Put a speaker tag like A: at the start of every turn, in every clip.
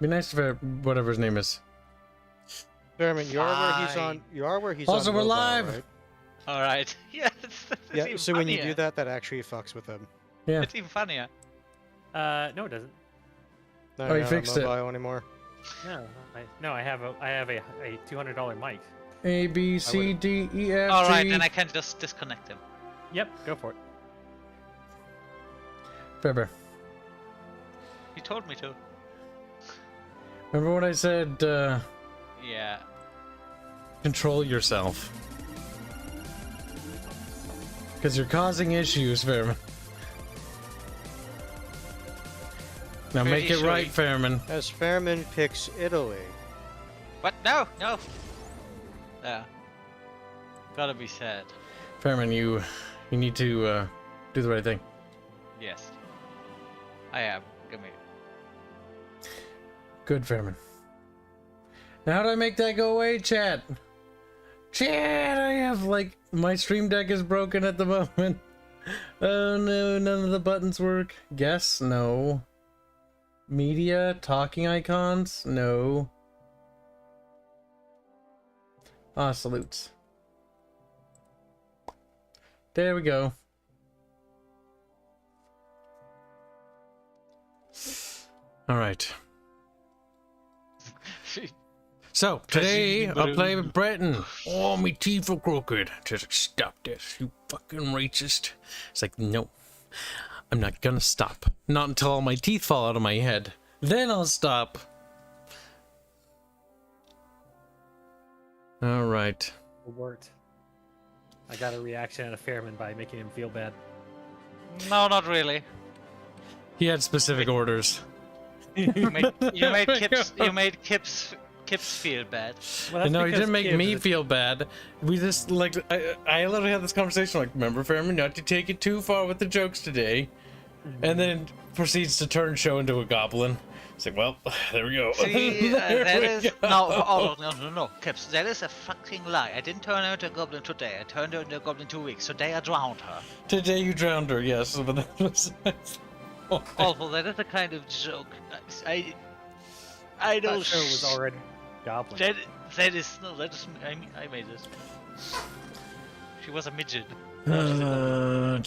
A: Be nice if whatever his name is.
B: Fairman, you are where he's on. You are where he's on.
A: Also, we're
B: mobile,
A: live.
B: Right?
C: All right. Yes.
B: Yeah. So when you do that, that actually fucks with him.
A: Yeah.
C: It's even funnier.
D: No, it doesn't.
B: No,
A: Oh, you
B: you're
A: fixed
B: not
A: it.
B: mobile anymore.
D: No, I have a $200 mic.
A: A B C D E F G.
C: All right, then I can just disconnect him.
D: Yep, go for it.
A: Faber.
C: You told me to.
A: Remember what I said?
C: Yeah.
A: Control yourself. Because you're causing issues, Fairman. Now
C: Pretty
A: make it
C: sure
A: right,
C: you-
A: Fairman.
B: As Fairman picks Italy.
C: What? No, no. Yeah. Gotta be sad.
A: Fairman, you need to do the right thing.
C: Yes. I am. Give me.
A: Good, Fairman. Now how do I make that go away, chat? Chat, I have like my stream deck is broken at the moment. Oh no, none of the buttons work. Guess no. Media, talking icons, no. Ah, salutes. There we go. All right. So, today, I'll play with Breton. Oh, my teeth are crooked. Just stop this, you fucking racist. It's like, no. I'm not gonna stop. Not until all my teeth fall out of my head. Then I'll stop. Alright.
D: It worked. I got a reaction out of Fairman by making him feel bad.
C: No, not really.
A: He had specific orders.
C: You made Kibs feel bad.
D: Well, that's
A: No, he
D: because
A: didn't make
D: Kibs
A: me
D: is-
A: feel bad. We just, like, I literally had this conversation, like, remember, Fairman, not to take it too far with the jokes today. And then proceeds to turn show into a goblin. It's like, well, there we go.
C: See,
A: There
C: that
A: we
C: is
A: go.
C: no, Kibs. That is a fucking lie. I didn't turn her into a goblin today. I turned her into a goblin 2 weeks. Today I drowned her.
A: Today you drowned her, yes, but that was...
C: Awful. That is a kind of joke. I
D: That
C: know.
D: show was already goblin.
C: That is no. That is I made it. She was a midget.
B: Are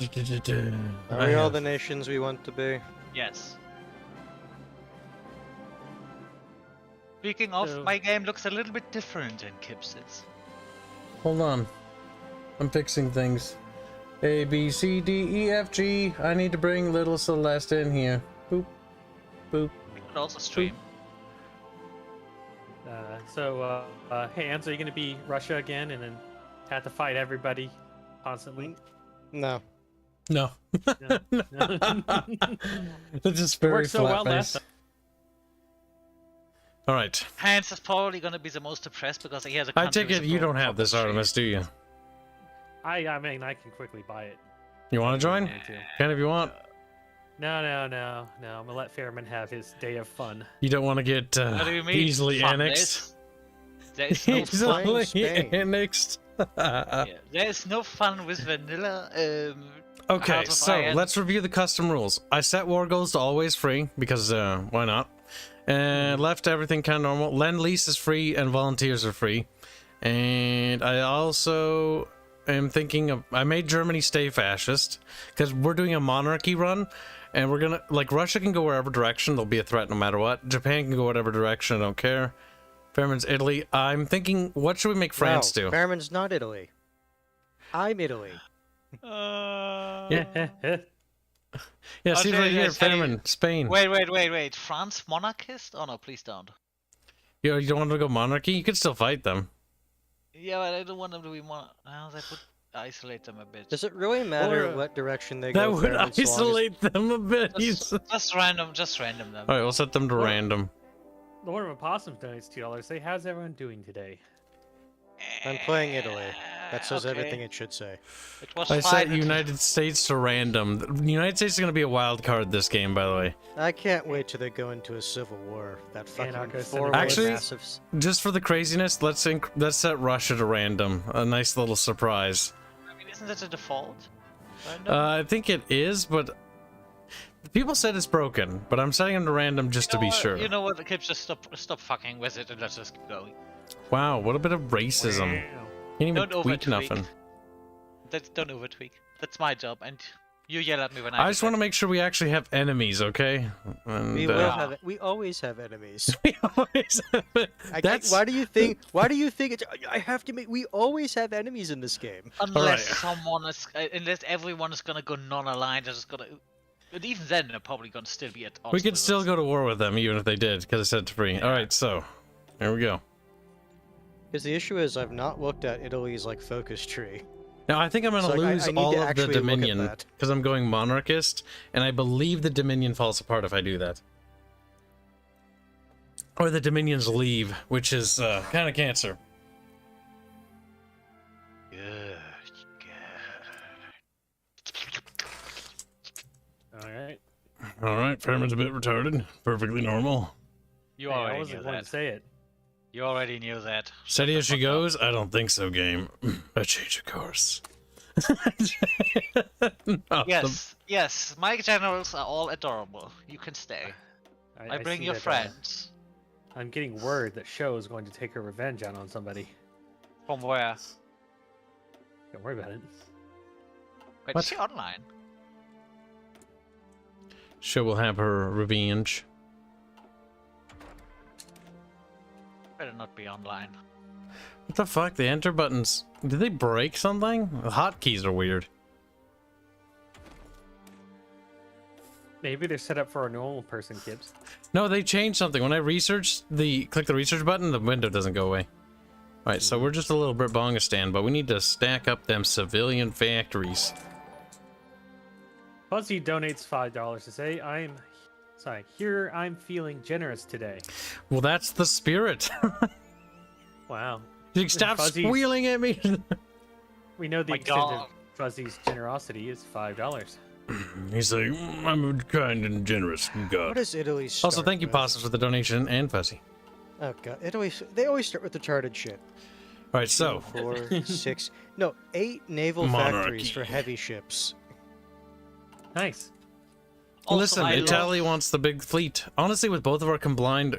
B: we all the nations we want to be?
C: Yes. Speaking of,
D: So-
C: my game looks a little bit different than Kibs's.
A: Hold on. I'm fixing things. A, B, C, D, E, F, G. I need to bring little Celeste in here. Boop. Boop.
C: You could also stream.
D: Hey, Hanse, are you going to be Russia again and then have to fight everybody constantly?
B: No.
A: No.
D: No.
A: That's just
D: It
A: very
D: worked so well last
A: flat-faced.
D: time.
A: Alright.
C: Hanse is probably gonna be the most depressed because he has a.
A: I
C: country
A: take it
C: with
A: you
C: a
A: don't have this
C: proper
A: Artemis, do you?
D: I mean, I can quickly buy it.
A: You want to join? Can if you want.
D: No. I'm going to let Fairman have his day of fun.
A: You don't want to get
C: What do you mean?
A: easily
C: Fun?
A: annexed?
C: There is no fun.
B: playing
A: Easily
B: Spain.
A: annexed.
C: Yeah, there is no fun with vanilla.
A: Okay,
C: Heart of
A: so
C: Iron.
A: let's review the custom rules. I set war goals to always free because why not? And left everything kind of normal. Lend lease is free and volunteers are free. And I also am thinking of I made Germany stay fascist because we're doing a monarchy run, and we're gonna like Russia can go wherever direction. There'll be a threat no matter what. Japan can go whatever direction. I don't care. Fairman's Italy. I'm thinking, what should we make France
B: no,
A: do?
B: Fairman's not Italy. I'm Italy.
A: Yeah,
C: Oh,
A: see
C: sorry,
A: right here,
C: sorry.
A: Fairman, Spain.
C: Wait. France monarchist? Oh no, please don't.
A: You don't want to go monarchy? You could still fight them.
C: Yeah, but I don't want them to be No, that would isolate them a bit.
B: Does it really matter
D: Or,
B: what direction they
A: That
B: go?
A: would
B: Fairman, so long as-
A: isolate them a bit.
C: Just random them.
A: Alright, we'll set them to
D: Or-
A: random.
D: Lord of Opossum donates $2. Say, how's everyone doing today?
B: I'm playing Italy. That says
C: Okay.
B: everything it should say.
C: It was
A: I
C: fine
A: set
C: until-
A: United States to random. The United States is going to be a wild card this game, by the way.
B: I can't wait till they go into a civil war. That fucking
D: Anarchist
B: four-way
A: Actually-
B: massives.
A: Just for the craziness, let's set Russia to random. A nice little surprise.
C: I mean, isn't it a default? Random?
A: I think it is, but People said it's broken, but I'm setting them to random just to be sure.
C: You know what? The Kibs, just stop fucking with it and let's just keep going.
A: Wow, what a bit of racism.
D: Wow.
A: Can't even
C: Don't
A: tweak
C: overtweak.
A: nothing.
C: Don't overtweak. That's my job, and you yell at me when
A: I
C: do
A: just want to make sure we actually have enemies, okay? And,
B: We will have. We always have enemies.
A: we always have it. That's
B: Why do you think? Why do you think it's? I have to make. We always have enemies in this game.
C: Unless
A: Alright.
C: someone is, unless everyone is gonna go non-aligned, they're just gonna. But even then, they're probably gonna still be at odds.
A: we could
C: with
A: still
C: us.
A: go to war with them, even if they did, because I said it's free. All right, so here we go.
B: Because the issue is, I've not looked at Italy's like focus tree.
A: Now I think I'm gonna
B: So, like,
A: lose
B: I need
A: all
B: to
A: of the
B: actually look at
A: Dominion
B: that.
A: because I'm going monarchist, and I believe the Dominion falls apart if I do that. Or the Dominions leave, which is kind of cancer.
C: Good.
D: All right.
A: All right, Fairman's a bit retarded. Perfectly normal.
C: You
D: Hey, I
C: already knew
D: wasn't going
C: that.
D: to say it.
C: You already knew that.
A: Steady as she goes? I don't think so, game. A change of course. No,
C: Yes. My generals are all adorable. You can stay. I bring
D: see
C: your
D: that,
C: friends.
D: I'm getting word that Show is going to take her revenge out on somebody.
C: From where?
D: Don't worry about it.
C: Wait,
A: What?
C: is she online?
A: She will have her revenge.
C: Better not be online.
A: What the fuck? The enter buttons. Did they break something? The hotkeys are weird.
D: Maybe they're set up for a normal person, Kibs.
A: No, they changed something. When I click the research button, the window doesn't go away. Alright, so we're just a little bit bongistan, but we need to stack up them civilian factories.
D: Fuzzy donates $5 to say, here I'm feeling generous today.
A: Well, that's the spirit.
D: Wow.
A: Stop
D: Fuzzy-
A: squealing at me.
D: We know the
C: My
D: extent
C: God.
D: of Fuzzy's generosity is $5.
A: He's like, I'm a kind and generous god.
B: What does Italy start
A: Also, thank you,
B: with?
A: Pasta, for the donation, and Fuzzy.
B: Oh god, they always start with retarded shit.
A: Alright, so,
B: 4, 6, no, 8 naval factories for
A: Monarchy.
B: heavy ships.
D: Nice.
C: Also,
A: listen,
C: I love-
A: Italy wants the big fleet. Honestly, with both of our combined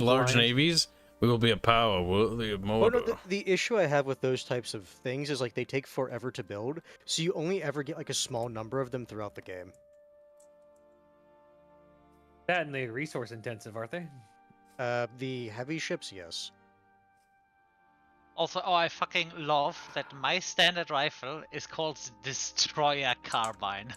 A: large navies, we will be a power. We'll be a
B: Oh,
A: motor.
B: no, the issue I have with those types of things is like they take forever to build, so you only ever get like a small number of them throughout the game.
D: That and they're resource intensive, aren't they?
B: The heavy ships, yes.
C: Also, I fucking love that my standard rifle is called Destroyer Carbine.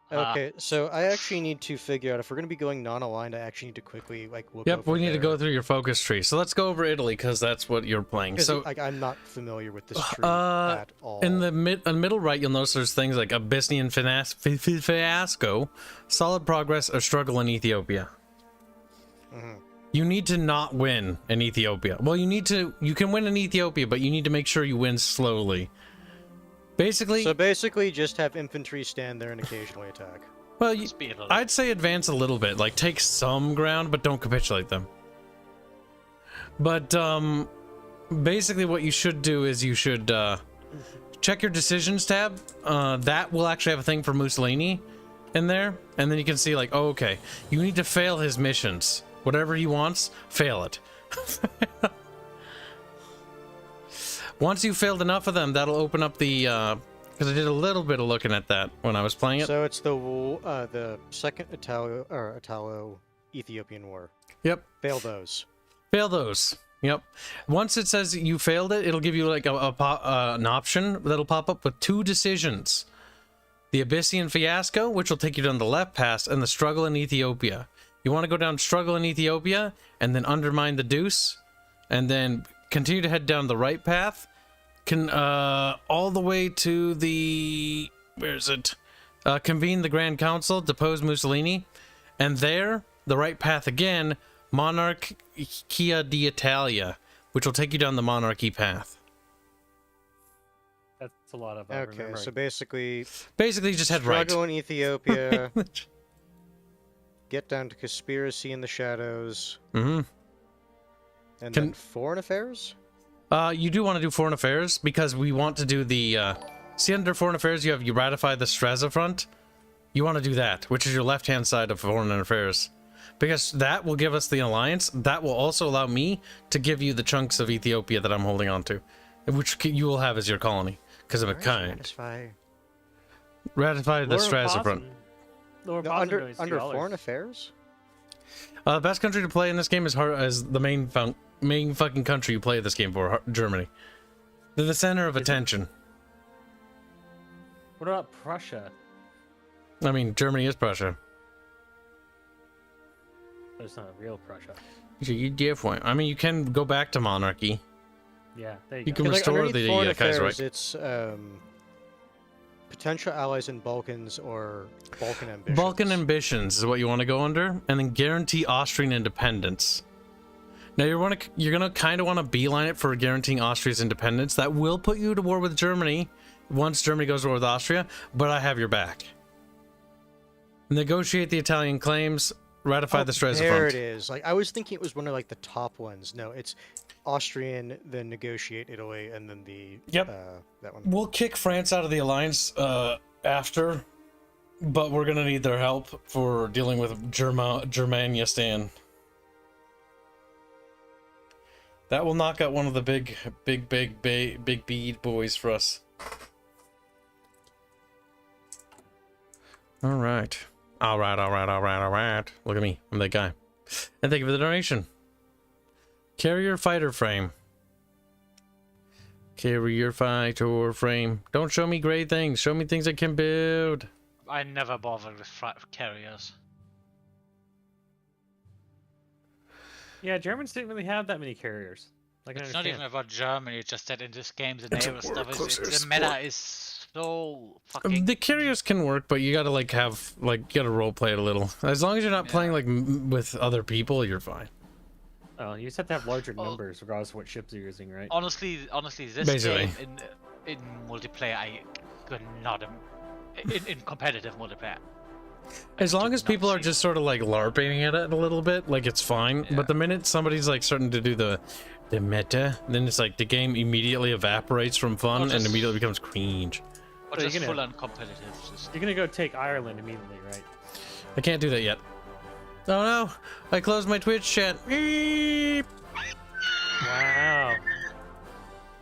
B: Okay, so I actually need to figure out if we're going to be going non-aligned. I actually need to quickly like look.
A: Yep,
B: over
A: we need to
B: there,
A: go through your focus tree. So let's go over Italy, because that's what you're playing.
B: 'cause,
A: So,
B: like, I'm not familiar with this tree
A: uh,
B: at all.
A: in the middle right, you'll notice there's things like Abyssinian fiasco, solid progress, or struggle in Ethiopia.
B: Mhm.
A: You need to not win in Ethiopia. Well, you can win in Ethiopia, but you need to make sure you win slowly. Basically,
B: So basically, just have infantry stand there and occasionally attack.
A: well,
C: Speed a little.
A: I'd say advance a little bit, like take some ground, but don't capitulate them. But basically what you should do is you should check your decisions tab. That will actually have a thing for Mussolini in there, and then you can see like, oh, okay, you need to fail his missions. Whatever he wants, fail it. Once you've failed enough of them, that'll open up the because I did a little bit of looking at that when I was playing it.
B: So it's the second Italo-Ethiopian War.
A: Yep.
B: Fail those.
A: Fail those. Yep. Once it says you failed it, it'll give you like an option that'll pop up with 2 decisions. The Abyssinian fiasco, which will take you down the left pass, and the struggle in Ethiopia. You want to go down struggle in Ethiopia, and then undermine the deuce, and then continue to head down the right path, all the way to the... where is it? Convene the Grand Council, depose Mussolini, and there, the right path again, Monarchia d'Italia, which will take you down the monarchy path.
D: That's a lot of
B: Okay,
D: remembering.
B: so basically,
A: Basically, just head right.
B: struggle in Ethiopia, get down to conspiracy in the shadows,
A: Mm-hmm.
B: and
A: Can-
B: then foreign affairs?
A: You do want to do foreign affairs because we want to do the see under foreign affairs you ratify the Straza front. You want to do that, which is your left-hand side of foreign affairs. Because that will give us the alliance. That will also allow me to give you the chunks of Ethiopia that I'm holding on to, which you will have as your colony, because I'm a kind. Ratify the Strasser front.
B: Under foreign affairs?
A: The best country to play in this game is the main fucking country you play this game for, Germany. They're the center of attention.
D: What about Prussia?
A: I mean, Germany is Prussia.
D: But it's not a real Prussia.
A: You different. I mean, you can go back to monarchy.
D: Yeah, there you
A: You
D: go.
A: can restore the Kaiserreich.
B: It's potential allies in Balkans or Balkan ambitions.
A: Balkan ambitions is what you want to go under, and then guarantee Austrian independence. Now you're gonna kind of want to beeline it for guaranteeing Austria's independence. That will put you to war with Germany once Germany goes to war with Austria, but I have your back. Negotiate the Italian claims. Ratify the Strasser front.
B: There it is. Like I was thinking it was one of like the top ones. No, it's Austrian, then negotiate Italy, and then the that one.
A: We'll kick France out of the alliance after, but we're gonna need their help for dealing with Germanistan. That will knock out one of the big bead boys for us. All right. All right. Look at me. I'm that guy. And thank you for the donation. Carrier fighter frame. Carrier fighter frame. Don't show me great things. Show me things I can build.
C: I never bothered with carriers.
D: Yeah, Germans didn't really have that many carriers. Like,
C: It's not even about Germany, it's just that in this game the naval stuff is the meta is so fucking.
A: The carriers can work, but you gotta like have you gotta roleplay it a little. As long as you're not playing like with other people, you're fine.
D: Oh, you just have to have larger numbers regardless of what ships you're using, right?
C: Honestly, this
A: Basically.
C: game in multiplayer, I could not in competitive multiplayer.
A: As long as people are just sort of like LARPing at it a little bit, like it's fine.
C: Yeah.
A: But the minute somebody's like starting to do the meta, then it's like the game immediately evaporates from fun and immediately becomes cringe.
C: Or just full on competitive.
D: You're gonna go take Ireland immediately, right?
A: I can't do that yet. Oh no! I closed my Twitch chat. Beep.
D: Wow.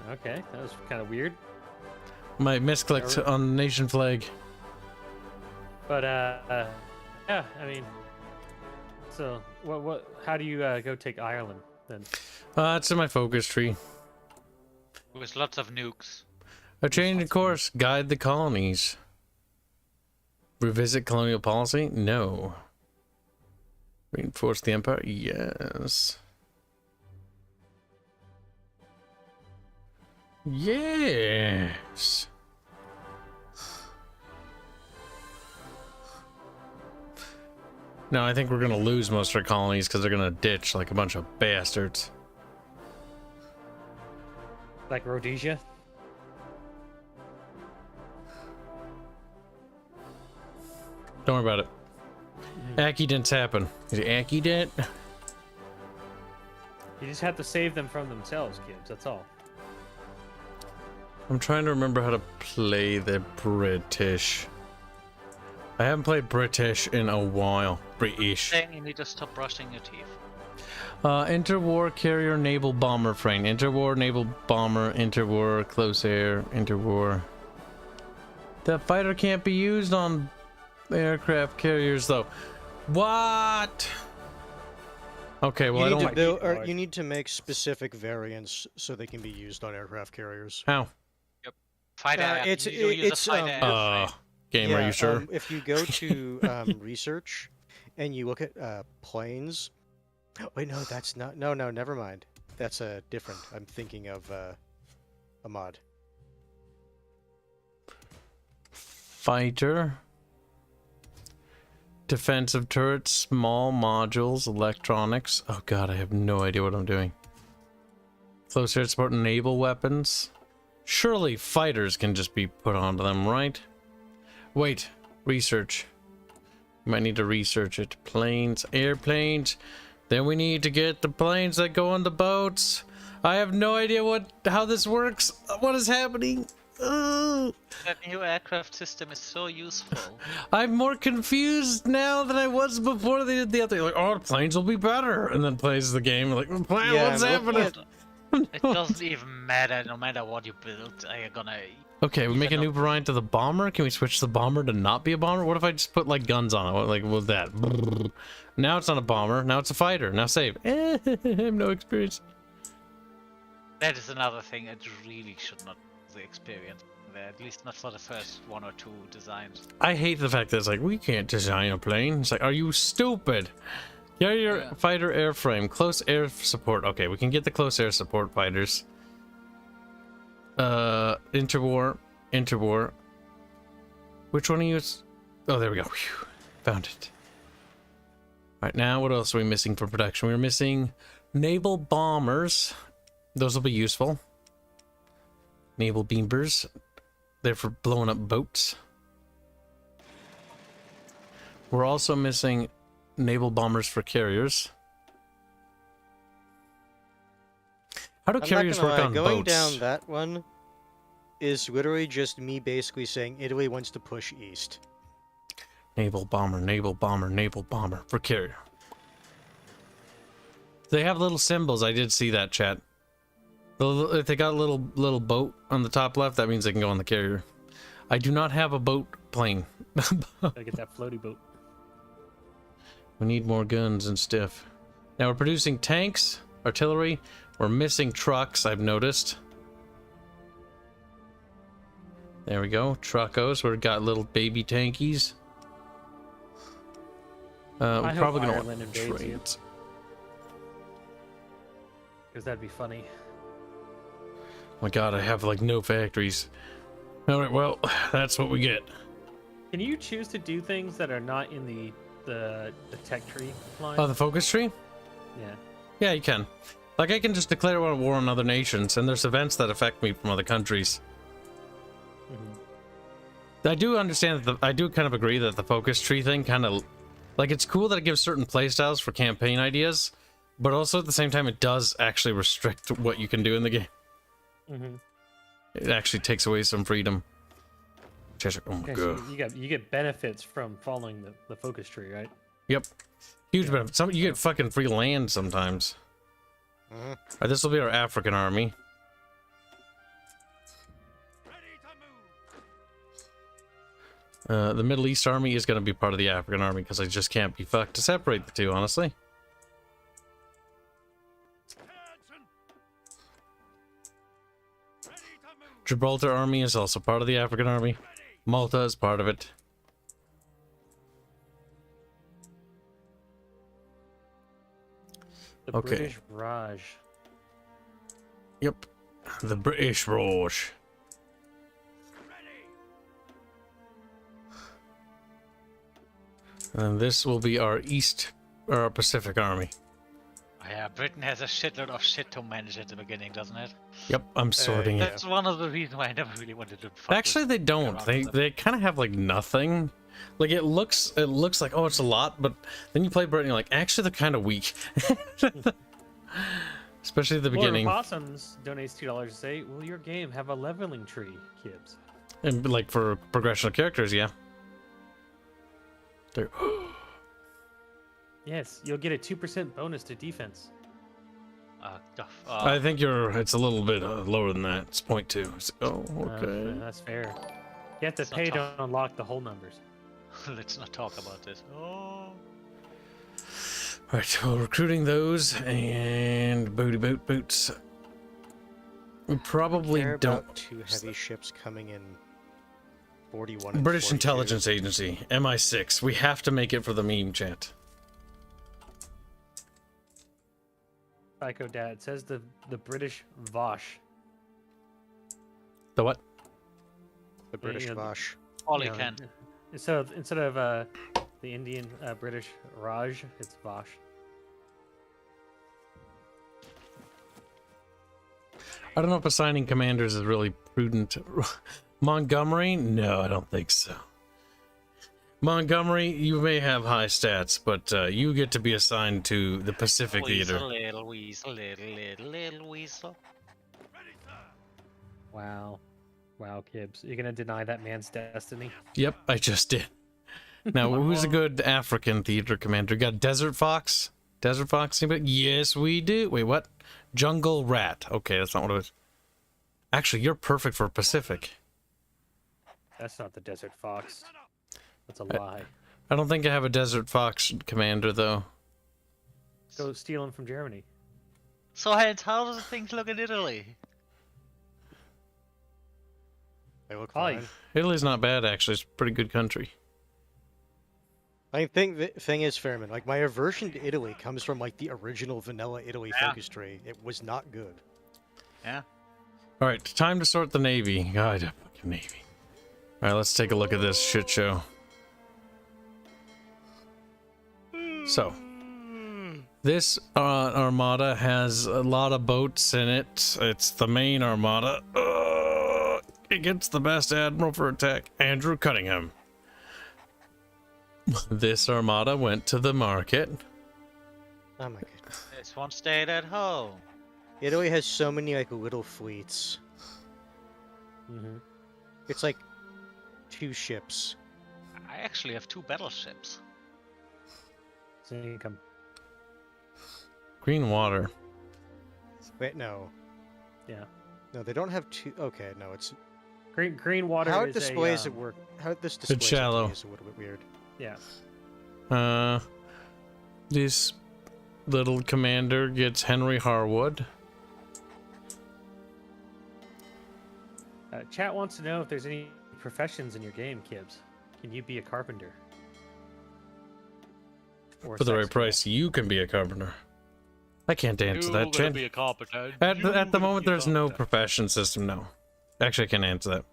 D: Okay, that was kind of weird.
A: My misclicked on the nation flag.
D: But yeah, I mean, so what? How do you go take Ireland then?
A: It's in my focus tree.
C: With lots of nukes.
A: A change in course. Guide the colonies. Revisit colonial policy? No. Reinforce the empire? Yes. Yes. No, I think we're gonna lose most of our colonies because they're gonna ditch like a bunch of bastards.
D: Like Rhodesia?
A: Don't worry about it. Accidents happen. Is it accident?
D: You just have to save them from themselves, Kibs. That's all.
A: I'm trying to remember how to play the British. I haven't played British in a while. British.
C: Saying you need to stop brushing your teeth.
A: Interwar carrier naval bomber frame. Interwar naval bomber. Interwar close air. Interwar. That fighter can't be used on aircraft carriers though. What? Okay, well
B: you need to make specific variants so they can be used on aircraft carriers.
A: How? Game, are you sure?
B: If you go to research and you look at planes. Wait, no, that's not. No, never mind. That's a different. I'm thinking of a mod.
A: Fighter. Defensive turrets, small modules, electronics. Oh god, I have no idea what I'm doing. Close air support, naval weapons. Surely fighters can just be put onto them, right? Wait, research. You might need to research it. Planes, airplanes. Then we need to get the planes that go on the boats. I have no idea how this works. What is happening?
C: That new aircraft system is so useful.
A: I'm more confused now than I was before they did the update. Like, oh, the planes will be better, and then plays the game. Like, plan,
B: Yeah,
A: what's
B: I'm looking
A: happening?
C: It doesn't even matter. No matter what you build, you're gonna.
A: Okay, we make a
C: even
A: new variant of the bomber. Can we switch the bomber to not be a bomber? What if I just put like guns on it? What, like with that? Now it's not a bomber. Now it's a fighter. Now save. I have no experience.
C: That is another thing. It really should not be the experience there. At least not for the first 1 or 2 designs.
A: I hate the fact that it's like we can't design a plane. It's like, are you stupid? Carrier fighter airframe, close air support. Okay, we can get the close air support fighters. Interwar. Which one are you? Oh, there we go. Whew. Found it. All right, now what else are we missing for production? We're missing naval bombers. Those will be useful. Naval beamers. They're for blowing up boats. We're also missing naval bombers for carriers. How do carriers work on
B: going
A: boats?
B: down that one is literally just me basically saying Italy wants to push east.
A: Naval bomber, naval bomber, naval bomber for carrier. They have little symbols. I did see that, chat. If they got a little boat on the top left, that means they can go on the carrier. I do not have a boat plane.
D: Gotta get that floaty boat.
A: We need more guns and stuff. Now we're producing tanks, artillery. We're missing trucks, I've noticed. There we go. Truckos. We've got little baby tankies. We're probably going to
D: Ireland
A: want
D: invades you.
A: trains.
D: Because that'd be funny.
A: Oh my god, I have like no factories. Alright, well, that's what we get.
D: Can you choose to do things that are not in the tech tree line?
A: Oh, the focus tree?
D: Yeah.
A: Yeah, you can. Like, I can just declare war on other nations, and there's events that affect me from other countries.
D: Mm-hmm.
A: I do understand that I do kind of agree that the focus tree thing kind of, like, it's cool that it gives certain playstyles for campaign ideas, but also at the same time it does actually restrict what you can do in the game.
D: Mm-hmm.
A: It actually takes away some freedom. Oh my
D: Yeah,
A: god.
D: so you get benefits from following the focus tree, right?
A: Yep. Huge benefit. You get fucking free land sometimes. Alright, this will be our African army. The Middle East army is going to be part of the African army because I just can't be fucked to separate the two, honestly. Gibraltar army is also part of the African army. Malta is part of it.
D: The
A: Okay.
D: British Raj.
A: Yep. The British Raj. And this will be our our Pacific army.
C: Oh, yeah, Britain has a shitload of shit to manage at the beginning, doesn't it?
A: Yep, I'm sorting it.
C: That's one of the reasons why I never really wanted to. Fuck
A: Actually, they don't. They kind of have like nothing. Like it looks like, oh, it's a lot, but then you play Britain, you're like, actually, they're kind of weak. Especially at the beginning.
D: Possums donates $2 to say, will your game have a leveling tree, Kibs?
A: And like for progression of characters, yeah. They're
D: Yes, you'll get a 2% bonus to defense.
A: I think it's a little bit lower than that. It's 0.2. Oh, okay.
D: That's fair. You have to pay to unlock the whole numbers.
C: Let's not talk about this. Oh.
A: Right, well, recruiting those and boots. We probably
B: Care
A: don't.
B: about 2 heavy ships coming in 41 and
A: British
B: 42.
A: Intelligence Agency, MI6. We have to make it for the meme chat.
D: Psycho Dad says the British Vosh.
A: The what?
B: The British
D: Yeah,
B: Bosch.
C: All
D: You
C: you
D: know,
C: can.
D: So instead of the Indian British Raj, it's Vosh.
A: I don't know if assigning commanders is really prudent. Montgomery? No, I don't think so. Montgomery, you may have high stats, but you get to be assigned to the Pacific Theater.
C: Little weasel.
D: Wow. Wow, Kibs, you're gonna deny that man's destiny?
A: Yep, I just did. Now, who's a good African theater commander? Got Desert Fox? Desert Fox? Anybody? Yes, we do. Wait, what? Jungle Rat. Okay, that's not what it was. Actually, you're perfect for Pacific.
D: That's not the Desert Fox. That's a lie.
A: I don't think I have a Desert Fox commander, though.
D: Go steal him from Germany.
C: So Hanse, how does things look in Italy?
B: They look
D: Hi.
B: fine.
A: Italy's not bad, actually. It's a pretty good country.
B: I think the thing is, Fairman, like my aversion to Italy comes from like the original vanilla Italy
C: Yeah.
B: focus tree. It was not good.
C: Yeah.
A: All right, time to sort the Navy. God, the fucking Navy. All right, let's take a look at this shit show. So, this armada has a lot of boats in it. It's the main armada. It gets the best admiral for attack, Andrew Cunningham. This armada went to the market.
B: Oh my goodness.
C: This one stayed at home.
B: Italy has so many like little fleets.
D: Mm-hmm.
B: It's like 2 ships.
C: I actually have 2 battleships.
D: So you can come.
A: Green water.
B: Wait, no.
D: Yeah.
B: No, they don't have 2. Okay, no, it's
D: Green water.
B: how it
D: is
B: displays
D: a,
B: it work. How this displays it
A: shallow.
B: is a little bit weird.
D: Yeah.
A: This little commander gets Henry Harwood.
D: Chat wants to know if there's any professions in your game, Kibs. Can you be a carpenter? Or a
A: For the right
D: sex
A: price, you can be a carpenter. I can't answer that, Chan.
C: be a carpenter.
A: At the moment, there's no profession system, no. Actually, I can't answer that.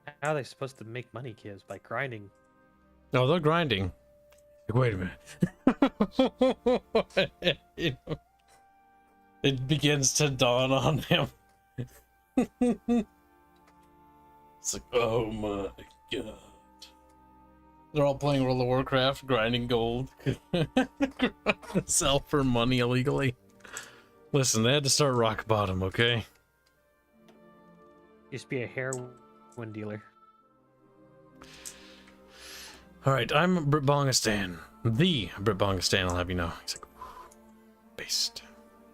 D: man? How are they supposed to make money, Kibs? By grinding?
A: No, they're grinding. Wait a minute. It begins to dawn on him. It's like, oh my god. They're all playing World of Warcraft, grinding gold. Sell for money illegally. Listen, they had to start rock bottom, okay?
D: Just be a heroin dealer.
A: Alright, I'm Britbongistan. The Britbongistan, I'll have you know. He's like, based.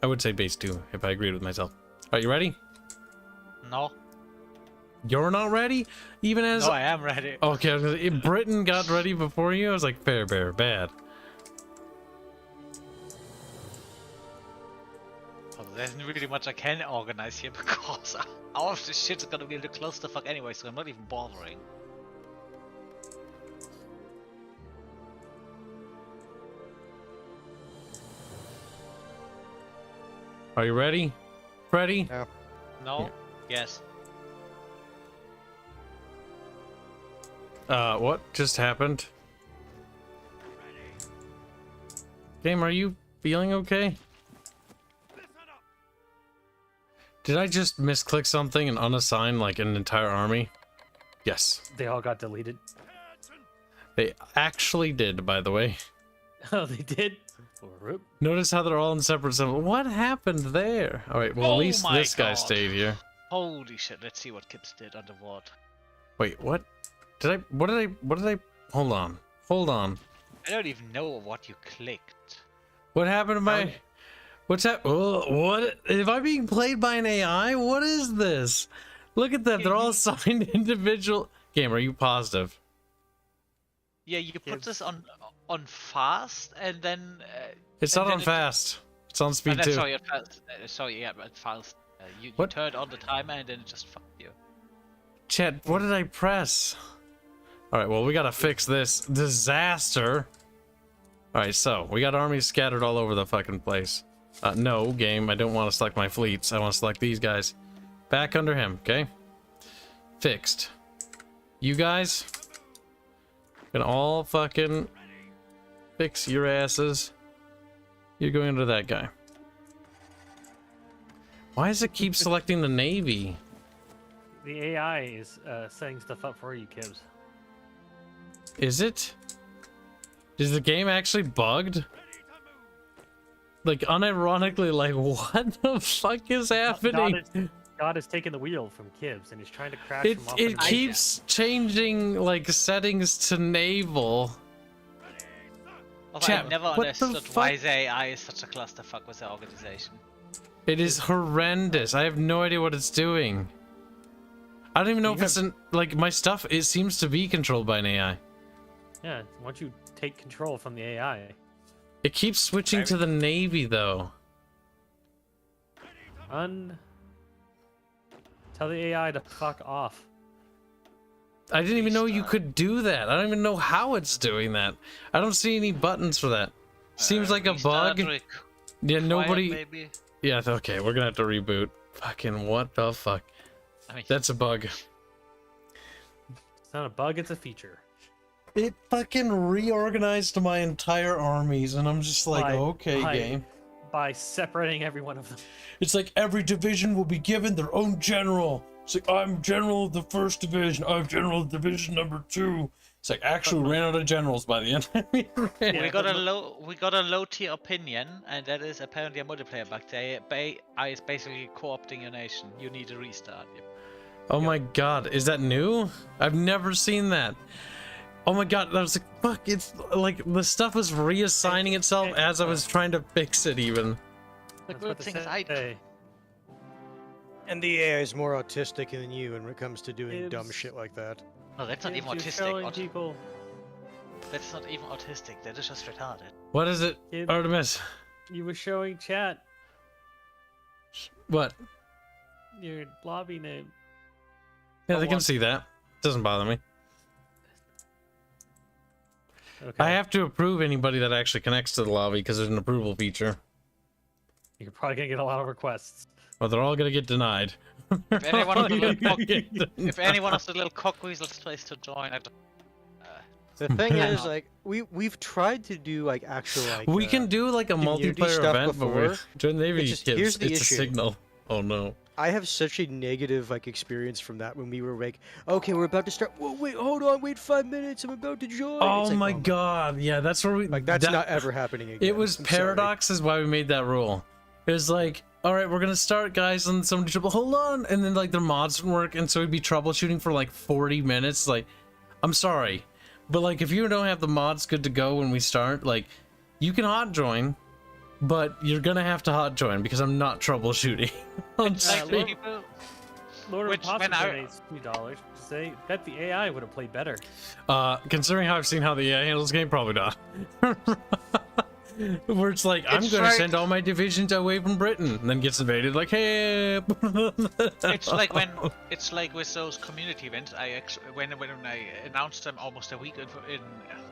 A: I would say base 2 if I agreed with myself. Are you ready?
C: No.
A: You're not ready? Even as...
C: No, I am ready.
A: Okay, I was gonna say, if Britain got ready before you, I was like, fair bear, bad.
C: Well, there isn't really much I can organize here because all of this shit is gonna be a little close to fuck anyway, so I'm not even bothering.
A: Are you ready? Freddy?
C: No? Yes.
A: What just happened? Game, are you feeling okay? Did I just misclick something and unassign like an entire army? Yes.
D: They all got deleted.
A: They actually did, by the way.
D: Oh, they did? Rip.
A: Notice how they're all in separate symbols. What happened there? Alright, well,
C: Oh
A: at least
C: my
A: this guy
C: God.
A: stayed here.
C: Holy shit, let's see what Kibs did on the board.
A: Wait, what? What did I, hold on. Hold on.
C: I don't even know what you clicked.
A: What happened to my, what's that? Oh, what? Am I being played by an AI? What is this? Look at them. They're all assigned individual. Game, are you positive?
C: Yeah, you put
D: Kibs.
C: this on fast and then...
A: It's
C: and
A: not
C: then
A: on
C: it-
A: fast. It's on speed
C: and then,
A: 2.
C: sorry, at fast. Sorry, yeah, at fast. You
A: What?
C: turned on the timer and then it just fucked you.
A: Chat, what did I press? Alright, well, we gotta fix this disaster. Alright, so, we got armies scattered all over the fucking place. No, game, I don't want to select my fleets. I want to select these guys. Back under him, okay? Fixed. You guys can all fucking fix your asses. You're going under that guy. Why does it keep selecting the Navy?
D: The AI is setting stuff up for you, Kibs.
A: Is it? Is the game actually bugged? Like, unironically, like, what the fuck is happening?
D: God has taken the wheel from Kibs and he's trying to crash
A: It
D: him off.
A: it keeps changing like settings to naval.
C: Also,
A: Chat,
C: I've never
A: what the
C: understood
A: fuck?
C: why the AI is such a clusterfuck with the organization.
A: It is horrendous. I have no idea what it's doing. I don't even know if it's like my stuff. It seems to be controlled by an AI.
D: Yeah, once you take control from the AI.
A: It keeps switching to the Navy though.
D: Tell the AI to fuck off.
A: I didn't even know you could do that. I don't even know how it's doing that. I don't see any buttons for that. Seems like a bug. Yeah, nobody.
C: Maybe.
A: Yeah, okay, we're gonna have to reboot. Fucking what the fuck?
C: I mean,
A: That's a bug.
D: It's not a bug, it's a feature.
A: It fucking reorganized my entire armies, and I'm just like, okay, game.
D: By separating every one of them.
A: It's like every division will be given their own general. It's like, I'm general of the 1st division. I'm general of division number 2. It's like, actually, we ran out of generals by the end.
C: we got a low tier opinion, and that is apparently a multiplayer bug. AI is basically co-opting your nation. You need a restart.
A: Oh my god, is that new? I've never seen that. Oh my god, that was like, fuck, it's like the stuff was reassigning itself as I was trying to fix it even.
C: The good thing is
B: And the AI is more autistic than you when it comes to doing dumb shit like that.
C: No, that's not even autistic. That's not even autistic. That is just retarded.
A: What is it, Artemis?
D: You were showing chat
A: What?
D: your lobby name.
A: Yeah, they can see that. Doesn't bother me.
D: Okay.
A: I have to approve anybody that actually connects to the lobby because there's an approval feature.
D: You're probably gonna get a lot of requests.
A: Well, they're all gonna get denied.
C: If anyone of the little cockweasels tries to join,
B: The thing is, like, we've tried to do like actual like.
A: We can do like a
B: community
A: multiplayer
B: stuff
A: event, but
B: before.
A: join the Navy
B: just-
A: kids.
B: here's the
A: It's a
B: issue.
A: signal. Oh no.
B: I have such a negative like experience from that when we were like, okay, we're about to start. Whoa, wait, hold on, wait 5 minutes. I'm about to join.
A: Oh
B: It's like,
A: my god. Yeah, that's where we.
B: Like that's
A: that-
B: not ever happening again.
A: It was
B: I'm sorry.
A: Paradox is why we made that rule. It was like, all right, we're gonna start, guys, and somebody should hold on, and then like their mods didn't work, and so we'd be troubleshooting for like 40 minutes. Like, I'm sorry, but like if you don't have the mods good to go when we start, like, you can hot join, but you're gonna have to hot join because I'm not troubleshooting. I'm sorry.
C: people.
D: Lord
C: Which,
D: of Pasta
C: when I-
D: donates $2 to say bet the AI would have played better.
A: Considering how I've seen how the AI handles the game, probably not. Where it's like, I'm
C: It's
A: gonna
C: like-
A: send all my divisions away from Britain, and then gets invaded. Like, hey.
C: It's like with those community events. When I announced them almost a week in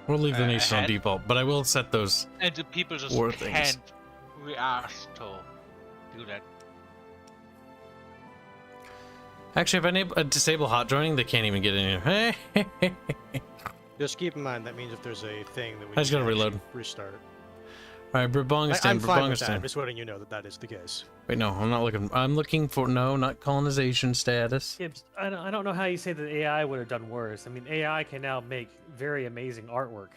A: We'll leave the nation on
C: ahead.
A: default, but I will set those.
C: and the people just
A: War things.
C: can't. We asked to do that.
A: Actually, if I disable hot joining, they can't even get in here. Hey.
B: Just keep in mind that means if there's a thing that we
A: I just
B: need
A: gotta
B: to actually
A: reload.
B: restart.
A: All right, Brabongistan,
B: I'm fine with that. I'm
A: Brabongistan.
B: just letting you know that that is the case.
A: Wait, no, I'm not looking. I'm looking for not colonization status.
D: Kibs, I don't know how you say that AI would have done worse. I mean, AI can now make very amazing artwork.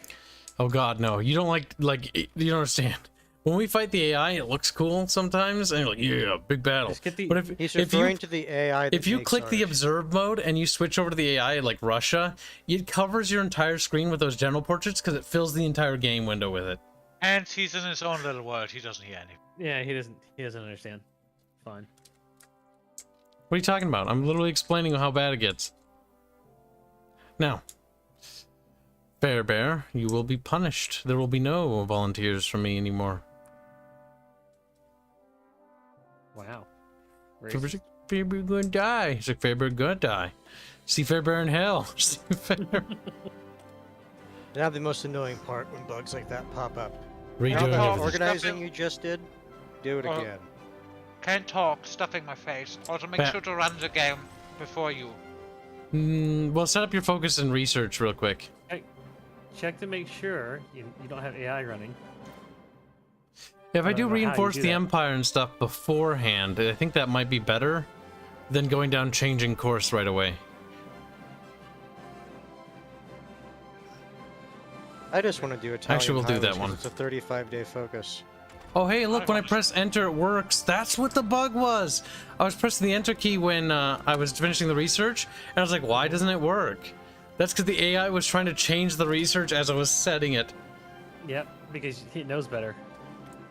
A: Oh God, no! You don't like you don't understand. When we fight the AI, it looks cool sometimes, and you're like, yeah, big battle.
D: Just get the-
A: But
B: He's
A: if
B: referring
A: you
B: to the AI. That
A: if you
B: makes
A: click the
B: art.
A: observe mode and you switch over to the AI like Russia, it covers your entire screen with those general portraits because it fills the entire game window with it.
C: And he's in his own little world. He doesn't hear anything.
D: Yeah, he doesn't understand. Fine.
A: What are you talking about? I'm literally explaining how bad it gets. Now, Bear Bear, you will be punished. There will be no volunteers from me anymore.
D: Wow.
A: Fairbear's like, Fairbear gonna die. He's like, Fairbear gonna die. See Fairbear in hell. See Fairbear.
B: Now the most annoying part when bugs like that pop up.
A: Redoing
B: Now the
A: everything.
B: organizing you just did, do it
C: Oh.
B: again.
C: Can't talk, stuffing my face. Also, make
A: Ba-
C: sure to run the game before you.
A: Well, set up your focus and research real quick.
D: Check to make sure you don't have AI running.
A: If I
D: I
A: do
D: don't know how you
A: reinforce
D: do
A: the
D: that.
A: Empire and stuff beforehand, I think that might be better than going down changing course right away.
B: I just want to do Italian
A: Actually, we'll do that
B: Highlands 'cause
A: one.
B: It's a 35-day focus.
A: Oh, hey, look, when I press enter, it works. That's what the bug was. I was pressing the enter key when I was finishing the research, and I was like, why doesn't it work? That's because the AI was trying to change the research as I was setting it.
D: Yep, because it knows better.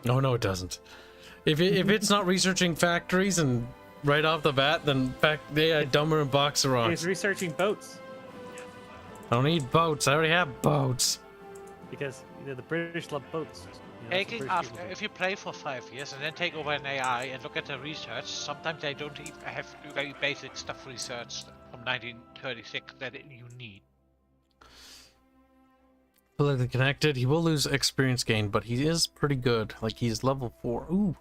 A: No, it doesn't. If it's not researching factories and right off the bat, then the AI dumber and box of rocks.
D: He's researching boats.
A: I don't need boats. I already have boats.
D: Because the British love boats.
C: Taking after, if you play for 5 years and then take over an AI and look at the research, sometimes they don't even have very basic stuff researched from 1936 that you need.
A: Politically connected. He will lose experience gain, but he is pretty good. Like, he's level 4. Ooh.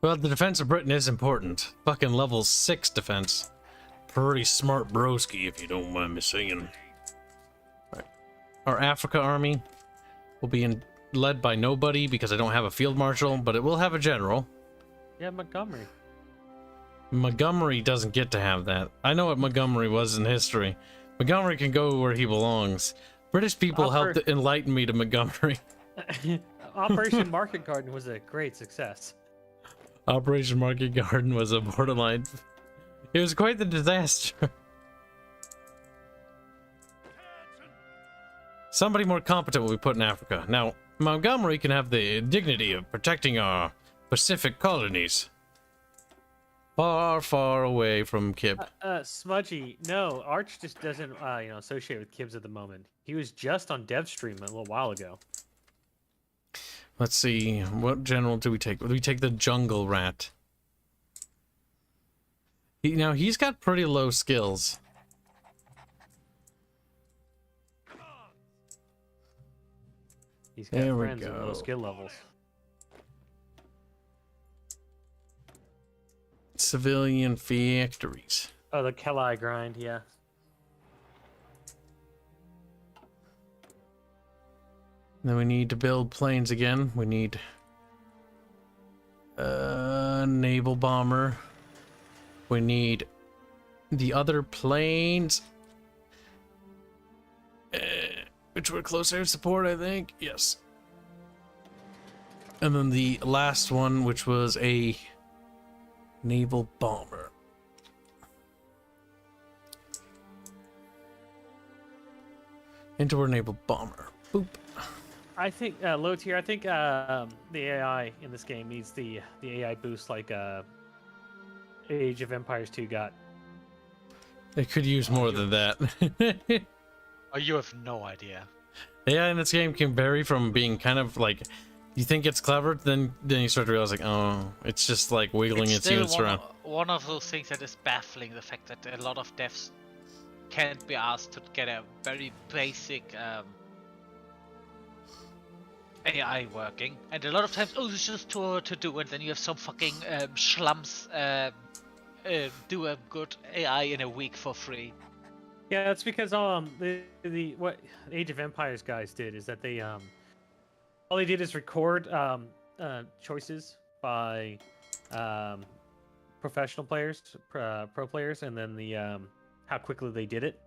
A: Well, the defense of Britain is important. Fucking level 6 defense. Pretty smart broski, if you don't mind me saying. Right. Our Africa army will be led by nobody because I don't have a field marshal, but it will have a general.
D: Yeah, Montgomery.
A: Montgomery doesn't get to have that. I know what Montgomery was in history. Montgomery can go where he belongs. British people helped enlighten me to Montgomery.
D: Operation Market Garden was a great success.
A: Operation Market Garden was a borderline. It was quite the disaster. Somebody more competent will be put in Africa. Now, Montgomery can have the dignity of protecting our Pacific colonies. Far, far away from Kib.
D: Smudgy, no, Arch just doesn't, associate with Kibs at the moment. He was just on DevStream a little while ago.
A: Let's see, what general do we take? Do we take the jungle rat? Now, he's got pretty low skills.
D: He's got friends at low skill levels.
A: Civilian factories.
D: Oh, the Kelai grind, yeah.
A: Then we need to build planes again. We need a naval bomber. We need the other planes, which were close air support, I think. Yes. And then the last one, which was a naval bomber. Into our naval bomber. Boop.
D: I think low tier. I think the AI in this game needs the AI boost like Age of Empires 2 got.
A: They could use more than that.
C: Oh, you have no idea.
A: AI in this game can vary from being kind of like you think it's clever, then you start to realize like, oh, it's just like wiggling its units around.
C: One of those things that is baffling, the fact that a lot of devs can't be asked to get a very basic AI working, and a lot of times, oh, it's just too hard to do, and then you have some fucking schlumps do a good AI in a week for free.
D: Yeah, that's because the what Age of Empires guys did is that they all they did is record choices by professional players, pro players, and then the how quickly they did it,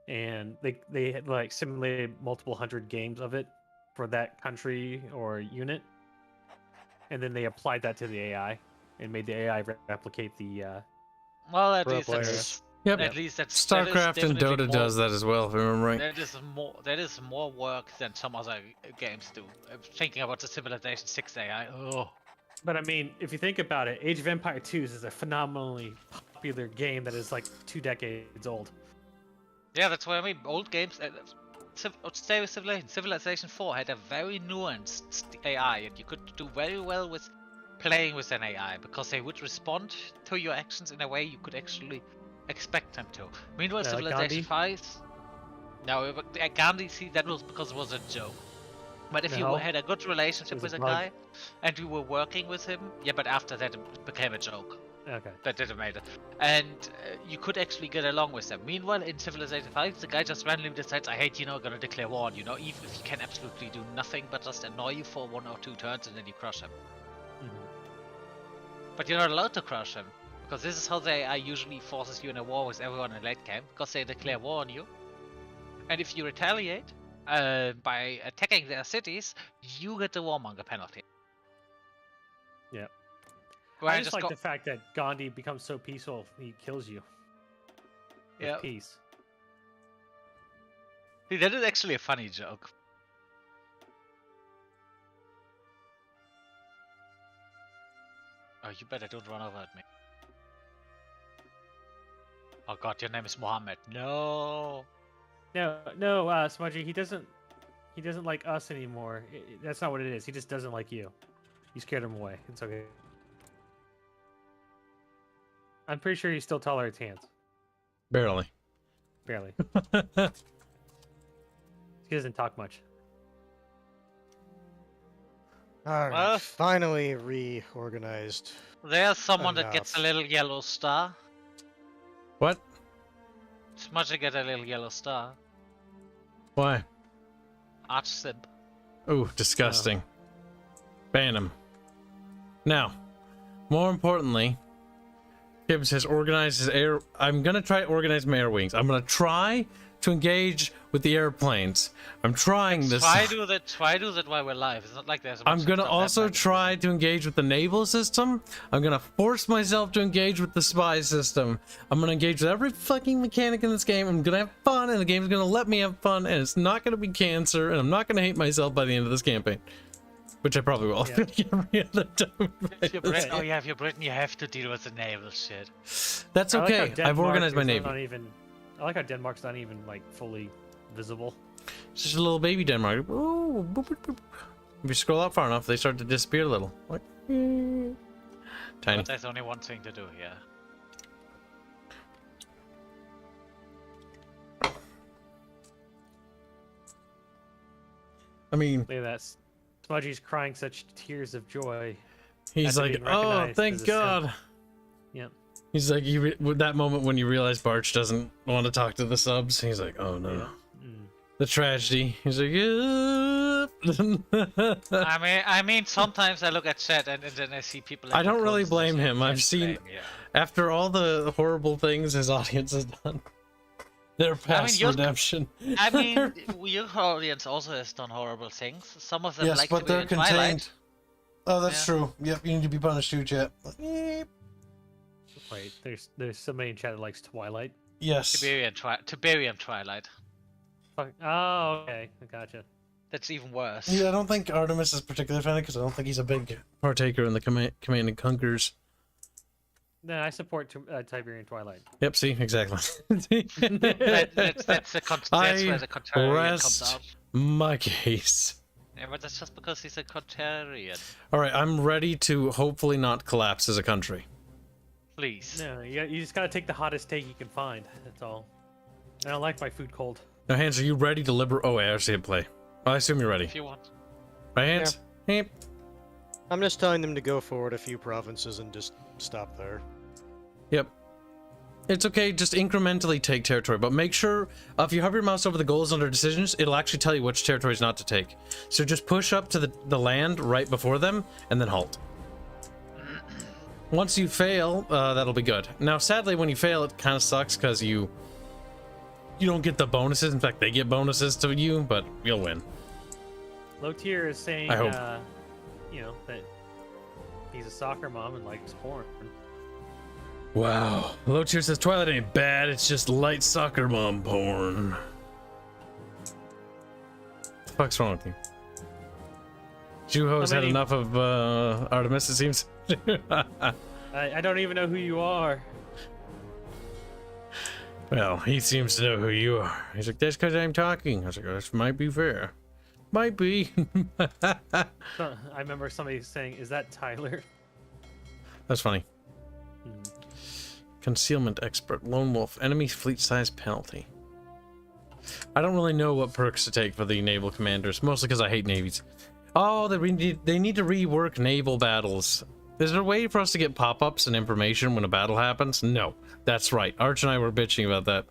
D: and they had like simulated multiple hundred games of it for that country or unit, and then they applied that to the AI and made the AI replicate the.
C: Well, at
D: pro
C: least
D: player.
C: that's
A: Yep.
C: at least that's
A: StarCraft and Dota does that as well, if I remember right.
C: That is more work than some other games do. I'm thinking about the Civilization 6 AI. Oh.
D: But I mean, if you think about it, Age of Empire 2 is a phenomenally popular game that is like 2 decades old.
C: Yeah, that's what I mean. Old games. Stay with Civilization. Civilization 4 had a very nuanced AI, and you could do very well with playing with an AI because they would respond to your actions in a way you could actually expect them to. Meanwhile, Civilization 5. No, Gandhi, see, that was because it was a joke. But if you had a good relationship with a guy and you were working with him, yeah, but after that it became a joke.
D: Okay.
C: That didn't matter. And you could actually get along with them. Meanwhile, in Civilization 5, the guy just randomly decides, I hate you, now I'm gonna declare war on you. Even if he can absolutely do nothing but just annoy you for 1 or 2 turns and then you crush him. But you're not allowed to crush him. Because this is how the AI usually forces you in a war with everyone in late game. Because they declare war on you. And if you retaliate by attacking their cities, you get the warmonger penalty. Where
D: I just like
C: go-
D: the fact that Gandhi becomes so peaceful, he kills you. With
C: Yeah.
D: peace.
C: See, that is actually a funny joke. Oh, you better don't run over at me. Oh god, your name is Mohammed. No.
D: No, Smudgy, he doesn't like us anymore. That's not what it is. He just doesn't like you. You scared him away. It's okay. I'm pretty sure he still tolerates hands.
A: Barely.
D: Barely. He doesn't talk much.
B: All right, finally reorganized.
C: There's someone that gets a
B: Enough.
C: little yellow star.
A: What?
C: Smudgy get a little yellow star.
A: Why?
C: Arch simp.
A: Ooh, disgusting. Ban him. Now, more importantly, Kibs has organized his air. I'm gonna try to organize my air wings. I'm gonna try to engage with the airplanes. I'm trying this.
C: Try do that while we're live. It's not like there's.
A: I'm gonna also try to engage with the naval system. I'm gonna force myself to engage with the spy system. I'm gonna engage with every fucking mechanic in this game. I'm gonna have fun, and the game's gonna let me have fun, and it's not gonna be cancer, and I'm not gonna hate myself by the end of this campaign. Which I probably will.
D: Yeah.
A: Every other time.
C: If you're Britain, oh yeah, if you're Britain, you have to deal with the naval shit.
A: That's
D: I like how
A: okay. I've
D: Denmark
A: organized my
D: is
A: navy.
D: not even- I like how Denmark's not even like fully visible.
A: It's just a little baby Denmark. Ooh, boop, boop, boop. If you scroll out far enough, they start to disappear a little. What? Tiny.
C: But there's only one thing to do here.
A: I mean,
D: Look at that. Smudgy's crying such tears of joy.
A: he's
D: After
A: like,
D: being
A: oh,
D: recognized
A: thank
D: as a simp."
A: God.
D: Yep.
A: He's like, with that moment when you realize Barch doesn't want to talk to the subs, he's like, oh no.
D: Yeah. Mm.
A: The tragedy. He's like,
C: I mean, sometimes I look at chat and then I see people.
A: I don't really
C: comments
A: blame
C: and
A: him. I've
C: and
A: seen-
C: saying, yeah.
A: after all the horrible things his audience has done, they're past
C: you're-
A: redemption.
C: I mean, your audience also has done horrible things. Some of them
A: Yes,
C: like
A: but
C: to be
A: they're
C: in Twilight.
A: contained. Oh, that's
C: Yeah.
A: true. Yep, you need to be punished too, chat.
D: Wait, there's somebody in chat that likes Twilight.
A: Yes.
C: Tiberian Twilight.
D: Fuck. Oh, okay. I gotcha.
C: That's even worse.
A: Yeah, I don't think Artemis is particularly fan because I don't think he's a big partaker in the Command and Conquers.
D: No, I support Tiberian Twilight.
A: Yep, see, exactly.
C: That's where the contrarian comes
A: rest
C: out.
A: my case.
C: Yeah, but that's just because he's a contrarian.
A: All right, I'm ready to hopefully not collapse as a country.
C: Please.
D: No, you just gotta take the hottest take you can find. That's all. I don't like my food cold.
A: Now, Hanse, are you ready to liberate? Oh, I actually hit play. Well, I assume you're ready.
C: If you want.
A: Right, Hanse? Yep.
B: I'm just telling them to go forward a few provinces and just stop there.
A: Yep. It's okay, just incrementally take territory, but make sure if you hover your mouse over the goals under decisions, it'll actually tell you which territories not to take. So just push up to the land right before them, and then halt. Once you fail, that'll be good. Now, sadly, when you fail, it kind of sucks because you don't get the bonuses. In fact, they get bonuses to you, but you'll win.
D: Low tier is saying,
A: I hope.
D: That he's a soccer mom and likes porn.
A: Wow. Low tier says Twilight ain't bad, it's just light soccer mom porn. What the fuck's wrong with you? Juho's had
D: many-
A: enough of Artemis, it seems.
D: I don't even know who you are.
A: Well, he seems to know who you are. He's like, that's because I'm talking. I was like, oh, this might be fair. Might be.
D: I remember somebody saying, "Is that Tyler?"
A: That's funny. Concealment expert, lone wolf, enemy fleet size penalty. I don't really know what perks to take for the naval commanders, mostly because I hate navies. Oh, they need to rework naval battles. Is there a way for us to get pop-ups and information when a battle happens? No, that's right. Arch and I were bitching about that.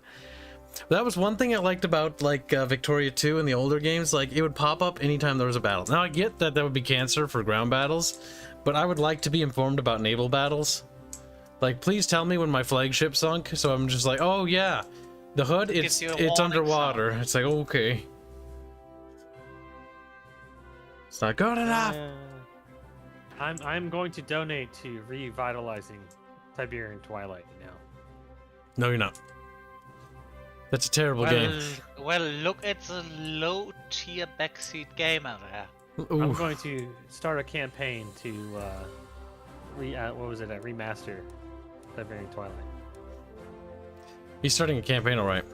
A: That was one thing I liked about like Victoria 2 and the older games. Like it would pop up anytime there was a battle. Now I get that would be cancer for ground battles, but I would like to be informed about naval battles. Like, please tell me when my flagship sunk, so I'm just like, oh yeah, the hood,
C: Gives you a
A: it's
C: warning
A: underwater.
C: sound.
A: It's like, okay. It's not good enough.
D: I'm going to donate to revitalizing Siberian Twilight now.
A: No, you're not. That's a terrible game.
C: Well, look at the low-tier backseat gamer there.
A: Ooh.
D: I'm going to start a campaign to remaster Siberian Twilight.
A: He's starting a campaign, all right.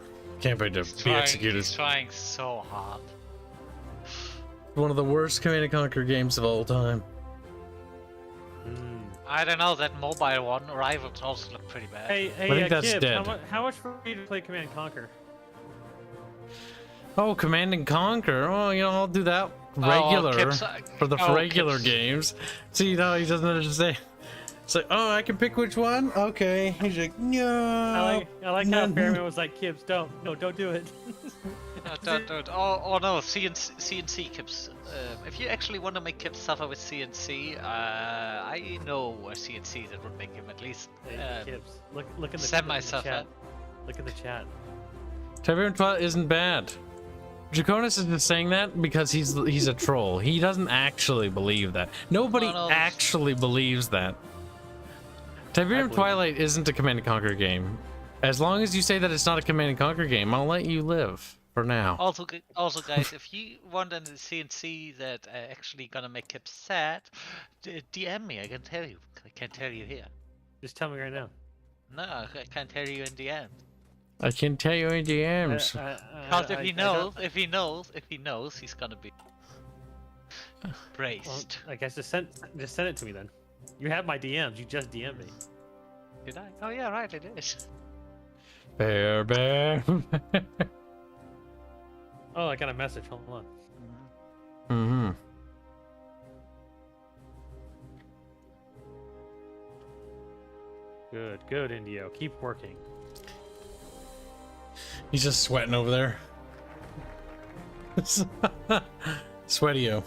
A: Campaign to be executed.
C: He's trying so hard.
A: One of the worst Command & Conquer games of all time.
C: I don't know, that mobile one, Rivals, also look pretty bad.
D: Hey,
A: I think that's
D: Kibs,
A: dead.
D: How much for me to play Command & Conquer?
A: Oh, Command & Conquer. Oh, you know, I'll do that regular for the regular
C: Kibs.
A: games. See, no, he doesn't understand. It's like, oh, I can pick which one? Okay. He's like, no.
D: I like how Fairman was like, Kibs, don't do it.
C: No, don't. Oh no, CNC Kibs. If you actually want to make Kibs suffer with CNC, I know a CNC that would make him at least
D: Hey, Kibs, look in the
C: semi-suffer.
D: chat. Look in the chat.
A: Siberian Twilight isn't bad. Draconis is just saying that because he's a troll. He doesn't actually believe that. Nobody
C: No.
A: actually believes that. Siberian
D: believe
A: Twilight isn't a Command & Conquer game. As long as you say that it's not a Command & Conquer game, I'll let you live for now.
C: Also, guys, if you want a CNC that actually gonna make Kibs sad, DM me. I can tell you. I can't tell you here.
D: Just tell me right now.
C: No, I can't tell you in DM.
A: I can tell you in DMs.
C: Because if he knows, he's gonna be braced.
D: Well, I guess just send it to me then. You have my DMs. You just DM me.
C: Did I? Oh yeah, right, it is.
A: Bear.
D: Oh, I got a message. Hold on.
A: Mm-hmm.
D: Good, Indio. Keep working.
A: He's just sweating over there. Sweatio.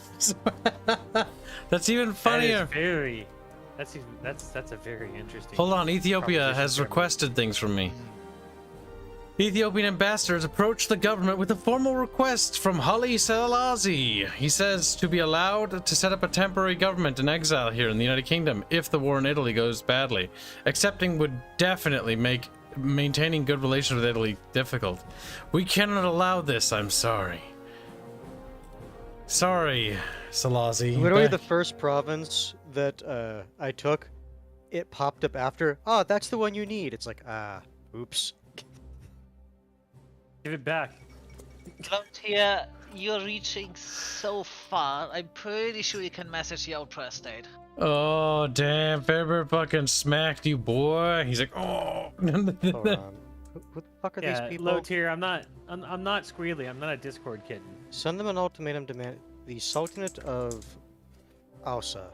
A: That's even funnier.
D: That's a very interesting.
A: Hold on, Ethiopia
D: proposition
A: has
D: for me.
A: requested things from me. Ethiopian ambassadors approached the government with a formal request from Haile Selassie. He says to be allowed to set up a temporary government in exile here in the United Kingdom if the war in Italy goes badly. Accepting would definitely make maintaining good relations with Italy difficult. We cannot allow this, I'm sorry. Sorry, Selassie.
B: Literally the first province that I took, it popped up after. Oh, that's the one you need. It's like, oops.
D: Give it back.
C: Frontier, you're reaching so far. I'm pretty sure you can message the outpress state.
A: Oh, damn, Fairbear fucking smacked you, boy. He's like, oh.
B: Hold on. Who the fuck are these people?
D: Low tier. I'm not squealy. I'm not a Discord kitten.
B: Send them an ultimatum demand. The Sultanate of Ausa.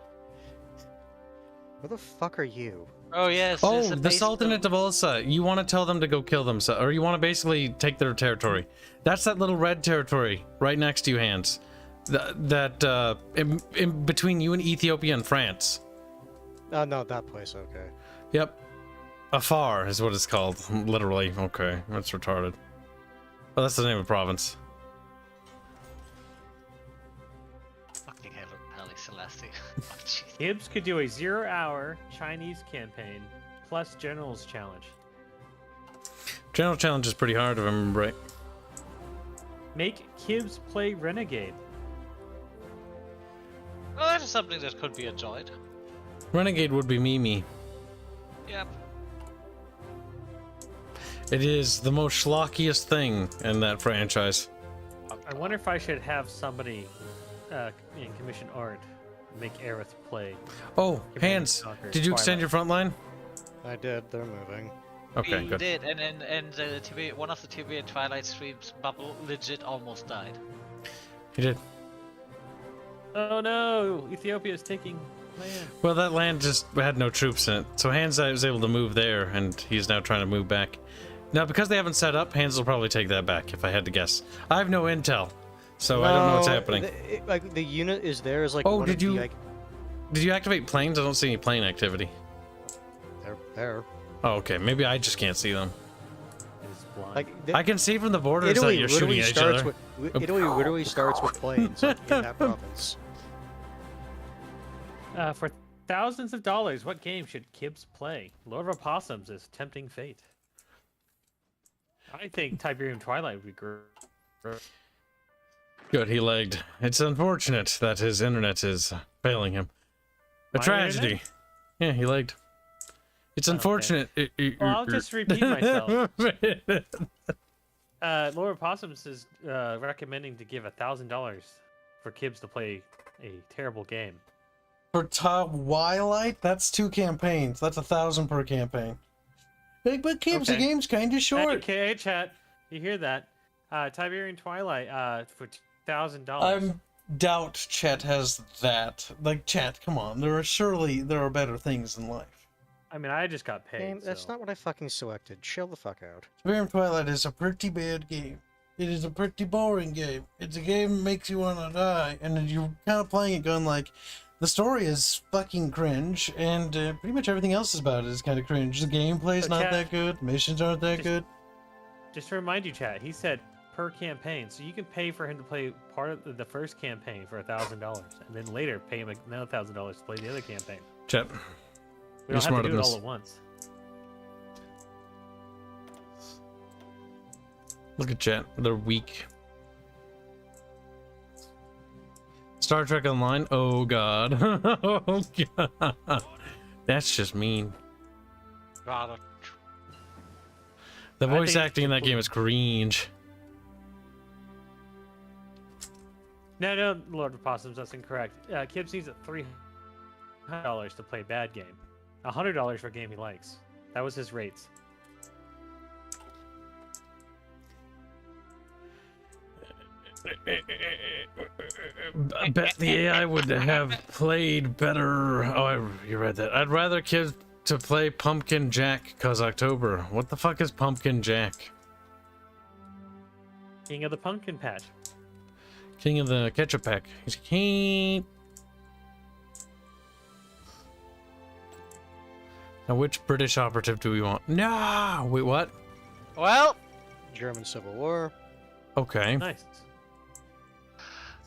B: Where the fuck are you?
C: Oh yes.
A: Oh, the Sultanate of Ulsa. You want to tell them to go kill themselves, or you want to basically take their territory. That's that little red territory right next to you, Hanse. That in between you and Ethiopia and France.
B: Oh, no, that place, okay.
A: Yep. Afar is what it's called, literally. Okay, that's retarded. Well, that's the name of the province.
C: Fucking hell, Haile Selassie. Oh, jeez.
D: Kibs could do a 0-hour Chinese campaign plus General's Challenge.
A: General Challenge is pretty hard if I remember right.
D: Make Kibs play Renegade.
C: Well, that is something that could be enjoyed.
A: Renegade would be Mimi.
C: Yep.
A: It is the most schlockiest thing in that franchise.
D: I wonder if I should have somebody in commission art make Aerith play.
A: Oh,
D: Command
A: Hanse,
D: Conquer
A: did you extend your front line?
B: I did, they're moving.
A: Okay,
C: We
A: good.
C: did, and the TV, one of the TV and Twilight streams bubble legit almost died.
A: You did.
D: Oh no! Ethiopia is taking land.
A: Well, that land just had no troops in it, so Hanse was able to move there, and he's now trying to move back. Now, because they haven't set up, Hanse will probably take that back, if I had to guess. I have no intel, so I don't know what's happening.
B: The unit is there is like.
A: Oh,
B: one
A: did
B: of the,
A: you-
B: like,
A: Did you activate planes? I don't see any plane activity.
B: they're there.
A: Oh, okay. Maybe I just can't see them.
D: It is blind.
B: Like
A: I can see from the borders
B: Italy
A: that you're shooting
B: literally
A: at each
B: starts
A: other.
B: with Italy literally starts with planes like, in that province.
D: For thousands of dollars, what game should Kibs play? Lord of Opossums is tempting fate. I think Tiberium Twilight would be great.
A: Good, he lagged. It's unfortunate that his internet is failing him. A
D: My
A: tragedy.
D: internet?
A: Yeah, he lagged. It's
D: Okay.
A: unfortunate.
D: Well, I'll just repeat myself. Lord of Opossums is recommending to give $1,000 for Kibs to play a terrible game.
A: For Twilight, that's 2 campaigns. That's 1,000 per campaign. But Kibs, the
D: Okay.
A: game's kind of short.
D: Okay, chat. You hear that? Tiberian Twilight for $1,000.
A: I doubt Chet has that. Like, Chet, come on. There are better things in life.
D: I mean, I just got paid.
B: Game, that's
D: so-
B: not what I fucking selected. Chill the fuck out.
A: Tiberium Twilight is a pretty bad game. It is a pretty boring game. It's a game that makes you want to die, and then you're kind of playing it going like, the story is fucking cringe, and pretty much everything else about it is kind of cringe. The gameplay's
D: So,
A: not
D: chat,
A: that good. Missions aren't that
D: just-
A: good.
D: Just to remind you, chat, he said per campaign, so you can pay for him to play part of the first campaign for $1,000, and then later pay him another $1,000 to play the other campaign.
A: Chet,
D: We
A: You're
D: don't have
A: smarter
D: to do
A: than
D: it
A: this.
D: all at once.
A: look at Chet. They're weak. Star Trek Online? Oh, God. Oh, God. That's just mean.
C: Rather.
A: The
D: I
A: voice
D: think
A: acting in that game is cringe.
D: No, Lord of Opossums, that's incorrect. Kibs needs $300 to play a bad game. $100 for a game he likes. That was his rates.
A: I bet the AI would have played better. Oh, you read that. I'd rather kids to play Pumpkin Jack cause October. What the fuck is Pumpkin Jack?
D: King of the Pumpkin Patch.
A: King of the Ketchup Pack. He's king. Now, which British operative do we want? No! Wait, what?
C: Well,
B: German Civil War.
A: Okay.
D: Nice.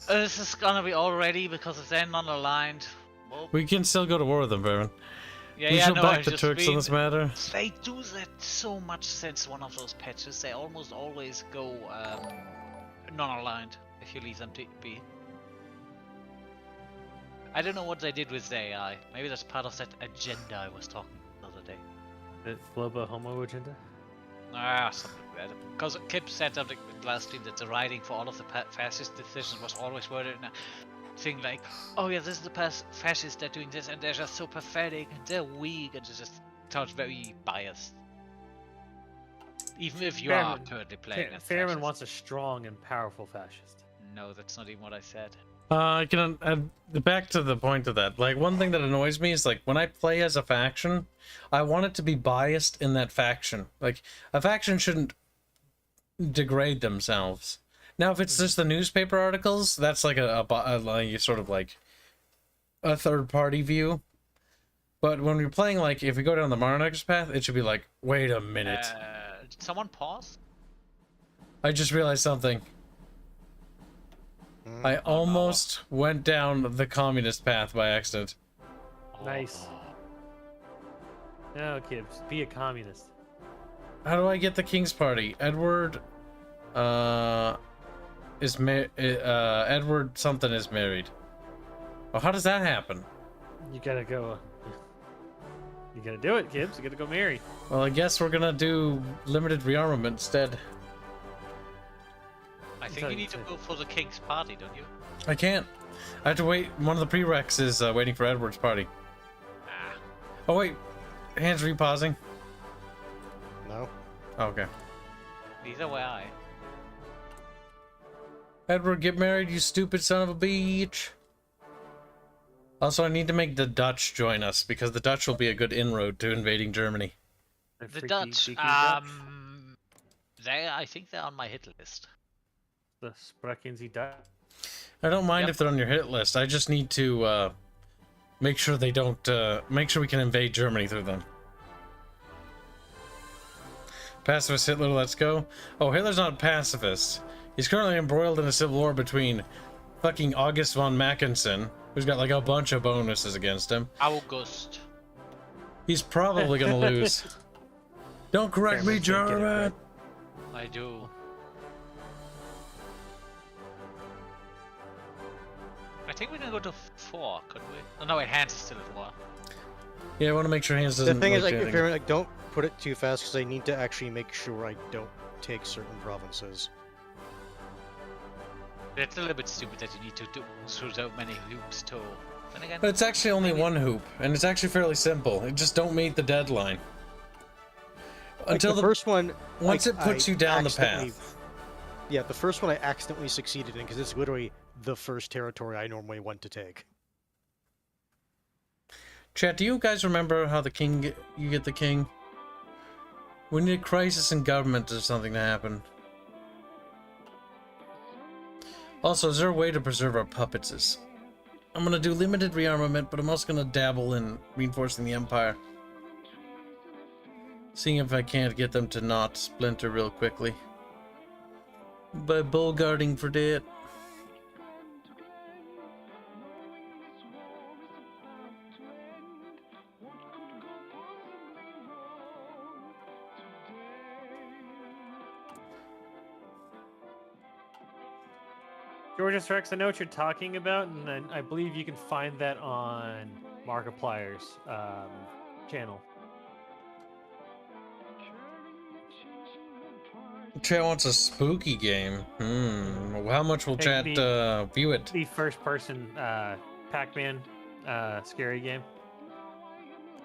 C: this is gonna be all ready because it's then unaligned. Well,
A: We can still go to war with them, Baron.
C: yeah,
A: We
C: yeah,
A: should
C: no,
A: back
C: I
A: the
C: just
A: Turks on
C: mean,
A: this matter.
C: they do that so much since one of those patches. They almost always go non-aligned if you leave them to be. I don't know what they did with the AI. Maybe that's part of that agenda I was talking the other day.
D: The global homo agenda?
C: Ah, something like that. Because Kip said something last stream that the writing for all of the fascist decisions was always worded in a thing like, oh yeah, this is the fascists, they're doing this and they're just so pathetic and they're weak, and it just sounds very biased. Even if you are
D: Fairman-
C: currently playing as
D: Fairman
C: fascist.
D: wants a strong and powerful fascist.
C: No, that's not even what I said.
A: I can back to the point of that. Like, one thing that annoys me is like when I play as a faction, I want it to be biased in that faction. Like, a faction shouldn't degrade themselves. Now, if it's just the newspaper articles, that's like a sort of like a third party view. But when we're playing, like, if we go down the Monarch's path, it should be like, wait a minute.
C: Did someone pause?
A: I just realized something. I almost went down the communist path by accident.
D: Nice. No, kids, be a communist.
A: How do I get the King's Party? Edward, Edward something is married. Well, how does that happen?
D: You gotta go. You gotta do it, kids. You gotta go marry.
A: Well, I guess we're gonna do limited rearmament instead.
C: I think you need to go for the king's party, don't you?
A: I can't. I have to wait. One of the prereqs is waiting for Edward's party.
C: Ah,
A: Oh, wait. Hands repausing.
B: No.
A: Oh, okay.
C: neither way I.
A: Edward, get married, you stupid son of a bitch. Also, I need to make the Dutch join us, because the Dutch will be a good inroad to invading Germany.
D: The
C: The
D: freaky,
C: Dutch,
D: cheeky Dutch.
C: I think they're on my hit list.
D: The Spreckenzy Dutch.
A: I don't mind
C: Yep.
A: if they're on your hit list. I just need to make sure they don't. Make sure we can invade Germany through them. Pacifist Hitler, let's go. Oh, Hitler's not pacifist. He's currently embroiled in a civil war between fucking August von Mackensen, who's got like a bunch of bonuses against him.
C: August.
A: He's probably gonna lose. Don't correct me,
D: Cameron can't get it
A: German.
D: right.
C: I do. I think we can go to 4, couldn't we? Oh, no, wait, Hanse is still at war.
A: Yeah, I want to make sure Hanse
B: The
A: doesn't.
B: thing is, like,
A: anything.
B: if you're like, don't put it too fast because I need to actually make sure I don't take certain provinces.
C: It's a little bit stupid that you need to do through so many hoops too. Then again,
A: But it's actually only one hoop, and it's actually fairly simple. It just don't meet the deadline.
B: Like,
A: Until
B: the first one,
A: once
B: like,
A: it puts
B: I
A: you down the
B: accidentally-
A: path.
B: Yeah, the first one I accidentally succeeded in because it's literally the first territory I normally want to take.
A: Chat, do you guys remember how you get the king? We need a crisis in government or something to happen. Also, is there a way to preserve our puppets? I'm gonna do limited rearmament, but I'm also gonna dabble in reinforcing the empire. Seeing if I can't get them to not splinter real quickly. By bull guarding for that.
D: Georgia Rex, I know what you're talking about, and I believe you can find that on Markiplier's channel.
A: Chat wants a spooky game. How much will
D: Hey,
A: chat view it?
D: The first-person Pac-Man scary game.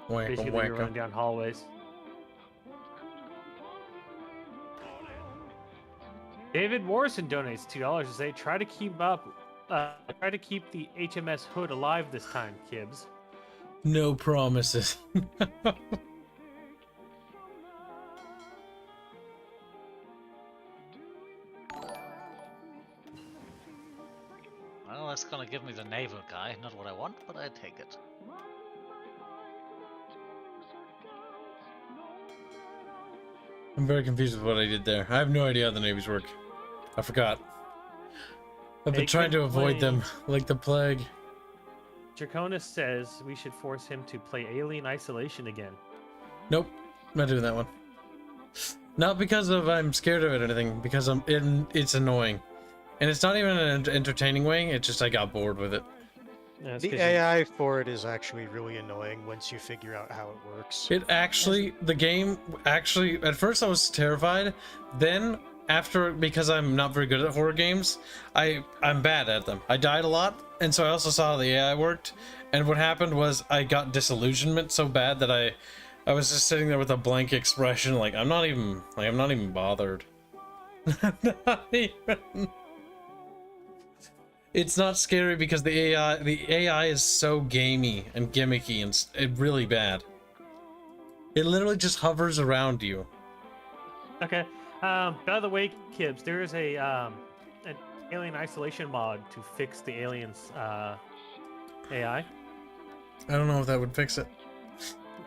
D: Basically, you're running down hallways. David Morrison donates $2 to say, try to keep the HMS Hood alive this time, Kibs.
A: No promises.
C: well, that's gonna give me the naval guy. Not what I want, but I take it.
A: I'm very confused with what I did there. I have no idea how the navies work. I forgot. I've been
D: They
A: trying to
D: could
A: avoid
D: play-
A: them like the plague.
D: Draconis says we should force him to play Alien Isolation again.
A: Nope, not doing that one. Not because of I'm scared of it or anything, because it's annoying. And it's not even an entertaining way, it's just I got bored with it.
D: Yeah, it's
B: The
D: 'cause you-
B: AI for it is actually really annoying once you figure out how it works.
A: The game actually, at first I was terrified, then after, because I'm not very good at horror games, I'm bad at them. I died a lot, and so I also saw how the AI worked, and what happened was I got disillusionment so bad that I was just sitting there with a blank expression, like I'm not even bothered. Not even. It's not scary because the AI is so gamey and gimmicky and really bad. It literally just hovers around you.
D: Okay. By the way, Kibs, there is an Alien Isolation mod to fix the aliens AI.
A: I don't know if that would fix it.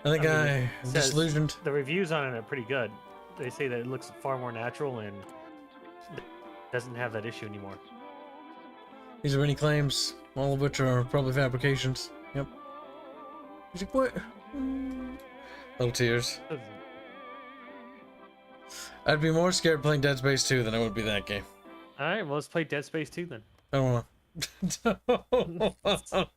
A: I think
D: I mean,
A: I'm
D: it says-
A: disillusioned.
D: The reviews on it are pretty good. They say that it looks far more natural and doesn't have that issue anymore.
A: These are many claims, all of which are probably fabrications. Yep. He's like, what? Little tears. I'd be more scared playing Dead Space 2 than I would be that game.
D: All right, well, let's play Dead Space 2 then.
A: I don't know.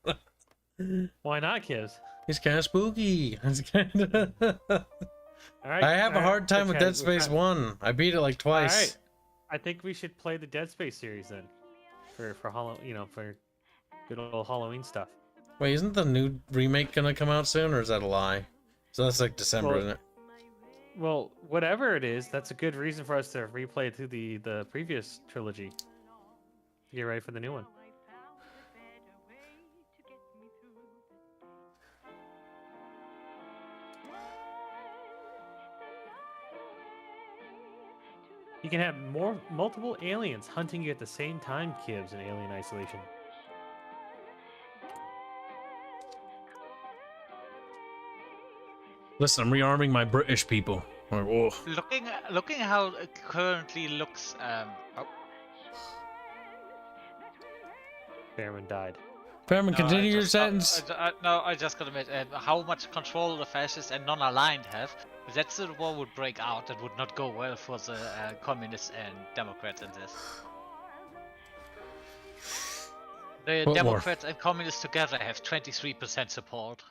D: Why not, Kibs?
A: He's kind of spooky. It's kinda...
D: All right.
A: I have a
D: all
A: hard
D: right,
A: time with
D: okay,
A: Dead Space 1. I beat it like
D: All
A: twice.
D: right. I think we should play the Dead Space series then, for for good old Halloween stuff.
A: Wait, isn't the new remake gonna come out soon, or is that a lie? So that's like December,
D: Well,
A: isn't it?
D: Well, whatever it is, that's a good reason for us to replay through the previous trilogy. To get ready for the new one. You can have multiple aliens hunting you at the same time, Kibs, in Alien Isolation.
A: Listen, I'm rearming my British people. Like, oh.
C: Looking how it currently looks. Oh.
D: Behrman died.
A: Fairman,
C: No,
A: continue your sentence.
C: No, I just gotta admit, how much control the fascists and non-aligned have. If that civil war would break out, that would not go well for the communists and Democrats in this. The
A: What more?
C: Democrats and communists together have 23% support.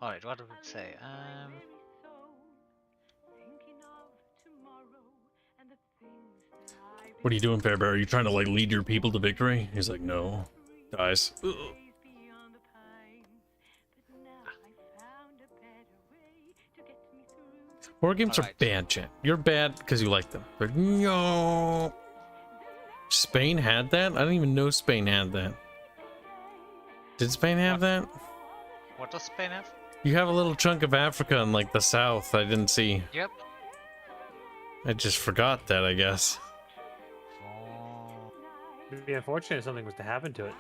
C: Alright, what did it say?
A: What are you doing, Fairbear? Are you trying to like lead your people to victory? He's like, no. Dies. Ugh. War games are
C: Alright.
A: bad, chat. You're bad because you like them. But no. Spain had that? I didn't even know Spain had that. Did Spain have that?
C: What does Spain have?
A: You have a little chunk of Africa in like the south I didn't see.
C: Yep.
A: I just forgot that, I guess.
D: It'd be unfortunate if something was to happen to it.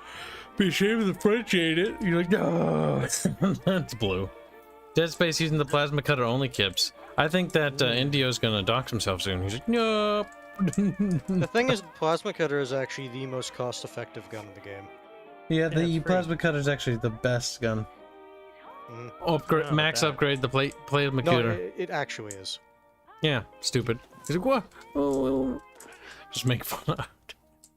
A: Be ashamed of the French ate it. You're like, no. That's blue. Dead Space using the plasma cutter only, Kibs. I think that Indio's gonna dox himself soon. He's like, no.
B: The thing is, the plasma cutter is actually the most cost-effective gun in the game.
A: Yeah, the
D: it's free.
A: plasma cutter is actually the best gun.
B: Mhm.
A: Upgrade,
D: Oh,
A: max
D: that.
A: upgrade the plate of
B: No,
A: computer.
B: it actually is.
A: Yeah, stupid. He's like, what? Oh, just make fun of it.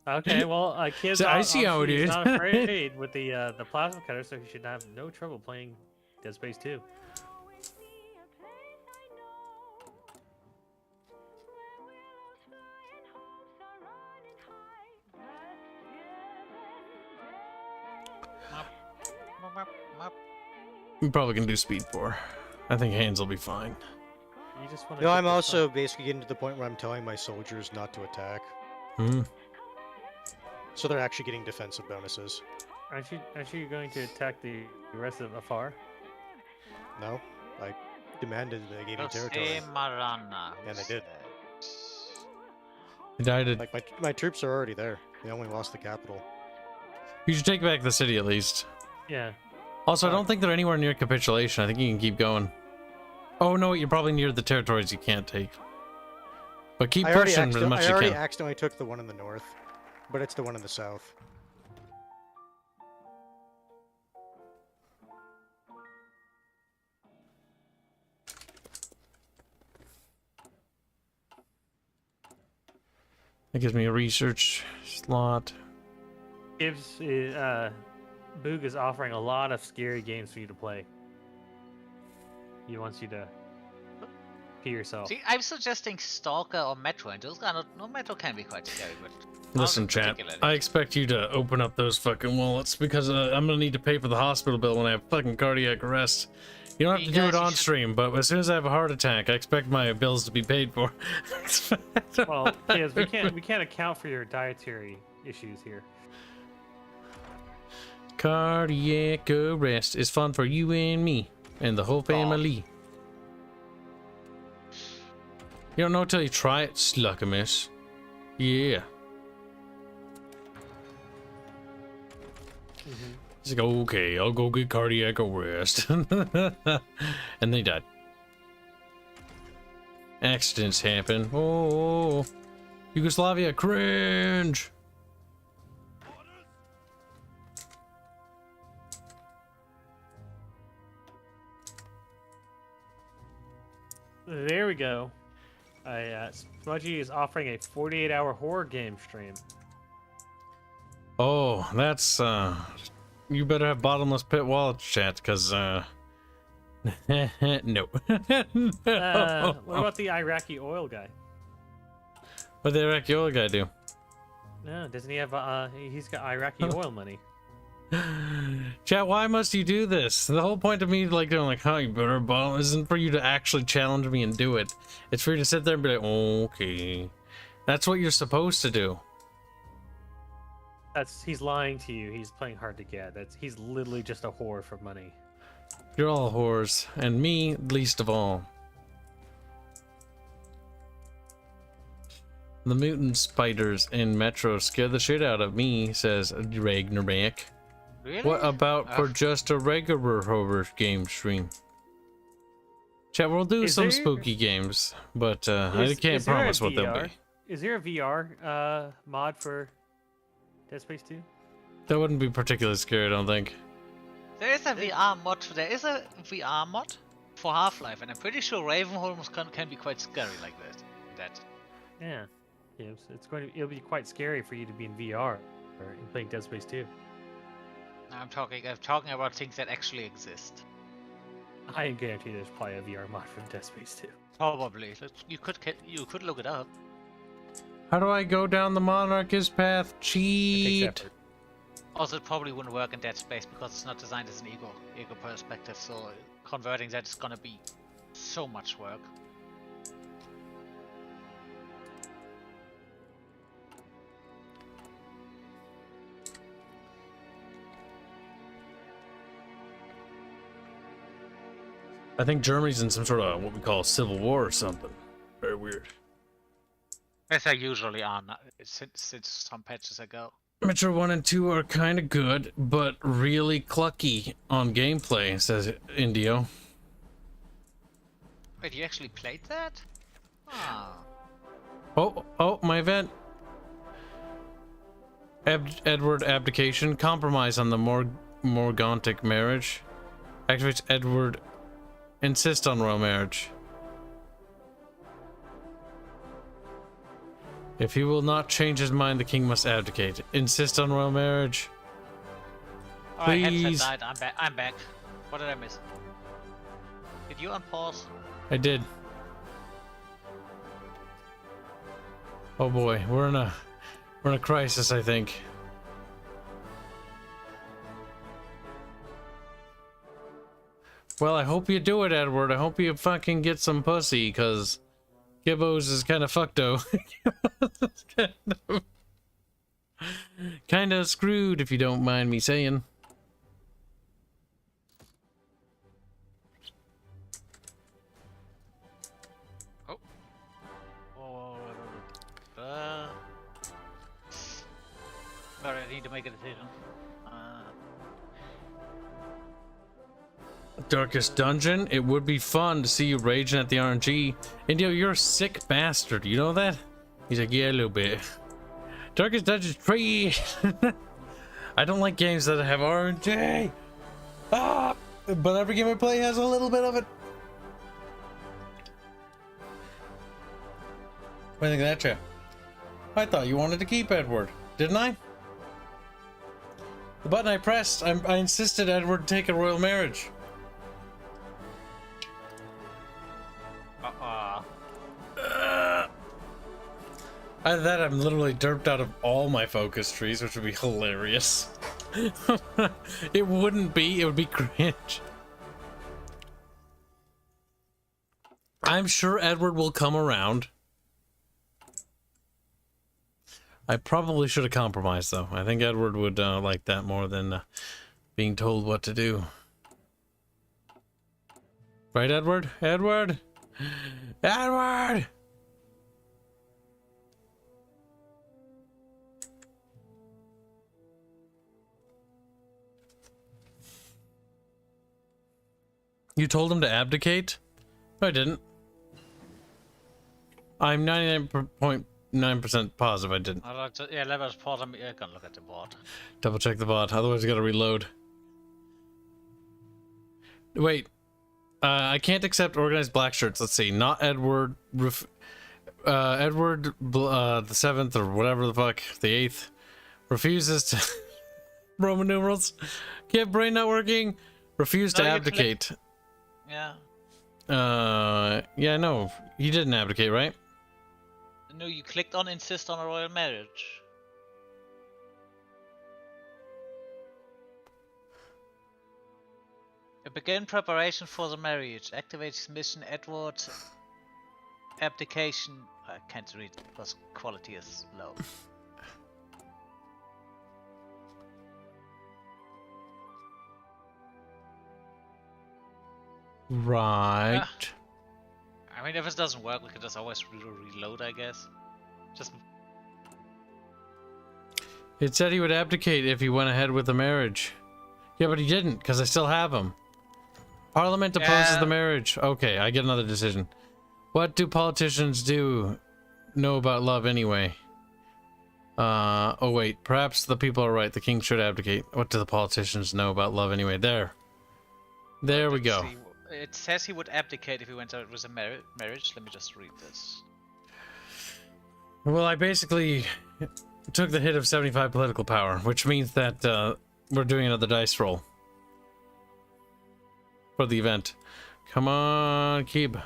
D: Okay, well, kids,
A: So I see how it
D: obviously
A: is.
D: not afraid with the plasma cutter, so he should have no trouble playing Dead Space 2.
A: We probably can do speed 4. I think Hanse will be fine.
D: You just want to.
B: No, I'm also basically getting to the point where I'm telling my soldiers not to attack.
A: Hmm.
B: So they're actually getting defensive bonuses.
D: Aren't you going to attack the rest of Afar?
B: No? I demanded they gave me territory.
C: Marana.
B: And they did.
A: He died.
B: Like, my troops are already there. They only lost the capital.
A: You should take back the city at least.
D: Yeah.
A: Also, I don't think they're anywhere near capitulation. I think you can keep going. Oh no, you're probably near the territories you can't take. But keep
B: I already,
A: pushing as much as you can.
B: accidentally took the one in the north, but it's the one in the south.
A: That gives me a research slot.
D: Gives Boog is offering a lot of scary games for you to play. He wants you to pee yourself.
C: See, I'm suggesting Stalker or Metro, and those are not. No, Metro can be quite scary, but.
A: Listen,
C: not
A: chat.
C: particularly.
A: I expect you to open up those fucking wallets because I'm gonna need to pay for the hospital bill when I have fucking cardiac arrest. You don't have to do
C: You
A: it
C: guys, you
A: on
C: should-
A: stream, but as soon as I have a heart attack, I expect my bills to be paid for.
D: Well, yes, we can't account for your dietary issues here.
A: Cardiac arrest is fun for you and me and the whole family. You don't know till you try it, Sluckamus. Yeah. He's like, okay, I'll go get cardiac arrest. And then he died. Accidents happen. Oh, Yugoslavia, cringe.
D: There we go. Smudgy is offering a 48-hour horror game stream.
A: Oh, that's you better have bottomless pit wallet chat, because no.
D: What about the Iraqi oil guy?
A: What the Iraqi oil guy do?
D: No, doesn't he have? He's got Iraqi oil money.
A: Chat, why must you do this? The whole point of me like doing like, "Huh, you better bottom," isn't for you to actually challenge me and do it. It's for you to sit there and be like, okay, that's what you're supposed to do.
D: He's lying to you. He's playing hard to get. He's literally just a whore for money.
A: You're all whores, and me least of all. The mutant spiders in Metro scare the shit out of me, says Ragnarok.
C: Really?
A: What about for
C: Ugh.
A: just a regular horror game stream? Chat, we'll do
D: Is
A: some
D: there-
A: spooky games, but I can't
D: is there a
A: promise what they'll
D: VR?
A: be.
D: Is there a VR mod for Dead Space 2?
A: That wouldn't be particularly scary, I don't think.
C: There is a VR mod. There is a VR mod for Half-Life, and I'm pretty sure Ravenholm can be quite scary like that.
D: Yeah. Kibs. It'll be quite scary for you to be in VR or in playing Dead Space 2.
C: I'm talking about things that actually exist.
D: I guarantee there's probably a VR mod for Dead Space 2.
C: Probably. You could look it up.
A: How do I go down the monarchist path?
D: It takes
A: Cheat!
D: effort.
C: Also, it probably wouldn't work in Dead Space because it's not designed as an ego perspective. So converting that is gonna be so much work.
A: I think Germany's in some sort of what we call civil war or something. Very weird.
C: As I usually are since some patches ago.
A: Metro 1 and 2 are kind of good, but really clucky on gameplay, says Indio.
C: Wait, you actually played that? Ah.
A: Oh, my event. Edward abdication. Compromise on the Morgantic marriage. Activates Edward. Insist on royal marriage. If he will not change his mind, the king must abdicate. Insist on royal marriage.
C: Alright,
A: Please.
C: headset died. I'm back. What did I miss? Did you unpause?
A: I did. Oh boy, we're in a crisis, I think. Well, I hope you do it, Edward. I hope you fucking get some pussy, cause Gibbos is kind of fucked-o. Kind of screwed, if you don't mind me saying.
C: Oh. Sorry, I need to make a decision.
A: Darkest Dungeon? It would be fun to see you raging at the RNG. Indio, you're a sick bastard. You know that? He's like, yeah, a little bit. Darkest Dungeon 3! I don't like games that have RNG! Ah! But every game I play has a little bit of it. What do you think of that, chat? I thought you wanted to keep Edward, didn't I? The button I pressed, I insisted Edward take a royal marriage. Either that, I'm literally derped out of all my focus trees, which would be hilarious. It wouldn't be, it would be cringe. I'm sure Edward will come around. I probably should have compromised, though. I think Edward would like that more than being told what to do. Right, Edward? Edward? Edward! You told him to abdicate? No, I didn't. I'm 99.9% positive I didn't.
C: Yeah, let us pause. I'm gonna look at the board.
A: Double check the bot, otherwise you gotta reload. Wait. I can't accept organized black shirts. Let's see. Not Edward. Edward the 7th or whatever the fuck. The 8th. Refuses to... Roman numerals. Can't brain not working. Refuse to abdicate.
C: Yeah.
A: Yeah, no. He didn't abdicate, right?
C: No, you clicked on insist on a royal marriage. Begin preparation for the marriage. Activate his mission, Edward. Abdication. I can't read because quality is low.
A: Right.
C: I mean, if it doesn't work, we can just always reload, I guess. Just.
A: It said he would abdicate if he went ahead with the marriage. Yeah, but he didn't, because I still have him. Parliament opposes the marriage. Okay, I get another decision. What do politicians know about love anyway? Oh wait, perhaps the people are right. The king should abdicate. What do the politicians know about love anyway? There we
C: Let's
A: go.
C: see. It says he would abdicate if he went out with a marriage. Let me just read this.
A: Well, I basically took the hit of 75 political power, which means that we're doing another dice roll for the event. Come on, Kib.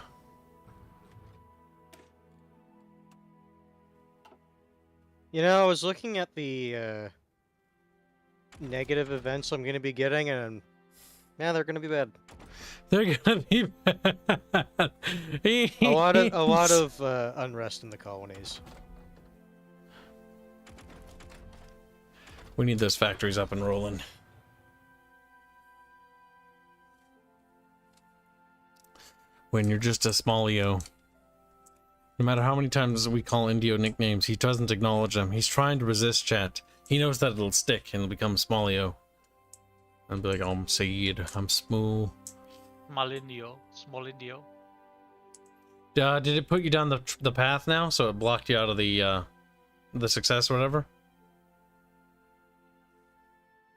B: You know, I was looking at the negative events I'm going to be getting, and yeah, they're going to be bad.
A: They're gonna be bad.
B: A lot of unrest in the colonies.
A: We need those factories up and rolling. When you're just a small EO. No matter how many times we call Indio nicknames, he doesn't acknowledge them. He's trying to resist chat. He knows that it'll stick and it'll become small EO. And be like, oh, I'm Saeed, I'm smooth.
C: Small Indio.
A: Did it put you down the path now? So it blocked you out of the success or whatever?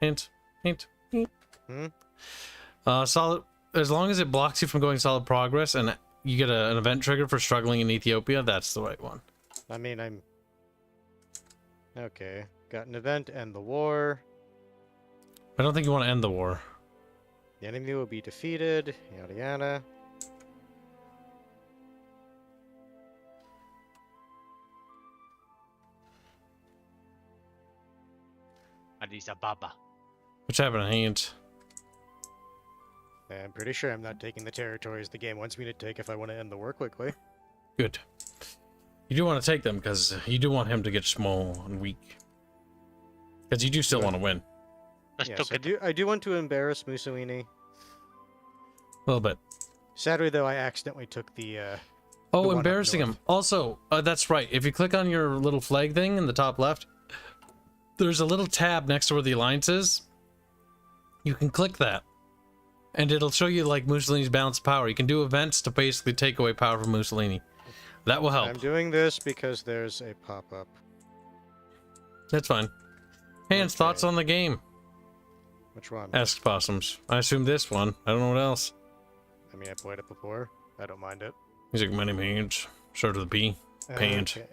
A: Hint. Solid. As long as it blocks you from going solid progress and you get an event trigger for struggling in Ethiopia, that's the right one.
B: I mean, I'm... Okay. Got an event, end the war.
A: I don't think you want to end the war.
B: The enemy will be defeated, yada yada.
C: Addis Ababa.
A: What's happening, Hanse?
B: I'm pretty sure I'm not taking the territories the game wants me to take if I want to end the war quickly.
A: Good. You do want to take them because you do want him to get small and weak. Because you do still want to win.
B: Yes, I do want to embarrass Mussolini.
A: A little bit.
B: Sadly, though, I accidentally took the
A: Oh,
B: one up
A: embarrassing
B: north.
A: him. Also, that's right. If you click on your little flag thing in the top left, there's a little tab next to where the alliance is. You can click that. And it'll show you, like, Mussolini's balance of power. You can do events to basically take away power from Mussolini. That will help.
B: I'm doing this because there's a pop-up.
A: That's fine. Hanse,
B: Okay.
A: thoughts on the game?
B: Which one?
A: Asked Possums. I assume this one. I don't know what else.
B: I mean, I played it before. I don't mind it.
A: He's like, many hands. Start with a P. Paint.
B: Okay.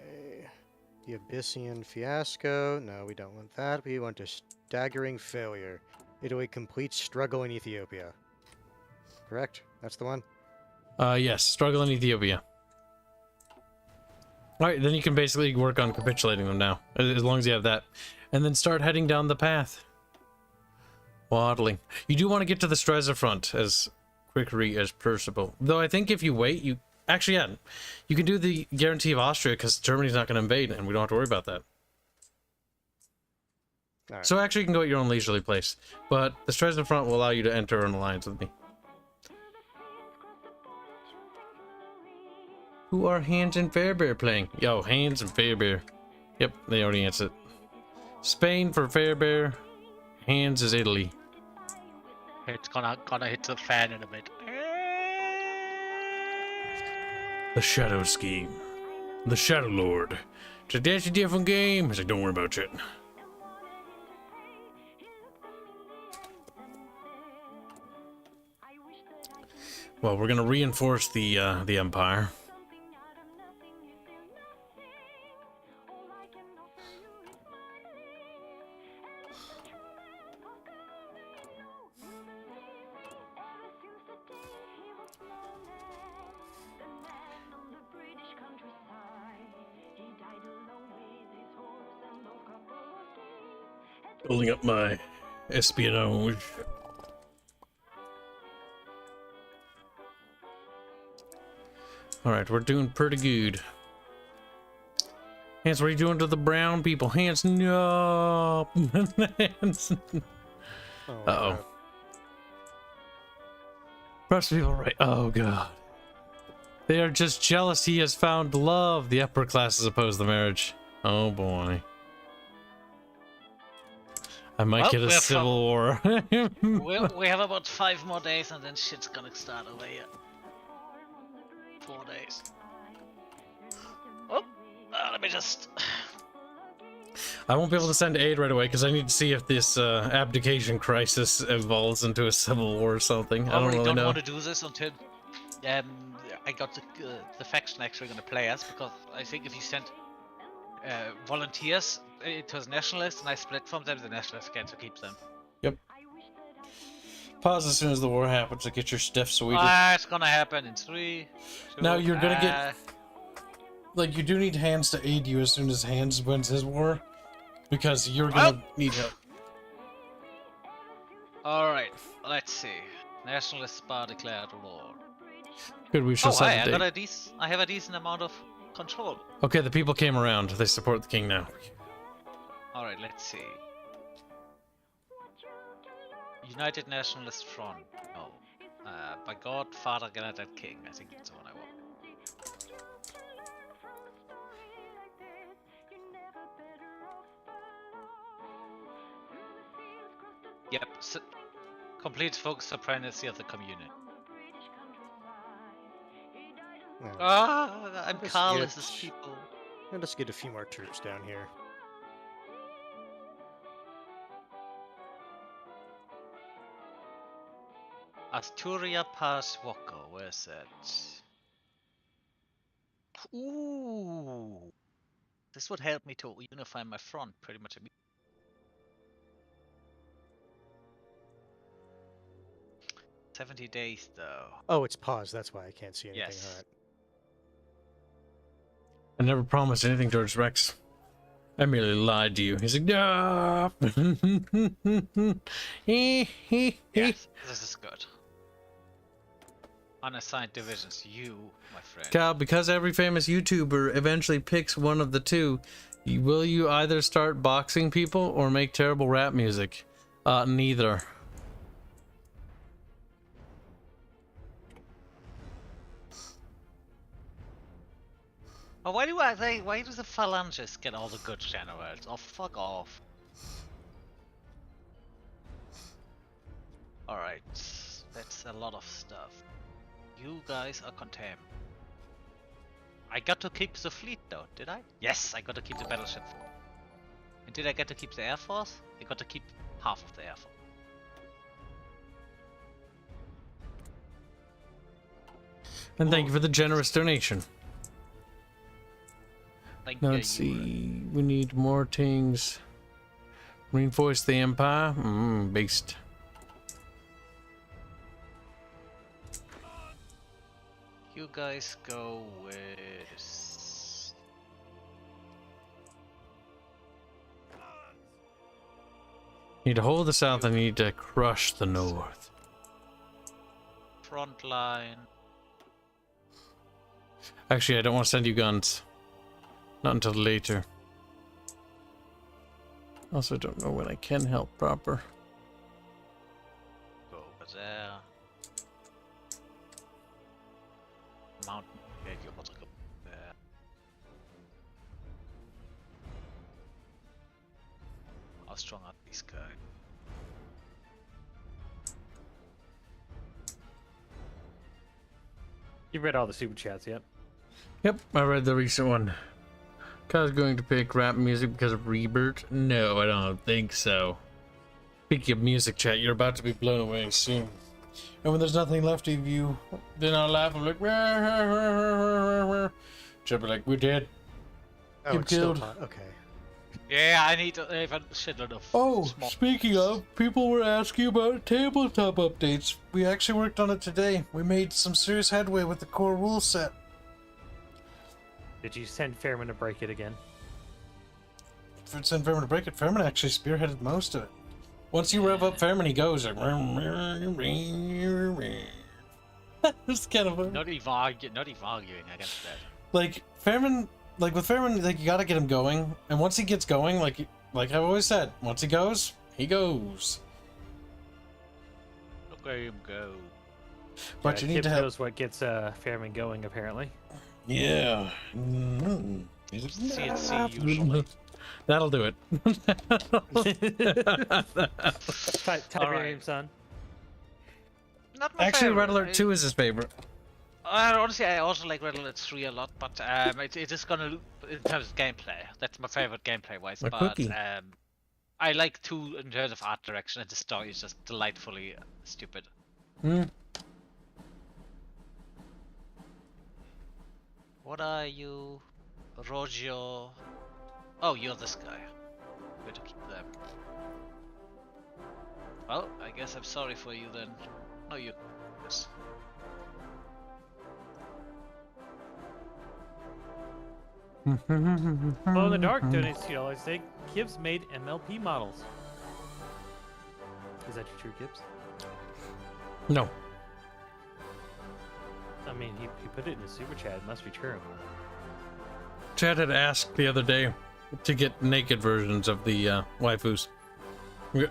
B: The Abyssian Fiasco. No, we don't want that. We want a staggering failure. Italy complete struggle in Ethiopia. Correct? That's the one?
A: Yes. Struggle in Ethiopia. Alright, then you can basically work on capitulating them now. As long as you have that. And then start heading down the path. Waddling. You do want to get to the Streza front as quickly as possible. Though I think if you wait, you... Actually, yeah. You can do the guarantee of Austria because Germany's not going to invade and we don't have to worry about that.
B: Alright.
A: So actually you can go at your own leisurely place. But the Streza front will allow you to enter an alliance with me. Who are Hanse and Fairbear playing? Yo, Hanse and Fairbear. Yep, they already answered. Spain for Fairbear. Hanse is Italy.
C: It's gonna hit the fan in a bit.
A: The Shadow Scheme. The Shadow Lord. Today's a different game. He's like, don't worry about it. Well, we're gonna reinforce the Empire. Building up my espionage. Alright, we're doing pretty good. Hanse, what are you doing to the brown people? Hanse, no! Hanse. Uh-oh.
B: God.
A: Rush people right. Oh, God. They are just jealous he has found love. The upper classes oppose the marriage. Oh, boy. I might
C: Well,
A: get a
C: we have
A: civil war.
C: we have about 5 more days and then shit's gonna start over here. 4 days. Oh, let me just...
A: I won't be able to send aid right away because I need to see if this abdication crisis evolves into a civil war or something. I
C: I
A: don't really
C: don't
A: know.
C: want to do this until I got the faction actually going to play us, because I think if you send volunteers to the nationalists and I split from them, the nationalists get to keep them.
A: Yep. Pause as soon as the war happens to get your stuff sorted.
C: It's gonna happen in 3, 2,
A: Now you're gonna get... Like, you do need Hanse to aid you as soon as Hanse wins his war. Because you're gonna need help.
C: Alright, let's see. Nationalist spa declared war.
A: Good, we should set
C: Hi,
A: a date.
C: I have a decent amount of control.
A: Okay, the people came around. They support the king now.
C: Alright, let's see. United Nationalist Front. No. By God, Father, Granted King. I think that's the one I want. Yep. Complete focus supremacy of the community.
B: Yeah.
C: I'm
B: Let's
C: carless
B: get-
C: as people.
B: And let's get a few more troops down here.
C: Asturia Pass Walker, where's that? Ooh. This would help me to unify my front pretty much immediately. 70 days though.
B: Oh, it's paused. That's why I can't see anything.
C: Yes.
B: All right.
A: I never promised anything, George Rex. I merely lied to you. He's like, no.
C: Yes, this is good. Unassigned divisions, you, my friend.
A: Cal, because every famous YouTuber eventually picks one of the two, will you either start boxing people or make terrible rap music? Neither.
C: Oh, why do the phalanges get all the good generals? Oh, fuck off. Alright, that's a lot of stuff. You guys are contained. I got to keep the fleet though, did I? Yes, I got to keep the battleship. And did I get to keep the air force? I got to keep half of the air force.
A: And thank you for the generous donation.
C: Thank
A: Now
C: you,
A: let's see. We need more things. Reinforce the empire. Beast.
C: You guys go with...
A: Need to hold the south and need to crush the north.
C: front line.
A: Actually, I don't want to send you guns. Not until later. Also, don't know when I can help proper.
C: Go over there. Mountain. Okay, you want to go there. How strong are these guys?
D: You read all the super chats, yep?
A: Yep, I read the recent one. Kyle's going to pick rap music because of Rebirth? No, I don't think so. Speaking of music chat, you're about to be blown away soon. And when there's nothing left of you, then I'll laugh and be like, she'll be like, we're dead.
B: Oh,
A: You're
B: it's still
A: killed.
B: okay.
C: Yeah, I need to have a shitload of
A: Oh,
C: small...
A: speaking of, people were asking about tabletop updates. We actually worked on it today. We made some serious headway with the core rule set.
D: Did you send Fairman to break it again?
A: If it's in Fairman to break it, Fairman actually spearheaded most of it. Once you rev up Fairman, he goes like... It's kind of...
C: Not even arguing against that.
A: Like, Fairman... Like, with Fairman, like, you gotta get him going. And once he gets going, like I've always said, once he goes, he goes.
C: Okay, go.
A: But you need to
D: Kibs
A: have...
D: knows what gets Fairman going, apparently.
A: Yeah.
C: CNC usually.
A: That'll do it.
D: Type
C: All
D: your
C: right.
D: name, son.
C: Not my
A: Actually,
C: favorite.
A: Red Alert 2 is his favorite.
C: Honestly, I also like Red Alert 3 a lot, but it is gonna, in terms of gameplay, that's my favorite gameplay-wise.
A: A
C: But
A: cookie.
C: I like 2 in terms of art direction, and the story is just delightfully stupid.
A: Hmm.
C: What are you, Rojo? Oh, you're this guy. Way to keep them. Well, I guess I'm sorry for you then. No, you. Yes.
D: Glow in the Dark donates $2. Say Kibs made MLP models. Is that true, Kibs?
A: No.
D: I mean, he put it in the super chat. It must be true.
A: Chad had asked the other day to get naked versions of the waifus. Yeah.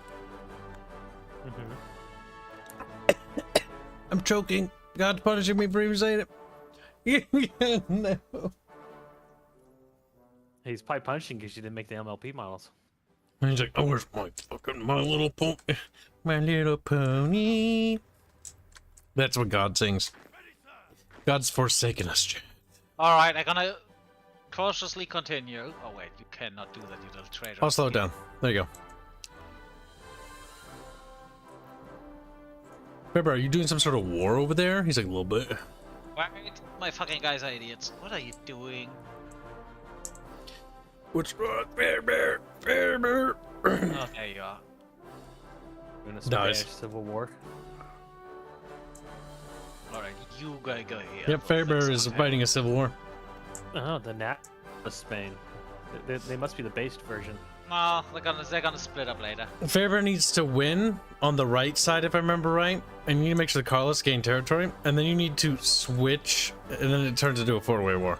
A: I'm choking. God's punishing me for even saying it. No.
D: He's probably punching because you didn't make the MLP models.
A: And he's like, oh, where's my little pony? My little pony. That's what God sings. God's forsaken us, Chad.
C: Alright, I'm gonna cautiously continue. Oh wait, you cannot do that, you little traitor.
A: I'll slow it down. There you go. Remember, are you doing some sort of war over there? He's like, a little bit.
C: Wait, my fucking guys are idiots. What are you doing?
A: What's wrong? Bear.
C: Oh, there you are.
D: We're in a
A: Nice.
D: Spanish Civil War.
C: Alright, you gotta go here.
A: Yep, Fairbear is fighting a civil war.
D: Oh, the Nat of Spain. They must be the based version.
C: No, they're gonna split up later.
A: Fairbear needs to win on the right side, if I remember right, and you need to make sure the Carlists gain territory, and then you need to switch, and then it turns into a 4-way war.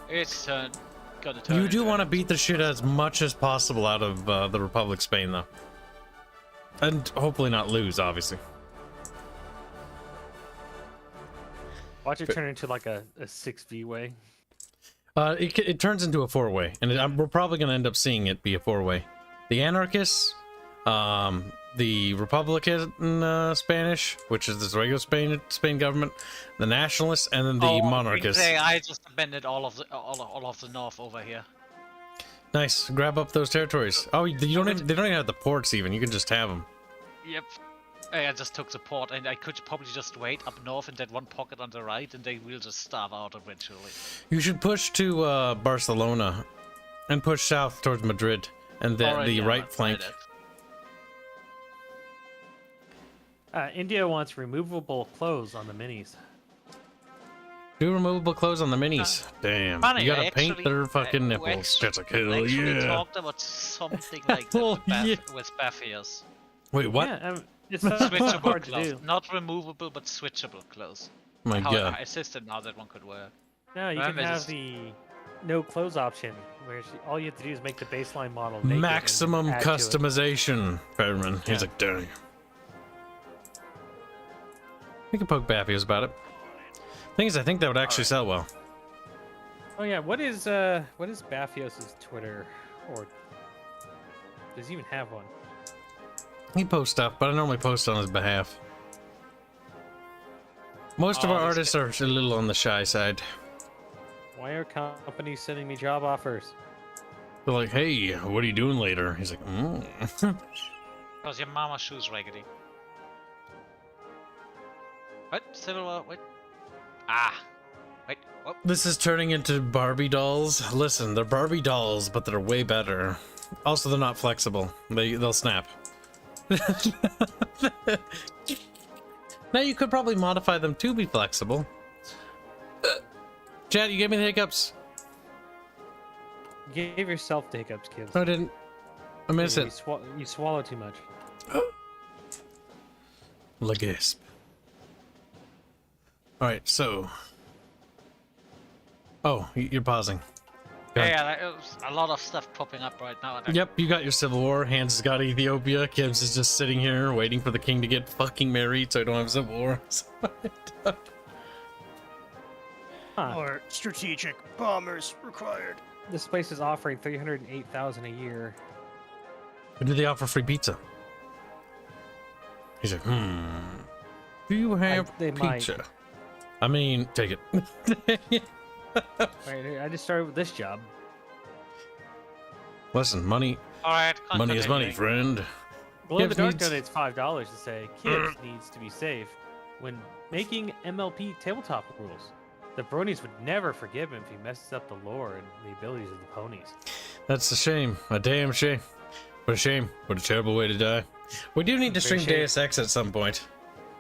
C: It's gonna turn.
A: You do
C: into
A: want to
C: an-
A: beat the shit as much as possible out of the Republic Spain, though. And hopefully not lose, obviously.
D: Watch it turn into like a 6v way.
A: It turns into a 4-way, and we're probably going to end up seeing it be a 4-way. The anarchists, the Republican Spanish, which is the regular Spain government, the nationalists, and then the monarchists.
C: I just abandoned all of the north over here.
A: Nice, grab up those territories. Oh, they don't even have the ports even. You can just have them.
C: Yep. I just took the port, and I could probably just wait up north in that one pocket on the right, and they will just starve out eventually.
A: You should push to Barcelona, and push south towards Madrid, and then the right flank.
D: India wants removable clothes on the minis.
A: Do removable clothes on the minis. Damn,
C: Funny,
A: you gotta
C: I
A: paint
C: actually-
A: their fucking
C: we
A: nipples. That's like, hell
C: We actually
A: yeah.
C: talked about something like that
A: Oh, yeah.
C: with Baffias.
A: Wait, what?
D: Yeah, it's not
C: Switchable
D: hard to
C: clothes.
D: do.
C: Not removable, but switchable clothes.
A: My
C: How
A: god.
C: I assisted now that one could work.
D: No, you can
C: Remember
D: have
C: this-
D: the no clothes option, where all you have to do is make the baseline model naked and
A: Maximum
D: add to it.
A: customization, Fairman. He's
D: Yeah.
A: like, dang. We can poke Baffias about it. Thing is, I think that would actually sell well.
D: Oh yeah, what is Baffios' Twitter, or does he even have one?
A: He posts stuff, but I normally post on his behalf. Most of
C: Oh,
A: our
C: this
A: artists are a little on the shy side.
D: Why are companies sending me job offers?
A: They're like, hey, what are you doing later? He's like,
C: Because your mama's shoes raggedy. What? Civil War? Wait. Ah. Wait. Whoop.
A: This is turning into Barbie dolls. Listen, they're Barbie dolls, but they're way better. Also, they're not flexible. They'll snap. Now you could probably modify them to be flexible. Chad, you gave me the hiccups.
D: You gave yourself the hiccups, kids.
A: No, I didn't. I missed
D: You,
A: it.
D: you swallow too much.
A: La gasp. Alright, so. Oh, you're pausing. Go ahead.
C: Yeah, there's a lot of stuff popping up right now. And
A: Yep, you got your civil war. Hanse has got Ethiopia. Kibs is just sitting here waiting for the king to get fucking married so I don't have civil war.
D: Huh.
B: Or strategic bombers required.
D: This place is offering $308,000 a year.
A: Or do they offer free pizza? He's like, Do you have
D: they might.
A: pizza? I mean, take it.
D: Right, I just started with this job.
A: Listen, money
C: Alright,
A: money is money,
C: continuing.
A: friend.
D: Glow in the
A: Kibs
D: Dark
A: needs-
D: donates $5 to say Kibs needs to be safe when making MLP tabletop rules. The bronies would never forgive him if he messes up the lore and the abilities of the ponies.
A: That's a shame. A damn shame. What a shame. What a terrible way to die. We do need to
D: Very
A: stream
D: shame.
A: Deus Ex at some point.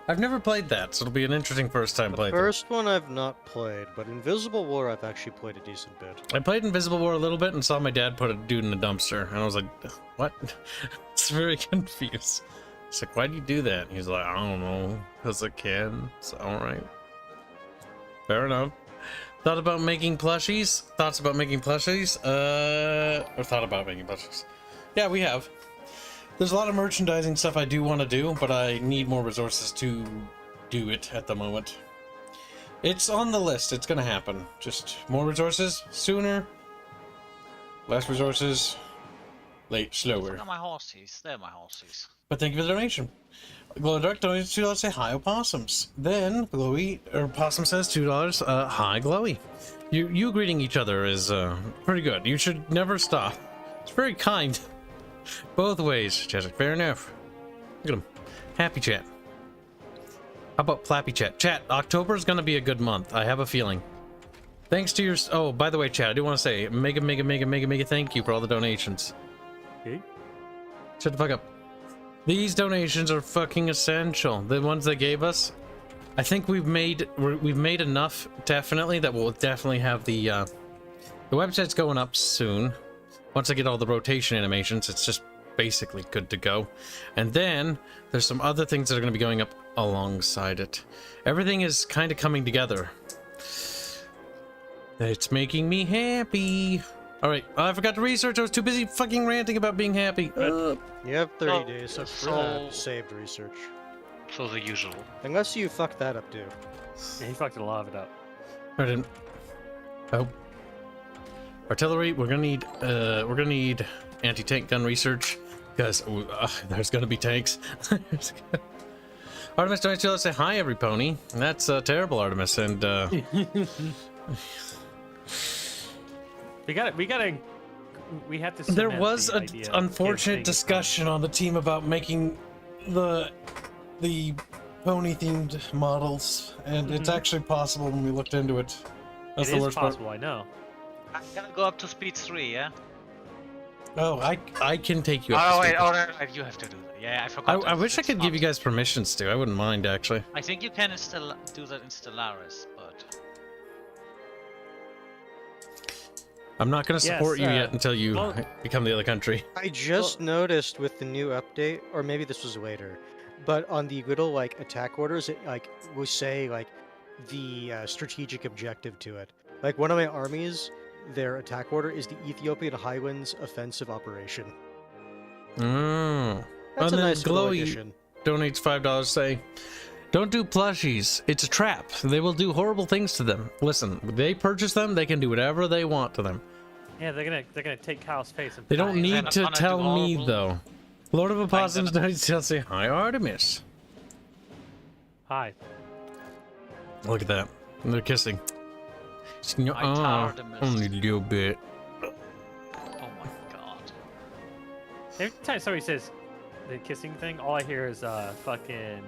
A: I've never played that, so it'll be an interesting first time
B: The
A: playthrough.
B: first one I've not played, but Invisible War I've actually played a decent bit.
A: I played Invisible War a little bit and saw my dad put a dude in a dumpster, and I was like, what? It's very confused. It's like, why do you do that? And he's like, I don't know, because I can. It's alright. Fair enough. Thought about making plushies? Thoughts about making plushies? Or thought about making plushies. Yeah, we have. There's a lot of merchandising stuff I do want to do, but I need more resources to do it at the moment. It's on the list. It's gonna happen. Just more resources sooner. Less resources slower.
C: Look at my horses. They're my horses.
A: But thank you for the donation. Glow Dark donated $2 say hi opossums. Then Glowy or Possum says $2 hi Glowy. You greeting each other is pretty good. You should never stop. It's very kind. Both ways, Cheswick. Fair enough. Look at him. Happy chat. How about Flappy chat? Chat, October is going to be a good month. I have a feeling. Thanks to your... Oh, by the way, chat, I do want to say mega thank you for all the donations.
D: Okay.
A: Shut the fuck up. These donations are fucking essential. The ones they gave us, I think we've made enough, definitely, that we'll definitely have the website's going up soon. Once I get all the rotation animations, it's just basically good to go. And then there's some other things that are going to be going up alongside it. Everything is kind of coming together. It's making me happy. All right, I forgot to research. I was too busy fucking ranting about being happy.
B: You have 30
C: Oh,
B: days of
C: so-
B: saved research.
C: So the usual.
B: Unless you fuck that up too.
D: Yeah, he fucked a lot of it up.
A: I didn't. Oh. Artillery. We're gonna need anti-tank gun research because there's gonna be tanks. Artemis, don't you say hi, every pony? That's terrible, Artemis, and
D: We have to.
A: there
D: cement
A: was
D: the
A: an
D: idea of
A: unfortunate
D: kids being
A: discussion on the team about making the pony themed models, and it's actually possible when we looked into it. That's
D: It
A: the
D: is
A: worst
D: possible, I know.
C: I'm gonna go up to speed 3, yeah?
A: part. Oh, I can take you up.
C: Oh,
A: to
C: wait,
A: speed.
C: oh, no, you have to do that. Yeah, I forgot.
A: I wish I
C: It's
A: could give you
C: not-
A: guys permissions to. I wouldn't mind actually.
C: I think you can do that in Stellaris, but...
A: I'm not going to
D: Yes,
A: support you yet until you
D: well-
A: become the other country.
B: I just noticed with the new update, or maybe this was later, but on the little like attack orders, it like will say like the strategic objective to it. Like one of my armies, their attack order is the Ethiopian Highlands Offensive Operation.
A: Mm.
B: That's
A: And
B: a
A: then
B: nice little
A: Glowy
B: addition.
A: donates $5 say, don't do plushies. It's a trap. They will do horrible things to them. Listen, they purchase them, they can do whatever they want to them.
D: Yeah, they're gonna take Kyle's face and.
A: They don't
D: pie it.
A: need
C: not
A: to
C: gonna do
A: tell me
C: horrible-
A: though. Lord of Opossums
C: gonna-
A: donates to say, hi Artemis.
D: Hi.
A: Look at that. They're kissing.
C: Artemis.
A: Only a little bit.
C: Oh my god.
D: Every time somebody says the kissing thing, all I hear is fucking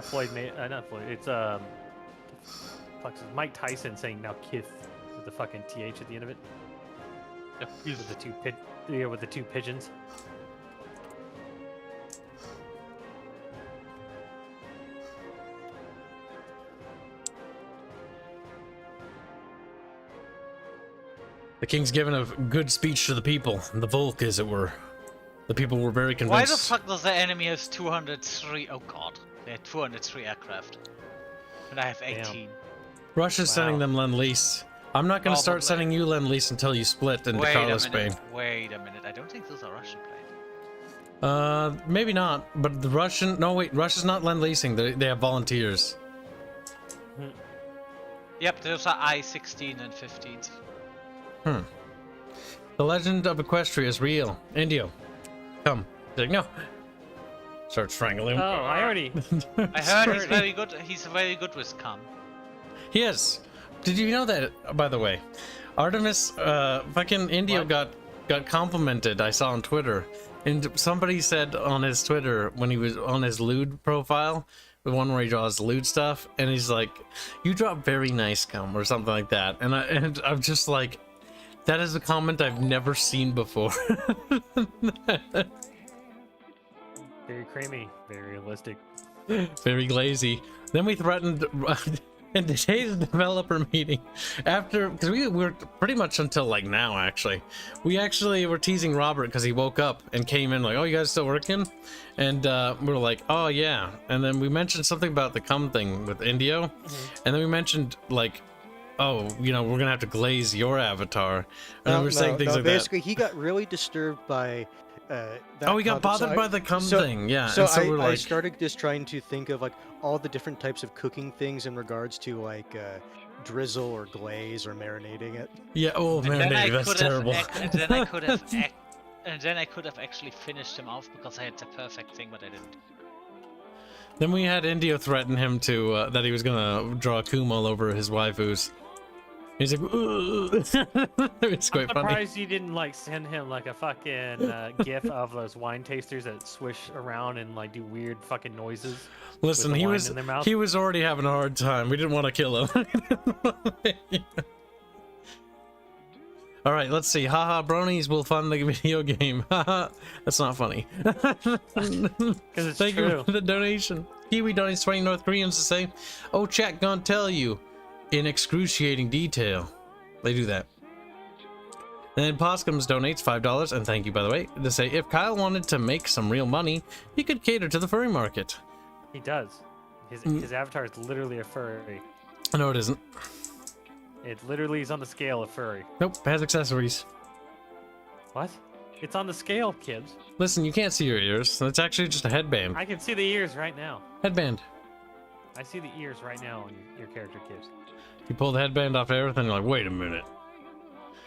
D: Floyd not Floyd. It's fuck, it's Mike Tyson saying now kith with the fucking th at the end of it. With the two pigeons.
A: The king's given a good speech to the people, the Volk, as it were. The people were very
C: Why the
A: convinced.
C: fuck does the enemy have 203? Oh god. They had 203 aircraft. And I have 18.
A: Russia's sending
D: Wow.
A: them Lend-Lease. I'm not going to start
C: Probably.
A: sending you Lend-Lease until you split into
C: Wait a
A: Carlos,
C: minute.
A: Spain.
C: Wait a minute. I don't think those are Russian planes.
A: Maybe not, but the Russian... No, wait, Russia's not Lend-Leasing. They have volunteers.
C: Yep, those are I-16 and 15s.
A: The legend of Equestria is real. Indio, come. He's like, no. Start strangling him.
D: Oh, I already.
C: I heard he's very good. He's very good with cum.
A: He is. Did you know that, by the way? Artemis, fucking Indio got complimented, I saw on Twitter. And somebody said on his Twitter, when he was on his lewd profile, the one where he draws lewd stuff, and he's like, "You draw very nice cum," or something like that. And I'm just like, that is a comment I've never seen before.
D: Very creamy, very realistic.
A: Very glazy. Then we threatened in today's developer meeting, because we were pretty much until like now actually. We actually were teasing Robert because he woke up and came in like, "Oh, you guys still working?" And we were like, "Oh yeah." And then we mentioned something about the cum thing with Indio, and then we mentioned like, "Oh, you know, we're gonna have to glaze your avatar." And then we were saying things like
B: basically, he got really disturbed by.
A: Oh, we got bothered by the cum thing, yeah.
B: So,
A: and so we're
B: I
A: like,
B: started just trying to think of like all the different types of cooking things in regards to like drizzle or glaze or marinating it.
A: yeah, oh, marinating, that's terrible.
C: And then I could have, and then I could have actually finished him off because I had the perfect thing, but I didn't.
A: Then we had Indio threaten him to that he was gonna draw cum all over his waifus. He's like, "Ugh." It's quite
D: I'm
A: funny.
D: surprised you didn't like send him like a fucking gif of those wine tasters that swish around and like do weird fucking noises.
A: Listen,
D: with the
A: he
D: wine
A: was
D: in their mouth.
A: he was already having a hard time. We didn't want to kill him. All right, let's see. Haha, bronies will fund the video game. Haha, that's not funny.
D: Because it's
A: Thank
D: true.
A: you for the donation. Kiwi donates 20 North Koreans to say, "Oh, chat gonna tell you in excruciating detail." They do that. Then Poskums donates $5, and thank you, by the way, to say, if Kyle wanted to make some real money, he could cater to the furry market.
D: He does. His avatar is literally a furry.
A: No, it isn't.
D: It literally is on the scale of furry.
A: Nope, it has accessories.
D: What? It's on the scale, Kibs.
A: Listen, you can't see your ears. That's actually just a headband.
D: I can see the ears right now.
A: Headband.
D: I see the ears right now on your character, Kibs.
A: You pull the headband off everything, you're like, wait a minute.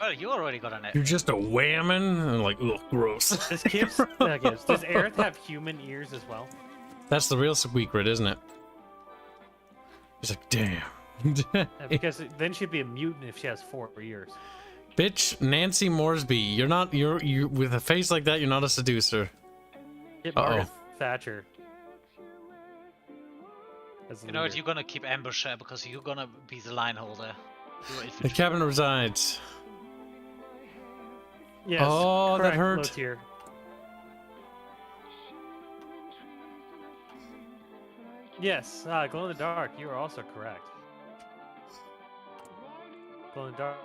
C: Well, you already got an.
A: You're just a whammon? And like, ugh, gross.
D: Does Kibs, Kibs, does Aerith have human ears as well?
A: That's the real secret, isn't it? He's like, damn.
D: Because then she'd be a mutant if she has 4 ears.
A: Bitch, Nancy Moresby, you're with a face like that, you're not a seducer.
D: Get Margaret Thatcher.
C: You know what? You're gonna keep ambush her because you're gonna be the line holder.
A: The cabinet resides.
D: Yes,
A: oh,
D: correct,
A: that hurt.
D: low tier. Yes, glow in the dark. You are also correct. Glow in the dark.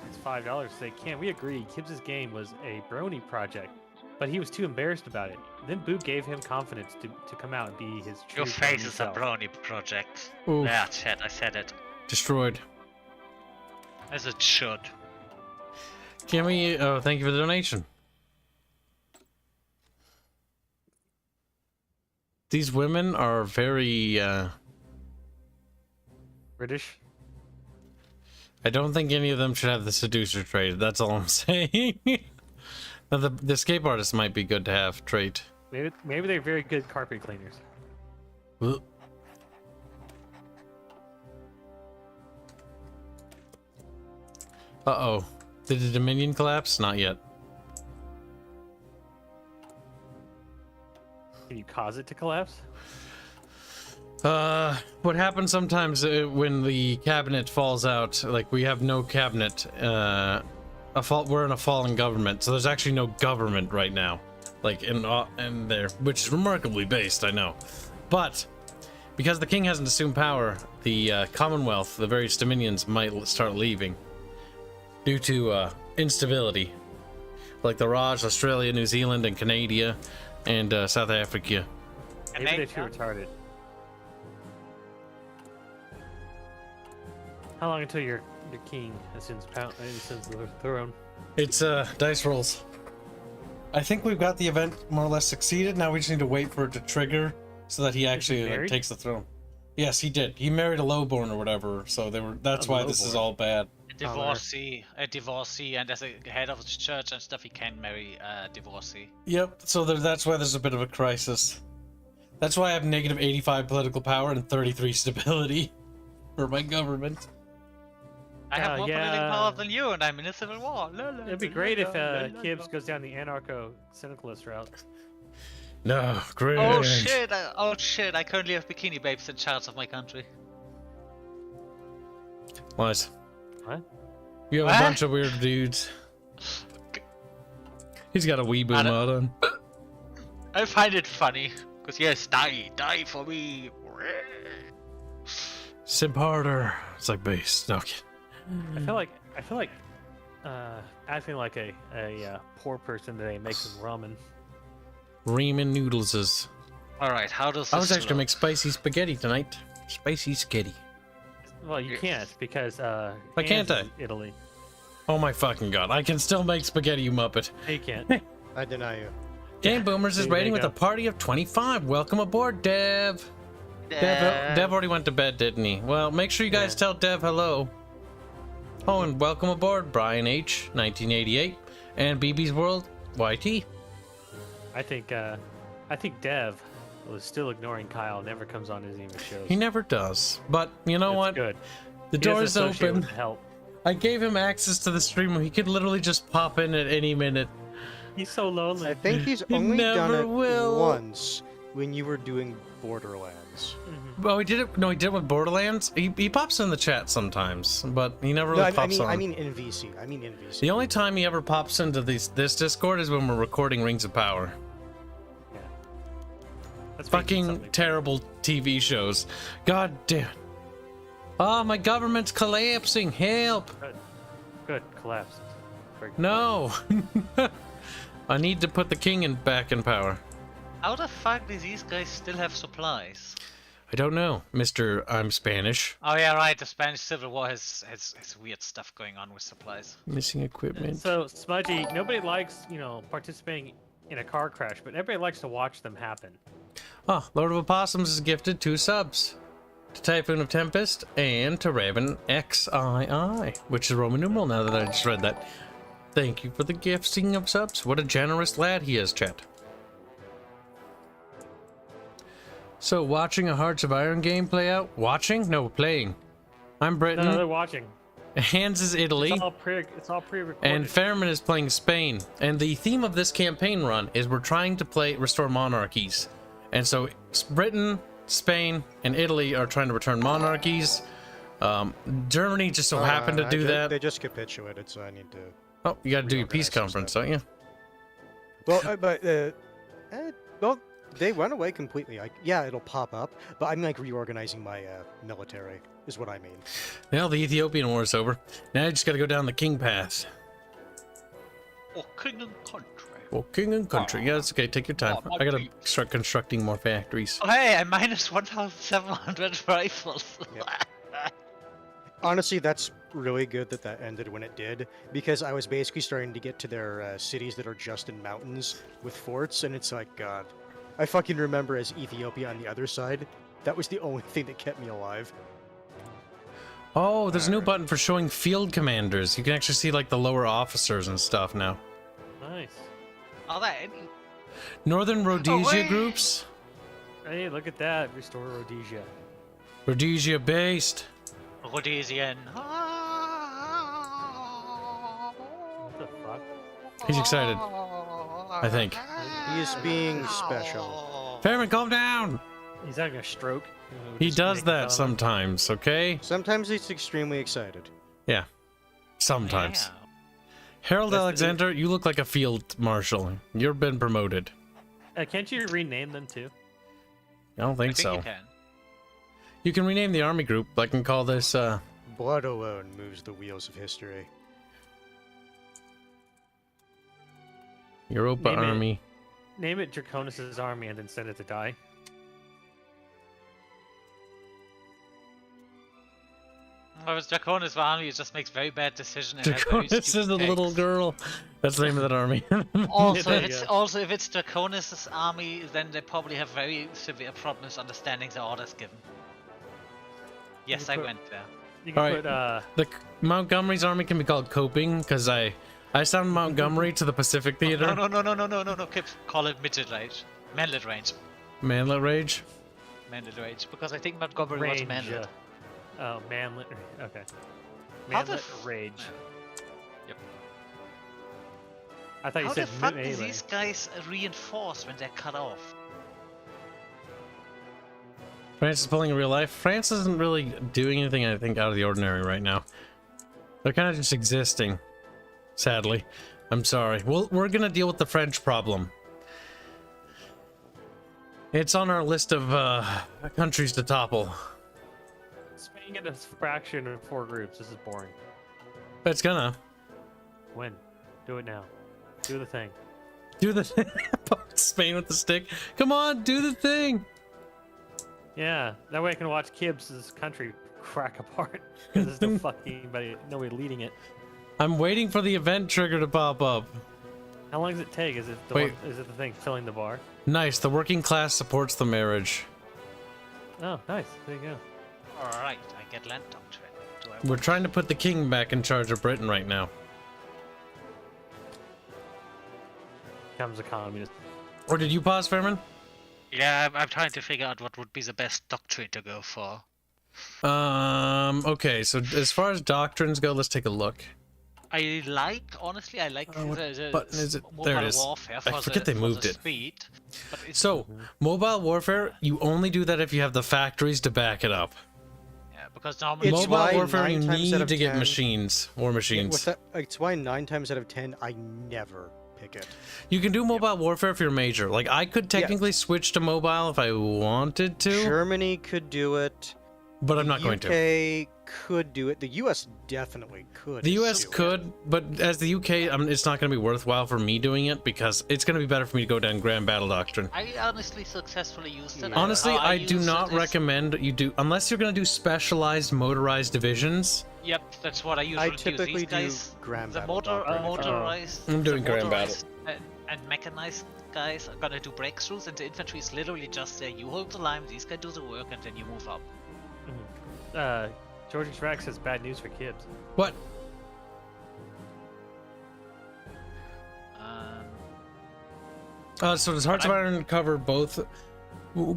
D: It's $5. Say, can we agree? Kibs' game was a brony project, but he was too embarrassed about it. Then Boo gave him confidence to come out and be his true
C: Your face is a
D: self.
C: brony project.
A: Oof.
C: Yeah, chat, I said it.
A: Destroyed.
C: As it should.
A: Can we? Oh, thank you for the donation. These women are very.
D: British.
A: I don't think any of them should have the seducer trait. That's all I'm saying. Now, the escape artist might be good to have trait.
D: Maybe they're very good carpet cleaners.
A: Ugh. Uh-oh. Did the Dominion collapse? Not yet.
D: Can you cause it to collapse?
A: What happens sometimes when the cabinet falls out, like we have no cabinet, we're in a fallen government, so there's actually no government right now, like in there, which is remarkably based, I know. But because the king hasn't assumed power, the Commonwealth, the various dominions might start leaving due to instability, like the Raj, Australia, New Zealand, and Canada, and South Africa.
D: Maybe they're too retarded. How long until your king ascends the throne?
A: It's dice rolls. I think we've got the event more or less succeeded. Now we just need to wait for it to trigger so that he actually takes the throne. Yes, he did. He married a lowborn or whatever, so they were. That's why this is all bad.
C: A divorcee, and as a head of the church and stuff, he can marry a divorcee.
A: Yep. So that's why there's a bit of a crisis. That's why I have negative 85 political power and 33 stability for my government.
C: I have more political
D: yeah.
C: power than you, and I'm in a civil war.
D: It'd be great if Kibs goes down the anarcho-syndicalist route.
A: No, great.
C: Oh shit! I currently have bikini babes in charge of my country.
A: What?
D: What?
A: You have
C: What?
A: a bunch of weird dudes. He's got a weeaboo
C: I don't-
A: mod on.
C: I find it funny because yes, die for me.
A: Simp harder. It's like bass. No. Okay.
D: I feel like acting like a poor person today makes some ramen.
A: Ramen noodles is.
C: All right, how does this
A: I was actually gonna
C: look?
A: make spicy spaghetti tonight. Spicy spaghetti.
D: Well, you
C: Yes.
D: can't because
A: Why can't
D: Hanse
A: I?
D: is Italy.
A: Oh my fucking god! I can still make spaghetti, you muppet.
D: No, you can't.
B: I deny you.
A: Game Boomers is
D: there you
A: rating with
D: go.
A: a party of 25. Welcome aboard, Dev. Dev already went to bed, didn't he? Well, make sure you guys tell Dev hello. Oh, and welcome aboard, Brian H. 1988 and BB's World YT.
D: I think Dev was still ignoring Kyle. Never comes on his email shows.
A: He never does. But you know
D: It's
A: what?
D: good.
A: The
D: He doesn't
A: door's
D: associate
A: open.
D: with help.
A: I gave him access to the stream where he could literally just pop in at any minute.
D: He's so lonely.
B: I think he's
A: He
B: only done
A: never
B: it
A: will.
B: once when you were doing Borderlands.
A: Oh, he did it. No, he did it with Borderlands. He pops in the chat sometimes, but he never really
B: No,
A: pops on.
B: I mean in VC. I mean in VC.
A: The only time he ever pops into this Discord is when we're recording Rings of Power.
D: Yeah. That's
A: Fucking terrible TV shows. God damn. Oh, my government's collapsing. Help.
D: Good. Collapsed. Very good.
A: No. I need to put the king back in power.
C: How the fuck do these guys still have supplies?
A: I don't know, Mr. I'm Spanish.
C: Oh yeah, right. The Spanish Civil War has weird stuff going on with supplies.
A: Missing equipment.
D: So Smudgy, nobody likes participating in a car crash, but everybody likes to watch them happen.
A: Oh, Lord of Opossums is gifted 2 subs. To Typhoon of Tempest and to Raven XII, which is Roman numeral now that I just read that. Thank you for the gifting of subs. What a generous lad he is, chat. So, watching a Hearts of Iron game play out? Watching? No, playing. I'm Britain.
D: No, they're watching.
A: Hans is Italy.
D: It's all pre-recorded.
A: And Fairman is playing Spain. And the theme of this campaign run is we're trying to restore monarchies. And so Britain, Spain, and Italy are trying to return monarchies. Germany just so happened to do that.
B: They just capitulated, so I need to.
A: Oh, you got to do your peace
B: reorganize some
A: conference, don't you?
B: Well, well, they went away completely. Yeah, it'll pop up, but I'm like reorganizing my military, is what I mean.
A: Well, the Ethiopian war is over. Now I just got to go down the king path.
C: Oh, king and country.
A: Well, king and country. Yeah, that's okay. Take your time. I got to start constructing more factories.
C: Oh hey, I minus 1,700 rifles.
B: Honestly, that's really good that that ended when it did, because I was basically starting to get to their cities that are just in mountains with forts, and it's like, God. I fucking remember as Ethiopia on the other side, that was the only thing that kept me alive.
A: Oh, there's a new button for showing field commanders. You can actually see like the lower officers and stuff now.
D: Nice.
C: Are there any?
A: Northern Rhodesia
C: wait.
A: groups.
D: Hey, look at that. Restore Rhodesia.
A: Rhodesia based.
C: Rhodesian.
D: What the fuck?
A: He's excited. I think.
B: He is being special.
A: Fairman, calm down.
D: He's having a stroke.
A: He
D: Just
A: does
D: making
A: that
D: fun of him.
A: sometimes, okay?
B: Sometimes he's extremely excited.
A: Yeah. Sometimes.
C: Yeah.
A: Harold
D: That's the-
A: Alexander, you look like a field marshal. You've been promoted.
D: Can't you rename them too?
A: I don't
C: I
A: think
C: think
A: so.
C: you can.
A: You can rename the army group. I can call this,
B: Blood alone moves the wheels of history.
A: Europa
D: Name it.
A: Army.
D: Name it Draconis' army and then send it to die.
C: Well, it's Draconis army. It just makes very bad decisions. and has very
A: Draconis is
C: stupid
A: a little
C: takes.
A: girl. That's the name of that army.
C: Also,
D: There
C: if
D: you go.
C: if it's Draconis' army, then they probably have very severe problems understanding the orders given. Yes,
D: You
C: I
D: put-
C: went there.
D: You can
A: Alright.
D: put
A: Montgomery's army can be called Coping because I sound Montgomery to the Pacific Theater.
C: No, Kip, call it midget range. Manlet range.
A: Manlet Rage?
C: Manlet Rage, because I think Montgomery was
D: Range.
C: manlet.
D: Oh, manlet. Okay.
C: How the
D: Manlet
C: f-
D: rage.
C: Yep.
D: I thought you
C: How
D: said
C: the fuck do
D: melee.
C: these guys reinforce when they're cut off?
A: France is pulling in real life. France isn't really doing anything, I think, out of the ordinary right now. They're kind of just existing. Sadly. I'm sorry. We're gonna deal with the French problem. It's on our list of countries to topple.
D: Spain get a fraction of 4 groups. This is boring.
A: It's gonna.
D: When? Do it now. Do the thing.
A: Do the Spain with the stick. Come on, do the thing.
D: Yeah, that way I can watch Kibs' country crack apart because there's no fucking nobody leading it.
A: I'm waiting for the event trigger to pop up.
D: How long does it take? Is it the
A: Wait.
D: is it the thing filling the bar?
A: Nice. The working class supports the marriage.
D: Oh, nice. There you go.
C: Alright, I get land doctrine. Do I
A: We're trying to put the king back in charge of Britain right now.
D: Comes a communist.
A: Or did you pause, Fairman?
C: Yeah, I'm trying to figure out what would be the best doctrine to go for.
A: Okay, so as far as doctrines go, let's take a look.
C: Honestly, I like
A: what
C: the
A: button is it?
C: mobile
A: There it is.
C: warfare
A: I
C: for
A: forget
C: the,
A: they
C: for
A: moved
C: the
A: it.
C: speed. But it's,
A: So, mobile warfare, you only do that if you have the factories to back it up.
C: yeah, because normally
B: It's
A: Mobile
B: why
A: warfare, you
B: 9 times out
A: need
B: of
A: to get
B: 10
A: machines, war machines.
B: It's why 9 times out of 10 I never pick it.
A: You can do mobile warfare if you're major. Like, I could technically switch to mobile if I wanted to,
B: Germany could do it.
A: but I'm not going to.
B: UK could do it. The US definitely could.
A: The US
B: do it.
A: could, but as the UK, it's not going to be worthwhile for me doing it because it's going to be better for me to go down Grand Battle Doctrine.
C: I honestly successfully used it.
B: Yeah.
A: Honestly,
C: How
A: I do
C: used
A: not
C: it is-
A: recommend you do, unless you're going to do specialized motorized divisions.
C: Yep, that's what I usually
B: I
C: do.
B: typically
C: These
B: do
C: guys,
B: Grand
C: the
B: Battle
C: motor,
B: Doctrine.
C: motorized,
A: I'm doing
C: the
A: Grand
C: motorized and mechanized guys are gonna do breakthroughs, and the infantry is literally just there. You hold the line, these guys do the work, and then you move up.
D: George's Rex has bad news for Kibs.
A: What? So does Hearts of Iron cover both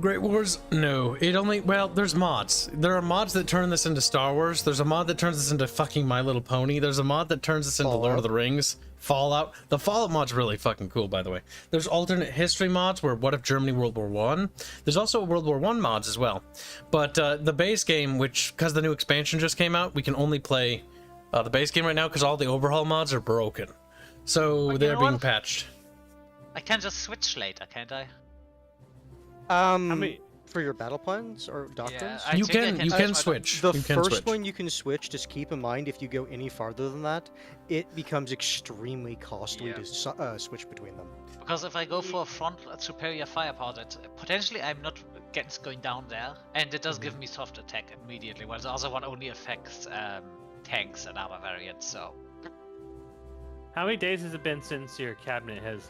A: Great Wars? No, it only, well, there's mods. There are mods that turn this into Star Wars. There's a mod that turns this into fucking My Little Pony. There's a mod that turns this into Lord of the Rings. Fallout. The Fallout mod's really fucking cool, by the way. There's alternate history mods where what if Germany World War One. There's also World War One mods as well. But the base game, which, because the new expansion just came out, we can only play the base game right now because all the overhaul mods are broken. So
C: But you
A: they're
C: know
A: being
C: what?
A: patched.
C: I can just switch later, can't I?
B: For your battle plans or doctrines?
C: I
A: You
C: think I
A: can, you can switch.
B: The
A: You can
B: first
A: switch.
B: one you can switch. Just keep in mind if you go any farther than that, it becomes extremely costly
C: Yeah.
B: to switch between them.
C: Because if I go for a front superior firepower, that potentially I'm not going down there, and it does give me soft attack immediately, while the other one only affects tanks and armor variants. So
D: How many days has it been since your cabinet has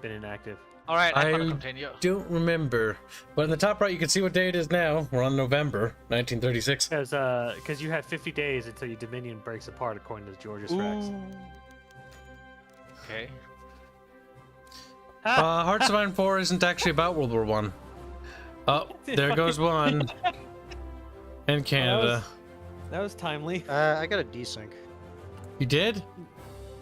D: been inactive?
C: all right, I'm gonna
A: I
C: continue.
A: don't remember, but in the top right you can see what day it is now. We're on November 1936.
D: Because you have 50 days until your Dominion breaks apart, according to George's Rex.
C: Okay.
A: Hearts of Iron 4 isn't actually about World War One. Oh, there goes one. In Canada.
D: That was timely.
B: I got a desync.
A: You did?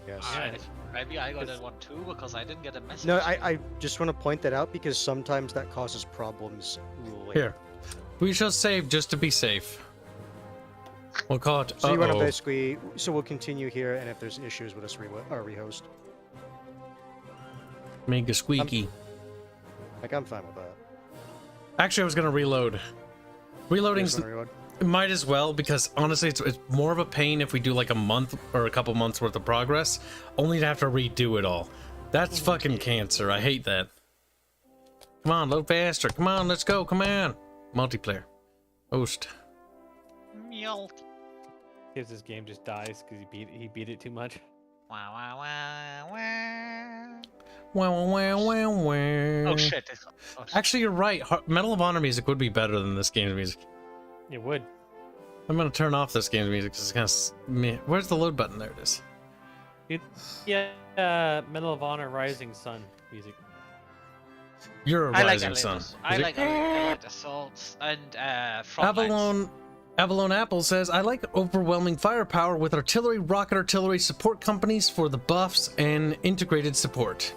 B: Yes.
C: Alright. Maybe I got that one too because I didn't get a message.
B: No, I just want to point that out because sometimes that causes problems.
A: Here. We shall save just to be safe. We'll call it.
B: So you want to
A: Uh-oh.
B: basically, so we'll continue here, and if there's issues, we'll just rehost.
A: Mega squeaky.
B: Like I'm fine with that.
A: Actually, I was gonna reload. Reloading's
B: Just wanna reload.
A: might as well because honestly, it's more of a pain if we do like a month or a couple months worth of progress, only to have to redo it all. That's fucking cancer. I hate that. Come on, load faster. Come on, let's go. Come on. Multiplayer. Host.
C: Mjolk.
D: Because this game just dies because he beat it too much.
C: Wow, wow, wow, wow.
A: Wow, wow, wow, wow.
C: Oh shit. Oh, shit.
A: Actually, you're right. Medal of Honor music would be better than this game's music.
D: It would.
A: I'm gonna turn off this game's music because it's kind of. Where's the load button? There it is.
D: Yeah, Medal of Honor Rising Sun music.
A: You're a
C: I like
A: rising sun.
C: I like elite assaults and frontlines.
A: Avalon Apple says, I like overwhelming firepower with artillery, rocket artillery support companies for the buffs and integrated support.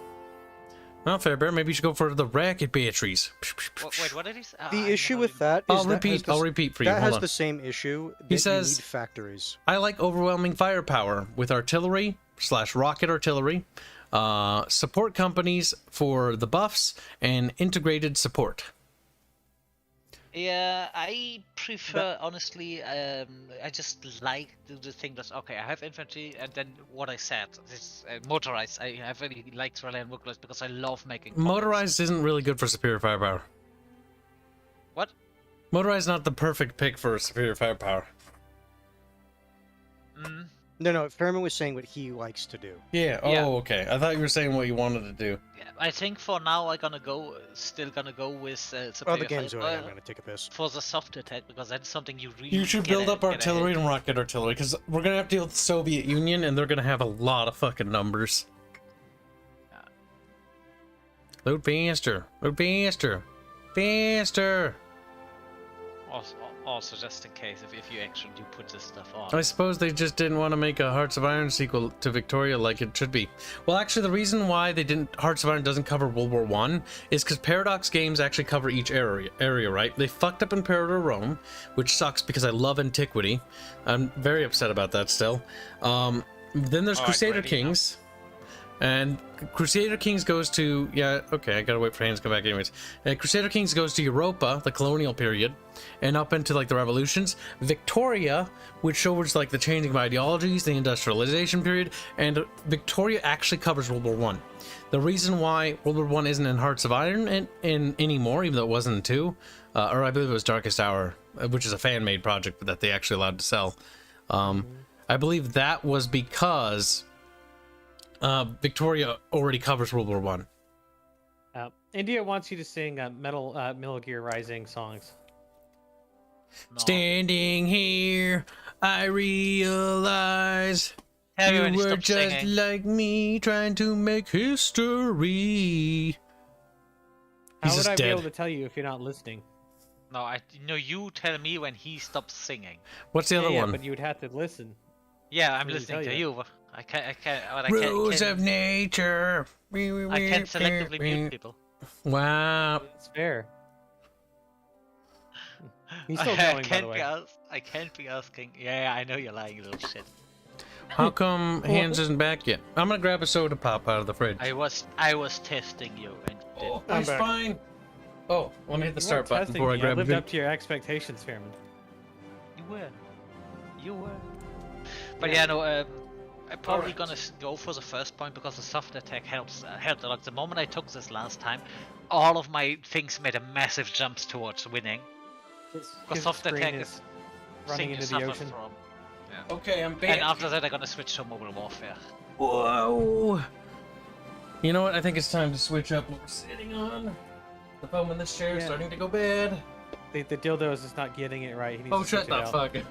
A: Well, Fairbear, maybe you should go for the rocket batteries.
C: Wait, what did he say?
B: The issue with that is
A: I'll repeat for you.
B: that
A: Hold
B: has
A: on.
B: the same issue.
A: He
B: That
A: says-
B: you need factories.
A: I like overwhelming firepower with artillery / rocket artillery, support companies for the buffs, and integrated support.
C: Yeah, I prefer, honestly, I just like the thing that, okay, I have infantry, and then what I said, this motorized, I really like to rely on motorized because I love making pockets.
A: Motorized isn't really good for superior firepower.
C: What?
A: Motorized is not the perfect pick for superior firepower.
C: Mm.
B: No, Fairman was saying what he likes to do.
A: Yeah,
C: Yeah.
A: okay. I thought you were saying what you wanted to do.
C: Yeah, I think for now still gonna go with
B: Oh,
C: superior
B: the game's over.
C: firepower
B: I'm gonna take a piss.
C: for the soft attack because that's something you really
A: You should build up artillery and rocket artillery, because we're going to have to deal with the Soviet Union, and they're going to have a lot of fucking numbers. Load faster. Load faster. Faster.
C: Also, just in case if you actually do put this stuff on.
A: I suppose they just didn't want to make a Hearts of Iron sequel to Victoria like it should be. Well, actually, the reason why they didn't Hearts of Iron doesn't cover World War One is because Paradox games actually cover each area, right? They fucked up Imperator Rome, which sucks because I love antiquity. I'm very upset about that still. Then there's Crusader Kings. And Crusader Kings goes to, yeah, okay, I gotta wait for Hanse to come back anyways. Crusader Kings goes to Europa, the colonial period, and up into like the revolutions. Victoria, which shows like the changing of ideologies, the industrialization period, and Victoria actually covers World War One. The reason why World War One isn't in Hearts of Iron in anymore, even though it wasn't in 2, or I believe it was Darkest Hour, which is a fan-made project that they actually allowed to sell. I believe that was because Victoria already covers World War One.
D: India wants you to sing Metal Gear Rising songs.
C: No.
A: Standing here, I realize
C: Tell me
A: you
C: when you
A: were
C: stop
A: just
C: singing.
A: like me, trying to make history.
D: How
A: He's
D: would
A: just
D: I be able
A: dead.
D: to tell you if you're not listening?
C: No, you tell me when he stops singing.
A: What's the other
D: Yeah,
A: one?
D: but you would have to listen.
C: Yeah, I'm
D: Really
C: listening
D: tell
C: to
D: you.
C: you. But I can't.
A: Rules of nature.
C: I can't selectively mute people.
A: Wow.
D: It's fair. He's still going, by the way.
C: I can't be asking. Yeah, I know you're lying, you little shit.
A: How come Hanse isn't back yet? I'm gonna grab a soda pop out of the fridge.
C: I was testing you and didn't.
D: I'm
A: He's
D: back.
A: fine. Oh, let me hit the
D: You
A: start
D: weren't
A: button
D: testing
A: before I
D: me.
A: grab a
D: lived
A: drink.
D: up to your expectations, Fairman.
C: You were. But yeah, no. I'm probably gonna go for the first point because the soft attack helped a lot. The moment I took this last time, all of my things made a massive jumps towards winning.
D: His
C: soft
D: screen
C: attack
D: is
C: is
D: running
C: thing you
D: into the
C: suffer
D: ocean.
C: from.
A: Okay, I'm
C: And
A: back.
C: after that, I'm gonna switch to mobile warfare.
A: Whoa. You know what? I think it's time to switch up what we're sitting on. The foam in this chair is
D: Yeah.
A: starting to go bad.
D: The dildo is just not getting it right. He needs
A: Oh,
D: to
A: shut
D: switch it
A: the
D: out.
A: fuck.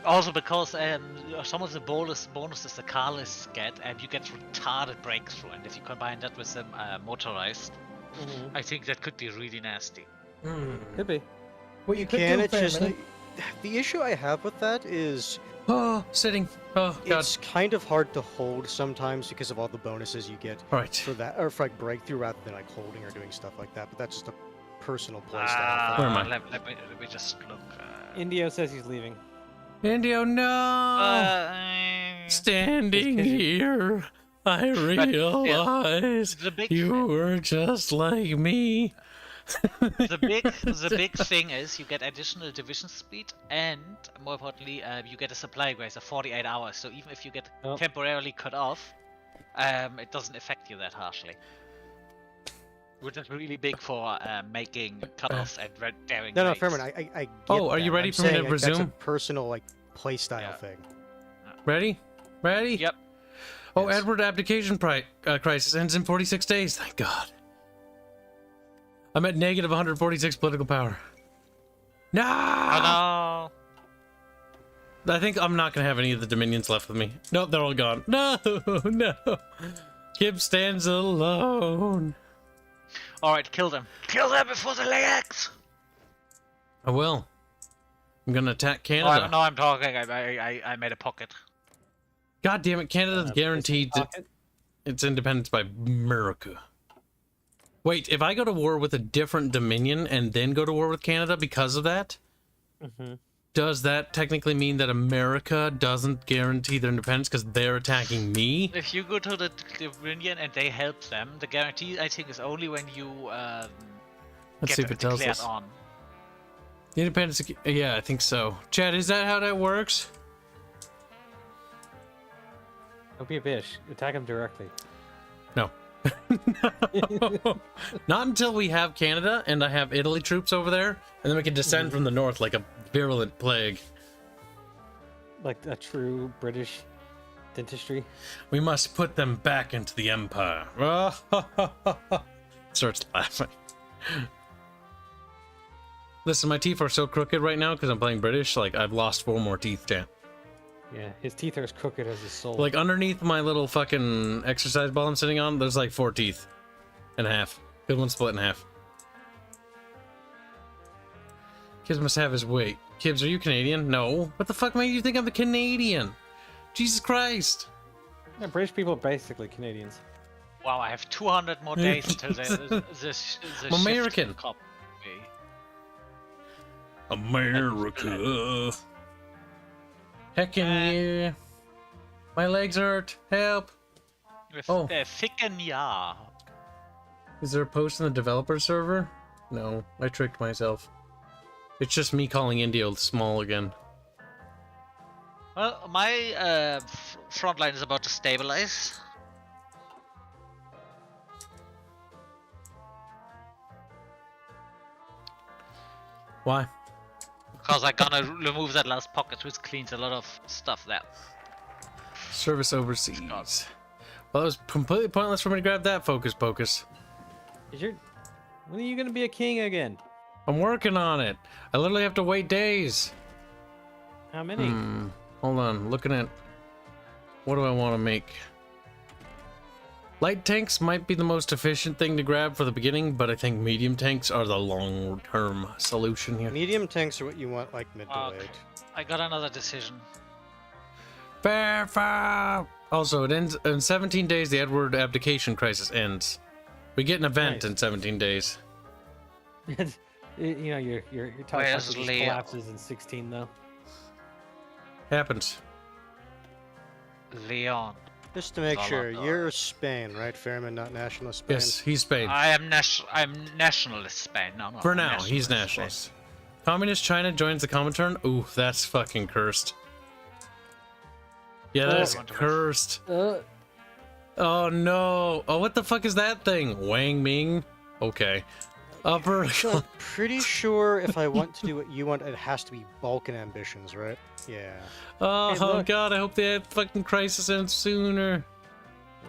C: Also, because some of the bonuses the Carlists get, and you get retarded breakthrough, and if you combine that with some motorized,
D: Mhm.
C: I think that could be really nasty.
D: Could be.
A: What you could
B: Can
A: do,
B: it just?
A: Fairman-
B: The issue I have with that is
A: Oh, sitting. Oh, God.
B: it's kind of hard to hold sometimes because of all the bonuses you get
A: Right.
B: for that, or for like breakthrough rather than like holding or doing stuff like that. But that's just a personal playstyle.
C: Ah,
A: Where am I?
C: let me just look.
D: Indio says he's leaving.
A: Indio, no! Standing here, I realize
C: the big
A: you were just like me.
C: the big thing is you get additional division speed, and more importantly, you get a supply grace of 48 hours. So even if you get
D: Oh.
C: temporarily cut off, it doesn't affect you that harshly. Which is really big for making cutoffs and daring.
B: No,
C: raids.
B: Fairman, I get
A: Oh, are you
B: that.
A: ready
B: I'm
A: for me to
B: saying, like, that's a
A: resume?
B: personal like playstyle
C: Yeah.
B: thing.
A: Ready? Ready?
C: Yep.
A: Oh,
B: Yes.
A: Edward abdication crisis ends in 46 days. Thank God. I'm at negative 146 political power. No!
C: Oh no!
A: I think I'm not going to have any of the dominions left with me. No, they're all gone. No, no. Kibs stands alone.
C: Alright, kill them. Kill them before they lay eggs!
A: I will. I'm gonna attack
C: Oh,
A: Canada.
C: no, I'm talking. I made a pocket.
A: God damn it, Canada's guaranteed
D: Pocket?
A: its independence by America. Wait, if I go to war with a different dominion and then go to war with Canada because of that, does that technically mean that America doesn't guarantee their independence because they're attacking me?
C: If you go to the Dominion and they help them, the guarantee, I think, is only when you
A: Let's
C: get
A: see if it tells
C: declared
A: us.
C: on.
A: The independence, yeah, I think so. Chad, is that how that works?
D: Don't be a bitch. Attack them directly.
A: No. Not until we have Canada and I have Italy troops over there, and then we can descend from the north like a virulent plague.
D: Like a true British dentistry.
A: We must put them back into the empire. Starts laughing. Listen, my teeth are so crooked right now because I'm playing British. Like, I've lost 4 more teeth, Chan.
D: Yeah, his teeth are as crooked as his soul.
A: Like, underneath my little fucking exercise ball I'm sitting on, there's like 4 teeth. And a half. Good one split in half. Kibs must have his weight. Kibs, are you Canadian? No. What the fuck made you think I'm a Canadian? Jesus Christ.
D: Yeah, British people are basically Canadians.
C: Wow, I have 200 more days until the
A: I'm American.
C: shift copy.
A: America. Heckin' yeah. My legs hurt. Help. Oh.
C: Ficken ja.
A: Is there a post in the developer server? No, I tricked myself. It's just me calling India small again.
C: Well, my front line is about to stabilize.
A: Why?
C: Because I'm gonna remove that last pocket, which cleans a lot of stuff there.
A: Service overseas. Well, it was completely pointless for me to grab that focus pocus.
D: When are you gonna be a king again?
A: I'm working on it. I literally have to wait days.
D: How many?
A: Hold on, looking at what do I want to make? Light tanks might be the most efficient thing to grab for the beginning, but I think medium tanks are the long-term solution here.
B: Medium tanks are what you want, like mid to late.
C: I got another decision.
A: Fair. Also, it ends in 17 days. The Edward abdication crisis ends. We get an event
D: Nice.
A: in 17 days.
D: You know, your top
C: Where's
D: just
C: Leo?
D: collapses in 16 though.
A: Happens.
C: Leon.
B: Just to make
C: Sala.
B: sure, you're Spain, right? Fairman, not nationalist Spain?
A: Yes, he's Spain.
C: I'm nationalist Spain. No.
A: For now, he's
C: Spain.
A: nationalist. Communist China joins the Comintern. Ooh, that's fucking cursed. Yeah, that's cursed. Oh no. Oh, what the fuck is that thing? Wang Ming? Okay. Upper.
B: I'm pretty sure if I want to do what you want, it has to be Balkan ambitions, right? Yeah.
A: Oh,
D: Hey, look.
A: god, I hope the fucking crisis ends sooner.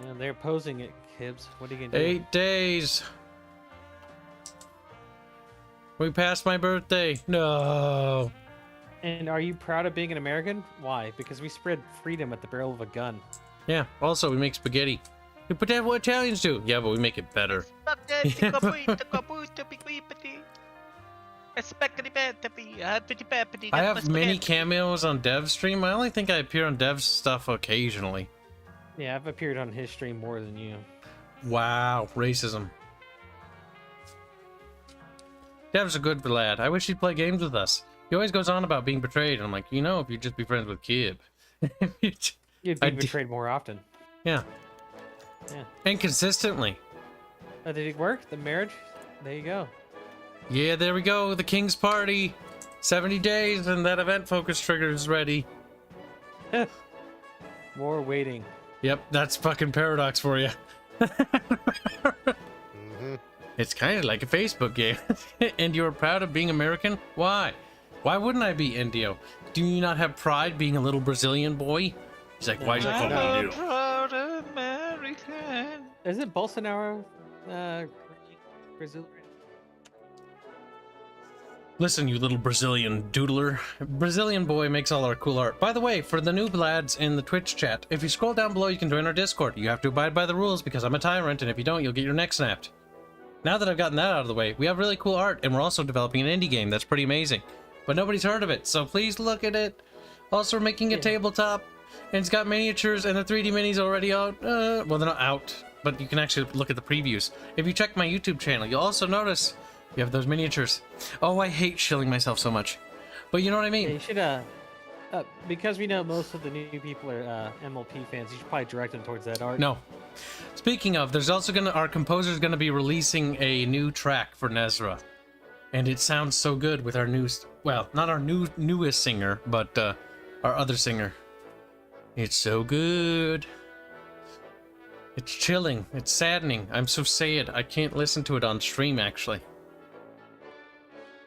D: Yeah, they're opposing it, Kibs. What are you gonna do?
A: 8 days. We passed my birthday. No.
D: And are you proud of being an American? Why? Because we spread freedom at the barrel of a gun.
A: Yeah, also, we make spaghetti. But that's what Italians do. Yeah, but we make it better. I have many cameos on Dev's stream. I only think I appear on Dev's stuff occasionally.
D: Yeah, I've appeared on his stream more than you.
A: Wow, racism. Dev's a good lad. I wish he'd play games with us. He always goes on about being betrayed, and I'm like, you know, if you'd just be friends with Kib.
D: You'd be betrayed more often.
A: Yeah.
D: Yeah.
A: And consistently.
D: Did it work? The marriage? There you go.
A: Yeah, there we go. The King's Party. 70 days, and that event focus trigger is ready.
D: More waiting.
A: Yep, that's fucking Paradox for you. It's kind of like a Facebook game. And you're proud of being American? Why? Why wouldn't I be Indio? Do you not have pride being a little Brazilian boy? He's like, why is it called
C: I'm a
A: Indio?
C: proud American.
D: Isn't Bolsonaro Brazil?
A: Listen, you little Brazilian doodler. Brazilian boy makes all our cool art. By the way, for the noob lads in the Twitch chat, if you scroll down below, you can join our Discord. You have to abide by the rules because I'm a tyrant, and if you don't, you'll get your neck snapped. Now that I've gotten that out of the way, we have really cool art, and we're also developing an indie game that's pretty amazing. But nobody's heard of it, so please look at it. Also, we're making a tabletop, and it's got miniatures, and the 3D minis already out. Well, they're not out, but you can actually look at the previews. If you check my YouTube channel, you'll also notice you have those miniatures. Oh, I hate shilling myself so much. But you know what I mean?
D: Yeah, you should, because we know most of the new people are MLP fans, you should probably direct them towards that art.
A: No. Speaking of, there's also our composer's gonna be releasing a new track for Nezra. And it sounds so good with our well, not our newest singer, but our other singer. It's so good. It's chilling. It's saddening. I'm so sad. I can't listen to it on stream, actually.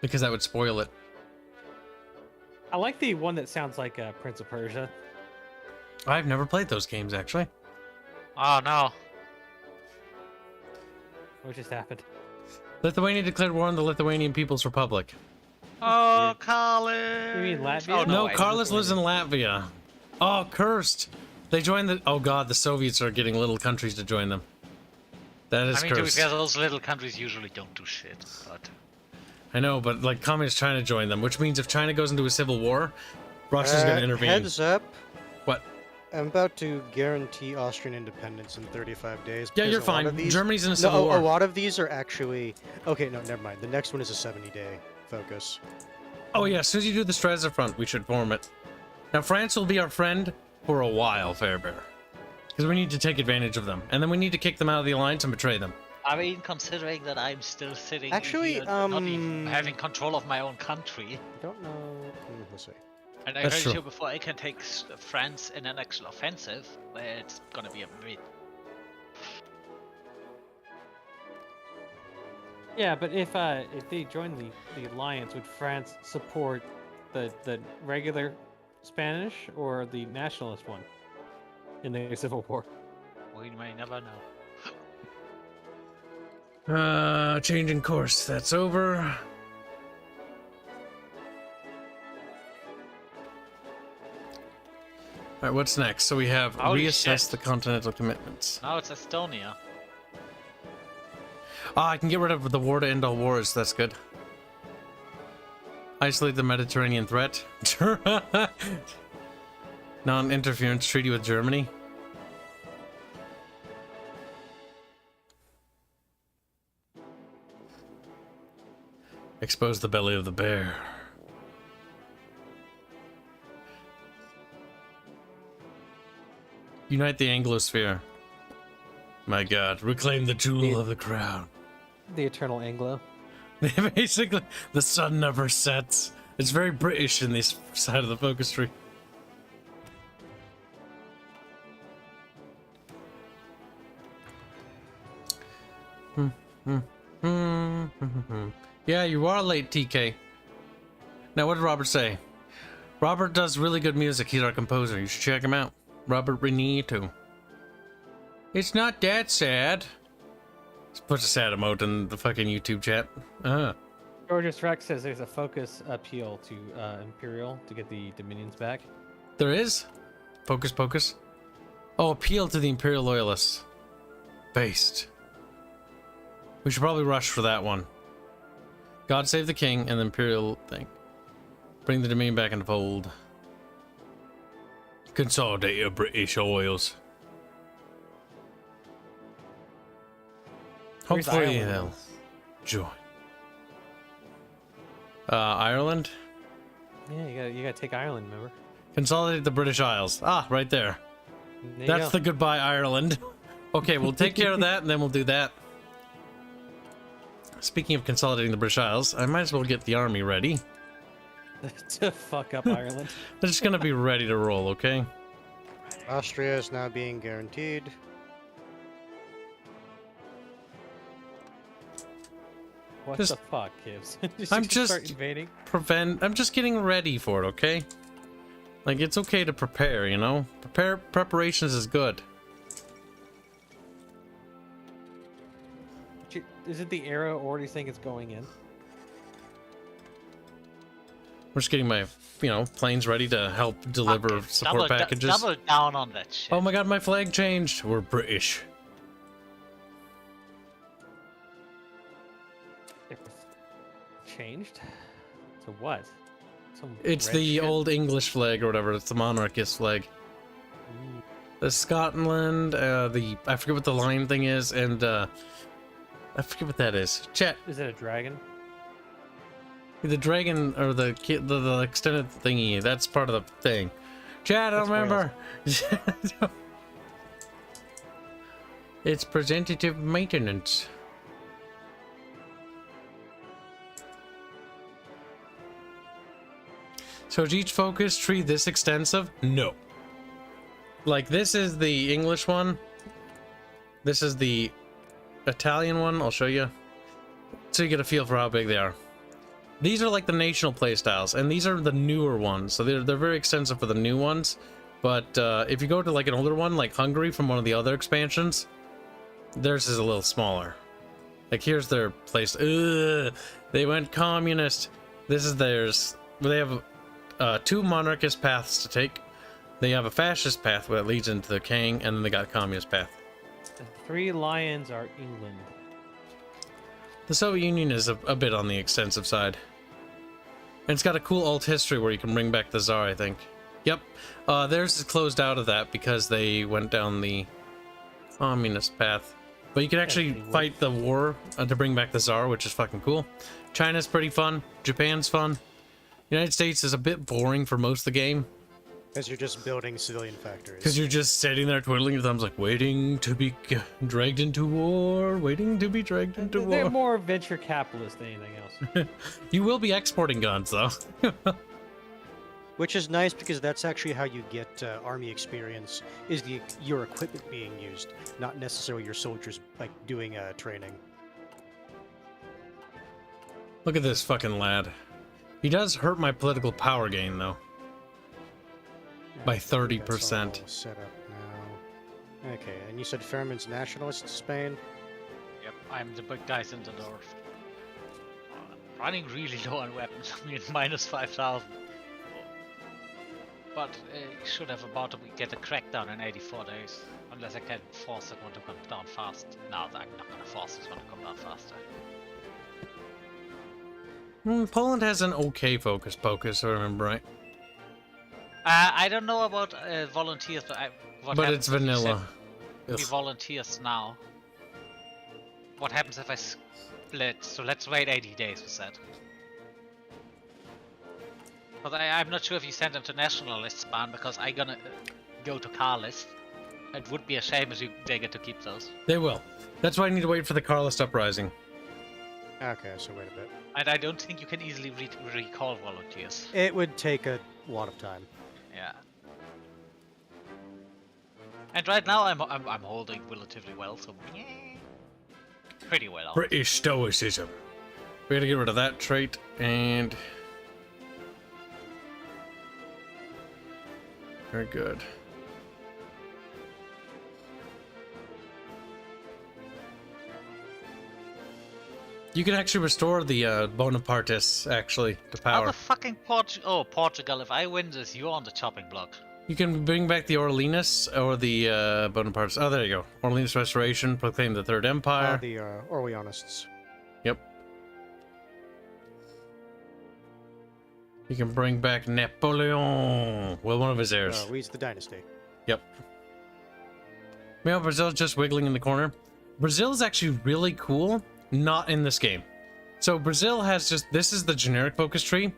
A: Because that would spoil it.
D: I like the one that sounds like Prince of Persia.
A: I've never played those games, actually.
C: Oh no.
D: What just happened?
A: Lithuania declared war on the Lithuanian People's Republic.
C: Oh, Carlos.
D: You mean Latvia?
C: Oh,
A: No,
C: I-
A: Carlos lives in Latvia. Oh, cursed. They joined the... Oh god, the Soviets are getting little countries to join them. That is
C: I mean, to be
A: cursed.
C: fair, those little countries usually don't do shit, but...
A: I know, but like communist China joined them, which means if China goes into a civil war, Russia's gonna intervene.
B: Heads up.
A: What?
B: I'm about to guarantee Austrian independence in 35 days.
A: Yeah,
B: because
A: you're
B: a lot
A: fine.
B: of these-
A: Germany's in a
B: No,
A: civil war.
B: a lot of these are actually... Okay, no, never mind. The next one is a 70-day focus.
A: Oh yeah, as soon as you do the Streza front, we should form it. Now France will be our friend for a while, Fairbear. Because we need to take advantage of them. And then we need to kick them out of the alliance and betray them.
C: I mean, considering that I'm still sitting
B: Actually,
C: here, not even having control of my own country,
B: I don't know... Let's see.
C: and I
A: That's
C: heard
A: true.
C: you before I can take France in an actual offensive, it's gonna be a bit...
D: Yeah, but if they join the alliance, would France support the regular Spanish or the nationalist one in the civil war?
C: We may never know.
A: Changing course. That's over. Alright, what's next? So we have
C: Holy
A: reassess
C: shit.
A: the continental commitments.
C: Now it's Estonia.
A: Ah, I can get rid of the war to end all wars. That's good. Isolate the Mediterranean threat. Non-interference treaty with Germany. Expose the belly of the bear. Unite the Anglosphere. My god, reclaim the jewel of the crown.
D: The eternal Anglo.
A: Basically, the sun never sets. It's very British in this side of the focus tree. Yeah, you are late, TK. Now, what did Robert say? Robert does really good music. He's our composer. You should check him out. Robert Benito. It's not that sad. Just put a sad emote in the fucking YouTube chat.
D: Georges Rex says there's a focus appeal to Imperial to get the Dominions back.
A: There is? Focus Pocus? Oh, appeal to the Imperial Loyalists. Based. We should probably rush for that one. God save the king and the Imperial thing. Bring the Dominion back into fold. Consolidate your British oils.
D: Where's
A: Hopefully
D: Ireland?
A: they'll join. Ireland?
D: Yeah, you gotta take Ireland, remember?
A: Consolidate the British Isles. Ah, right there.
D: There you
A: That's
D: go.
A: the goodbye Ireland. Okay, we'll take care of that and then we'll do that. Speaking of consolidating the British Isles, I might as well get the army ready.
D: to fuck up Ireland.
A: They're just gonna be ready to roll, okay?
B: Austria is now being guaranteed.
D: What
A: Just-
D: the fuck, Kibs?
A: I'm
D: start
A: just-
D: invading.
A: I'm just getting ready for it, okay? Like, it's okay to prepare, you know? Preparations is good.
D: Is it the arrow, or do you think it's going in?
A: We're just getting my, planes ready to help deliver support packages.
C: Double down on that shit.
A: Oh my god, my flag changed. We're British.
D: changed? To what? Some
A: It's
D: red
A: the
D: shit?
A: old English flag or whatever. It's the monarchist flag.
D: Ooh.
A: The Scotland, I forget what the line thing is, and I forget what that is. Chat,
D: Is it a dragon?
A: the dragon or the extended thingy. That's part of the thing. Chat, I don't remember. It's presentative maintenance. So is each focus tree this extensive? No. Like, this is the English one. This is the Italian one. I'll show you. So you get a feel for how big they are. These are like the national playstyles, and these are the newer ones. So they're very extensive for the new ones. But if you go to like an older one, like Hungary from one of the other expansions, theirs is a little smaller. Like, here's their place. Ugh, they went communist. This is theirs. They have 2 monarchist paths to take. They have a fascist path that leads into the king, and then they got a communist path.
D: The 3 lions are England.
A: The Soviet Union is a bit on the extensive side. And it's got a cool alt history where you can bring back the Tsar, I think. Yep. Theirs is closed out of that because they went down the communist path. But you can actually fight the war to bring back the Tsar, which is fucking cool. China's pretty fun. Japan's fun. United States is a bit boring for most of the game.
B: Because you're just building civilian factories.
A: Because you're just sitting there twiddling your thumbs like, waiting to be dragged into war, waiting to be dragged into
D: They're
A: war.
D: more venture capitalist than anything else.
A: You will be exporting guns, though.
B: Which is nice because that's actually how you get army experience, is your equipment being used, not necessarily your soldiers like doing training.
A: Look at this fucking lad. He does hurt my political power gain, though. By 30%.
B: That's all set up now. Okay, and you said Fairman's nationalist Spain?
C: Yep, I'm the big guys in the north. Running really low on weapons. I mean, minus 5,000. But you should have about to get a crackdown in 84 days. Unless I can force that one to come down fast. No, I'm not gonna force this one to come down faster.
A: Poland has an okay focus, if I remember right.
C: I don't know about volunteers, but
A: But it's vanilla.
C: We volunteers now. What happens if I split? So let's wait 80 days with that. But I'm not sure if you send them to nationalist ban because I'm gonna go to Carlist. It would be a shame if they get to keep those.
A: They will. That's why I need to wait for the Carlist uprising.
B: Okay, so wait a bit.
C: And I don't think you can easily recall volunteers.
B: It would take a lot of time.
C: Yeah. And right now I'm holding relatively well, so yeah, pretty well.
A: British stoicism. We gotta get rid of that trait, and very good. You can actually restore the Bonapartists, actually, to
C: Oh,
A: power.
C: the fucking Portugal, if I win this, you're on the chopping block.
A: You can bring back the Orleanists or the Bonapartists. Oh, there you go. Orleans Restoration, proclaim the Third Empire.
B: The Orleanists.
A: Yep. You can bring back Napoleon. Well, one of his heirs.
B: He's the dynasty.
A: Yep. Meanwhile, Brazil's just wiggling in the corner. Brazil is actually really cool. Not in this game. So Brazil has just, this is the generic focus tree.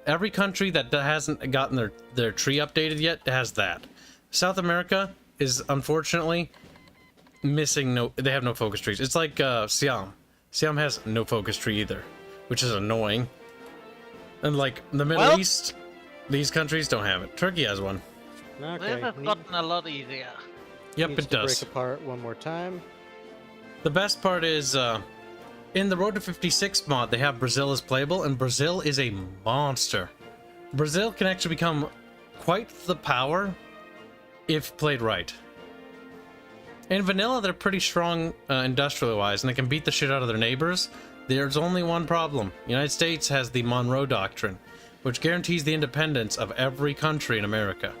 A: Every country that hasn't gotten their tree updated yet has that. South America is unfortunately missing they have no focus trees. It's like Siam. Siam has no focus tree either, which is annoying. And like the Middle East, these countries don't have it. Turkey has one.
B: Okay.
C: They've gotten a lot easier.
A: Yep,
B: Needs
A: it
B: to
A: does.
B: break apart one more time.
A: The best part is in the Road to 56 mod, they have Brazil as playable, and Brazil is a monster. Brazil can actually become quite the power if played right. In vanilla, they're pretty strong industrially-wise, and they can beat the shit out of their neighbors. There's only one problem. The United States has the Monroe Doctrine, which guarantees the independence of every country in America.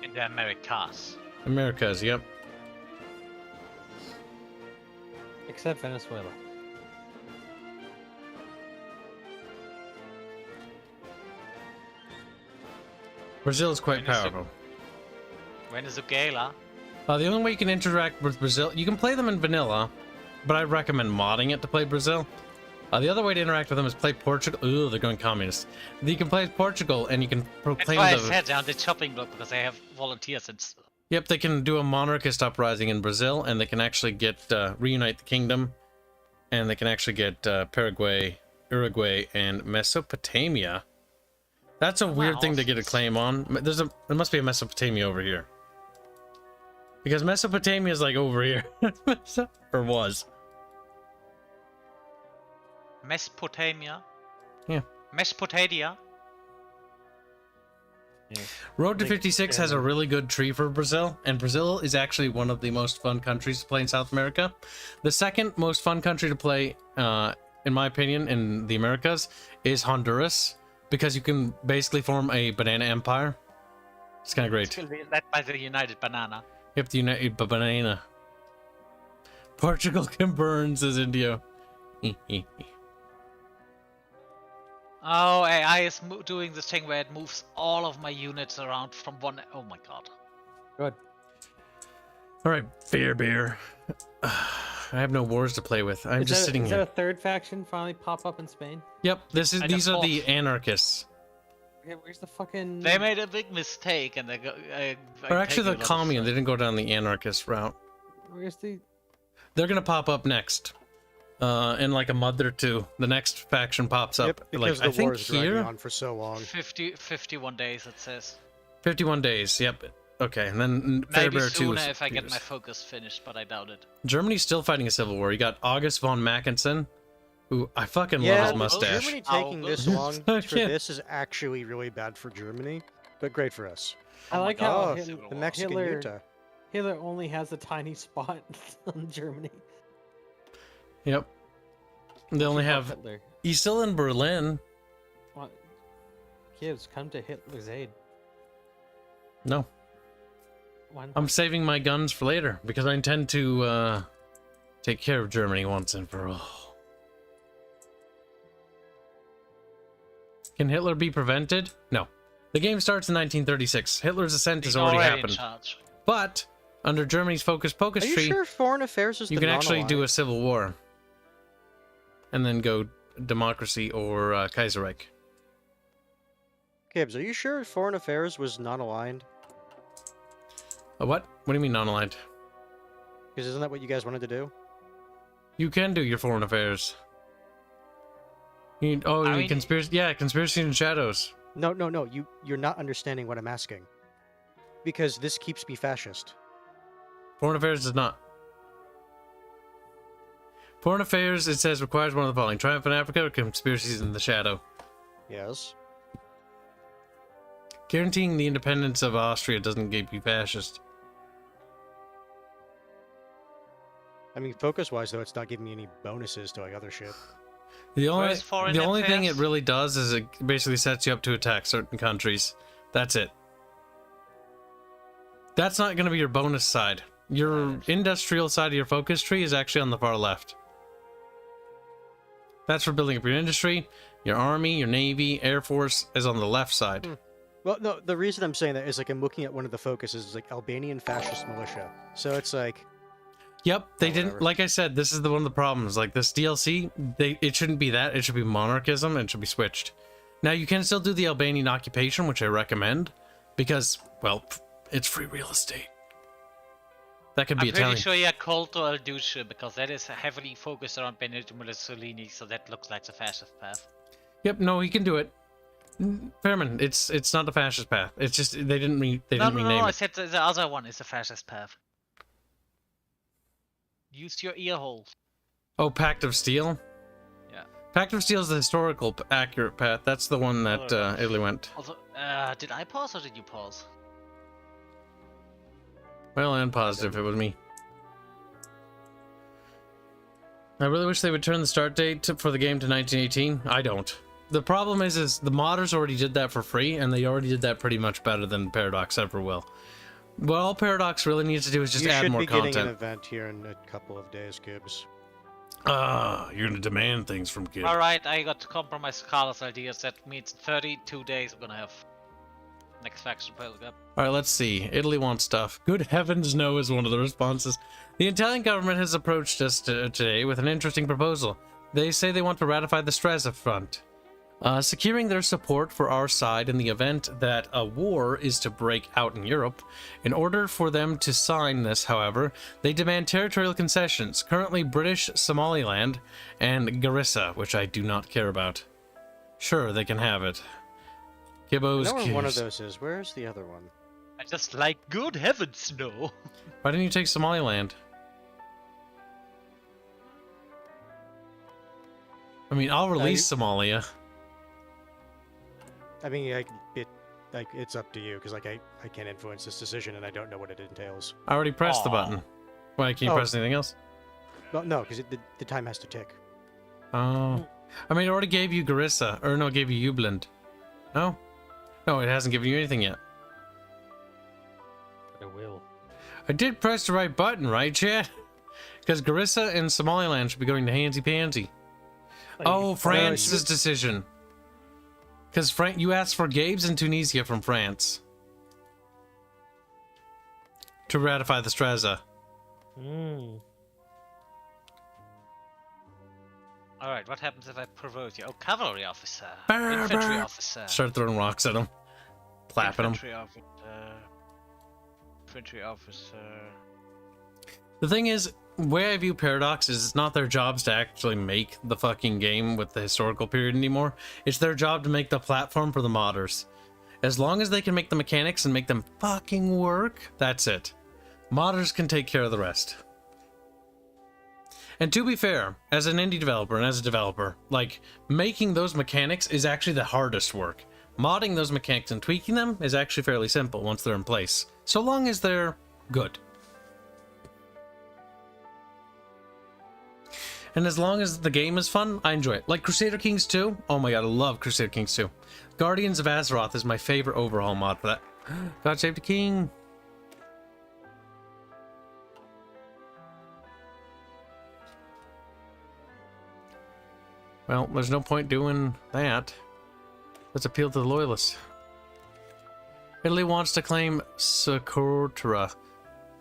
C: In the Americas.
A: Americas, yep.
D: Except Venezuela.
A: Brazil is quite powerful.
C: Venezuela.
A: The only way you can interact with Brazil, you can play them in vanilla, but I recommend modding it to play Brazil. The other way to interact with them is play Portugal. Ooh, they're going communist. You can play Portugal, and you can proclaim
C: That's why I said on the chopping block, because they have volunteers and stuff.
A: Yep, they can do a monarchist uprising in Brazil, and they can actually get reunite the kingdom, and they can actually get Paraguay, Uruguay, and Mesopotamia. That's a weird thing to get a claim on. There must be a Mesopotamia over here, because Mesopotamia is like over here, or was.
C: Mesopotamia.
A: Yeah.
C: Mesopotamia.
D: Yeah.
A: Road to 56 has a really good tree for Brazil, and Brazil is actually one of the most fun countries to play in South America. The second most fun country to play, in my opinion, in the Americas is Honduras, because you can basically form a banana empire. It's kind of great.
C: It will be led by the United Banana.
A: Yep, the United Banana. Portugal can burn, says Indio.
C: Oh, AI is doing this thing where it moves all of my units around from one. Oh my god.
D: Good.
A: All right, fair beer. I have no wars to play with. I'm just sitting
D: Is
A: here.
D: that a third faction finally pop up in Spain?
A: Yep, these are the anarchists.
D: Okay, where's the fucking...
C: They made a big mistake and they go.
A: Or actually, the commune. They didn't go down the anarchist route.
D: Where's the...
A: They're gonna pop up next. In like a month or two, the next faction pops up.
B: Yep, because
A: like I
B: the
A: think
B: war is dragging
A: here,
B: on for so long.
C: 51 days, it says.
A: 51 days. Yep. Okay, and then Fair
C: Maybe
A: Bear 2
C: sooner
A: is
C: if I get
A: years.
C: my focus finished, but I doubt it.
A: Germany's still fighting a civil war. You got August von Mackensen, who I fucking love
B: Yeah,
A: his mustache.
B: Germany taking this long
A: I
B: for
A: can't-
B: this is actually really bad for Germany, but great for us.
D: I like
C: God,
D: how
B: Oh,
C: Hitler-
B: the Mexican
D: Hitler-
B: Utah.
D: Hitler only has a tiny spot on Germany.
A: Yep. They only
D: Fuck
A: have.
D: Hitler.
A: He's still in Berlin.
D: What? Kids, come to Hitler's aid.
A: No,
D: Why not?
A: I'm saving my guns for later because I intend to take care of Germany once and for all. Can Hitler be prevented? No. The game starts in 1936. Hitler's ascent has
C: He's
A: already
C: in
A: happened.
C: charge.
A: But under Germany's focus
B: Are you
A: tree,
B: sure foreign affairs is
A: you
B: the
A: can actually do
B: non-aligned?
A: a civil war. And then go democracy or Kaiserreich.
B: Kibs, are you sure foreign affairs was non-aligned?
A: A what? What do you mean non-aligned?
B: Because isn't that what you guys wanted to do?
A: You can do your foreign affairs. You mean, conspiracy? Yeah, conspiracy in shadows.
B: No. You're not understanding what I'm asking. Because this keeps me fascist.
A: Foreign affairs does not. Foreign affairs, it says, requires one of the following: triumph in Africa or conspiracies in the shadow.
B: Yes.
A: Guaranteeing the independence of Austria doesn't make you fascist.
B: I mean, focus-wise, though, it's not giving me any bonuses to like other shit.
A: The only
C: Where's foreign
A: thing it
C: affairs?
A: really does is it basically sets you up to attack certain countries. That's it. That's not going to be your bonus side. Your industrial side of your focus tree is actually on the far left. That's for building up your industry. Your army, your navy, air force is on the left side.
B: Well, no, the reason I'm saying that is like I'm looking at one of the focuses, is like Albanian fascist militia. So it's like,
A: Yep, they didn't.
B: whatever.
A: Like I said, this is one of the problems. Like this DLC, it shouldn't be that. It should be monarchism, and it should be switched. Now you can still do the Albanian occupation, which I recommend, because well, it's free real estate. That could be
C: I'm pretty
A: Italian.
C: sure you're Colto al Duce because that is heavily focused around Benito Mussolini, so that looks like the fascist path.
A: Yep, no, he can do it. Fairman, it's not the fascist path. It's just they didn't rename
C: No, I
A: it.
C: said the other one is the fascist path. Use your ear holes.
A: Oh, Pact of Steel.
C: Yeah.
A: Pact of Steel is the historical accurate path. That's the one that Italy went.
C: Also, did I pause or did you pause?
A: Well, and positive, it was me. I really wish they would turn the start date for the game to 1918. I don't. The problem is the modders already did that for free, and they already did that pretty much better than Paradox ever will. What all Paradox really needs to do is just
B: you
A: add
B: should
A: more
B: be getting an
A: content.
B: event here in a couple of days, Gibbs.
A: You're gonna demand things from kids.
C: Alright, I got to compromise Carlos ideas. That means 32 days I'm gonna have. Next faction build up.
A: All right, let's see. Italy wants stuff. Good heavens, no is one of the responses. The Italian government has approached us today with an interesting proposal. They say they want to ratify the Stresa Front, securing their support for our side in the event that a war is to break out in Europe. In order for them to sign this, however, they demand territorial concessions, currently British Somaliland and Garissa, which I do not care about. Sure, they can have it.
B: I
A: Kibos,
B: know where one of
A: Kibs.
B: those is. Where's the other one?
C: I just like good heavens, no.
A: Why didn't you take Somaliland? I mean, I'll release Somalia.
B: I mean, it's up to you because I can't influence this decision and I don't know what it entails.
A: I already pressed the
C: Aw.
A: button. Why, can you
B: Oh.
A: press anything else?
B: Well, no, because the time has to tick.
A: Oh. I mean, it already gave you Garissa. Or no, it gave you Ubland. No? No, it hasn't given you anything yet.
D: But it will.
A: I did press the right button, right, Chad? Because Garissa and Somaliland should be going to Hanse Pansy. Oh, France's decision. Because you asked for Gabes and Tunisia from France to ratify the Stresa.
D: Mm.
C: Alright, what happens if I provoke you? Oh, cavalry officer.
A: Brr,
C: Infantry
A: brr.
C: officer.
A: Start throwing rocks at him. Clapping him.
C: Infantry officer. Infantry officer.
A: The thing is, the way I view Paradox is it's not their jobs to actually make the fucking game with the historical period anymore. It's their job to make the platform for the modders. As long as they can make the mechanics and make them fucking work, that's it. Modders can take care of the rest. And to be fair, as an indie developer and as a developer, like, making those mechanics is actually the hardest work. Modding those mechanics and tweaking them is actually fairly simple once they're in place. So long as they're good. And as long as the game is fun, I enjoy it. Like Crusader Kings 2. Oh my god, I love Crusader Kings 2. Guardians of Azeroth is my favorite overhaul mod for that. God save the king. Well, there's no point doing that. Let's appeal to the loyalists. Italy wants to claim Socotra.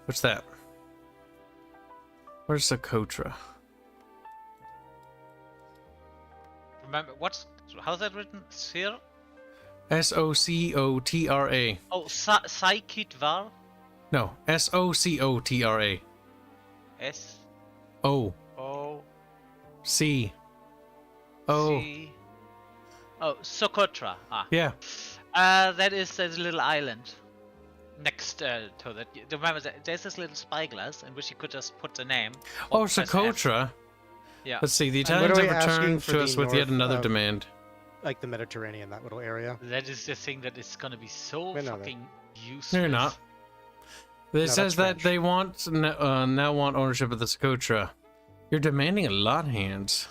A: What's that? Where's Socotra?
C: Remember, how's that written? Sir?
A: Socotra.
C: Oh, Saikitvar?
A: No, Socotra.
C: S
A: O
C: O
A: C O.
C: C. Oh, Socotra. Ah.
A: Yeah.
C: That is a little island next to that. Remember, there's this little spyglass in which you could just put the name.
A: Oh,
C: or press F.
A: Socotra.
C: Yeah.
A: Let's see. The
B: And what
A: Italians
B: are we
A: have
B: asking
A: returned
B: for
A: to
B: the
A: us with yet
B: north
A: another
B: of-
A: demand.
B: Like the Mediterranean, that little area.
C: That is the thing that is gonna be so
B: We know that.
C: fucking useless.
A: They're not. It
B: No,
A: says
B: that's
A: that
B: French.
A: they want now want ownership of the Socotra. You're demanding a lot, Hands.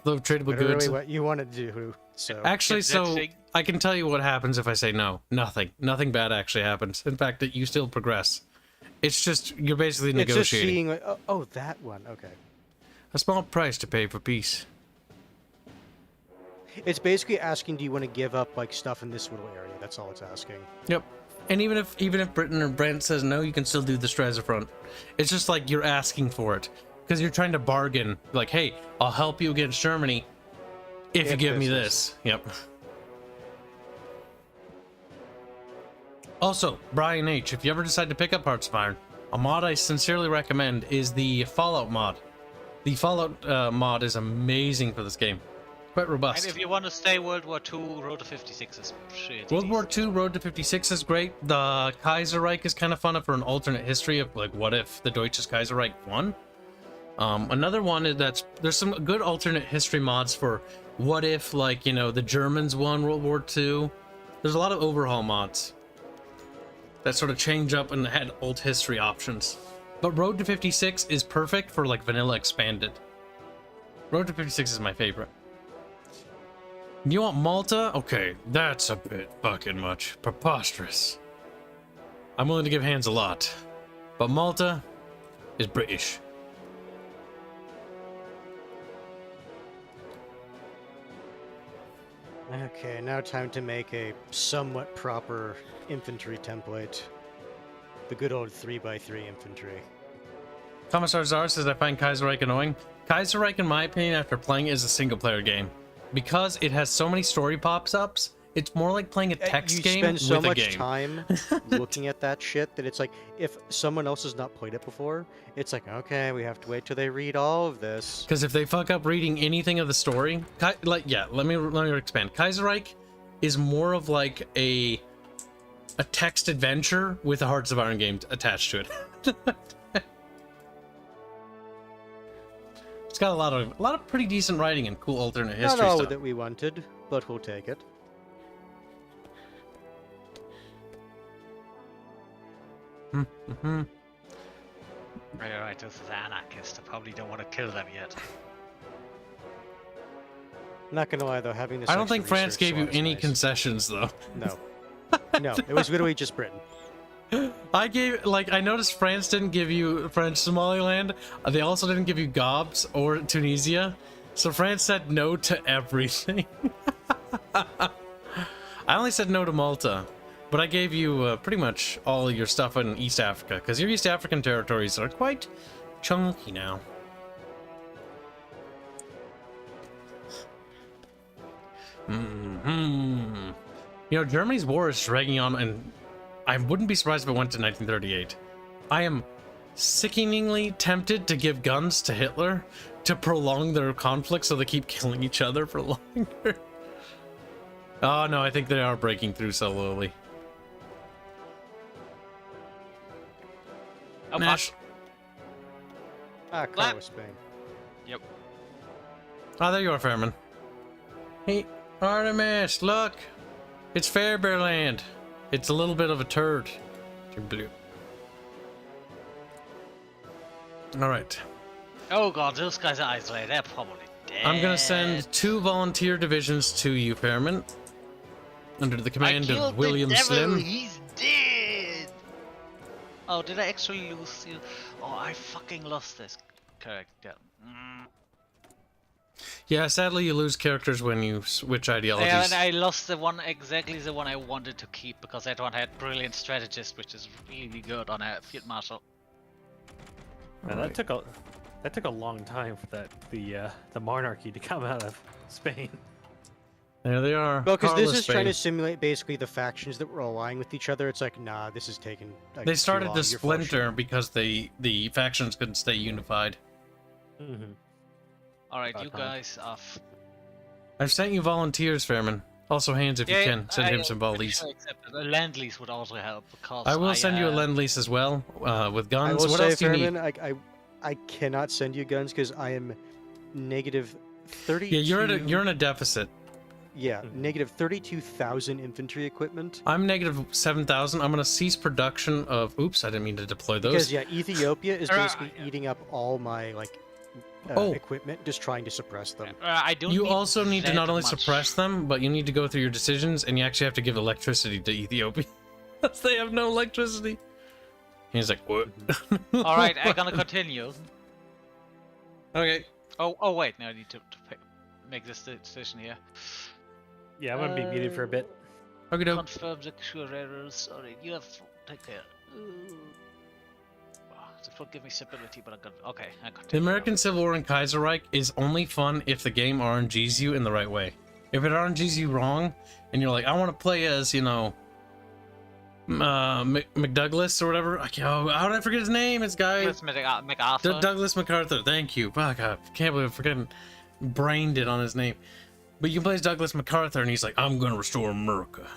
A: The tradable
B: Literally
A: goods.
B: what you wanted to do. So
A: Actually,
C: That
A: so
C: thing-
A: I can tell you what happens if I say no. Nothing. Nothing bad actually happens. In fact, that you still progress. It's just you're basically
B: it's just
A: negotiating.
B: seeing like, oh, that one. Okay.
A: A small price to pay for peace.
B: It's basically asking, do you want to give up like stuff in this little area? That's all it's asking.
A: Yep. And even if Britain or Brent says no, you can still do the Stresa front. It's just like you're asking for it because you're trying to bargain. Like, hey, I'll help you against Germany if you
B: If
A: give me
B: this
A: this. Yep. Also, Brian H., if you ever decide to pick up Hearts of Iron, a mod I sincerely recommend is the Fallout mod. The Fallout mod is amazing for this game. Quite robust.
C: And if you want to stay World War II, Road to 56 is pretty
A: World War
C: decent.
A: II Road to 56 is great. The Kaiserreich is kind of fun for an alternate history of like what if the Deutsches Kaiserreich won. Another one is there's some good alternate history mods for what if like the Germans won World War II. There's a lot of overhaul mods that sort of change up and had old history options. But Road to 56 is perfect for like vanilla expanded. Road to 56 is my favorite. You want Malta? Okay, that's a bit fucking much. Preposterous. I'm willing to give Hands a lot. But Malta is British.
B: Okay, now time to make a somewhat proper infantry template. The good old 3x3 infantry.
A: Commissar Czar says I find Kaiserreich annoying. Kaiserreich, in my opinion, after playing, is a single-player game. Because it has so many story pops-ups, it's more like playing a text game
B: You spend so
A: with a
B: much
A: game.
B: time looking at that shit that it's like, if someone else has not played it before, it's like, okay, we have to wait till they read all of this.
A: Because if they fuck up reading anything of the story, let me expand. Kaiserreich is more of like a text adventure with a Hearts of Iron game attached to it. It's got a lot of pretty decent writing and cool alternate history
B: Not all
A: stuff.
B: that we wanted, but we'll take it.
C: Right, this is anarchist. I probably don't want to kill them yet.
B: Not gonna lie though, having this.
A: I don't
B: extra
A: think France
B: research
A: gave you
B: slot is
A: any
B: nice.
A: concessions though.
B: No. No, it was literally just Britain.
A: I noticed France didn't give you French Somaliland. They also didn't give you Gobs or Tunisia. So France said no to everything. I only said no to Malta, but I gave you pretty much all your stuff in East Africa, because your East African territories are quite chunky now. You know, Germany's war is dragging on, and I wouldn't be surprised if it went to 1938. I am sickeningly tempted to give guns to Hitler to prolong their conflict so they keep killing each other for longer. Oh no, I think they are breaking through slowly.
C: Oh,
A: Nash.
B: Ah,
C: Clap.
B: Carlos Spain.
C: Yep.
A: Oh, there you are, Fairman. Hey, Artemis, look! It's Fairbearland. It's a little bit of a turd. Alright.
C: Oh god, those guys are isolated. They're probably dead.
A: I'm gonna send 2 volunteer divisions to you, Fairman. Under the command of William Slim.
C: He's dead. Oh, did I actually lose you? Oh, I fucking lost this character.
A: Yeah, sadly you lose characters when you switch ideologies.
C: Yeah, and I lost exactly the one I wanted to keep, because that one had brilliant strategist, which is really good on a field marshal.
D: Man, that took a long time for the monarchy to come out of Spain.
A: There they are.
B: Well, because this
A: Carlos
B: is trying
A: Spain.
B: to simulate basically the factions that were aligning with each other. It's like, nah, this is taking. Like,
A: They
B: too
A: started
B: long.
A: to
B: You're full of
A: splinter
B: shit.
A: because the factions couldn't stay unified.
D: Mm-hmm.
C: Alright,
D: About
C: you
D: time.
C: guys are.
A: I've sent you volunteers, Fairman. Also, Hands, if you can, send him some volleys.
C: A land lease would also help, because
A: I will send you a lend lease as well, with
B: I
A: guns.
B: will
A: What
B: say,
A: else do you need?
B: Fairman, I cannot send you guns because I am negative 32.
A: Yeah, you're in a deficit.
B: Yeah, negative 32,000 infantry equipment.
A: I'm negative 7,000. I'm gonna cease production of. Oops, I didn't mean to deploy those.
B: Because yeah, Ethiopia is
C: Right.
B: basically eating up all my
A: Oh.
B: equipment, just trying to suppress them.
C: I don't.
A: You also need to
C: that
A: not only
C: much.
A: suppress them, but you need to go through your decisions, and you actually have to give electricity to Ethiopia. Because they have no electricity. He's like, what?
C: Alright, I'm gonna continue.
A: Okay.
C: Oh wait, no, I need to make this decision here.
D: Yeah, I'm gonna be muted for a bit.
A: Okay, doke.
C: Confirm the errors. Alright, you have take care. This will give me stability, but I'm gonna. Okay, I continue.
A: The American Civil War in Kaiserreich is only fun if the game RNGs you in the right way. If it RNGs you wrong, and you're like, I want to play as, you know, McDouglas or whatever. How did I forget his name? It's guy
C: MacArthur.
A: Douglas MacArthur. Thank you. Fuck, I can't believe I forgetting. Brained it on his name. But you can play as Douglas MacArthur, and he's like, I'm gonna restore America.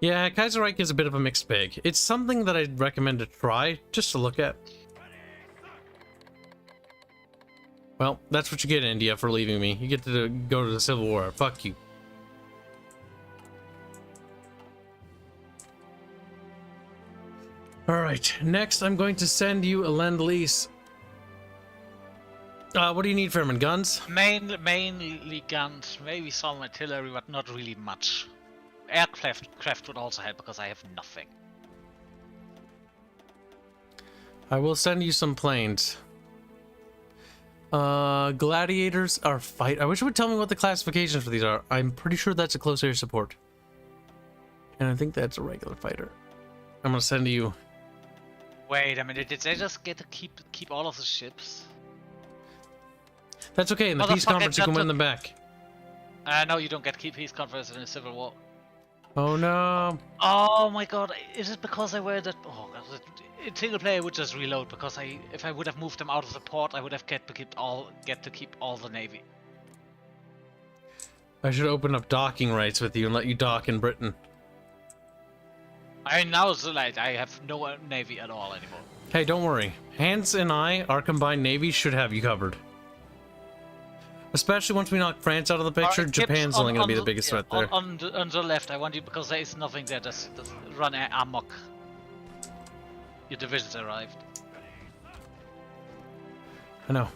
A: Yeah, Kaiserreich is a bit of a mixed bag. It's something that I'd recommend to try, just to look at. Well, that's what you get, India, for leaving me. You get to go to the Civil War. Fuck you. Alright, next I'm going to send you a lend-lease. What do you need, Fairman? Guns?
C: Mainly guns, maybe some artillery, but not really much. Aircraft would also help, because I have nothing.
A: I will send you some planes. Gladiators are fight. I wish it would tell me what the classifications for these are. I'm pretty sure that's a close air support. And I think that's a regular fighter. I'm gonna send you.
C: Wait a minute, did they just get to keep all of the ships?
A: That's okay, in the peace
C: Motherfucker,
A: conference you can
C: that
A: win them back.
C: No, you don't get to keep peace conference in a civil war.
A: Oh no.
C: Oh my god, is it because I wear that? Oh god, in single player I would just reload because if I would have moved them out of the port, I would have get to keep all the navy.
A: I should open up docking rights with you and let you dock in Britain.
C: I now so like I have no navy at all anymore.
A: Hey, don't worry. Hanse and I, our combined navy, should have you covered. Especially once we knock France out of the picture,
C: Kibs,
A: Japan's only going to be the biggest threat there.
C: On the left, I want you because there is nothing there. Just run amok. Your divisions arrived.
A: I know.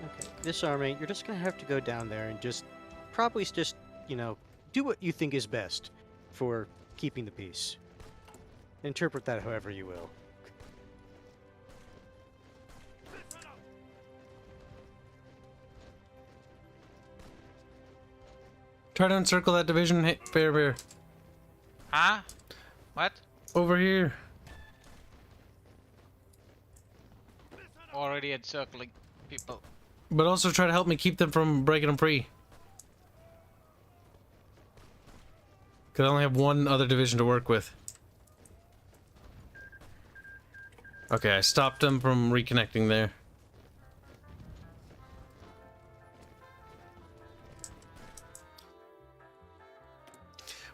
B: Okay, this army, you're just gonna have to go down there and probably just, you know, do what you think is best for keeping the peace. Interpret that however you will.
A: Try to encircle that division. Hey, Bear.
C: Huh? What?
A: Over here.
C: Already encircling people.
A: But also try to help me keep them from breaking them free. Because I only have one other division to work with. Okay, I stopped them from reconnecting there.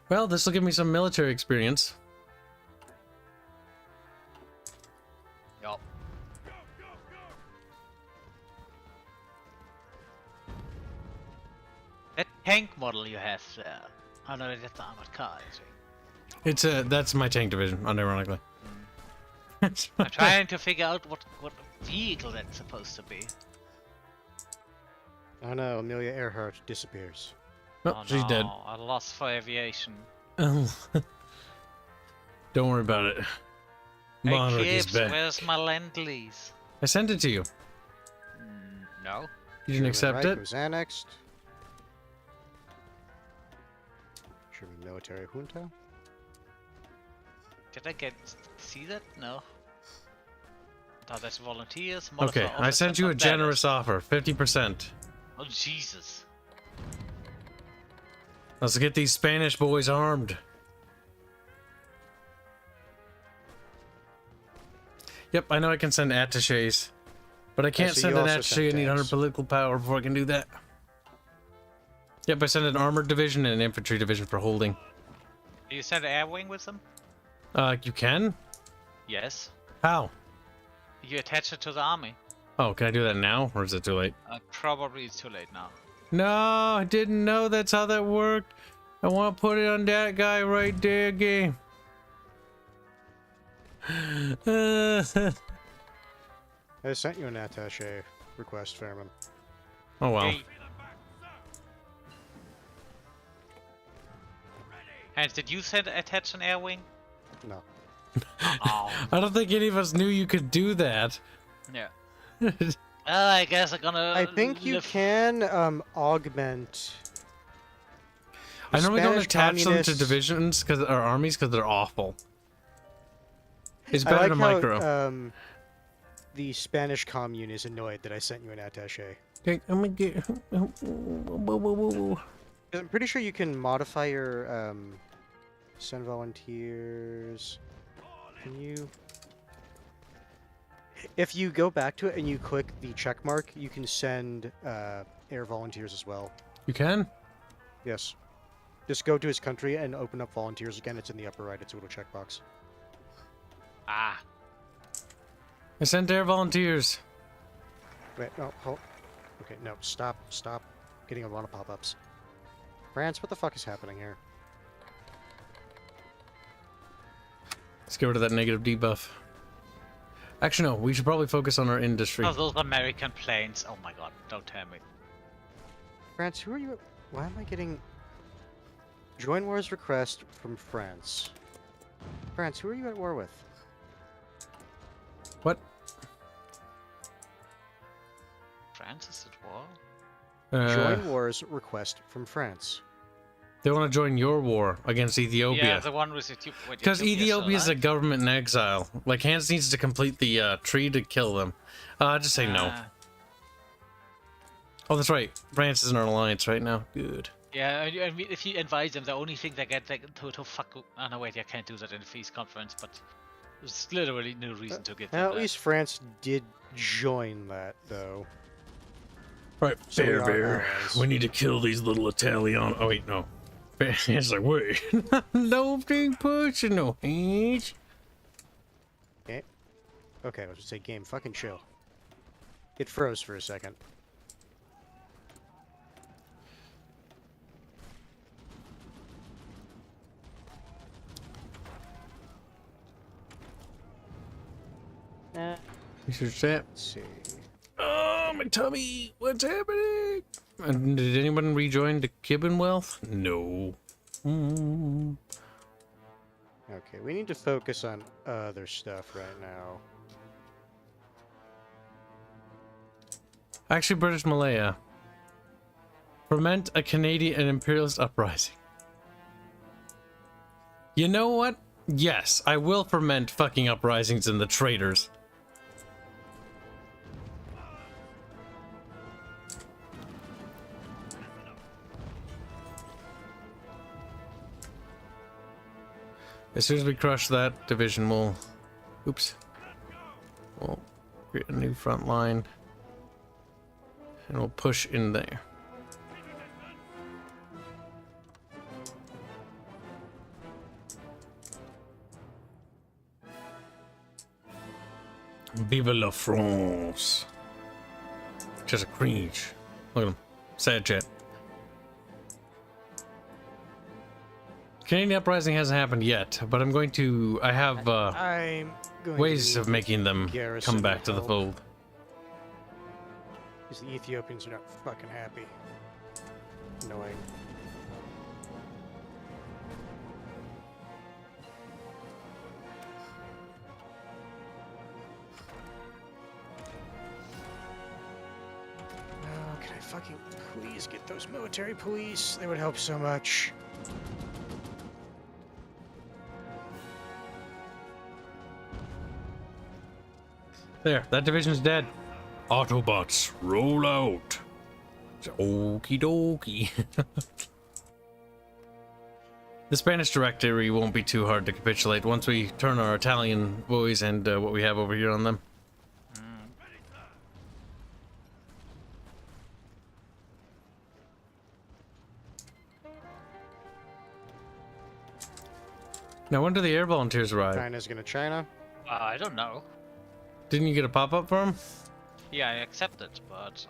A: Well, this will give me some military experience.
C: Yup. That tank model you have there. Oh no, that's the armored car, is it?
A: That's my tank division, unironically.
C: I'm trying to figure out what vehicle that's supposed to be.
B: Oh no, Amelia Earhart disappears.
A: Oh, she's dead.
C: I lost for aviation.
A: Oh. Don't worry about it.
C: Hey
A: Monarch is
C: Kibs,
A: back.
C: where's my Lend-Lease?
A: I sent it to you.
C: No.
A: You didn't accept it?
B: Was annexed. German military junta.
C: Did I see that? No. Oh, that's volunteers.
A: Okay,
C: modifier
A: I sent
C: officer,
A: you a
C: not banners.
A: generous offer, 50%.
C: Oh Jesus.
A: Let's get these Spanish boys armed. Yep, I know I can send attaches, but I can't
B: so
A: send
B: you
A: an
B: also
A: attache.
B: sent
A: I need 100
B: tanks.
A: political power before I can do that. Yep, I sent an armored division and an infantry division for holding.
C: You send an air wing with them?
A: You can?
C: Yes.
A: How?
C: You attach it to the army.
A: Oh, can I do that now, or is it too late?
C: Probably it's too late now.
A: No, I didn't know that's how that worked. I want to put it on that guy right there, game.
B: I sent you an attaché request, Fairman.
A: Oh well.
C: Hey. Hanse, did you attach an air wing?
B: No.
C: Oh.
A: I don't think any of us knew you could do that.
C: Yeah. I guess I'm gonna.
B: I think you can augment.
A: I normally don't
B: Spanish
A: attach them to
B: communists-
A: divisions or armies because they're awful. It's
B: I
A: better
B: like
A: to
B: how,
A: micro.
B: the Spanish commune is annoyed that I sent you an attaché.
A: Okay, I'm gonna get.
B: I'm pretty sure you can modify your send volunteers. Can you? If you go back to it and you click the check mark, you can send air volunteers as well.
A: You can?
B: Yes. Just go to his country and open up volunteers again. It's in the upper right. It's a little checkbox.
C: Ah.
A: I sent air volunteers.
B: Wait, no, hold. Okay, no, stop getting a lot of pop-ups. France, what the fuck is happening here?
A: Let's get rid of that negative debuff. Actually, no, we should probably focus on our industry.
C: Oh, those American planes. Oh my god, don't tell me.
B: France, who are you? Why am I getting join wars request from France? France, who are you at war with?
A: What?
C: France is at war?
B: Join wars request from France.
A: They want to join your war against Ethiopia.
C: Yeah, the one with Ethiopia.
A: Because Ethiopia is a government in exile. Like, Hanse needs to complete the tree to kill them. Just say no. Oh, that's right. France is in our alliance right now. Good.
C: Yeah, and if you advise them, the only thing they get to fuck. Oh no, wait, I can't do that in the peace conference, but there's literally no reason to get.
B: At least France did join that, though.
A: Right,
B: So we
A: Bear
B: are
A: Bear.
B: allies.
A: We need to kill these little Italian. Oh wait, no. It's like, wait, no big push and no hands.
B: Okay. Okay, let's just say game. Fucking chill. It froze for a second.
A: Research that.
B: Let's see.
A: Oh, my tummy! What's happening? Did anyone rejoin the Commonwealth? No. Mm.
B: Okay, we need to focus on other stuff right now.
A: Actually, British Malaya. Ferment a Canadian and imperialist uprising. You know what? Yes, I will ferment fucking uprisings and the traitors. As soon as we crush that division, we'll... Oops. We'll create a new front line. And we'll push in there. Vive la France. Just a cringe. Look at him. Sad chat. Canadian uprising hasn't happened yet, but I'm going to... I have
B: I'm going
A: ways
B: to
A: of making them
B: garrison
A: come back to the
B: help.
A: fold.
B: Because the Ethiopians are not fucking happy. Annoying. Oh, can I fucking please get those military police? They would help so much.
A: There, that division's dead. Autobots, roll out. Okie dokie. The Spanish Directory won't be too hard to capitulate once we turn our Italian boys and what we have over here on them. Now, when do the air volunteers arrive?
B: China's gonna China.
C: I don't know.
A: Didn't you get a pop-up for them?
C: Yeah, I accept it, but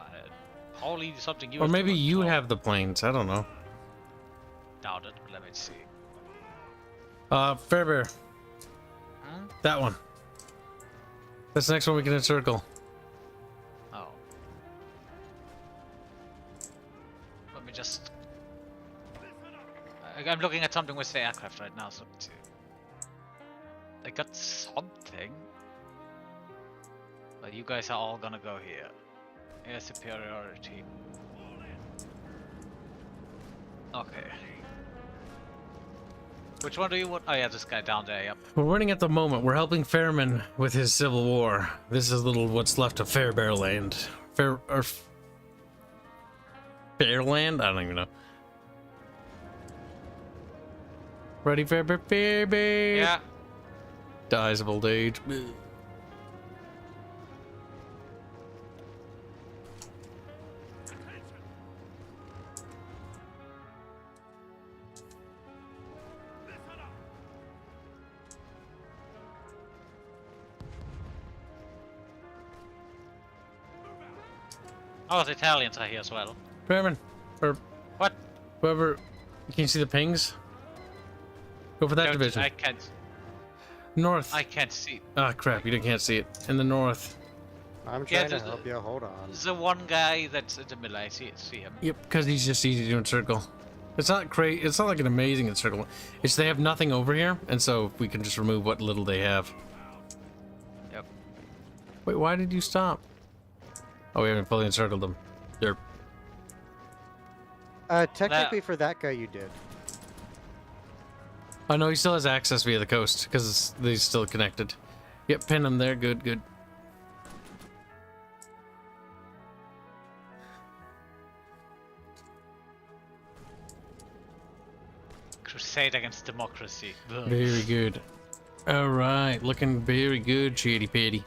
C: probably something you.
A: Or
C: have to
A: maybe you
C: install.
A: have the planes. I don't know.
C: Doubt it. Let me see.
A: Fairbear.
C: Hmm?
A: That one. That's the next one we can encircle.
C: Oh. Let me just. I'm looking at something with the aircraft right now, so let's see. I got something. But you guys are all gonna go here. Air superiority. Okay. Which one do you want? Oh yeah, this guy down there, yep.
A: We're winning at the moment. We're helping Fairman with his civil war. This is little what's left of Fairbear land. Fairland? I don't even know. Ready, Fairbear? Fairbear!
C: Yeah.
A: Dies of old age.
C: Oh, the Italians are here as well.
A: Fairman, or
C: What?
A: whoever, can you see the pings? Go for that
C: Don't-
A: division.
C: I
A: North.
C: can't see.
A: Ah, crap, you can't see it. In the north.
B: I'm
C: Yeah,
B: trying to help you. Hold on.
C: The one guy that's in the middle, I see him.
A: Yep, because he's just easy to encircle. It's not great. It's not like an amazing encircle. It's they have nothing over here, and so we can just remove what little they have.
C: Yep.
A: Wait, why did you stop? Oh, we haven't fully encircled them. They're...
B: Technically, for that guy, you did.
A: Oh no, he still has access via the coast because he's still connected. Yep, pin him there. Good, good.
C: Crusade against democracy. Ugh.
A: Very good. All right, looking very good, Chitty Patty.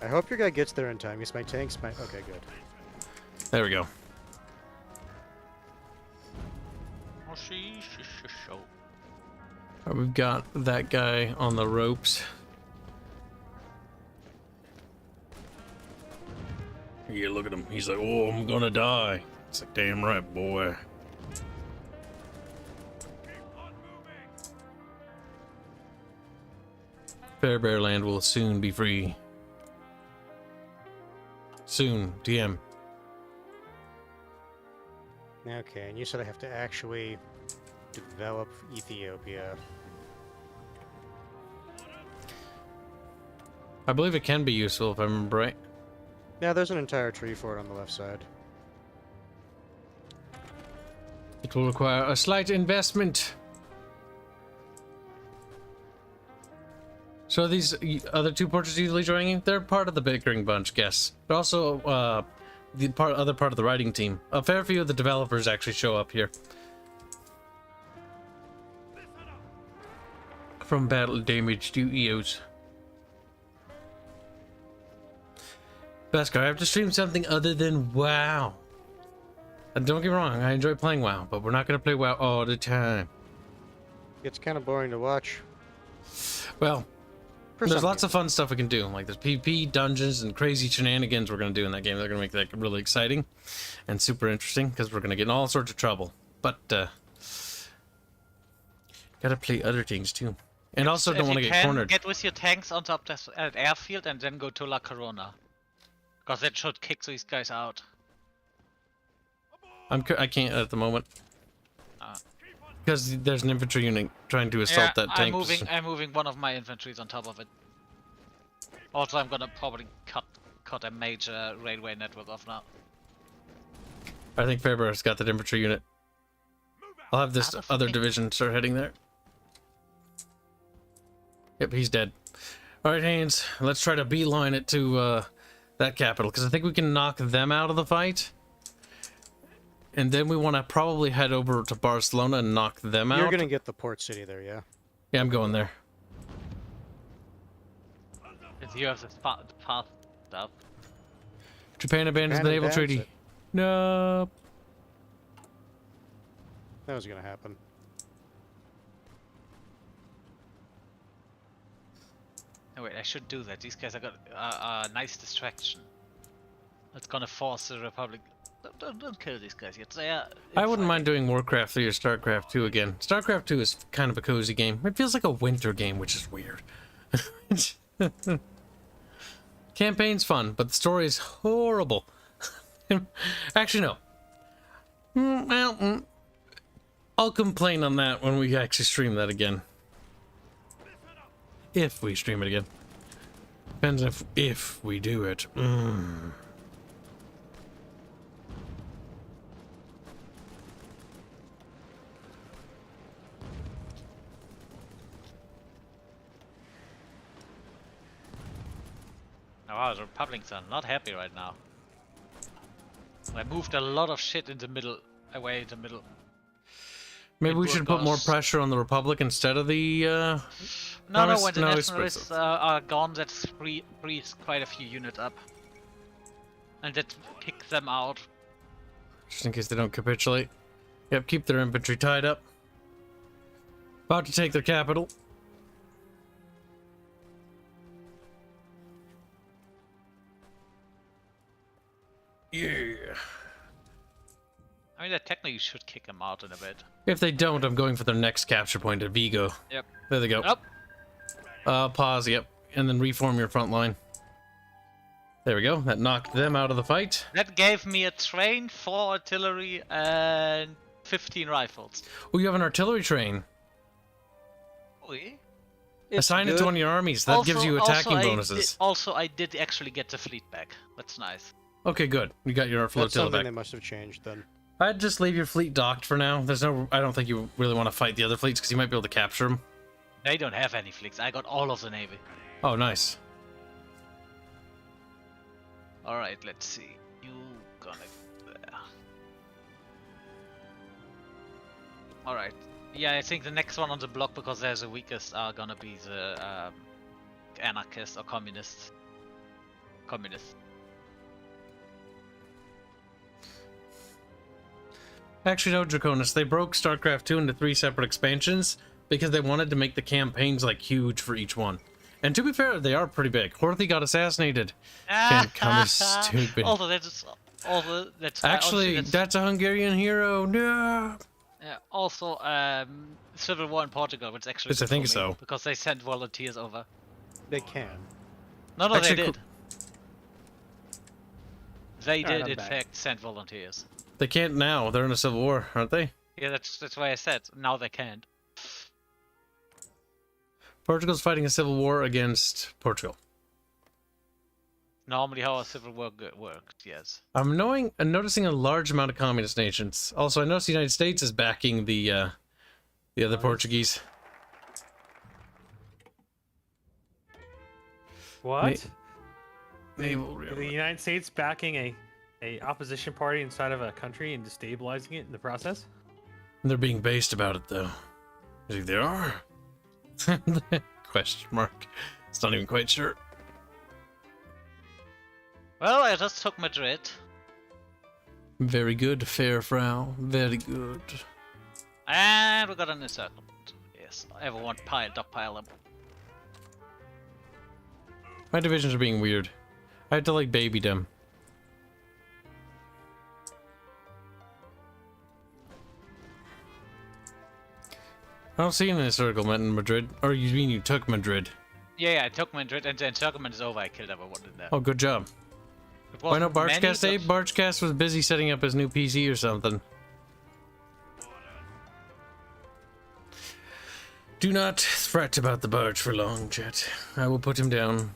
B: I hope your guy gets there in time. Because my tanks might. Okay, good.
A: There we go. We've got that guy on the ropes. Yeah, look at him. He's like, oh, I'm gonna die. It's like, damn right, boy. Fairbear land will soon be free. Soon, DM.
B: Okay, and you said I have to actually develop Ethiopia.
A: I believe it can be useful if I remember right.
B: Yeah, there's an entire tree for it on the left side.
A: It will require a slight investment. So these other two portraits usually joining you, they're part of the Bickering bunch, guess. They're also the other part of the writing team. A fair few of the developers actually show up here. From battle damage to EOS. Beskar, I have to stream something other than WoW. And don't get me wrong, I enjoy playing WoW, but we're not going to play WoW all the time.
B: It's kind of boring to watch.
A: Well,
B: For
A: there's
B: some
A: lots of fun stuff we can do. Like there's PvP, dungeons, and crazy shenanigans we're going to do in that game. They're going to make that really exciting and super interesting because we're going to get in all sorts of trouble. But, gotta play other things too. And also don't want to get cornered.
C: Get with your tanks on top of the airfield and then go to La Corona. Because that should kick these guys out.
A: I can't at the moment. Because there's an infantry unit trying to assault that tank.
C: I'm moving one of my infantries on top of it. Also, I'm gonna probably cut a major railway network off now.
A: I think Fairbear's got that infantry unit. I'll have this other division start heading there. Yep, he's dead. Alright, Hanse, let's try to beeline it to that capital, because I think we can knock them out of the fight. And then we want to probably head over to Barcelona and knock them out.
B: You're gonna get the port city there, yeah?
A: Yeah, I'm going there.
C: If you have the path stuff.
A: Japan abandons the naval treaty.
B: it.
A: No.
B: That was gonna happen.
C: Oh wait, I should do that. These guys have got a nice distraction. That's gonna force the Republic. Don't kill these guys yet.
A: I wouldn't mind doing Warcraft 3 or StarCraft 2 again. StarCraft 2 is kind of a cozy game. It feels like a winter game, which is weird. Campaign's fun, but the story is horrible. Actually, no. Well, I'll complain on that when we actually stream that again. If we stream it again. Depends if we do it.
C: Wow, the Republicans are not happy right now. I moved a lot of shit in the middle, away in the middle.
A: Maybe we should put more pressure on the Republic instead of the,
C: No, when the nationalists are gone, that frees quite a few units up. And that kicks them out.
A: Just in case they don't capitulate. Yep, keep their infantry tied up. About to take their capital. Yeah.
C: I mean, that technically should kick them out in a bit.
A: If they don't, I'm going for their next capture point at Vigo.
C: Yep.
A: There they go.
C: Up.
A: Pause, yep. And then reform your front line. There we go. That knocked them out of the fight.
C: That gave me a train, 4 artillery, and 15 rifles.
A: Oh, you have an artillery train.
C: Oui.
A: Assign it to one of your armies. That gives you attacking bonuses.
C: I did actually get the fleet back. That's nice.
A: Okay, good. You got your
B: That's
A: flotilla
B: something
A: back.
B: they must have changed then.
A: I'd just leave your fleet docked for now. There's no. I don't think you really want to fight the other fleets because you might be able to capture them.
C: They don't have any fleets. I got all of the navy.
A: Oh, nice.
C: All right, let's see. You gonna there. All right. Yeah, I think the next one on the block, because there's the weakest, are gonna be the anarchists or communists. Communists.
A: Actually, no, Draconis. They broke StarCraft 2 into 3 separate expansions because they wanted to make the campaigns like huge for each one. And to be fair, they are pretty big. Horthy got assassinated. Can't come as stupid.
C: That's
A: Actually, that's a Hungarian hero. No.
C: yeah, also Civil War in Portugal, which actually
A: Yes, I
C: good
A: think
C: for me,
A: so.
C: because they sent volunteers over.
B: They can.
C: No,
A: Actually,
C: they did. They
B: Alright,
C: did,
B: I'm
C: in
B: back.
C: fact, send volunteers.
A: They can't now. They're in a civil war, aren't they?
C: Yeah, that's why I said now they can't.
A: Portugal's fighting a civil war against Portugal.
C: Normally, how a civil war works, yes.
A: I'm noticing a large amount of communist nations. Also, I noticed the United States is backing the other Portuguese.
D: What?
A: Naval
D: The United States backing a opposition party inside of a country and destabilizing it in the process?
A: They're being based about it, though. I think they are. Question mark. It's not even quite sure.
C: Well, I just took Madrid.
A: Very good, fair Frau. Very good.
C: And we got an encirclement. Yes, everyone stockpile them.
A: My divisions are being weird. I had to, like, baby them. I don't see an encirclement in Madrid. Or you mean you took Madrid?
C: Yeah, I took Madrid, and the encirclement is over. I killed everyone in there.
A: Oh, good job.
C: It
A: Why not
C: wasn't many,
A: Barchcast, Abe?
C: but-
A: Barchcast was busy setting up his new PC or something. Do not fret about the barge for long, chat. I will put him down.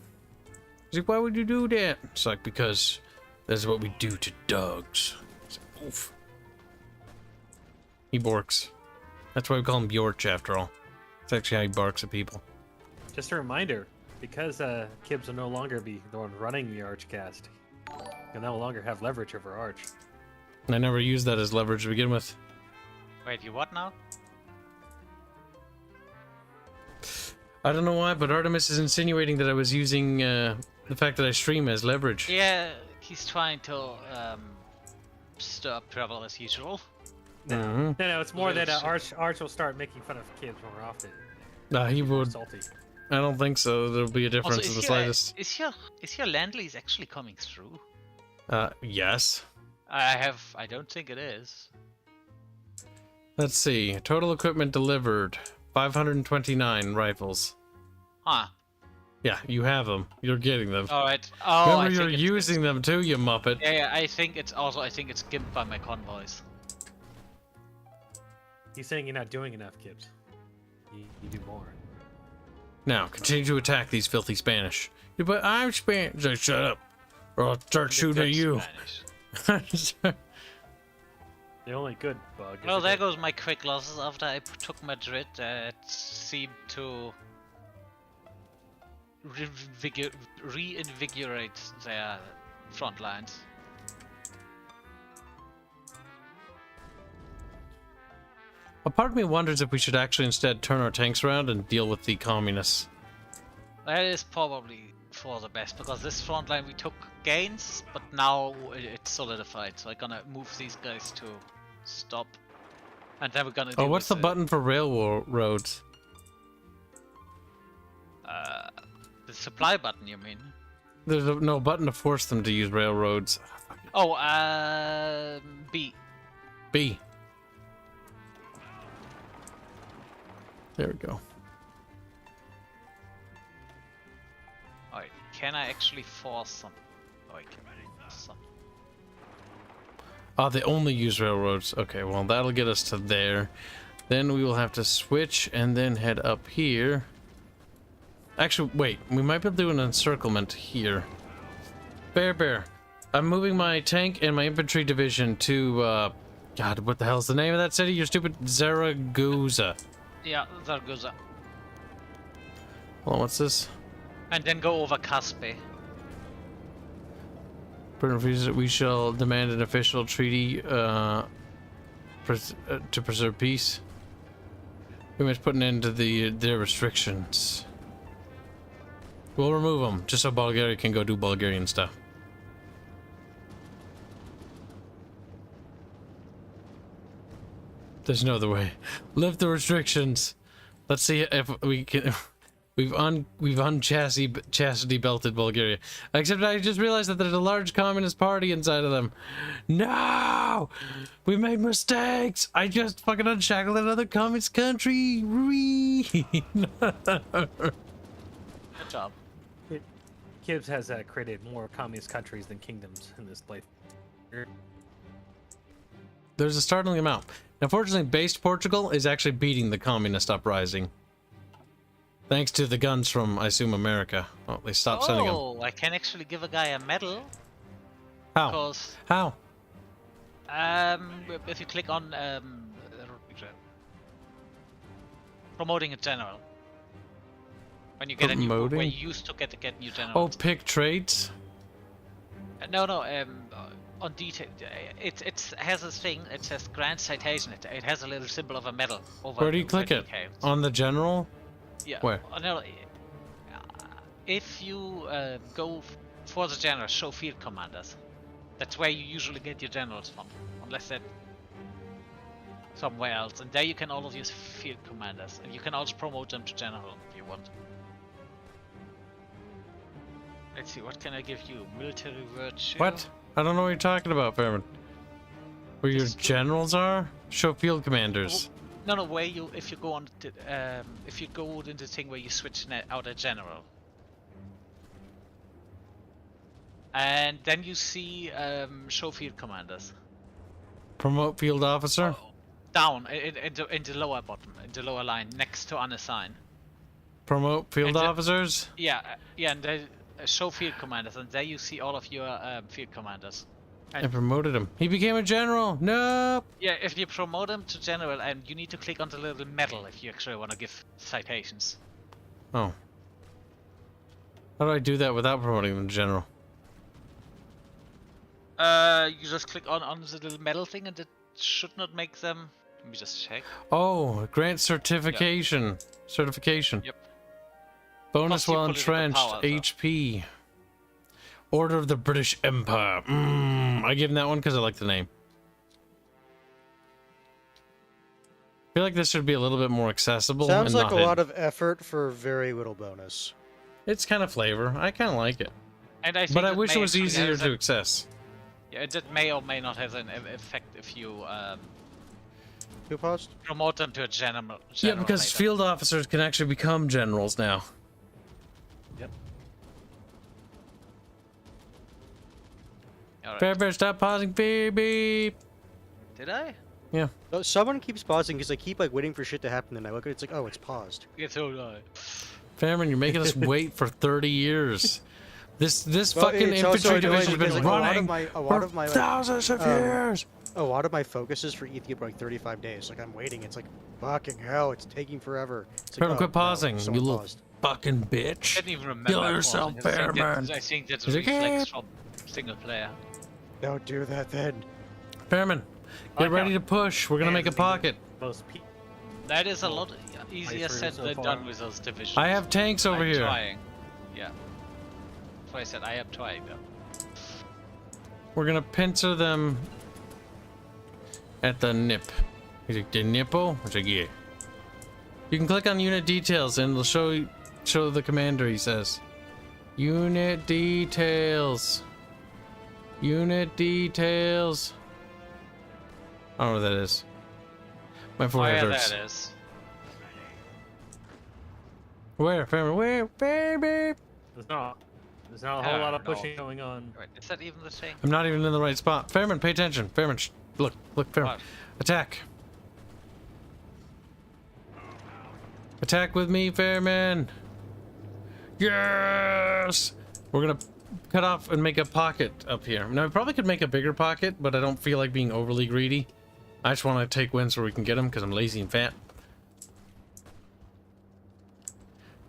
A: He's like, why would you do that? It's like, because that's what we do to dogs. It's like, oof. He barks. That's why we call him Bjorch, after all. It's actually how he barks at people.
D: Just a reminder, because Kibs will no longer be the one running the Archcast, he'll no longer have leverage over Arch.
A: I never used that as leverage to begin with.
C: Wait, you what now?
A: I don't know why, but Artemis is insinuating that I was using the fact that I stream as leverage.
C: Yeah, he's trying to stir up trouble as usual.
A: Mhm.
D: No, it's more that
C: Little
D: Arch will start making fun of Kibs more often.
A: He would.
D: Salty.
A: I don't think so. There'll be a difference
C: Also,
A: in the slightest.
C: is your land lease actually coming through?
A: Yes.
C: I don't think it is.
A: Let's see. Total equipment delivered. 529 rifles.
C: Huh.
A: Yeah, you have them. You're getting them.
C: Alright. Oh,
A: Remember, you're using them too, you muppet.
C: Yeah, I think it's gimped by my convoys.
D: He's saying you're not doing enough, Kibs. You do more.
A: Now, continue to attack these filthy Spanish. Yeah, but I'm Spanish. Like, shut up, or I'll start shooting at you.
C: Spanish.
D: The only good bug. is
C: Well,
D: that
C: there goes my quick losses after I took Madrid. It seemed to reinvigorate their front lines.
A: A part of me wonders if we should actually instead turn our tanks around and deal with the communists.
C: That is probably for the best, because this front line we took gains, but now it's solidified. So I'm gonna move these guys to stop, and then we're gonna.
A: Oh,
C: deal
A: what's the
C: with
A: button for railroads?
C: The supply button, you mean?
A: There's no button to force them to use railroads.
C: Oh, B.
A: B. There we go.
C: Alright, can I actually force them? Like, so.
A: Oh, they only use railroads. Okay, well, that'll get us to there. Then we will have to switch and then head up here. Actually, wait. We might be able to do an encirclement here. Bear. I'm moving my tank and my infantry division to, God, what the hell's the name of that city? You stupid Zaragoza.
C: Yeah, Zaragoza.
A: Hold on, what's this?
C: And then go over Caspe.
A: We shall demand an official treaty to preserve peace. We must put an end to their restrictions. We'll remove them just so Bulgaria can go do Bulgarian stuff. There's no other way. Lift the restrictions. Let's see if we can. We've chastity belted Bulgaria. Except I just realized that there's a large communist party inside of them. No! We made mistakes! I just fucking unshackled another communist country!
C: Good job.
D: Kibs has created more communist countries than kingdoms in this place.
A: There's a startling amount. Unfortunately, based Portugal is actually beating the communist uprising. Thanks to the guns from, I assume, America. Oh, they stopped sending them.
C: Oh, I can actually give a guy a medal.
A: How?
C: Because,
A: How?
C: if you click on promoting a general, when you get a new,
A: Promoting?
C: where you used to get new
A: Oh,
C: generals.
A: pick traits?
C: No, on detail, it has a thing. It says grant citation. It has a little symbol of a medal over.
A: Where do you click it?
C: details.
A: On the general?
C: Yeah.
A: Where?
C: No, if you go for the general, show field commanders. That's where you usually get your generals from, unless they're somewhere else. And there you can always use field commanders, and you can also promote them to general if you want. Let's see, what can I give you? Military virtue.
A: What? I don't know what you're talking about, Fairman. Where your generals are? Show field commanders.
C: No, where you, if you go on, if you go into the thing where you switch out a general. And then you see show field commanders.
A: Promote field officer?
C: Down, in the lower bottom, in the lower line, next to unassign.
A: Promote field
C: And the-
A: officers?
C: Yeah, and there, show field commanders, and there you see all of your field commanders.
A: I promoted him. He became a general. No.
C: Yeah, if you promote him to general, and you need to click on the little medal if you actually want to give citations.
A: Oh. How do I do that without promoting them to general?
C: You just click on the little medal thing, and it should not make them. Let me just check.
A: Oh, grant certification. Certification.
C: Yep.
A: Bonus
C: Plus your
A: while
C: political
A: entrenched.
C: power, though.
A: HP. Order of the British Empire. I give him that one because I like the name. I feel like this should be a little bit more accessible.
B: Sounds
A: and
B: like
A: not
B: a
A: hidden.
B: lot of effort for very little bonus.
A: It's kind of flavor. I kind of like it.
C: And I think
A: But I
C: that
A: wish it
C: may
A: was
C: actually
A: easier
C: have
A: to
C: an-
A: access.
C: Yeah, that may or may not have an effect if you
B: Who paused?
C: promote them to a general.
A: Yeah, because
C: later.
A: field officers can actually become generals now.
D: Yep.
C: Alright.
A: Bear, stop pausing. Beep, beep.
C: Did I?
A: Yeah.
B: No, someone keeps pausing because I keep like waiting for shit to happen, and I look at it, it's like, oh, it's paused.
C: It's so right.
A: Fairman, you're making us wait for 30 years. This
B: Well,
A: fucking
B: it's also
A: infantry
B: annoying
A: division's
B: because,
A: been
B: like,
A: running
B: a lot of my
A: for thousands of years.
B: a lot of my focus is for Ethiopia like 35 days. Like I'm waiting. It's like fucking hell. It's taking forever. It's like,
A: Fairman,
B: oh,
A: quit
B: no,
A: pausing, you
B: someone
A: little
B: paused.
A: fucking
C: I
A: bitch.
C: didn't even remember.
A: Kill
C: pausing.
A: yourself,
C: I think
A: Fairman.
C: I think that's
A: Is
C: a
A: it
C: reflex
A: good?
C: from single player.
B: Don't do that then.
A: Fairman,
D: I
A: get ready
D: count.
A: to push. We're gonna make a pocket.
D: Most people.
C: That is a lot easier
D: through
C: said
D: so
C: than
D: far.
C: done with those divisions.
A: I have tanks over
C: I'm
A: here.
C: Trying. Yeah. That's why I said I am trying though.
A: We're gonna pincer them at the nip. Is it the nipple? What's it? Yeah. You can click on unit details and it'll show the commander. He says, unit details. Unit details. I don't know what that is. My
C: Oh
A: forehead
C: yeah,
A: hurts.
C: that is.
A: Where, Fairman? Where, baby?
D: It's not. There's not a whole lot of
C: no.
D: pushing going on.
C: Wait, is that even the thing?
A: I'm not even in the right spot. Fairman, pay attention. Fairman, look, Fairman.
C: What?
A: Attack. Attack with me, Fairman. Yes! We're gonna cut off and make a pocket up here. Now, I probably could make a bigger pocket, but I don't feel like being overly greedy. I just want to take wins where we can get them because I'm lazy and fat.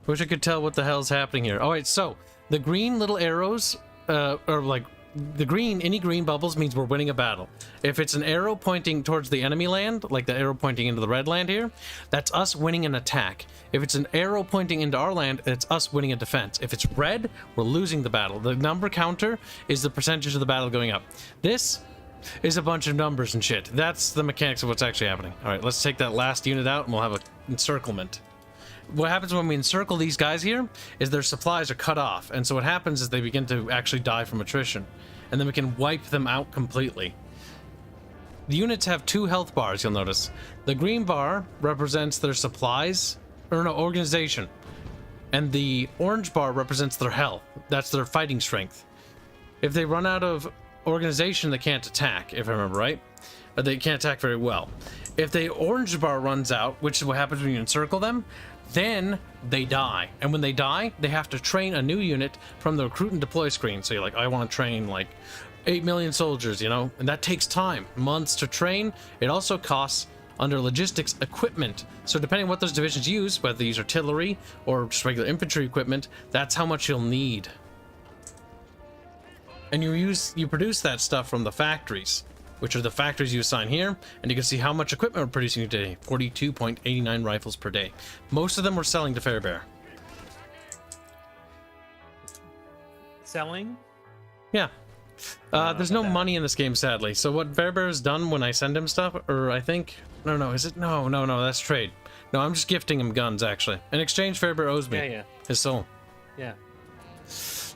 A: Wish I could tell what the hell's happening here. Alright, so the green little arrows, or like the green, any green bubbles means we're winning a battle. If it's an arrow pointing towards the enemy land, like the arrow pointing into the red land here, that's us winning an attack. If it's an arrow pointing into our land, it's us winning a defense. If it's red, we're losing the battle. The number counter is the percentage of the battle going up. This is a bunch of numbers and shit. That's the mechanics of what's actually happening. All right, let's take that last unit out and we'll have an encirclement. What happens when we encircle these guys here is their supplies are cut off, and so what happens is they begin to actually die from attrition, and then we can wipe them out completely. The units have 2 health bars, you'll notice. The green bar represents their supplies, or no, organization, and the orange bar represents their health. That's their fighting strength. If they run out of organization, they can't attack, if I remember right. They can't attack very well. If the orange bar runs out, which is what happens when you encircle them, then they die. And when they die, they have to train a new unit from the recruit and deploy screen. So you're like, I want to train like 8 million soldiers, you know? And that takes time, months to train. It also costs, under logistics, equipment. So depending on what those divisions use, whether they use artillery or just regular infantry equipment, that's how much you'll need. And you produce that stuff from the factories, which are the factories you assign here, and you can see how much equipment we're producing today. 42.89 rifles per day. Most of them we're selling to Fairbear.
D: Selling?
A: Yeah. There's no money in this game, sadly. So what Fairbear has done when I send him stuff, or I think... No, is it? No, that's trade. No, I'm just gifting him guns, actually. In exchange, Fairbear owes me his soul.
D: Yeah.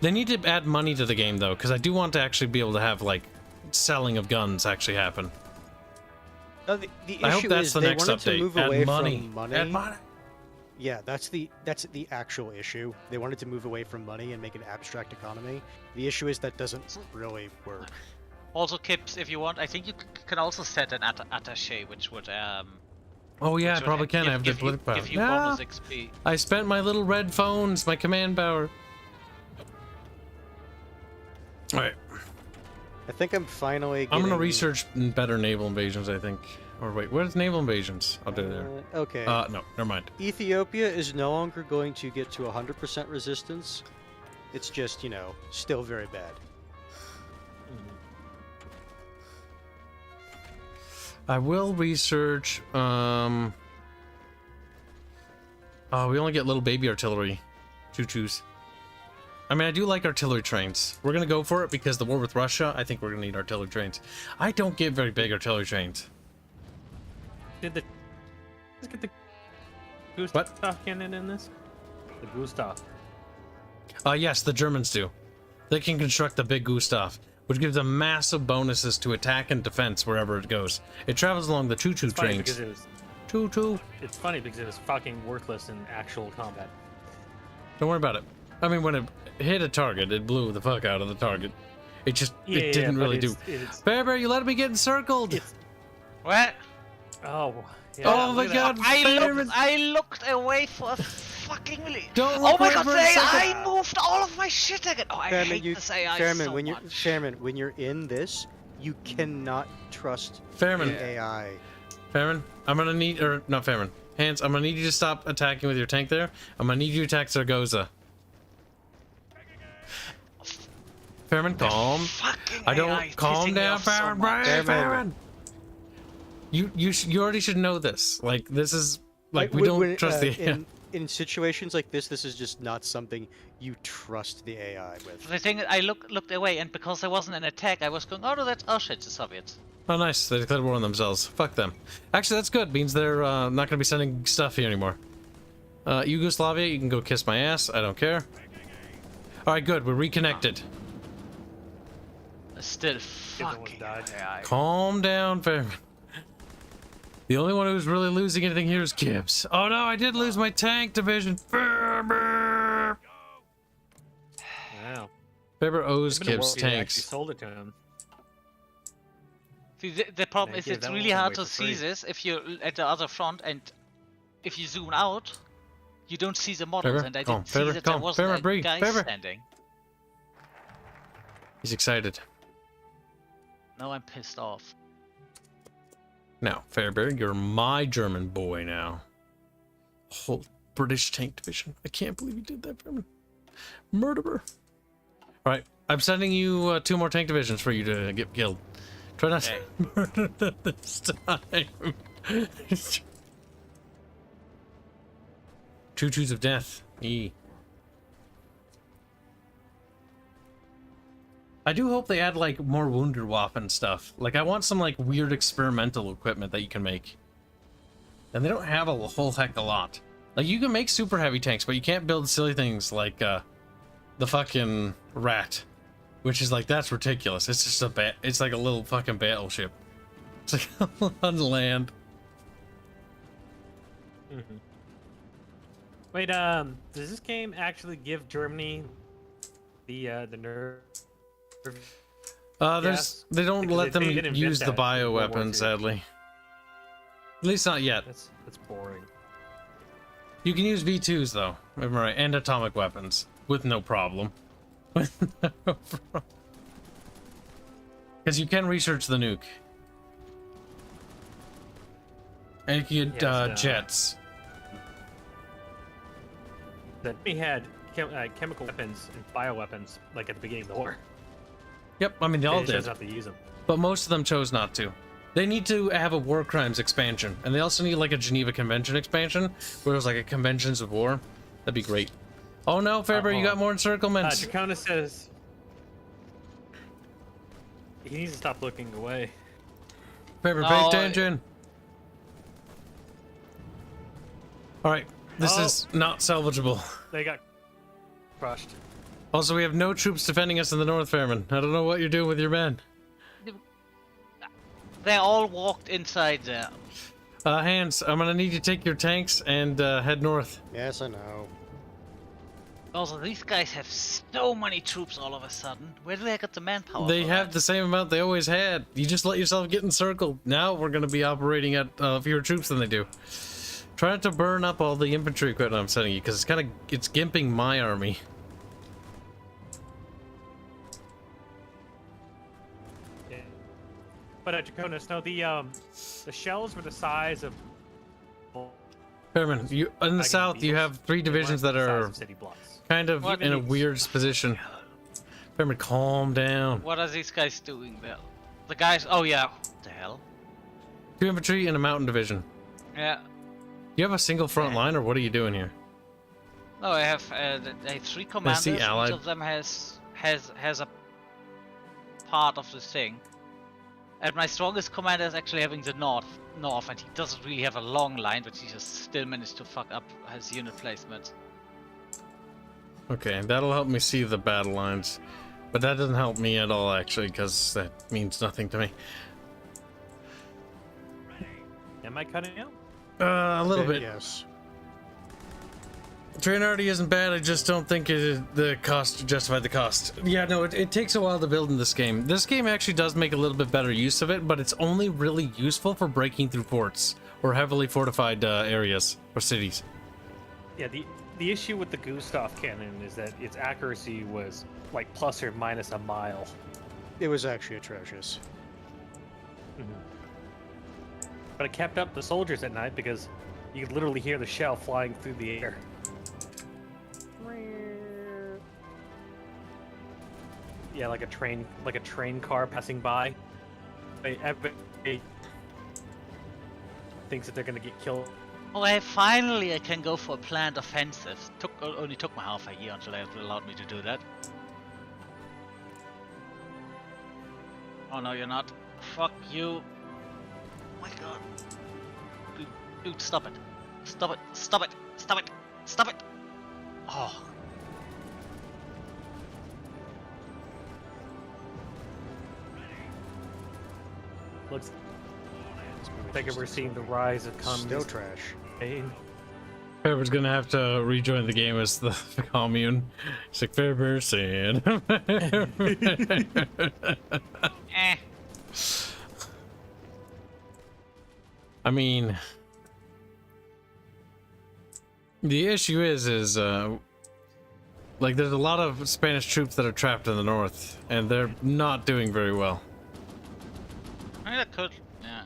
A: They need to add money to the game, though, because I do want to actually be able to have, like, selling of guns actually happen.
B: No, the
A: I hope
B: issue
A: that's
B: is
A: the
B: they
A: next
B: wanted to
A: update.
B: move
A: Add
B: away
A: money.
B: from money.
A: Add money.
B: Yeah, that's the actual issue. They wanted to move away from money and make an abstract economy. The issue is that doesn't really work.
C: Also, Kibs, if you want, I think you can also set an attaché, which would
A: Oh yeah, I
C: which would
A: probably can. I have the
C: give
A: political power.
C: give you bonus XP.
A: I spent my little red phones, my command power. Alright.
B: I think I'm finally
A: I'm gonna
B: getting-
A: research better naval invasions, I think. Or wait, what is naval invasions? I'll do it there.
B: Okay.
A: No, never mind.
B: Ethiopia is no longer going to get to 100% resistance. It's just, you know, still very bad.
A: I will research, oh, we only get little baby artillery. Choo-choos. I mean, I do like artillery trains. We're gonna go for it because the war with Russia, I think we're gonna need artillery trains. I don't get very big artillery trains.
D: Let's get the Gustav cannon in this? The Gustav.
A: Yes, the Germans do. They can construct the big Gustav, which gives them massive bonuses to attack and defense wherever it goes. It travels along the choo-choo trains. Choo-choo.
D: It's funny because it was fucking worthless in actual combat.
A: Don't worry about it. I mean, when it hit a target, it blew the fuck out of the target. It just, it didn't really do. Bear, you let me get encircled!
C: What?
D: Oh, yeah.
A: Oh my god,
C: I looked away for a fucking minute.
A: Don't
C: Oh my
A: look
C: god,
A: for a
C: the AI
A: second.
C: moved all of my shit again. Oh, I hate this AI
B: Fairman,
C: so
B: when
C: much.
B: Fairman, when you're in this, you cannot trust
A: Fairman.
B: the AI.
A: Fairman, I'm gonna need, or not Fairman, Hanse, I'm gonna need you to stop attacking with your tank there. I'm gonna need you to attack Zaragoza. Fairman, calm.
C: Fucking
A: I
C: AI
A: don't,
C: is
A: calm
C: pissing me
A: down,
C: off so
A: Fairman,
C: much.
A: Fairman. You already should know this. Like, this is, like, we don't trust the AI.
B: In situations like this is just not something you trust the AI with.
C: The thing is, I looked away, and because there wasn't an attack, I was going, oh no, oh shit, the Soviets.
A: Oh, nice. They declared war on themselves. Fuck them. Actually, that's good. Means they're not going to be sending stuff here anymore. Yugoslavia, you can go kiss my ass. I don't care. Alright, good. We're reconnected.
C: Still fucking AI.
A: Calm down, Fairman. The only one who's really losing anything here is Kibs. Oh no, I did lose my tank division. Fairman!
D: Wow.
A: Faber owes
D: It's been a
A: Kibs
D: while since I actually
A: tanks.
D: sold it to him.
C: See, the problem
D: They
C: is
D: give
C: it's
D: that
C: really
D: one
C: hard
D: away
C: to
D: for
C: see
D: free.
C: this if you're at the other front, and if you zoom out, you don't see the models,
A: Faber,
C: and I
A: calm.
C: didn't see
A: Faber,
C: that there
A: calm.
C: wasn't
A: Faber,
C: a
A: breathe.
C: guy
A: Faber.
C: standing.
A: He's excited.
C: Now I'm pissed off.
A: Now, Faber, you're my German boy now. Whole British tank division. I can't believe you did that, Faber. Murderer. Alright, I'm sending you 2 more tank divisions for you to get killed. Try not to murder them this time. Choo-choos of death. E. I do hope they add like more Wunderwaffen stuff. Like I want some like weird experimental equipment that you can make. And they don't have a whole heck of a lot. Like you can make super heavy tanks, but you can't build silly things like the fucking rat. Which is like, that's ridiculous. It's just it's like a little fucking battleship. It's like on land.
D: Mm-hmm. Wait, does this game actually give Germany the nerve?
A: They don't
D: Because
A: let
D: they
A: them
D: didn't invent
A: use the
D: that in World War
A: bioweapon,
D: II.
A: sadly. At least not yet.
D: That's boring.
A: You can use V2s though, if I'm right, and atomic weapons with no problem. Because you can research the nuke. And you can get
D: Yes,
A: jets.
D: That we had chemical weapons and bioweapons like at the beginning of the war.
A: Yep, I mean they all
D: They chose
A: did,
D: not to use them.
A: but most of them chose not to. They need to have a war crimes expansion, and they also need like a Geneva Convention expansion, where it was like a conventions of war. That'd be great. Oh no, Faber, you got more encirclements.
D: Dracona says he needs to stop looking away.
A: Faber,
C: No,
A: pay attention. All right, this
D: Oh.
A: is not salvageable.
D: They got crushed.
A: Also, we have no troops defending us in the north, Fairman. I don't know what you're doing with your men.
C: They all walked inside there.
A: Hanse, I'm gonna need you to take your tanks and head north.
B: Yes, I know.
C: Also, these guys have so many troops all of a sudden. Where do they get the manpower?
A: They
C: for
A: have
C: that?
A: the same amount they always had. You just let yourself get encircled. Now we're gonna be operating at fewer troops than they do. Try not to burn up all the infantry equipment I'm sending you, because it's gimping my army.
D: Yeah. But Draconis, no, the shells were the size of.
A: Fairman, you in the
D: Dragon
A: south you
D: beetles.
A: have 3
D: They weren't
A: divisions
D: the
A: that
D: size
A: are
D: of city blocks.
A: kind of
C: What
A: in a
C: is-
A: weird position. Fairman, calm down.
C: What are these guys doing there? The guys. Oh yeah. What the hell?
A: 2 infantry and a mountain division.
C: Yeah.
A: You have a single front
C: Yeah.
A: line, or what are you doing here?
C: No, I have 3 commanders. Each
A: allied.
C: of them has a part of the thing. And my strongest commander is actually having the north, and he doesn't really have a long line, but he just still managed to fuck up his unit placement.
A: Okay, that'll help me see the battle lines. But that doesn't help me at all, actually, because that means nothing to me.
D: Am I cutting out?
A: A little bit.
B: Yes.
A: Train already isn't bad, I just don't think the cost justified the cost. Yeah, no, it takes a while to build in this game. This game actually does make a little bit better use of it, but it's only really useful for breaking through forts or heavily fortified areas or cities.
D: Yeah, the issue with the Gustav cannon is that its accuracy was like plus or minus a mile.
B: It was actually atrocious.
D: But it kept up the soldiers at night because you could literally hear the shell flying through the air. Yeah, like a train car passing by. Everybody thinks that they're gonna get killed.
C: Oh, I can go for a planned offensive. Only took me half a year until they allowed me to do that. Oh no, you're not. Fuck you. Oh my god. Dude, stop it. Stop it. Stop it. Stop it. Stop it. Oh.
D: Looks like we're seeing the rise of
B: Still
D: communist
B: trash.
D: pain.
A: Fairber's gonna have to rejoin the game as the commune. It's like Fairber saying.
C: Eh.
A: I mean, the issue is like there's a lot of Spanish troops that are trapped in the north, and they're not doing very well.
C: I mean, that could. Yeah.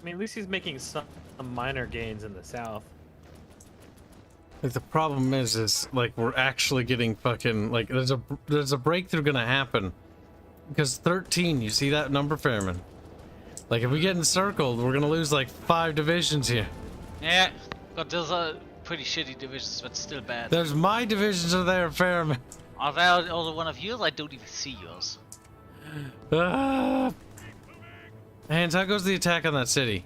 D: I mean, at least he's making some minor gains in the south.
A: Like the problem is like we're actually getting fucking like there's a breakthrough gonna happen because 13. You see that number, Fairman? Like if we get encircled, we're gonna lose like 5 divisions here.
C: Yeah, but those are pretty shitty divisions, but still bad.
A: There's my divisions are there, Fairman.
C: Are there all one of yours? I don't even see yours.
A: Ah. Hanse, how goes the attack on that city?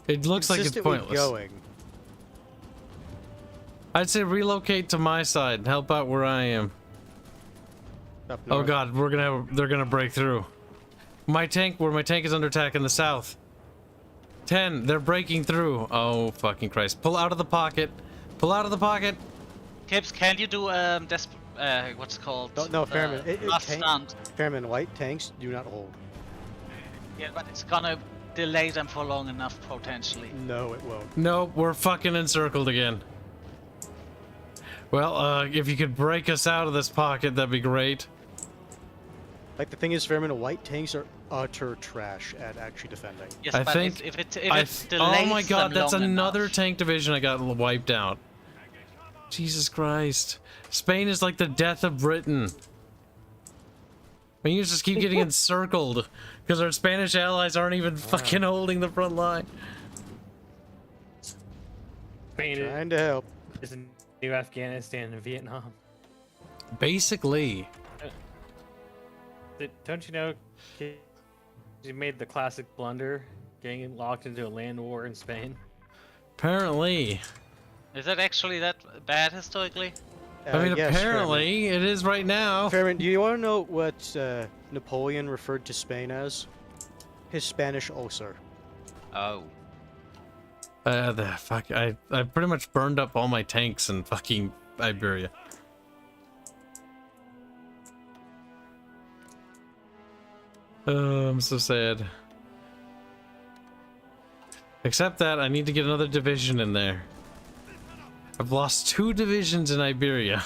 A: It looks like it's
B: Consistently
A: pointless.
B: going.
A: I'd say relocate to my side and help out where I am.
B: Up
A: Oh
B: north.
A: god, they're gonna break through. My tank is under attack in the south. 10, they're breaking through. Oh fucking Christ. Pull out of the pocket. Pull out of the pocket.
C: Kibs, can you do what's it called?
B: No, Fairman.
C: Last stand.
B: Fairman, white tanks do not hold.
C: Yeah, but it's gonna delay them for long enough potentially.
B: No, it won't.
A: No, we're fucking encircled again. Well, if you could break us out of this pocket, that'd be great.
B: Like the thing is, Fairman, white tanks are utter trash at actually defending.
C: Yes,
A: I
C: but
A: think
C: if it
A: oh
C: delays
A: my god,
C: them
A: that's
C: long
A: another
C: enough.
A: tank division I got wiped out. Jesus Christ. Spain is like the death of Britain. We just keep getting encircled because our Spanish allies aren't even fucking holding the front line.
D: Spain
B: Trying to help.
D: is in new Afghanistan and Vietnam.
A: Basically.
D: Don't you know you made the classic blunder getting locked into a land war in Spain?
A: Apparently.
C: Is that actually that bad historically?
A: I mean,
B: Yes,
A: apparently it is right now.
B: Fairman, do you want to know what Napoleon referred to Spain as? His Spanish ulcer.
C: Oh.
A: The fuck, I pretty much burned up all my tanks in fucking Iberia. Oh, I'm so sad. Except that I need to get another division in there. I've lost 2 divisions in Iberia.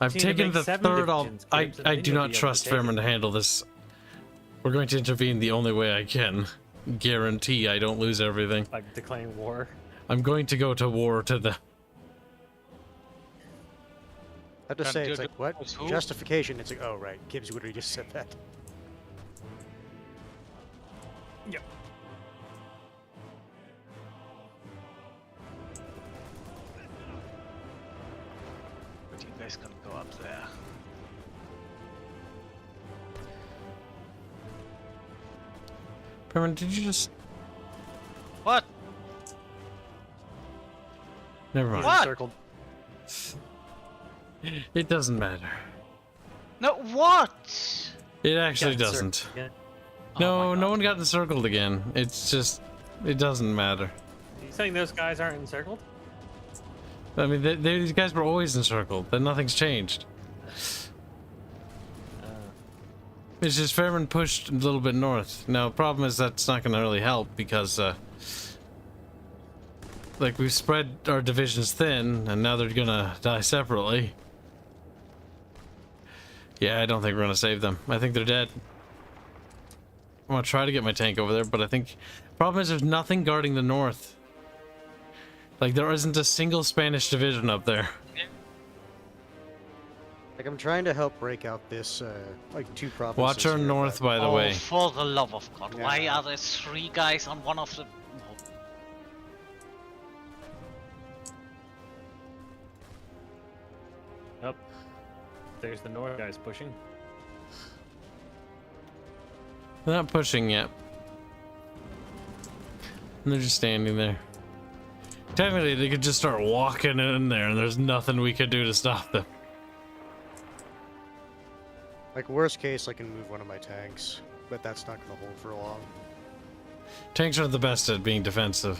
A: I've
D: need to
A: taken
D: make
A: the
D: 7
A: third.
D: divisions,
A: I
D: Kibs, and then
A: do
D: you'll
A: not
D: be able
A: trust
D: to take
A: Fairman
D: it.
A: to handle this. We're going to intervene the only way I can. Guarantee I don't lose everything.
D: Like declaring war.
A: I'm going to go to war to the.
B: I have to
C: Can't
B: say,
C: do
B: it's
C: the-
B: like, what?
C: with who?
B: Justification. It's like, oh, right. Kibs literally just said that.
D: Yep.
C: But you guys gonna go up there?
A: Fairman, did you just?
C: What?
A: Never mind.
C: What?
B: Circled.
A: It doesn't matter.
C: No, what?
A: It actually
D: Got
A: doesn't.
D: circled again.
A: No,
C: Oh my
A: no
C: God.
A: one got encircled again. It's just, it doesn't matter.
D: You saying those guys aren't encircled?
A: I mean, these guys were always encircled. Then nothing's changed. It's just Fairman pushed a little bit north. Now, the problem is that's not going to really help because, like, we've spread our divisions thin, and now they're gonna die separately. Yeah, I don't think we're gonna save them. I think they're dead. I'm gonna try to get my tank over there, but I think problem is there's nothing guarding the north. Like, there isn't a single Spanish division up there.
B: Like, I'm trying to help break out this, like, 2 provinces.
A: Watch our
B: here,
A: north,
B: but-
A: by the
C: Oh,
A: way.
C: for the love of God! Why
B: Yeah.
C: are there 3 guys on one of the?
D: Yep. There's the north guys pushing.
A: They're not pushing yet. And they're just standing there. Technically, they could just start walking in there, and there's nothing we could do to stop them.
B: Like, worst case, I can move one of my tanks, but that's not going to hold for long.
A: Tanks are the best at being defensive.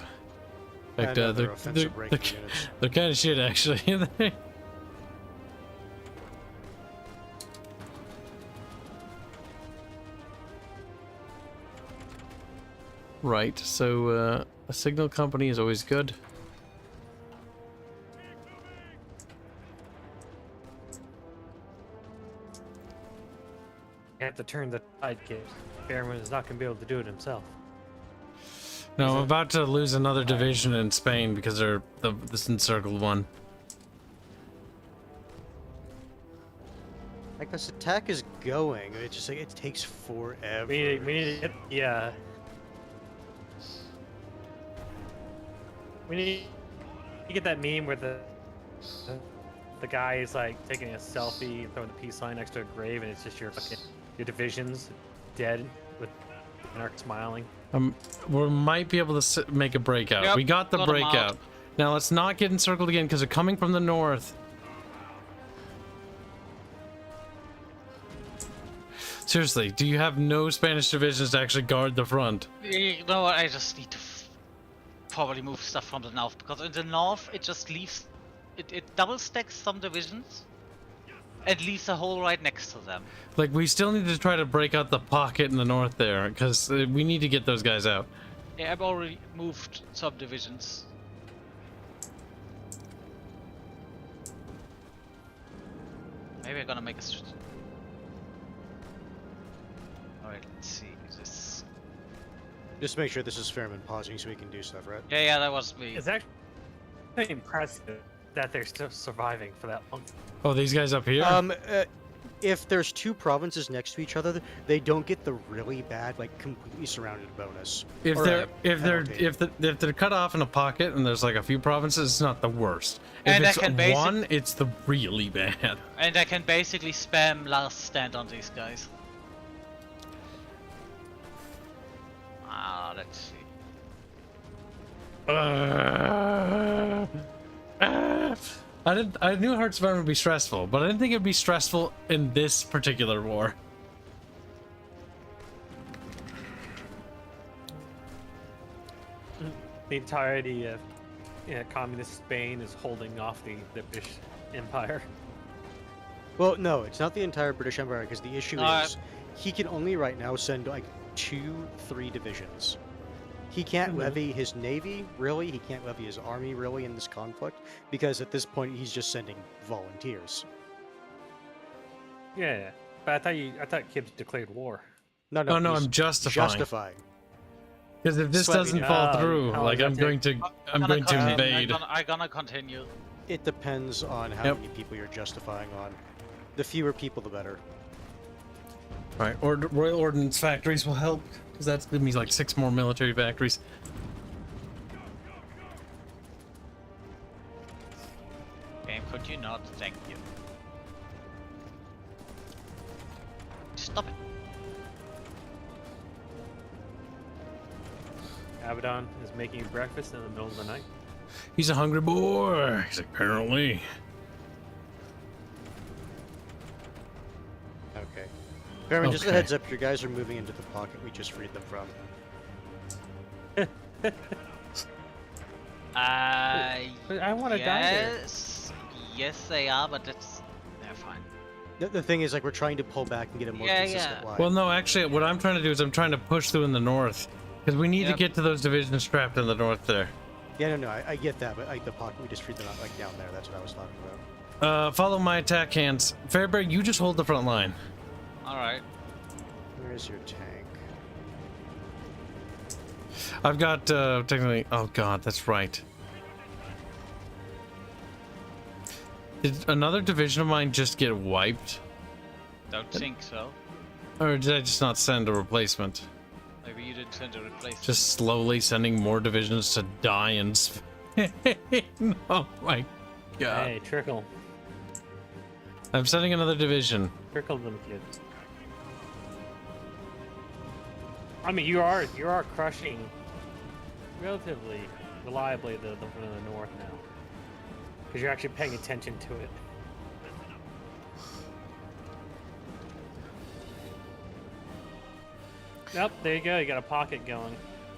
A: Like,
B: And they're offensive breaking units.
A: they're kind of shit, actually. Right, so a signal company is always good.
D: You have to turn the tide, kid. Behrman is not going to be able to do it himself.
A: No, I'm about to lose another division in Spain because they're this encircled one.
B: Like, this attack is going. It's just like, it takes forever.
D: We need to get, yeah. We need to get that meme where the guy is like taking a selfie and throwing the peace sign next to a grave, and it's just your divisions dead with an arc smiling.
A: We might be able to make a breakout.
C: Yep,
A: We got the
C: got 'em
A: breakout.
C: out.
A: Now let's not get encircled again because they're coming from the north. Seriously, do you have no Spanish divisions to actually guard the front?
C: You know what? I just need to probably move stuff from the north, because in the north it just leaves it double stacks some divisions and leaves a hole right next to them.
A: Like, we still need to try to break out the pocket in the north there because we need to get those guys out.
C: Yeah, I've already moved some divisions. Maybe I'm gonna make a Alright, let's see this.
B: Just make sure this is Fairman pausing so we can do stuff, right?
C: Yeah, that was me.
D: It's actually impressive that they're still surviving for that long.
A: Oh, these guys up here?
B: If there's two provinces next to each other, they don't get the really bad, like, completely surrounded bonus.
A: If
B: Or,
A: they're
B: penalty.
A: if they're cut off in a pocket and there's like a few provinces, it's not the worst. If
C: And I
A: it's
C: can
A: one, it's the really bad.
C: And I can basically spam last stand on these guys. Let's see.
A: I knew Hearts of Iron would be stressful, but I didn't think it'd be stressful in this particular war.
D: The entirety of communist Spain is holding off the British Empire.
B: Well, no, it's not the entire British Empire, because the issue
C: No,
B: is he can only right now send, like, 2-3 divisions. He can't levy his navy, really. He can't levy his army, really, in this conflict, because at this point he's just sending volunteers.
D: Yeah, but I thought Kibs declared war.
B: No,
A: Oh no,
B: he's
A: I'm justifying.
B: justifying.
A: Because if this
B: Slightly
A: doesn't
B: different.
A: fall through,
D: how
A: like
D: long
A: I'm
D: does that
A: going to invade.
C: I'm gonna continue.
B: It depends on how
A: Yep.
B: many people you're justifying on. The fewer people, the better.
A: All right, Royal Ordnance factories will help because that's giving me like 6 more military factories.
C: Game, could you not? Thank you. Stop it.
D: Abaddon is making breakfast in the middle of the night.
A: He's a hungry boy. He's apparently.
B: Okay. Fairman, just a
A: Okay.
B: heads up, your guys are moving into the pocket we just freed them from.
D: But I want to die there.
C: Yes, they are, but they're fine.
B: The thing is, like, we're trying to pull back and get a more
C: Yeah,
B: consistent
C: yeah.
B: line.
A: Well, no, actually, what I'm trying to do is I'm trying to push through in the north because we need to
C: Yep.
A: get to those divisions trapped in the north there.
B: Yeah, no, I get that, but like the pocket we just freed them out, like down there. That's what I was talking about.
A: Follow my attack, Hanse. Fairberg, you just hold the front line.
C: Alright.
B: Where's your tank?
A: I've got technically. Oh God, that's right. Did another division of mine just get wiped,
C: Don't think so.
A: or did I just not send a replacement?
C: Maybe you didn't send a replacement.
A: Just slowly sending more divisions to die in Spain. Oh my God!
D: Hey, trickle.
A: I'm sending another division.
D: Trickle them, kids. I mean, you are crushing relatively reliably the one in the north now, because you're actually paying attention to it. Nope, there you go. You got a pocket going.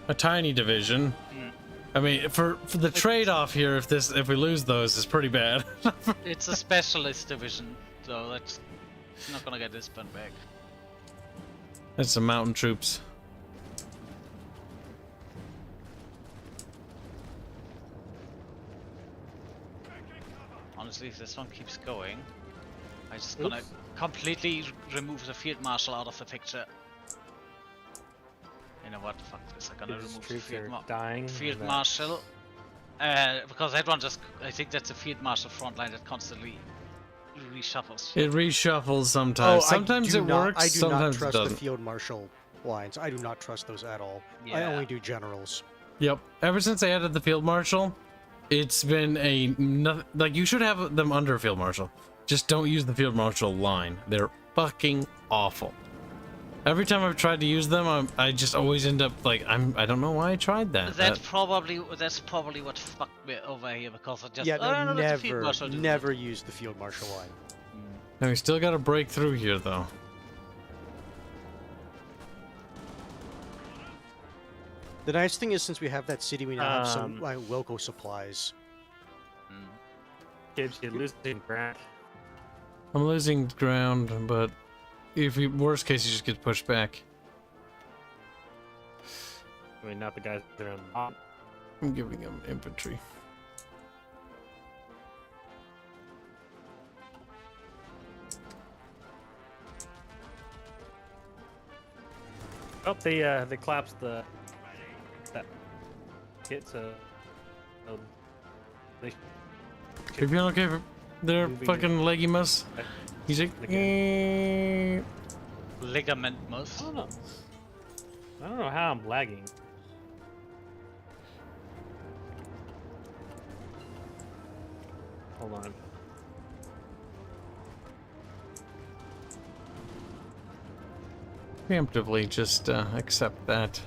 A: A tiny division. I mean, for the trade-off here, if we lose those, is pretty bad.
C: It's a specialist division, so that's not gonna get this spun back.
A: That's some mountain troops.
C: Honestly, if this one keeps going, I'm just gonna completely remove the field marshal out of the picture. You know what? Fuck this. I'm gonna
D: His
C: remove the
D: troops
C: field,
D: are dying.
C: field
D: and that-
C: marshal. Because that one just, I think that's a field marshal front line that constantly reshuffles.
A: It reshuffles sometimes. Sometimes it works.
B: I do not
A: Sometimes it
B: trust the
A: doesn't.
B: field marshal lines. I do not trust those at all. I
C: Yeah.
B: only do generals.
A: Yep. Ever since I added the field marshal, it's been like you should have them under field marshal. Just don't use the field marshal line. They're fucking awful. Every time I've tried to use them, I just always end up like I don't know why I tried that.
C: That's probably what fucked me over here, because I just
B: Yeah,
C: oh,
B: no,
C: let the field
B: never,
C: marshal do
B: never use the field marshal line.
A: And we still got to break through here though.
B: The nice thing is, since we have that city, we now have some like local supplies.
D: Kibs, you're losing ground.
A: I'm losing ground, but if you, worst case, you just get pushed back.
D: I mean, not the guys that are on the bottom.
A: I'm giving them infantry.
D: Oh, they collapsed that hit, so they
A: If you're okay for their
D: Moving
A: fucking leggy muss, he's like,
C: ligament mus.
D: I don't know how I'm lagging. Hold on.
A: preemptively just accept that.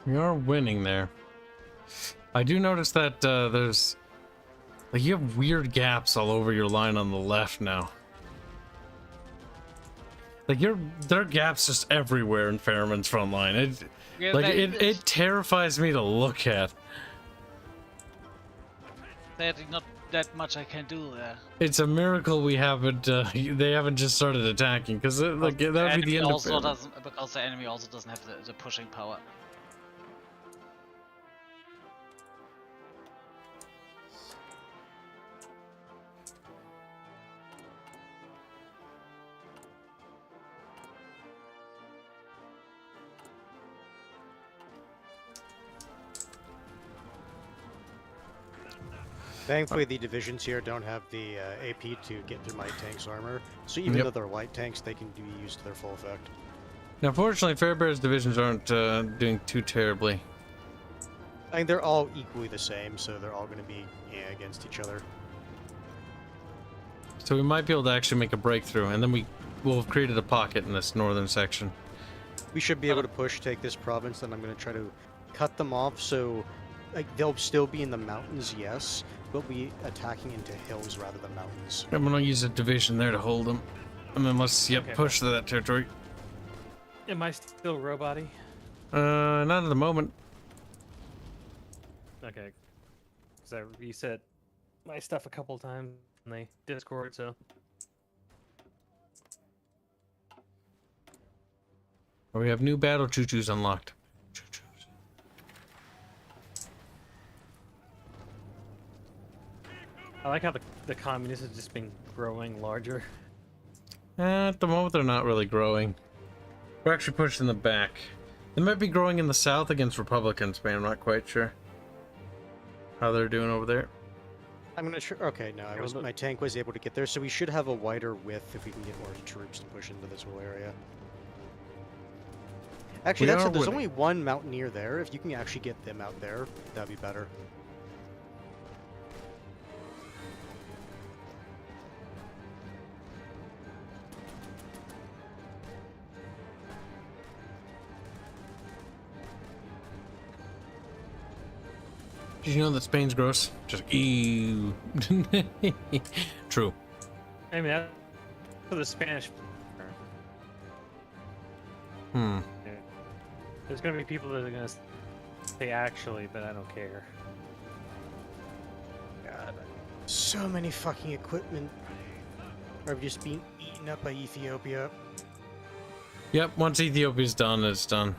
A: We are winning there. I do notice that there's like you have weird gaps all over your line on the left now. Like there are gaps just everywhere in Fairman's front line. It terrifies me to look at.
C: There's not that much I can do there.
A: It's a miracle we haven't they haven't just started attacking, because like that would be the end of Fairman.
C: Because the enemy also doesn't have the pushing power.
B: Thankfully, the divisions here don't have the AP to get through my tank's armor, so even though they're light tanks, they can be used to their full effect.
A: Now, fortunately, Fairbear's divisions aren't doing too terribly.
B: I mean, they're all equally the same, so they're all going to be against each other.
A: So we might be able to actually make a breakthrough, and then we'll have created a pocket in this northern section.
B: We should be able to take this province, and I'm going to try to cut them off, so like they'll still be in the mountains, yes, but we attacking into hills rather than mountains.
A: I'm gonna use a division there to hold them, and then let's push to that territory.
D: Am I still robot-y?
A: Not at the moment.
D: Okay. Because I reset my stuff a couple times in the Discord, so.
A: We have new battle choo-choos unlocked. Choo-choos.
D: I like how the communists have just been growing larger.
A: At the moment, they're not really growing. We're actually pushing them back. They might be growing in the south against Republicans, but I'm not quite sure how they're doing over there.
B: I'm gonna try. Okay, no, my tank was able to get there, so we should have a wider width if we can get more troops to push into this whole area. Actually, there's only one mountaineer there. If you can actually get them out there, that'd be better.
A: Did you know that Spain's gross? Just ew. True.
D: I mean, that's for the Spanish.
A: Hmm.
D: There's gonna be people that are gonna say actually, but I don't care.
B: God, so many fucking equipment are just being eaten up by Ethiopia.
A: Yep, once Ethiopia's done, it's done.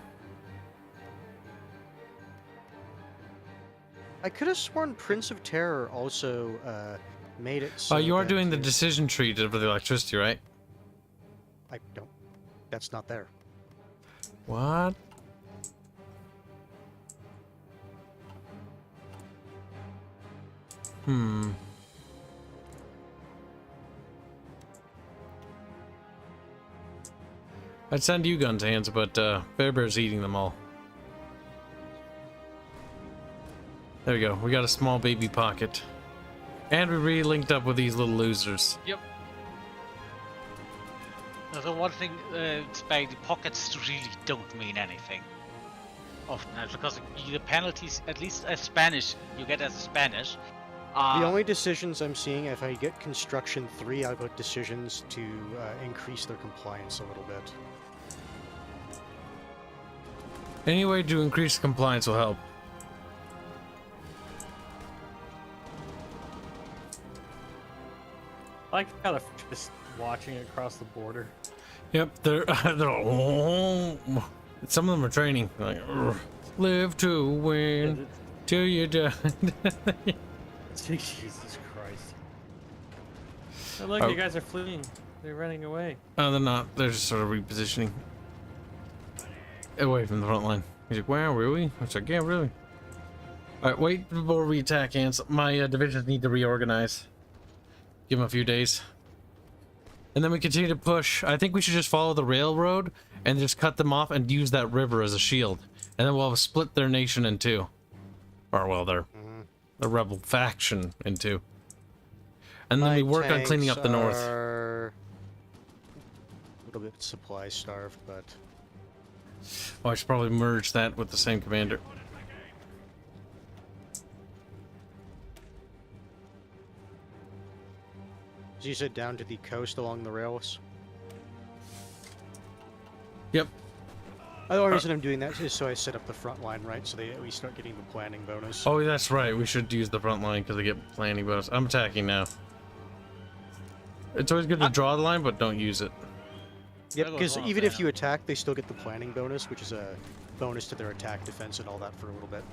B: I could have sworn Prince of Terror also made it so
A: Oh, you are
B: that
A: doing the decision tree for the electricity, right?
B: I don't... That's not there.
A: What? Hmm. I'd send you guns, Hanse, but Bear's eating them all. There we go. We got a small baby pocket. And we re-linked up with these little losers.
C: Yep. The one thing, Spain, the pockets really don't mean anything. Often, because the penalties, at least as Spanish, you get as a Spanish.
B: The only decisions I'm seeing, if I get construction 3, I've got decisions to increase their compliance a little bit.
A: Any way to increase compliance will help.
D: I like how they're just watching it across the border.
A: Yep, they're some of them are training. Like, live to win till you die.
D: Jesus Christ! Oh, look,
A: Oh.
D: you guys are fleeing. They're running away.
A: Oh, they're not. They're just sort of repositioning away from the front line. He's like, "Wow, really?" I was like, "Yeah, really." All right, wait before we attack, Hanse. My divisions need to reorganize. Give them a few days. And then we continue to push. I think we should just follow the railroad and just cut them off and use that river as a shield. And then we'll have split their nation in two. Or, well, their rebel faction in two. And then we work on cleaning up the north.
B: A little bit supply starved, but...
A: Oh, I should probably merge that with the same commander.
B: So you said down to the coast along the rails?
A: Yep.
B: The only reason I'm doing that is so I set up the front line, right? So we start getting the planning bonus.
A: Oh, that's right. We should use the front line because they get planning bonus. I'm attacking now. It's always good to draw the line, but don't use it.
B: Yep, because even if you attack, they still get the planning bonus, which is a bonus to their attack, defense, and all that for a little bit.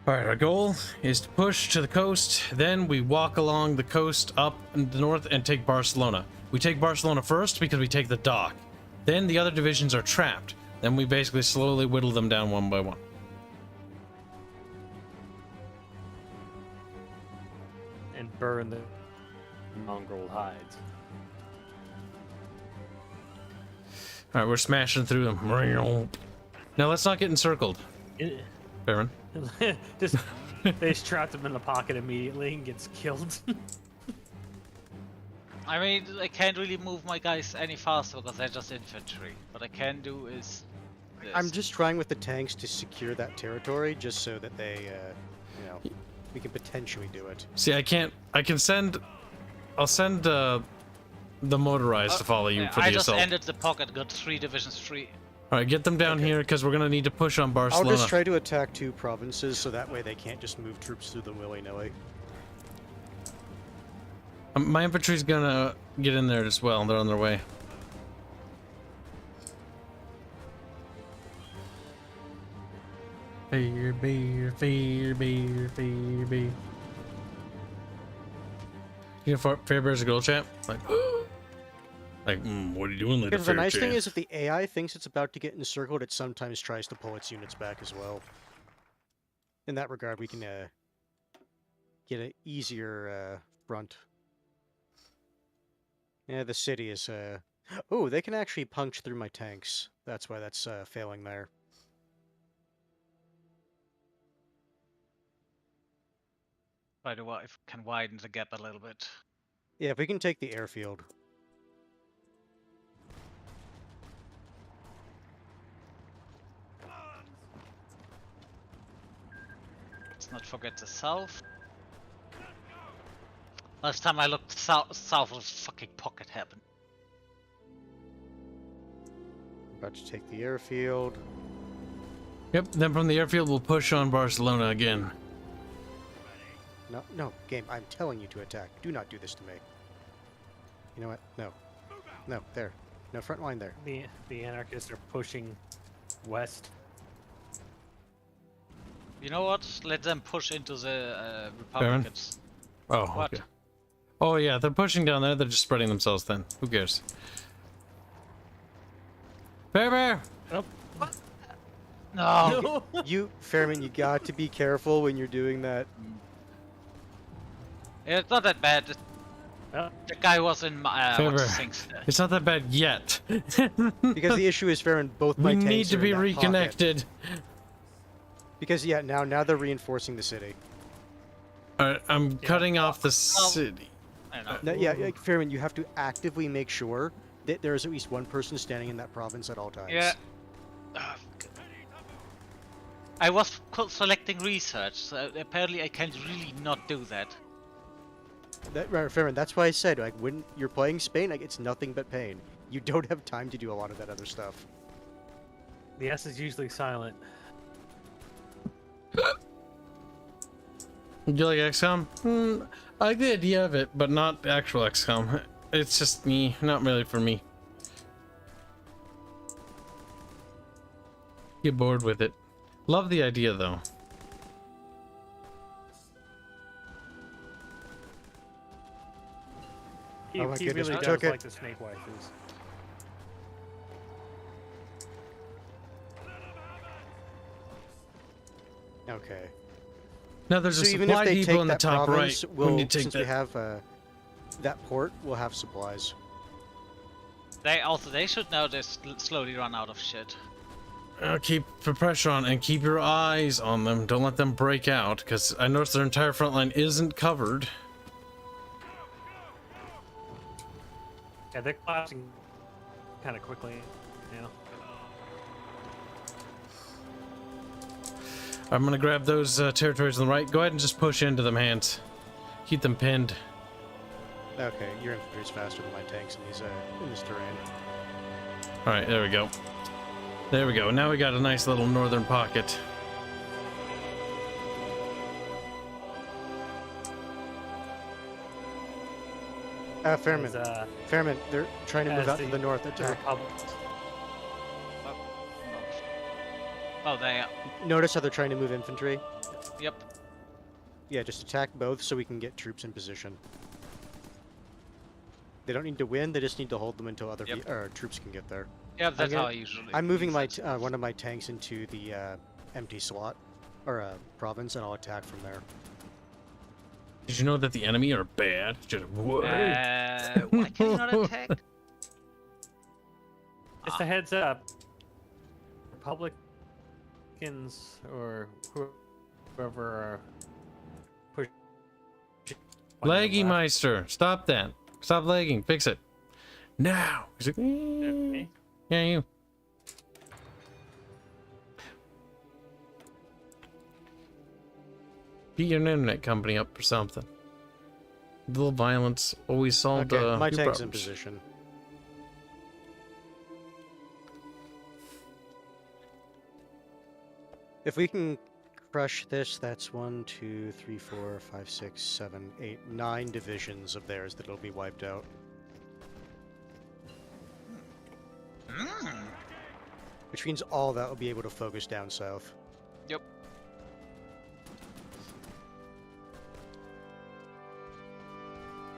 A: Alright, our goal is to push to the coast, then we walk along the coast up in the north and take Barcelona. We take Barcelona first because we take the dock. Then the other divisions are trapped. Then we basically slowly whittle them down one by one.
D: And burn the mongrel hides.
A: Alright, we're smashing through them. Now let's not get encircled. Baron.
D: Just they just trapped him in the pocket immediately and gets killed.
C: I mean, I can't really move my guys any faster because they're just infantry. What I can do is this.
B: I'm just trying with the tanks to secure that territory, just so that they, you know, we can potentially do it.
A: See, I can send... I'll send the motorized to follow you for the
C: I just
A: assault.
C: ended the pocket, got 3 divisions free.
A: Alright, get them down here because we're going to need to push on Barcelona.
B: I'll just try to attack 2 provinces, so that way they can't just move troops through them willy-nilly.
A: My infantry's gonna get in there as well. They're on their way. Fear, beer, fear, beer, fear, beer. You know, Fairbear's a gold champ? Like, what are you doing, little
B: Because the
A: fair
B: nice thing
A: champ?
B: is, if the AI thinks it's about to get encircled, it sometimes tries to pull its units back as well. in that regard, we can get an easier front. Yeah, the city is... Oh, they can actually punch through my tanks. That's why that's failing there.
C: By the way, if we can widen the gap a little bit.
B: Yeah, if we can take the airfield.
C: Let's not forget the south. Last time I looked south was fucking pocket happened.
B: About to take the airfield.
A: Yep, then from the airfield we'll push on Barcelona again.
B: No, no, game, I'm telling you to attack. Do not do this to me. You know what? No. No, there. No, front line there.
D: The anarchists are pushing west.
C: You know what? Let them push into the Republicans.
A: Oh,
C: What?
A: okay. Oh yeah, they're pushing down there, they're just spreading themselves then. Who cares? Bear!
D: Oh,
C: No!
B: You, Fairman, you got to be careful when you're doing that.
C: It's not that bad.
D: oh,
C: The guy was in my
A: Fair.
C: what's the things?
A: It's not that bad yet.
B: Because the issue is, Fairman, both my
A: We
B: tanks
A: need to
B: are
A: be
B: in that pocket.
A: reconnected.
B: Because, yeah, now they're reinforcing the city.
A: Alright, I'm cutting off the city.
C: I don't know.
B: No, yeah, like, Fairman, you have to actively make sure that there is at least one person standing in that province at all times.
C: Yeah. Ah, fuck. I was selecting research, so apparently I can't really not do that.
B: Right, Fairman, that's why I said, like, when you're playing Spain, like, it's nothing but pain. You don't have time to do a lot of that other stuff.
D: the S is usually silent.
A: Do you like XCOM? I like the idea of it, but not actual XCOM. It's just me, not really for me. Get bored with it. Love the idea though.
D: He,
B: Oh my
D: he
B: goodness,
D: really
B: we
D: does
B: took it.
D: like the snake waifus.
B: Okay.
A: Now there's a
B: So even if
A: supply
B: they
A: depot
B: take
A: in the
B: that
A: top
B: province,
A: right.
B: we'll,
A: When you take
B: since we
A: that.
B: have that port, we'll have supplies.
C: They should now just slowly run out of shit.
A: Keep the pressure on and keep your eyes on them. Don't let them break out, because I noticed their entire front line isn't covered.
D: Yeah, they're collapsing kind of quickly, you know.
A: I'm gonna grab those territories on the right. Go ahead and just push into them, Hanse. Keep them pinned.
B: Okay, your infantry's faster than my tanks in this terrain.
A: All right, there we go. There we go. Now we got a nice little northern pocket.
B: Fairman,
D: As,
B: Fairman, they're trying to move
D: as
B: out to the north.
D: the
B: Attack.
D: Republic.
C: Oh, they are.
B: Notice how they're trying to move infantry?
C: Yep.
B: Yeah, just attack both so we can get troops in position. They don't need to win, they just need to hold them until other
C: Yep.
B: troops can get there.
C: Yeah, that's
B: gonna-
C: how I usually.
B: I'm moving my
C: use it.
B: one of my tanks into the empty slot, or province, and I'll attack from there.
A: Did you know that the enemy are bad? Just whoa.
C: Why can you not attack?
D: Just a heads up. Republicans or whoever are pushing.
A: Laggy Meister, stop that. Stop lagging. Fix it. Now. He's like,
D: Okay.
A: yeah, you. Beat your internet company up or something. A little violence always solved
B: Okay, my
A: few
B: tank's in
A: problems.
B: position. If we can crush this, that's 1, 2, 3, 4, 5, 6, 7, 8, 9 divisions of theirs that'll be wiped out. Which means all that will be able to focus down south.
C: Yep.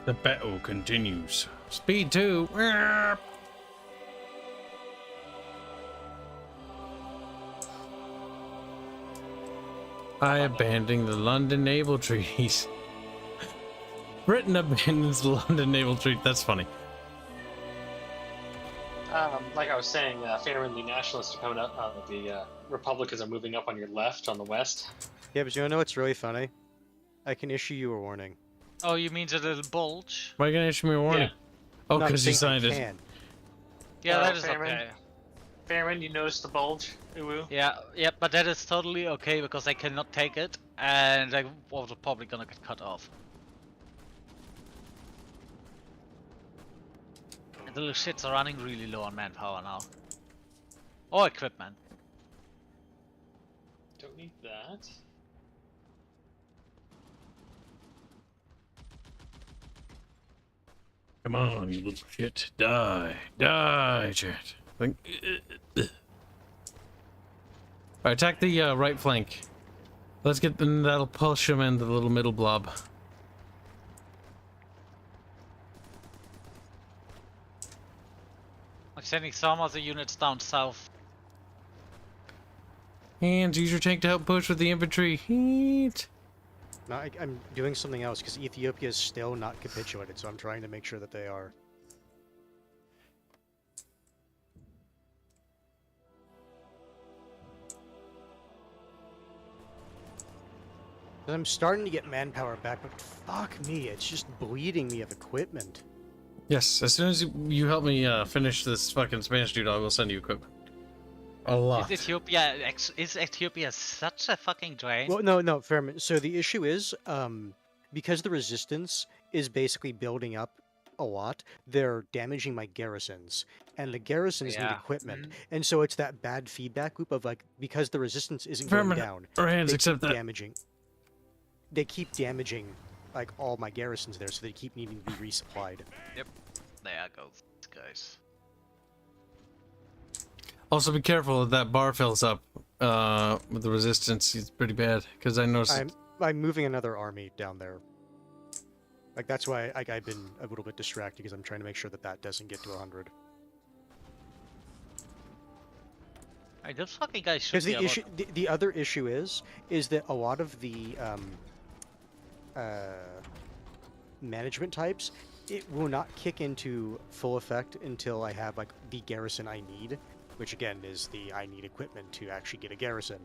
A: The battle continues. Speed 2. I abandoned the London naval treaties. Britain abandons the London naval treaty. That's funny.
D: Like I was saying, family nationalists are coming up. The Republicans are moving up on your left, on the west.
B: Yeah, but you wanna know what's really funny? I can issue you a warning.
C: Oh, you mean the little bulge?
A: Why are you gonna issue me a warning? Oh,
B: No, I'm
A: because you
B: saying I
A: signed it.
B: can.
C: Yeah,
D: Oh,
C: that is
D: Fairman.
C: okay.
D: Fairman, you noticed the bulge? Uwu?
C: Yeah, but that is totally okay because I cannot take it, and I was probably gonna get cut off. And the little shits are running really low on manpower now. Or equipment.
D: Don't need that.
A: Come on, you little shit. Die. Die, chat. Alright, attack the right flank. Let's get them, that'll push them into the little middle blob.
C: I'm sending some of the units down south.
A: Hands, use your tank to help push with the infantry. Heat.
B: No, I'm doing something else because Ethiopia is still not capitulated, so I'm trying to make sure that they are. I'm starting to get manpower back, but fuck me, it's just bleeding me of equipment.
A: Yes, as soon as you help me finish this fucking Spanish dude, I will send you equipment. A lot.
C: Is Ethiopia such a fucking drain?
B: Well, no, Fairman. So the issue is, because the resistance is basically building up a lot, they're damaging my garrisons, and the garrisons need
C: Yeah.
B: equipment, and so it's that bad feedback loop of like, because the resistance isn't
A: Fairman,
B: going down,
A: or hands
B: they
A: except
B: keep
A: that.
B: damaging. They keep damaging, like all my garrisons there, so they keep needing to be resupplied.
C: There goes, guys.
A: Also, be careful if that bar fills up with the resistance. It's pretty bad because I noticed.
B: I'm moving another army down there. Like that's why I've been a little bit distracted because I'm trying to make sure that that doesn't get to 100.
C: Hey, those fucking guys should
B: Because
C: be
B: the
C: able
B: issue, the other issue is that a lot of the management types, it will not kick into full effect until I have like the garrison I need, which again is the I need equipment to actually get a garrison.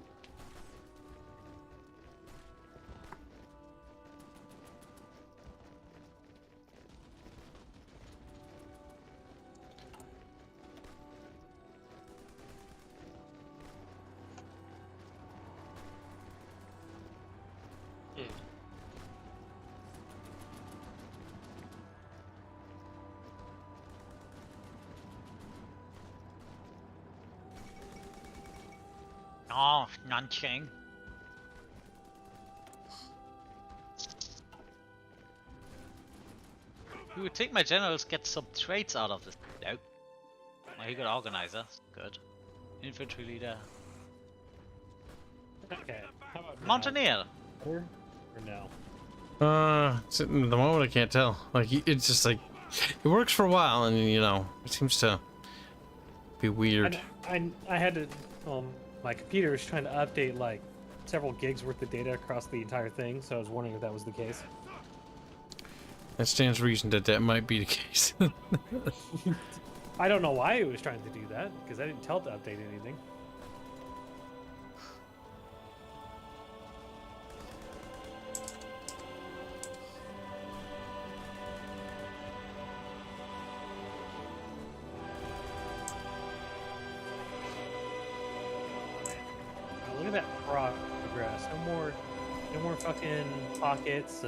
C: Oh, Nanching. You would think my generals get some traits out of this. No. Well, he got organizer. Good. Infantry leader.
D: Okay. How about
C: Mountaineer.
D: Or no?
A: At the moment I can't tell. Like it's just like it works for a while, and you know it seems to be weird.
D: I had to. My computer was trying to update like several gigs worth of data across the entire thing, so I was wondering if that was the case.
A: That stands to reason that that might be the case.
D: I don't know why it was trying to do that because I didn't tell it to update anything. Look at that progress. No more fucking pockets.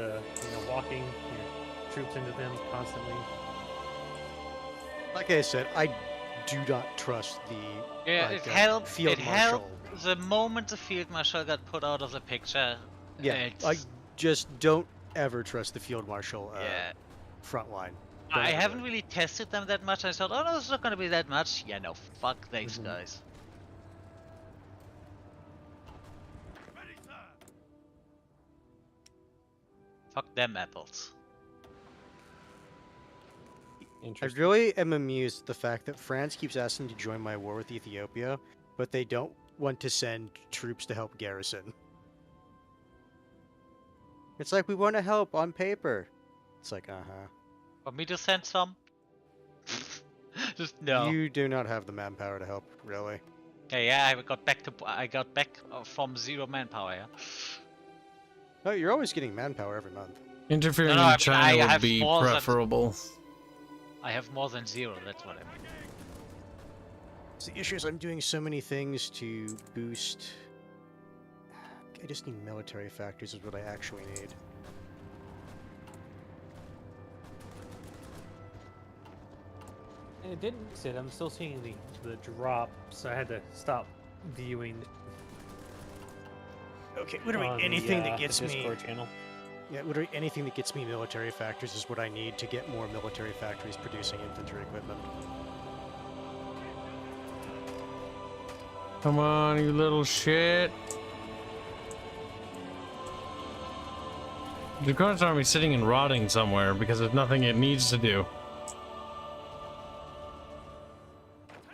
D: Walking your troops into them constantly.
B: Like I said, I do not trust the
C: Yeah,
B: like,
C: it helped.
B: field
C: It
B: marshal.
C: helped the moment the field marshal got put out of the picture.
B: Yeah,
C: it's-
B: I just don't ever trust the field marshal
C: yeah.
B: front line.
C: I
B: Don't
C: haven't
B: do it.
C: really tested them that much. I thought, oh no, it's not gonna be that much. Yeah, no, fuck these
B: Mhm.
C: guys. Fuck them apples.
B: I
D: Interesting.
B: really am amused at the fact that France keeps asking to join my war with Ethiopia, but they don't want to send troops to help garrison. It's like, we want to help on paper. It's like,
C: Want me to send some? Just no.
B: You do not have the manpower to help, really.
C: Okay, yeah, I got back from 0 manpower. Yeah.
B: No, you're always getting manpower every month.
A: Interfering
C: No, I
A: in
C: mean,
A: China
C: I
A: would
C: have
A: be
C: more than-
A: preferable.
C: I have more than 0. That's what I mean.
B: So the issue is I'm doing so many things to boost. I just need military factories is what I actually need.
D: And it didn't sit. I'm still seeing the drop, so I had to stop viewing.
B: Okay, literally
D: on
B: anything
D: the,
B: that gets
D: the
B: me.
D: Discord channel.
B: Yeah, literally anything that gets me military factories is what I need to get more military factories producing infantry equipment.
A: Come on, you little shit. The Kurdish army's sitting and rotting somewhere because there's nothing it needs to do.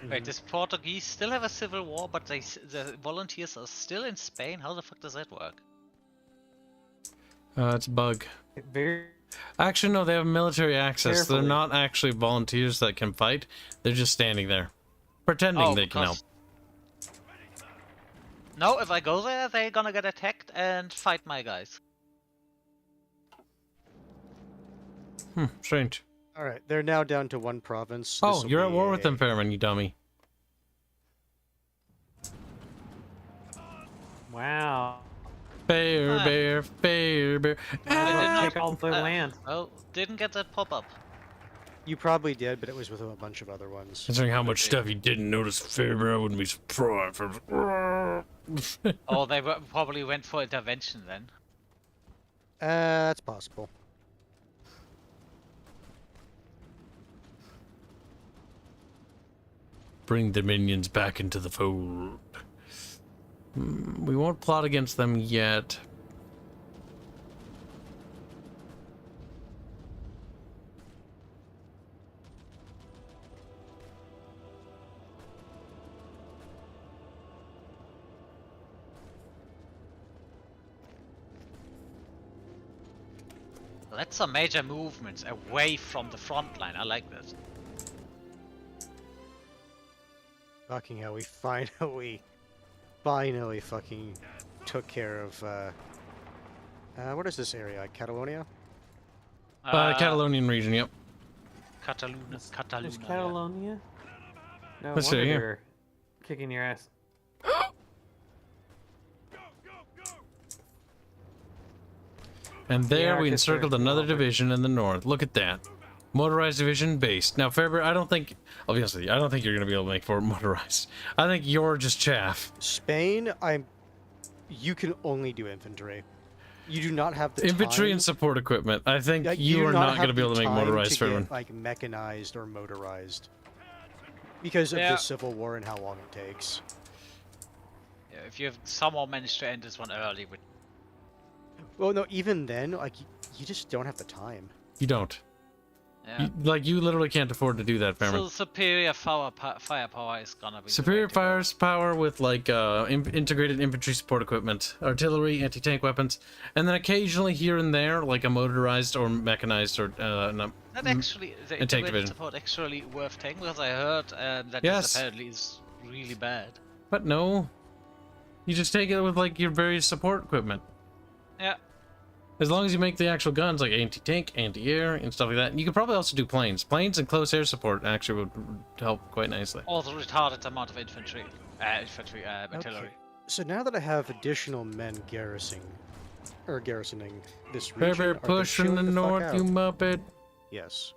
C: Wait, does Portuguese still have a civil war, but the volunteers are still in Spain? How the fuck does that work?
A: It's a bug.
D: Very
A: Actually, no, they have military access.
D: Carefully.
A: They're not actually volunteers that can fight. They're just standing there, pretending they can help.
C: No, if I go there, they're gonna get attacked and fight my guys.
A: Strange.
B: Alright, they're now down to one province.
A: Oh,
B: This'll
A: you're at
B: be
A: war with
B: a-
A: them, Fairman, you dummy.
D: wow.
A: Bear,
C: Ah.
A: bear, bear, bear.
C: did
D: Take all the land.
C: Oh, didn't get that pop-up.
B: You probably did, but it was with a bunch of other ones.
A: Considering how much stuff you didn't notice, Fairbear, I wouldn't be surprised.
C: Oh, they probably went for intervention then.
B: That's possible.
A: Bring the minions back into the fold. We won't plot against them yet.
C: That's some major movements away from the front line. I like this.
B: Fucking hell, we finally fucking took care of, what is this area? Catalonia?
A: Catalonian region, yep.
C: Cataluna.
D: Is
C: Cataluna.
D: Catalonia? No
A: Let's see
D: wonder
A: here.
D: they're kicking your ass.
A: And there we
D: Arcus are
A: encircled another
D: over.
A: division in the north. Look at that. Motorized division based. Now, Fairbear, I don't think, obviously, I don't think you're going to be able to make for motorized. I think you're just chaff.
B: Spain, you can only do infantry. You do not have the
A: Infantry
B: time.
A: and support equipment. I think
B: Like,
A: you
B: do
A: are not
B: have
A: going to be
B: the
A: able to make
B: time
A: motorized,
B: to get,
A: Fairman.
B: like, mechanized or motorized. Because of
C: Yeah.
B: the Civil War and how long it takes.
C: Yeah, if you have somehow managed to end this one early with
B: Well, no, even then, like, you just don't have the time.
A: You don't.
C: yeah.
A: You literally can't afford to do that, Fairman.
C: So superior firepower is gonna be the
A: Superior
C: way to go.
A: firepower with like integrated infantry support equipment, artillery, anti-tank weapons, and then occasionally here and there like a motorized or mechanized or no,
C: That actually, the
A: and tank
C: integrated
A: division.
C: support actually worth taking because I heard that
A: Yes.
C: this apparently is really bad.
A: But no, you just take it with like your various support equipment.
C: Yeah.
A: As long as you make the actual guns like anti-tank, anti-air, and stuff like that. You could probably also do planes. Planes and close air support actually would help quite nicely.
C: Also retarded amount of infantry, artillery.
B: Okay. So now that I have additional men garrisoning this
A: Bear,
B: region,
A: bear,
B: are they
A: push in the
B: chilling fuck
A: north,
B: out?
A: you muppet.
B: Yes.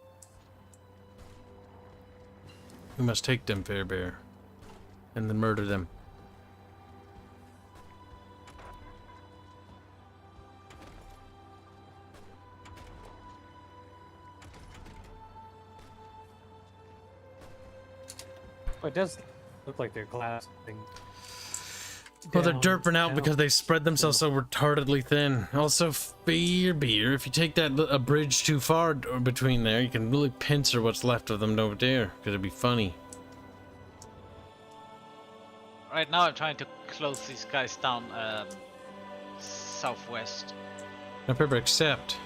A: We must take them, Fair Bear, and then murder them.
D: Oh, it does look like they're collapsing.
A: Well, they're
D: down,
A: derping out
D: down.
A: because they spread themselves so retardedly thin. Also, beer, if you take that a bridge too far between there, you can really pincer what's left of them over there, because it'd be funny.
C: Right now I'm trying to close these guys down southwest.
A: Now, Pepper, accept.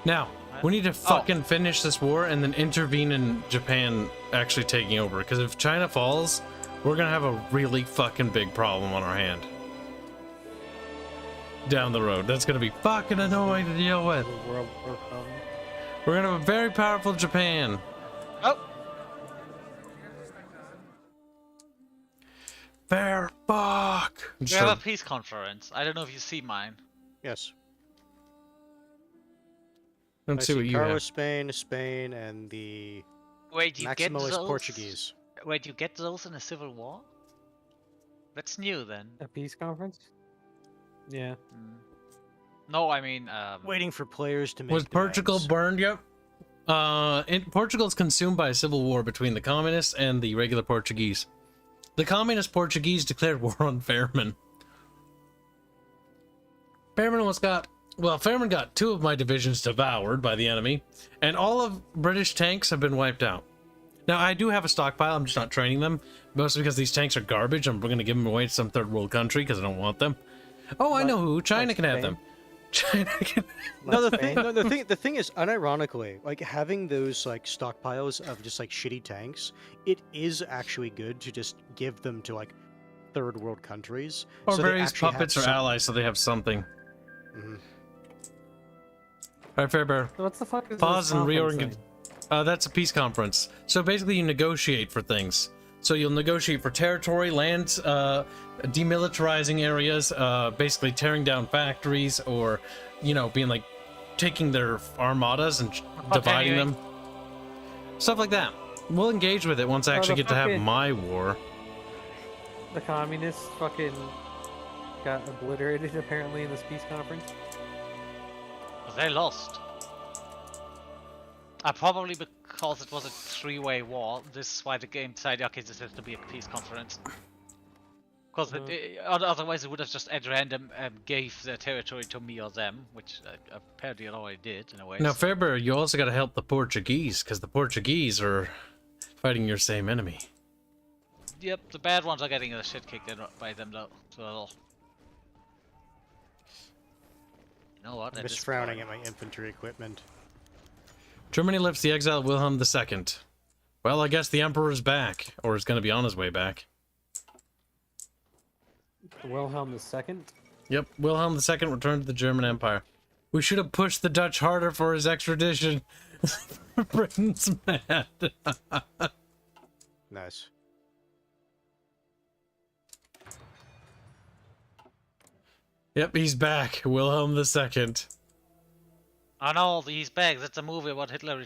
A: Now, we need to fucking finish this war and then intervene in Japan actually taking over. Because if China falls, we're gonna have a really fucking big problem on our hand. Down the road. That's gonna be fucking annoying to deal with.
D: World War comes.
A: We're gonna have a very powerful Japan.
C: Oh,
A: Fair fuck.
C: we have a peace conference. I don't know if you see mine.
B: Yes.
A: Let's
B: I
A: see what you
B: Carlos,
A: have.
B: Spain, Spain, and the
C: Wait, you get
B: Maximo is
C: those?
B: Portuguese.
C: Wait, you get those in a civil war? That's new then.
D: A peace conference? Yeah.
C: Hmm. No, I mean,
B: Waiting for players to make
A: Was Portugal
B: demands.
A: burned yet? Portugal's consumed by a civil war between the communists and the regular Portuguese. The communist Portuguese declared war on Fairman. Fairman got 2 of my divisions devoured by the enemy, and all of British tanks have been wiped out. Now, I do have a stockpile, I'm just not training them, mostly because these tanks are garbage, and we're going to give them away to some third world country because I don't want them. Oh, I know who. China can have them. China can...
B: No, the thing is, unironically, like having those like stockpiles of just like shitty tanks, it is actually good to just give them to like third world countries.
A: Or
B: so they
A: various
B: actually have
A: puppets or
B: some-
A: allies, so they have something.
B: Mhm.
A: Alright, Fairbear.
D: So what's the fuck is
A: Pause
D: this
A: and
D: conference
A: reorganize.
D: thing?
A: That's a peace conference. So basically, you negotiate for things. So you'll negotiate for territory, lands, demilitarizing areas, basically tearing down factories, or, you know, being like taking their armadas and dividing them. Stuff like that. We'll engage with it once I actually
D: the
A: get to have
D: fucking-
A: my war.
D: The communists fucking got obliterated apparently in this peace conference.
C: they lost. Probably because it was a 3-way war. This is why the game decided, okay, this has to be a peace conference. Because otherwise it would have just at random gave the territory to me or them, which apparently it already did in a way.
A: Now, Fairbear, you also got to help the Portuguese, because the Portuguese are fighting your same enemy.
C: Yep, the bad ones are getting the shit kicked in by them though. So, you know what?
B: I'm just frowning at my infantry equipment.
A: Germany lifts the exiled Wilhelm II. Well, I guess the Emperor's back, or is going to be on his way back.
D: Wilhelm II?
A: Yep, Wilhelm II returned to the German Empire. We should have pushed the Dutch harder for his extradition. Britain's mad.
B: Nice.
A: Yep, he's back. Wilhelm II.
C: I know these bags. That's a movie about Hitler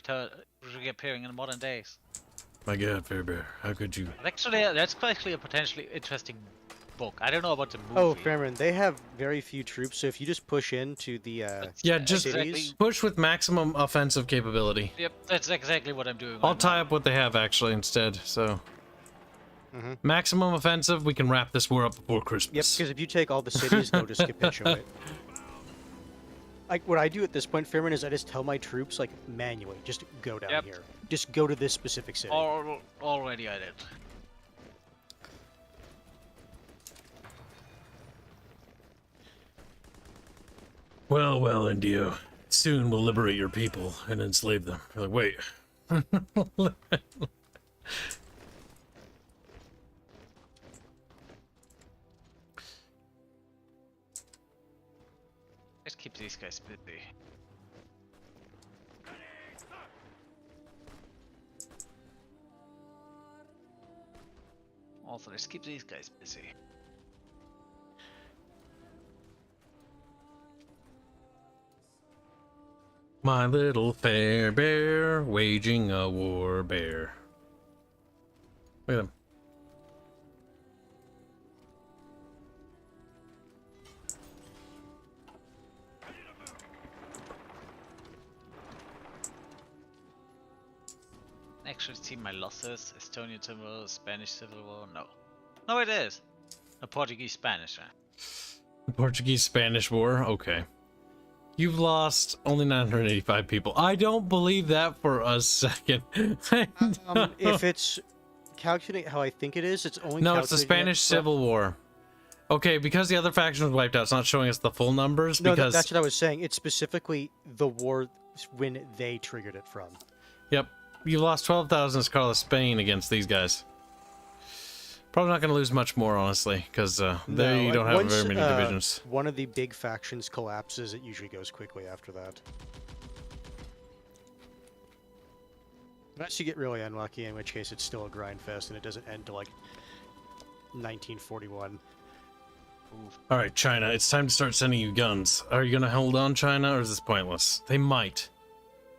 C: reappearing in modern days.
A: My God, Fairbear, how could you?
C: Actually, that's actually a potentially interesting book. I don't know about the movie.
B: Oh, Fairman, they have very few troops, so if you just push into the
A: Yeah, just
B: cities,
A: push with maximum offensive capability.
C: Yep, that's exactly what I'm doing.
A: I'll
C: right
A: tie up what they have actually instead. So, maximum offensive. We can wrap this war up before
B: yep,
A: Christmas.
B: because if you take all the cities, they'll just capitulate. Like what I do at this point, Fairman, is I just tell my troops like manually, just go down
C: Yep.
B: here, just go to this specific city.
C: Already I did.
A: Well, well, Indio. Soon we'll liberate your people and enslave them. You're like, wait.
C: Let's keep these guys busy. Also, let's keep these guys busy.
A: My little fair bear waging a war bear. Look at him.
C: Actually, see my losses. Estonian Civil War, Spanish Civil War. No. No, it is. A Portuguese Spanish.
A: The Portuguese-Spanish War? Okay. You've lost only 985 people. I don't believe that for a second.
B: If it's calculating how I think it is, it's only
A: No, it's the
B: calculating it
A: Spanish
B: from-
A: Civil War. Okay, because the other faction was wiped out, it's not showing us the full numbers.
B: No,
A: because
B: that's what I was saying. It's specifically the war when they triggered it from.
A: Yep, you lost 12,000 Escala Spain against these guys. Probably not going to lose much more, honestly, because there you don't have
B: once,
A: very many divisions.
B: One of the big factions collapses, it usually goes quickly after that. Unless you get really unlucky, in which case it's still a grind fest and it doesn't end till like 1941.
A: All right, China, it's time to start sending you guns. Are you going to hold on, China, or is this pointless? They might.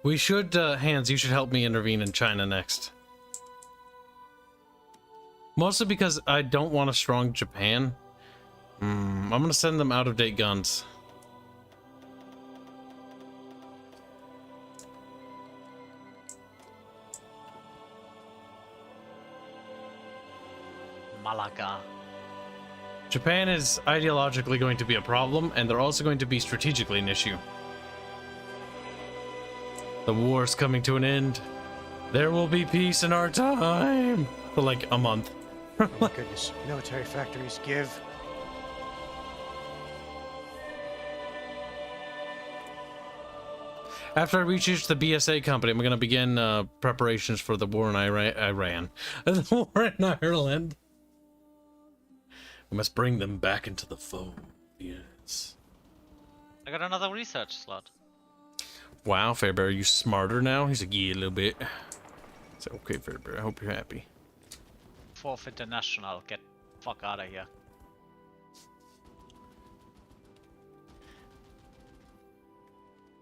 A: We should, Hanse, you should help me intervene in China next. Mostly because I don't want a strong Japan. I'm going to send them out-of-date guns.
C: Malaga.
A: Japan is ideologically going to be a problem, and they're also going to be strategically an issue. The war's coming to an end. There will be peace in our time. For like a month.
B: Oh my goodness. Military factories give.
A: After I reach the BSA company, I'm going to begin preparations for the war in Iran. The war in Ireland. We must bring them back into the fold. Yes.
C: I got another research slot.
A: Wow, Fairbear, are you smarter now? He's like, yeah, a little bit. So, okay, Fairbear, I hope you're happy.
C: 4th International, get the fuck out of here.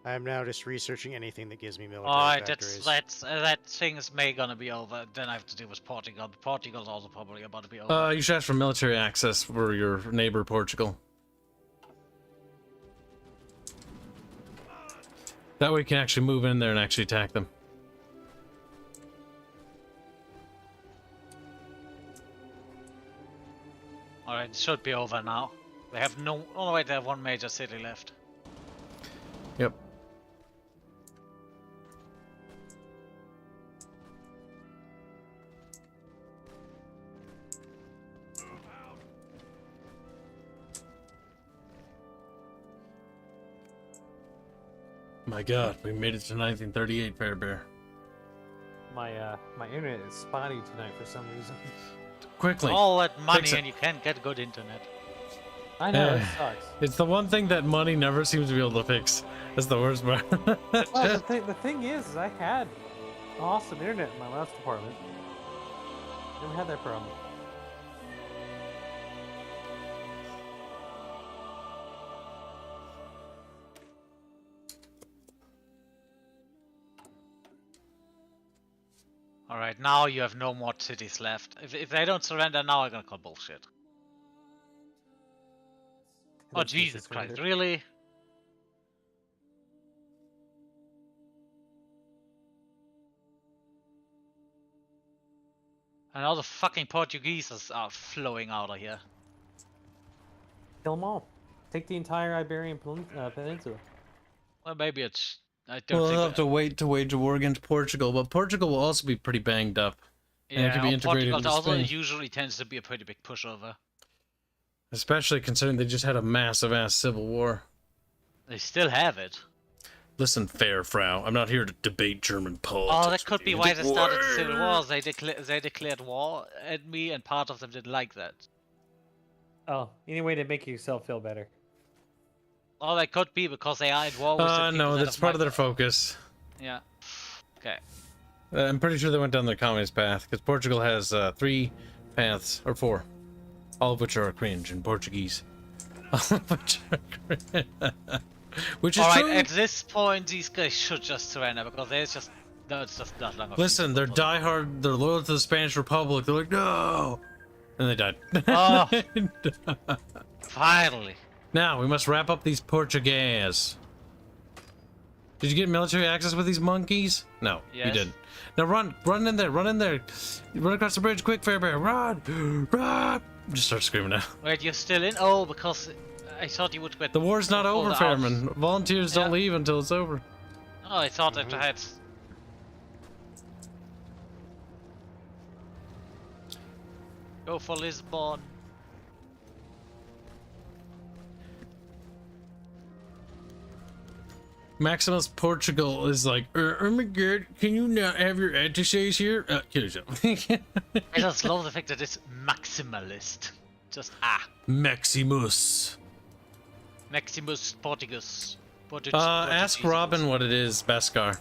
B: I am now just researching anything that gives me military
C: Alright,
B: factories.
C: that thing is may gonna be over. Then I have to deal with Portugal. Portugal's also probably about to be over.
A: You should ask for military access for your neighbor, Portugal. That way you can actually move in there and actually attack them.
C: Alright, it should be over now. They have no... Oh wait, they have one major city left.
A: Yep. My god, we made it to 1938, Fairbear.
D: My internet is spotty tonight for some reason.
A: Quickly.
C: All that money
A: Fix it.
C: and you can't get good internet.
D: I know, it sucks.
A: It's the one thing that money never seems to be able to fix. That's the worst part.
D: Well, the thing is I had awesome internet in my last apartment. Never had that problem.
C: Alright, now you have no more cities left. If they don't surrender now, I'm gonna call bullshit. Oh Jesus Christ, really? And all the fucking Portuguese are flowing out of here.
D: Kill them all. Take the entire Iberian Peninsula.
C: Well, maybe it's... I don't
A: We'll
C: think...
A: have to wait to wage a war against Portugal, but Portugal will also be pretty banged up. And it
C: Yeah,
A: can be integrated
C: Portugal
A: into
C: also
A: Spain.
C: usually tends to be a pretty big pushover.
A: Especially considering they just had a massive-ass civil war.
C: They still have it.
A: Listen, fair Frau, I'm not here to debate German politics.
C: Oh, that could be
A: with
C: why
A: you.
C: they started the civil wars. They declared war at me, and part of them didn't like that.
D: Oh, any way to make yourself feel better.
C: Oh, that could be because they are at war with the people
A: No,
C: that
A: that's
C: have
A: part of their
C: migrated.
A: focus.
C: Yeah. Okay.
A: I'm pretty sure they went down the communist path, because Portugal has 3 paths, or 4. All of which are cringe in Portuguese. All of which are cringe. Which is
C: Alright,
A: true.
C: at this point, these guys should just surrender because there's just... No, it's just not long.
A: Listen, they're diehard, they're loyal to the Spanish Republic, they're like, no! And they died.
C: Oh. Finally.
A: Now, we must wrap up these Portuguese. Did you get military access with these monkeys? No, you
C: Yes.
A: didn't. Now run in there, run across the bridge, quick, Fairbear, run! Just start screaming now.
C: Wait, you're still in? Oh, because I thought you would get...
A: The war's not over,
C: pulled out.
A: Fairman. Volunteers don't
C: Yeah.
A: leave until it's over.
C: Oh, I thought that I had... Go for Lisbon.
A: Maximus Portugal is like, oh my god, can you not have your attaches here? Kill yourself.
C: I just love the fact that it's maximalist. Just
A: Maximus.
C: Maximus Portugus.
A: Ask Robin what it is, Beskar.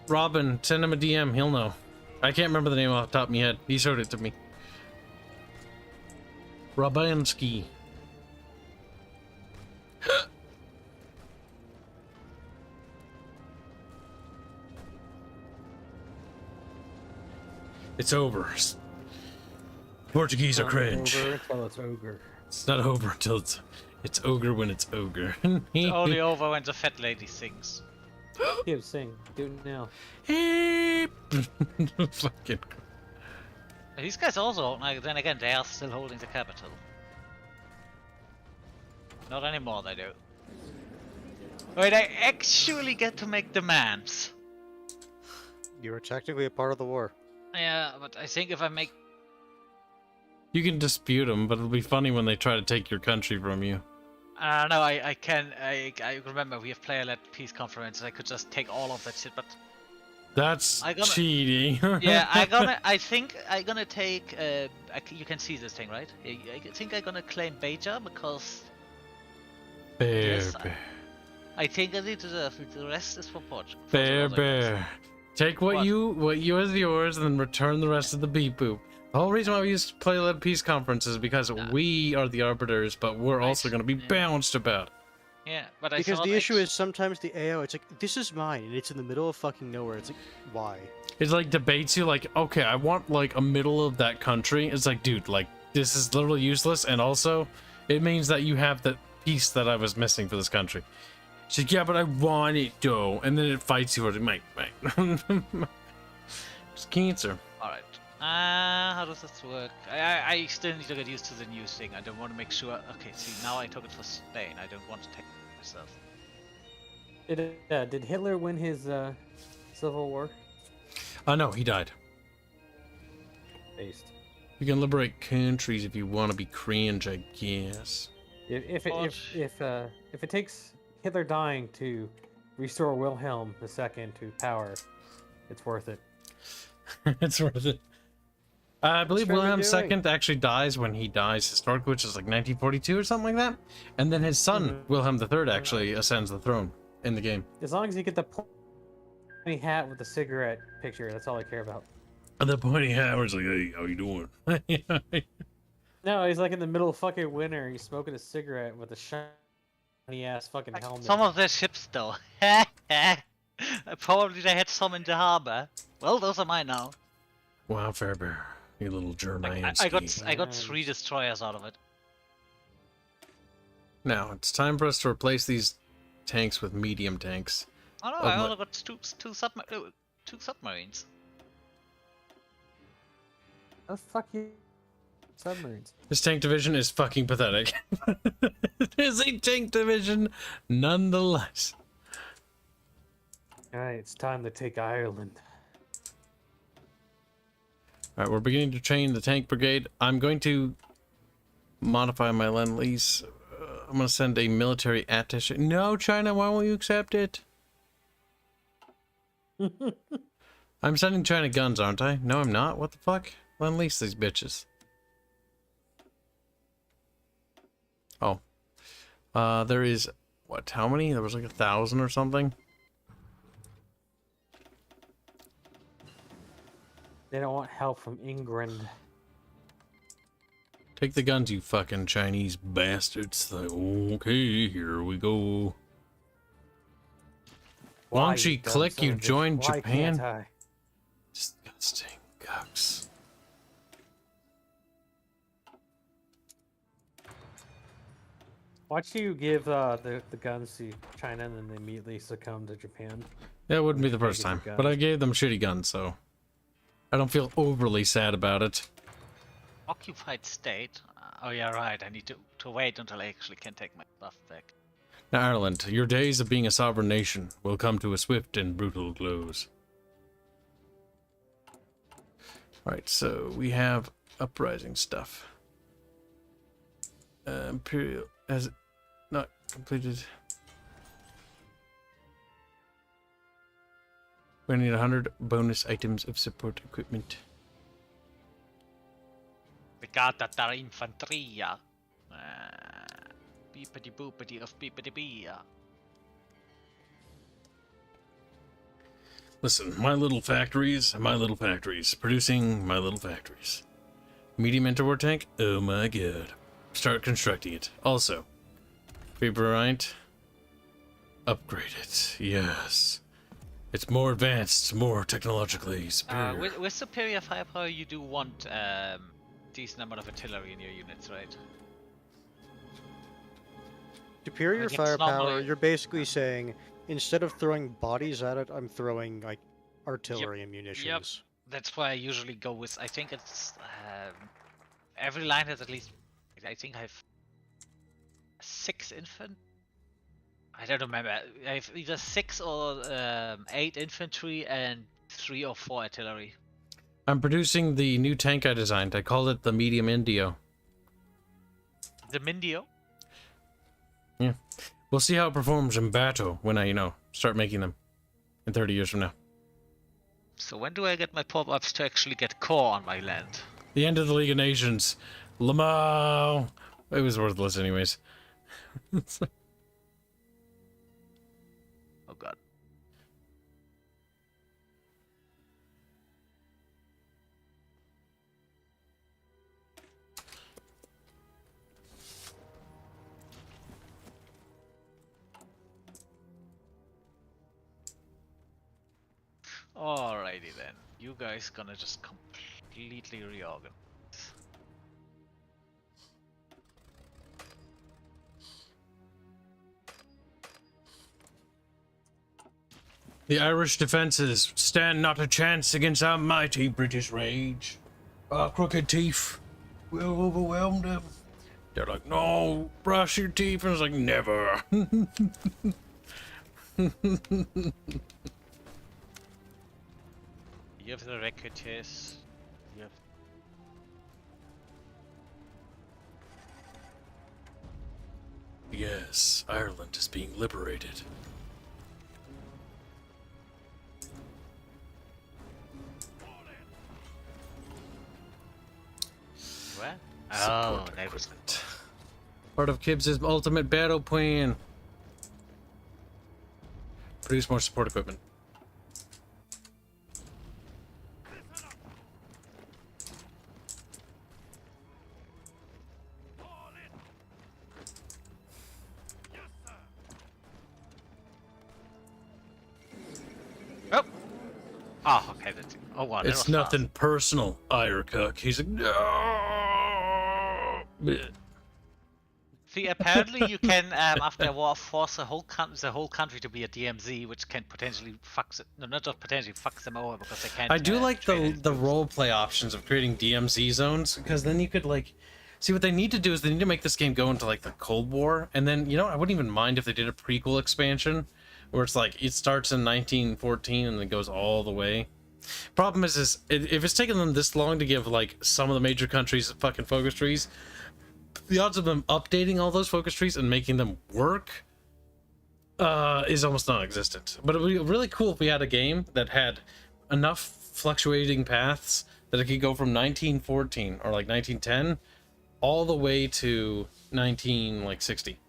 A: Robin, send him a DM, he'll know. I can't remember the name off the top of my head. He showed it to me. Rabansky. It's over. Portuguese are cringe.
D: Over until it's ogre.
A: It's not over until it's ogre when it's ogre.
C: It's only over when the fat lady sings.
D: Kibs, sing. Do it now.
A: Fucking.
C: These guys also, like, then again, they are still holding the capital. Not anymore, they do. Wait, I actually get to make demands.
B: You were technically a part of the war.
C: Yeah, but I think if I make...
A: You can dispute them, but it'll be funny when they try to take your country from you.
C: I don't know, I remember we have player-led peace conferences, I could just take all of that shit, but...
A: That's cheating.
C: Yeah, I think I'm gonna take, you can see this thing, right? I think I'm gonna claim Beja, because...
A: Bear,
C: Yes,
A: bear.
C: I think I need to deserve it, the rest is for Portugal.
A: Bear, bear. Take what you is yours, and then return the rest of the beep boop. The whole reason why we used to play Led Peace Conference is because we are the arbiters, but we're also going to be balanced about it.
C: Yeah, but I
B: Because
C: thought
B: the issue is sometimes the AO, it's like, this is mine, and it's in the middle of fucking nowhere. It's like, why?
A: It like debates you like, okay, I want like a middle of that country. It's like, dude, like this is literally useless, and also it means that you have the piece that I was missing for this country. She's like, yeah, but I want it though, and then it fights you for it. Mate. It's cancer.
C: Alright. How does this work? I still need to get used to the new thing. I don't want to make sure. Okay, see, now I took it for Spain. I don't want to take it myself.
D: Did Hitler win his civil war?
A: No, he died.
D: Based.
A: You can liberate countries if you want to be cringe, I guess.
D: If it takes Hitler dying to restore Wilhelm II to power, it's worth it.
A: It's worth it. I believe
D: what we're
A: Wilhelm
D: doing.
A: II actually dies when he dies historically, which is like 1942 or something like that. And then his son, Wilhelm III, actually ascends the throne in the game.
D: As long as you get the pointy hat with the cigarette picture, that's all I care about.
A: And the pointy hat was like, hey, how you doing?
D: No, he's like in the middle of fucking winter. He's smoking a cigarette with a shiny ass fucking helmet.
C: Some of their ships, though. Probably they had some in the harbor. Well, those are mine now.
A: Wow, Fairbear, you little German.
C: I got 3 destroyers out of it.
A: Now it's time for us to replace these tanks with medium tanks.
C: Oh no,
A: Oh,
C: I
A: my-
C: only got two submarines.
D: Oh fuck you, submarines.
A: This tank division is fucking pathetic. It is a tank division, nonetheless.
D: All right, it's time to take Ireland.
A: All right, we're beginning to train the tank brigade. I'm going to modify my lend-lease. I'm going to send a military attaché. No, China, why won't you accept it? I'm sending China guns, aren't I? No, I'm not. What the fuck? Lend-lease these bitches. Oh. There is, what, how many? There was like 1,000 or something.
D: They don't want help from England.
A: Take the guns, you fucking Chinese bastards. Like, okay, here we go. Why don't you
D: dumb
A: click,
D: son
A: you
D: of a bitch?
A: joined
D: Why
A: Japan?
D: can't I?
A: Disgusting cucks.
D: Watch you give the guns to China and then they immediately succumb to Japan.
A: That wouldn't be the
D: Take
A: first
D: it,
A: time,
D: you
A: but I
D: guys.
A: gave them shitty guns, so I don't feel overly sad about it.
C: Occupied state? Oh yeah, right. I need to wait until I actually can take my buff back.
A: Now, Ireland, your days of being a sovereign nation will come to a swift and brutal close. Alright, so we have uprising stuff. Imperial has not completed. We need 100 bonus items of support equipment.
C: We got that our infanteria. Beepity boopity of beepity bee.
A: Listen, my little factories, producing my little factories. Medium interwar tank? Oh my god. Start constructing it. Also, Vaporite. Upgrade it. Yes. It's more advanced, more technologically superior.
C: With superior firepower, you do want decent amount of artillery in your units, right?
B: Superior
C: Like, it's
B: firepower,
C: normally-
B: you're basically saying, instead of throwing bodies at it, I'm throwing, like, artillery and munitions.
C: That's why I usually go with. I think it's every line has at least. I think I have 6 infant. I don't remember. I have either 6 or 8 infantry and 3 or 4 artillery.
A: I'm producing the new tank I designed. I called it the Medium Indio.
C: The Mindio.
A: Yeah. We'll see how it performs in battle when I, start making them in 30 years from now.
C: So when do I get my pop-ups to actually get core on my land?
A: The end of the League of Nations. Lamau. It was worthless anyways.
C: Oh god. Alrighty then. You guys gonna just completely reorganize.
A: The Irish defences stand not a chance against our mighty British rage. Our crooked teeth will overwhelm them. They're like, no, brush your teeth. And it's like, never.
C: You have the recruiters. You have...
A: Yes, Ireland is being liberated.
C: Where? Oh,
A: Support
C: that was...
A: equipment. Part of Kibs' ultimate battle plan. Produce more support equipment.
C: Oh! Oh, okay, that's it. Oh, wow, that
A: It's
C: was
A: nothing personal, Irecook. He's like, no.
C: fast. See, apparently you can, after a war, force the whole country to be a DMZ, which can potentially fucks it. No, not just potentially fucks them over because they can't.
A: I do like
C: train
A: the
C: it.
A: role play options of creating DMZ zones, because then you could see what they need to do is they need to make this game go into the Cold War, and then I wouldn't even mind if they did a prequel expansion where it's it starts in 1914 and then goes all the way. Problem is if it's taken them this long to give some of the major countries fucking focus trees, the odds of them updating all those focus trees and making them work is almost non-existent. But it would be really cool if we had a game that had enough fluctuating paths that it could go from 1914 or 1910 all the way to 1960.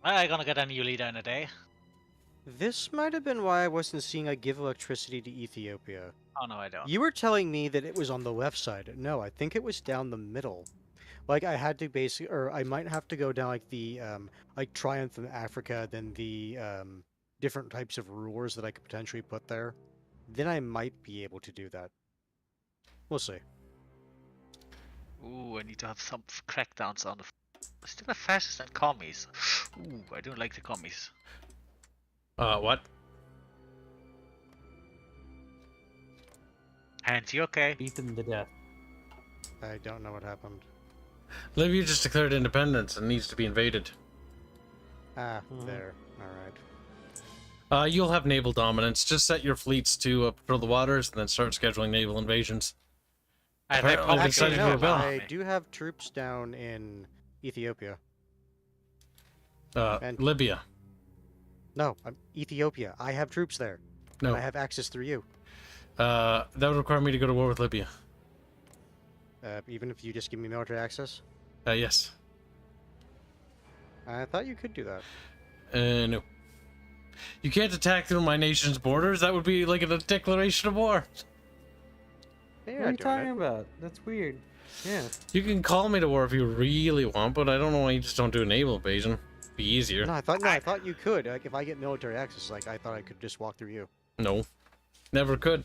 C: I'm gonna get a new leader in a day.
B: This might have been why I wasn't seeing I give electricity to Ethiopia.
C: Oh no, I don't.
B: You were telling me that it was on the left side. No, I think it was down the middle. I had to basically, or I might have to go down the, Triumph in Africa, then the, different types of rulers that I could potentially put there. Then I might be able to do that. We'll see.
C: Ooh, I need to have some crackdowns on the... Still the fascists and commies. Ooh, I don't like the commies.
A: What?
C: Hanse, you okay?
D: Beat them to death.
B: I don't know what happened.
A: Libya just declared independence and needs to be invaded.
B: Ah, there. Alright.
A: You'll have naval dominance. Just set your fleets to patrol the waters and then start scheduling naval invasions. Apparently they decided to rebel.
B: I do have troops down in Ethiopia. And-
A: Libya.
B: No, I'm Ethiopia. I have troops there.
A: No.
B: I have access through you.
A: That would require me to go to war with Libya.
B: Even if you just give me military access?
A: Yes.
B: I thought you could do that.
A: No. You can't attack through my nation's borders. That would be like a declaration of war.
B: Hey,
E: What are you talking about? That's weird. Yeah.
A: You can call me to war if you really want, but I don't know why you just don't do a naval invasion. Be easier.
B: No, I thought you could. Like, if I get military access, like, I thought I could just walk through you.
A: No. Never could.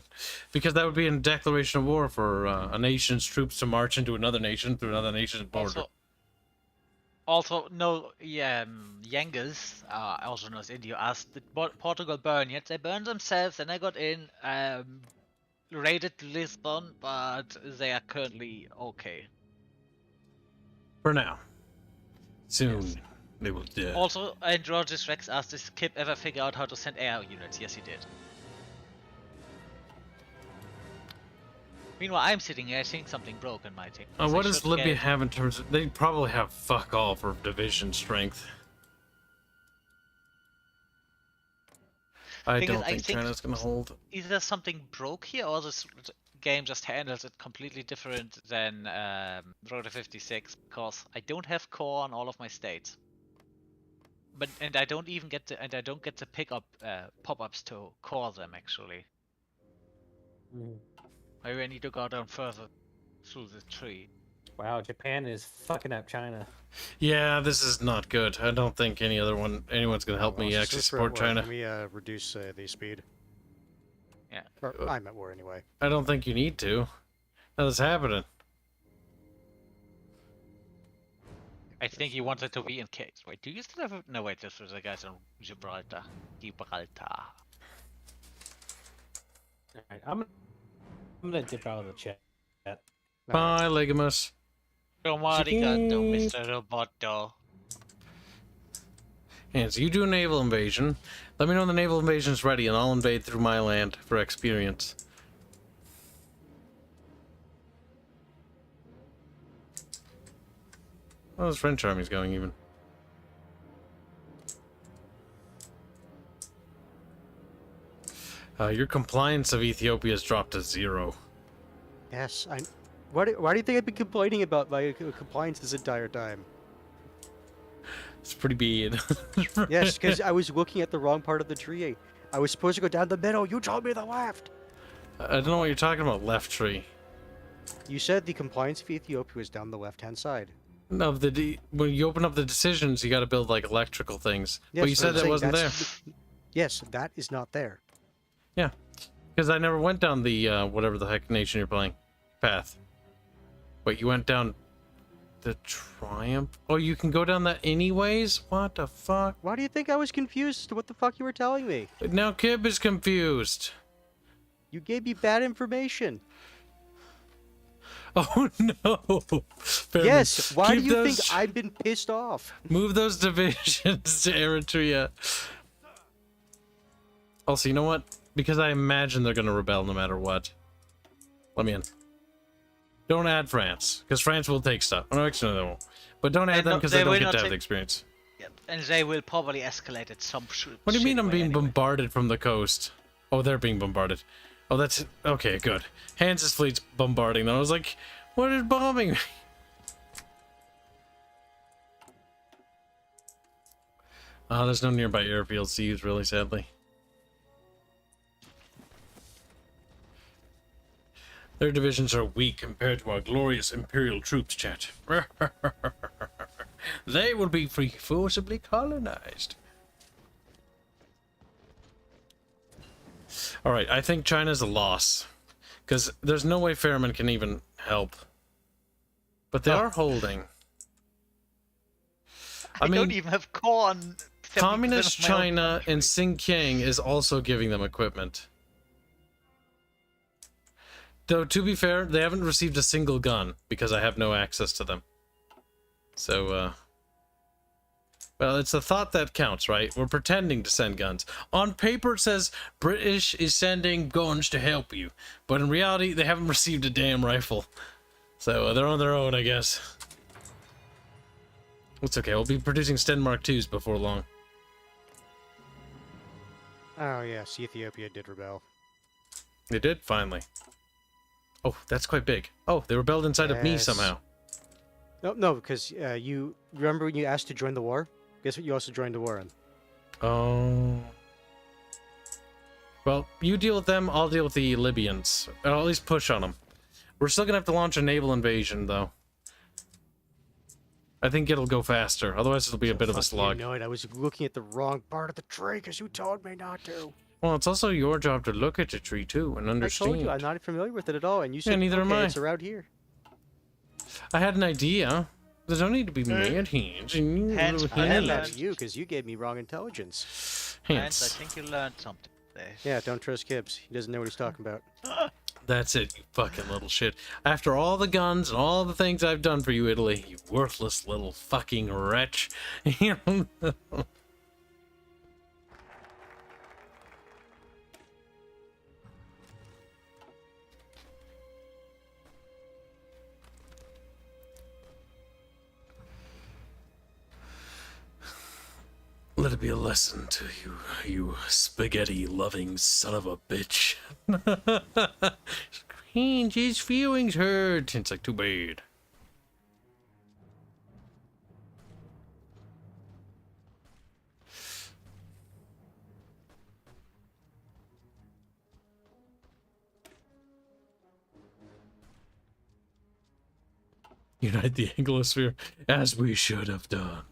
A: Because that would be a declaration of war for a nation's troops to march into another nation through another nation's border.
C: Also, no, Yengas, also known as India, asked did Portugal burn yet? They burned themselves, and they got in, raided Lisbon, but they are currently okay.
A: For now. Soon,
C: Yes.
A: they will die.
C: Also, Androgis Rex asked, does Kib ever figure out how to send air units? Yes, he did. Meanwhile, I'm sitting here, I think something broke in my team.
A: What does Libya have in terms of... They probably have fuck all for division strength. I don't think China's gonna hold.
C: Either something broke here, or this game just handles it completely different than Rota 56, because I don't have core on all of my states. And I don't even get to pick up pop-ups to core them actually. Maybe I need to go down further through the tree.
E: Wow, Japan is fucking up China.
A: Yeah, this is not good. I don't think anyone's gonna help me actually support China.
B: Let me reduce the speed.
C: Yeah.
B: Or, I'm at war anyway.
A: I don't think you need to. Nothing's happening.
C: I think he wanted to be in case. Wait, do you still have a... No, wait, this was the guys on Gibraltar.
E: Alright, I'm gonna dip out of the chat.
A: Bye, Legimus.
C: Arigato, Mr. Roboto.
A: And so you do a naval invasion. Let me know when the naval invasion is ready, and I'll invade through my land for experience. How's French army's going even? Your compliance of Ethiopia has dropped to 0.
B: Yes, why do you think I've been complaining about my compliance this entire time?
A: It's pretty bad.
B: Yes, because I was looking at the wrong part of the tree. I was supposed to go down the middle. You told me the left.
A: I don't know what you're talking about, left tree.
B: You said the compliance of Ethiopia was down the left-hand side.
A: No, when you open up the decisions, you got to build like electrical things.
B: Yes,
A: but you said
B: I'm
A: that
B: saying
A: wasn't there.
B: Yes, that is not there.
A: Yeah, because I never went down the whatever the heck nation you're playing path. Wait, you went down the Triumph? Oh, you can go down that anyways? What the fuck?
B: Why do you think I was confused as to what the fuck you were telling me?
A: Now Kib is confused.
B: You gave me bad information.
A: Oh no! Fairman,
B: Yes, why do
A: keep
B: you think
A: those-
B: I've been pissed off?
A: Move those divisions to Eritrea. Also, you know what? Because I imagine they're gonna rebel no matter what. Let me in. Don't add France, because France will take stuff. No, actually, no, they won't. But don't add them because they don't get to have the experience.
C: Yep. And they will probably escalate at some shit.
A: What do you mean I'm being
C: anyway.
A: bombarded from the coast? Oh, they're being bombarded. Oh, that's... Okay, good. Hanse's fleet's bombarding them. I was like, what is bombing me? Oh, there's no nearby airfields to use, really, sadly. Their divisions are weak compared to our glorious Imperial troops, chat. They will be forcibly colonized. Alright, I think China's a loss. Because there's no way Fairman can even help. But they are holding.
C: I don't even have core on 70%
A: Communist
C: of my own
A: China
C: country.
A: and Xinjiang is also giving them equipment. Though, to be fair, they haven't received a single gun, because I have no access to them. So, well, it's the thought that counts, right? We're pretending to send guns. On paper, it says British is sending guns to help you. But in reality, they haven't received a damn rifle. So, they're on their own, I guess. It's okay, we'll be producing Sten Mark IIs before long.
B: Oh yes, Ethiopia did rebel.
A: They did, finally. Oh, that's quite big. Oh, they rebelled inside of me
B: Yes.
A: somehow.
B: No, because you remember when you asked to join the war? Guess what? You also joined the war in.
A: Oh. Well, you deal with them, I'll deal with the Libyans. Or at least push on them. We're still gonna have to launch a naval invasion, though. I think it'll go faster, otherwise it'll be a bit of a slog.
B: You know it. I was looking at the wrong part of the tree because you told me not to.
A: Well, it's also your job to look at the tree, too, and
B: I
A: understand.
B: told you I'm not familiar with it at all, and you said
A: neither am
B: okay,
A: I.
B: it's around here.
A: I had an idea. There's no need to be mad, Hanse.
C: Hanse,
B: I had
C: learned.
B: that you because you gave me wrong intelligence.
C: And I
A: Hanse.
C: think you learned something today.
B: Yeah, don't trust Kibs. He doesn't know what he's talking about.
A: That's it, you fucking little shit. After all the guns and all the things I've done for you, Italy, you worthless little fucking wretch. Let it be a lesson to you, you spaghetti-loving son of a bitch. Screens, his feelings hurt. It's like, too bad. Unite the Anglosphere, as we should have done.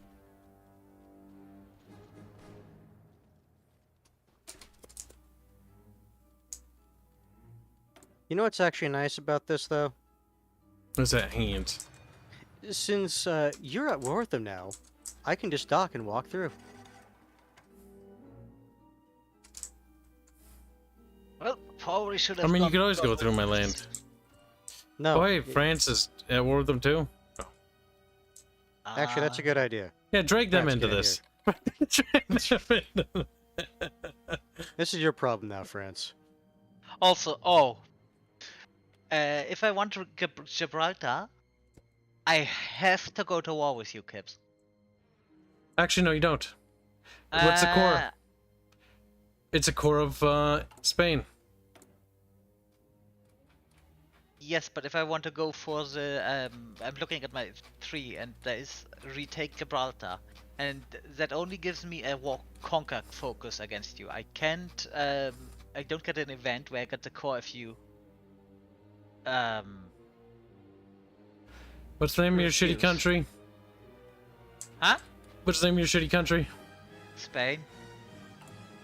B: You know what's actually nice about this, though?
A: What's that, Hanse?
B: Since you're at war with them now, I can just dock and walk through.
C: Well, probably should
A: I
C: have.
A: mean, you
C: gone
A: could always go
C: forward
A: through my
C: with
A: land.
C: this.
B: No.
A: Oh, hey, France is at war with them too?
B: Actually, that's a good idea.
A: Yeah, drag them
B: That's a
A: into
B: good
A: this. Drag them into-
B: This is your problem now, France.
C: Also, if I want to Gibraltar, I have to go to war with you, Kibs.
A: Actually, no, you don't. What's the core?
C: Uh,
A: It's a core of Spain.
C: Yes, but if I want to go for the, I'm looking at my 3, and there is retake Gibraltar, and that only gives me a war conquer focus against you. I can't, I don't get an event where I get the core if you,
A: What's the name of your shitty
C: refuse.
A: country?
C: Huh?
A: What's the name of your shitty country?
C: Spain.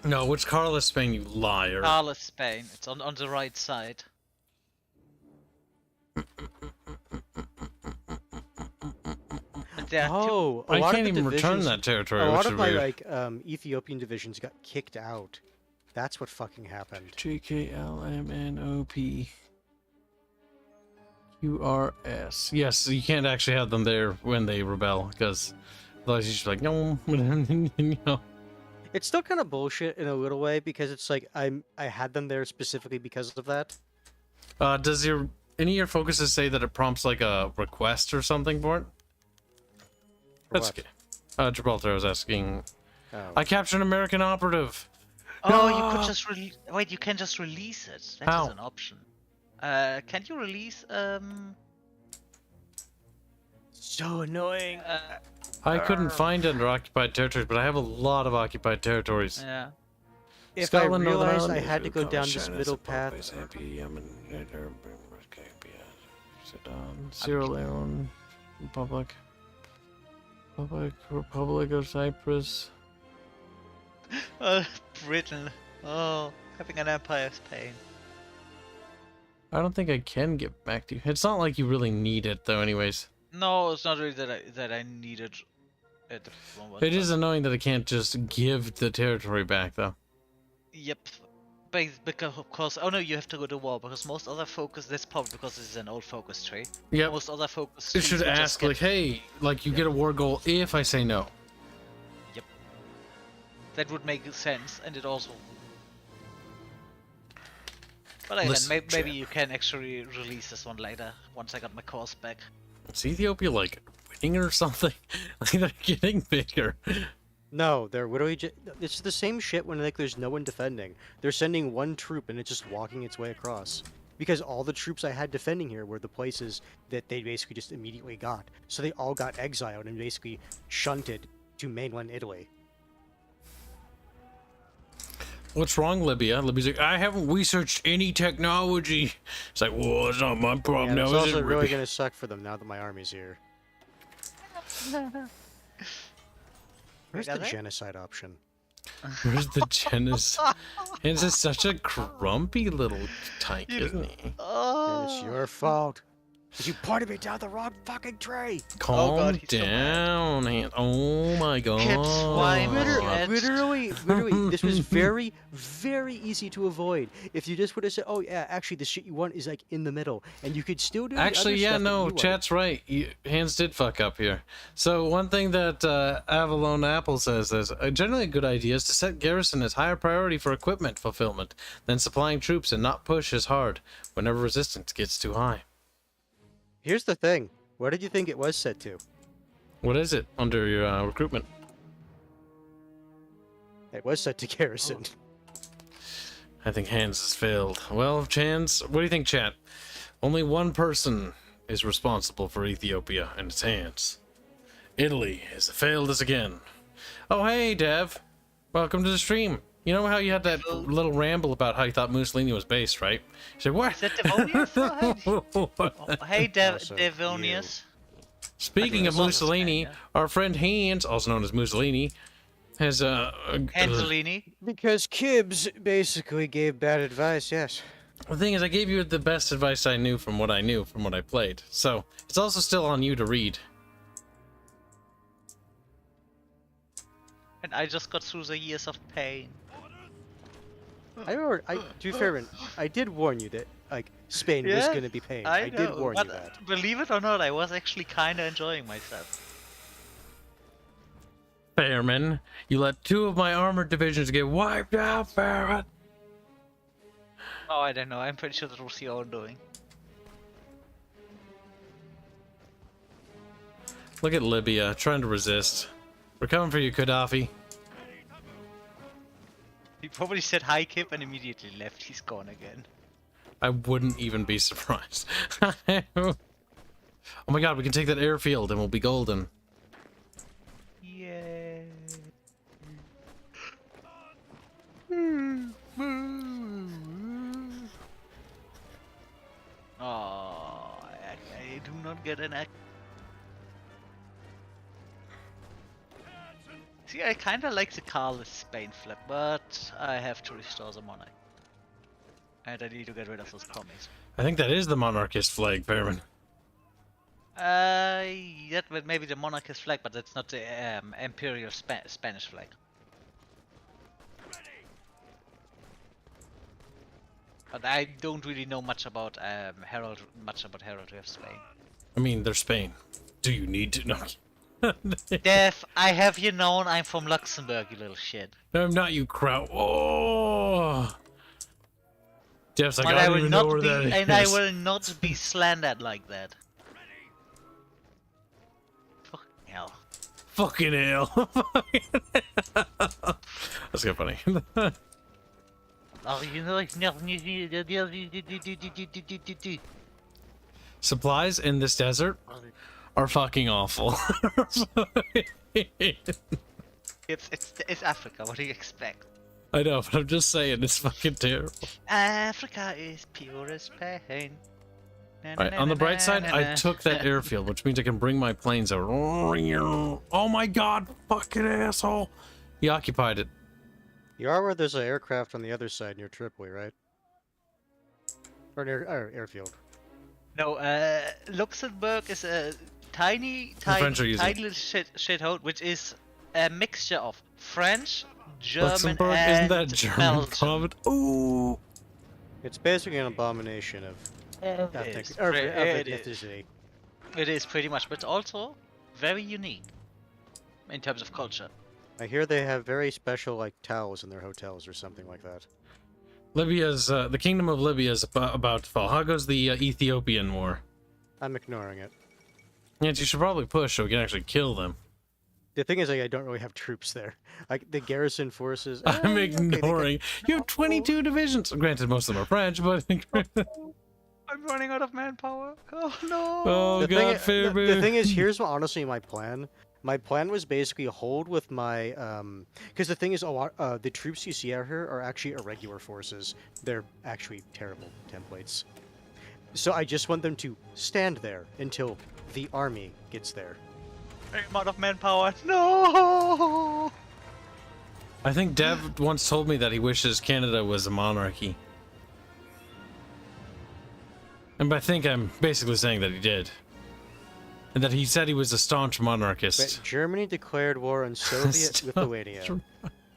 A: No, what's Carlos Spain, you liar?
C: Carlos, Spain. It's on the right side. But there are two.
B: Oh, a
A: I
B: lot
A: can't
B: of the
A: even return
B: divisions-
A: that territory,
B: A
A: which
B: lot
A: is
B: of my
A: weird.
B: Ethiopian divisions got kicked out. That's what fucking happened.
A: JKLMNOPQRS. Yes, you can't actually have them there when they rebel, because otherwise you're just like, no, you know.
B: It's still kind of bullshit in a little way because it's like I had them there specifically because of that.
A: Does any of your focuses say that it prompts like a request or something for it?
B: For
A: That's
B: what?
A: okay. Gibraltar was asking.
B: Oh.
A: I captured an American operative.
C: Oh, you could
A: No!
C: just wait. You can just release it. That
A: How?
C: is an option. Can you release
B: So annoying.
A: I couldn't find under occupied territories, but I have a lot of occupied territories.
C: Yeah.
B: If
A: Scotland,
B: I
A: Northern
B: realized I
A: Ireland,
B: had to go down
A: China,
B: this middle
A: Zimbabwe,
B: path.
A: Zambia, Yemen, Sudan, Sierra Leone, Republic of Cyprus.
C: Britain. Oh, having an empire is pain.
A: I don't think I can get back to you. It's not like you really need it, though. Anyways,
C: No, it's not really that I needed it at the moment.
A: it is annoying that I can't just give the territory back, though.
C: Yep. Because of course, oh no, you have to go to war because most other focus. That's probably because this is an old focus tree.
A: Yep.
C: Most other focus.
A: You
C: trees
A: should
C: would just
A: ask,
C: get-
A: like, hey, like, you get a war goal if I say no.
C: That would make sense, and it also. But again,
A: Listen,
C: maybe
A: champ.
C: you can actually release this one later once I got my cores back.
A: Is Ethiopia, like, winning or something? Like, they're getting bigger.
B: No, they're literally it's the same shit when like there's no one defending. They're sending one troop and it's just walking its way across. Because all the troops I had defending here were the places that they basically just immediately got. So they all got exiled and basically shunted to mainland Italy.
A: What's wrong, Libya? Libya's like, I haven't researched any technology. It's like, well, it's not my problem
B: Yeah,
A: now,
B: it's
A: is
B: also
A: it?
B: really gonna suck for them now that my army's here. Where's the
C: Are they?
B: genocide option?
A: Where's the genocide? Hanse is such a grumpy little tyke, isn't he?
B: And
C: Oh.
B: it's your fault. 'Cause you pointed me down the wrong fucking tree.
A: Calm
C: God, he's so mad.
A: down, Hanse. Oh my god.
C: why
B: Literally, this was very, very easy to avoid. If you just would have said, "Oh yeah, actually, the shit you want is like in the middle," and you could still do.
A: Actually,
B: the other
A: yeah,
B: stuff that
A: no,
B: you wanted.
A: chat's right. Hands did fuck up here. So one thing that Avalon Apple says is generally a good idea is to set garrison as higher priority for equipment fulfillment than supplying troops and not push as hard whenever resistance gets too high.
B: Here's the thing. What did you think it was set to?
A: What is it under your recruitment?
B: It was set to garrison.
A: I think Hands has failed. Well, Chance, what do you think, chat? Only one person is responsible for Ethiopia, and it's Hands. Italy has failed us again. Oh, hey, Dev. Welcome to the stream. You know how you had that little ramble about how you thought Mussolini was based, right? You said, what?
C: Is that Devonius? Oh, hey,
B: Also,
C: Devonius.
A: Speaking of
C: That's also
A: Mussolini,
C: Spain,
A: our friend Hands, also known as Mussolini, has
C: Angelini.
B: Because Kibs basically gave bad advice. Yes.
A: the thing is, I gave you the best advice I knew from what I played. So it's also still on you to read.
C: And I just got through the years of pain.
B: To be fair, I did warn you that like Spain was
C: Yes,
B: going to be pain.
C: I
B: did
C: know,
B: warn
C: but
B: you that.
C: believe it or not, I was actually kind of enjoying myself.
A: Fairman, you let 2 of my armored divisions get wiped out, Farrah.
C: Oh, I don't know. I'm pretty sure that was your own doing.
A: Look at Libya, trying to resist. We're coming for you, Gaddafi.
C: He probably said hi, Kip, and immediately left. He's gone again.
A: I wouldn't even be surprised. Oh my god, we can take that airfield and we'll be golden.
C: Yay. Oh, I do not get an act. See, I kinda like the Carless Spain flag, but I have to restore the monarch. And I need to get rid of those commies.
A: I think that is the monarchist flag, Fairman.
C: That was maybe the monarchist flag, but that's not the imperial Spanish flag. But I don't really know much about Herald of Spain.
A: I mean, they're Spain. Do you need to know?
C: Dev, I have you known I'm from Luxembourg, you little shit.
A: No, I'm not, you crowd. Oh! Jeff's like,
C: But
A: I
C: I
A: don't
C: will
A: even know
C: not
A: where
C: be,
A: that is.
C: and I will not be slandered like that. Fucking hell.
A: Fucking hell. That's kind of funny.
C: Oh, you know,
A: Supplies in this desert are fucking awful.
C: it's Africa. What do you expect?
A: I know, but I'm just saying, it's fucking terrible.
C: Africa is pure as pain.
A: Alright, on the bright side, I took that airfield, which means I can bring my planes out. Oh my god, fucking asshole! He occupied it.
B: You are where there's an aircraft on the other side near Tripoli, right? Or near airfield.
C: No, Luxembourg is a tiny
A: French are using
C: little shithole, which is a mixture of French, German,
A: Luxembourg,
C: and
A: isn't that German
C: Belgian.
A: province? Ooh!
B: It's basically an abomination of ethnicity.
C: It is pretty much, but also very unique in terms of culture.
B: I hear they have very special like towels in their hotels or something like that.
A: Libya's, the Kingdom of Libya is about to fall. How goes the Ethiopian war?
B: I'm ignoring it.
A: Yes, you should probably push so we can actually kill them.
B: The thing is, like, I don't really have troops there. Like the garrison forces.
A: I'm
B: okay, they can-
A: ignoring. You have 22 divisions. Granted, most of them are French, but.
C: I'm running out of manpower. Oh no.
A: Oh
B: The thing,
A: God, Fairbear.
B: the thing is, here's what, honestly my plan. My plan was basically hold with my because the thing is, a lot the troops you see out here are actually irregular forces. They're actually terrible templates. So I just want them to stand there until the army gets there.
C: I'm out of manpower. No.
A: I think Dev once told me that he wishes Canada was a monarchy. And by think, I'm basically saying that he did. And that he said he was a staunch monarchist.
B: But Germany declared war on Soviet Lithuania.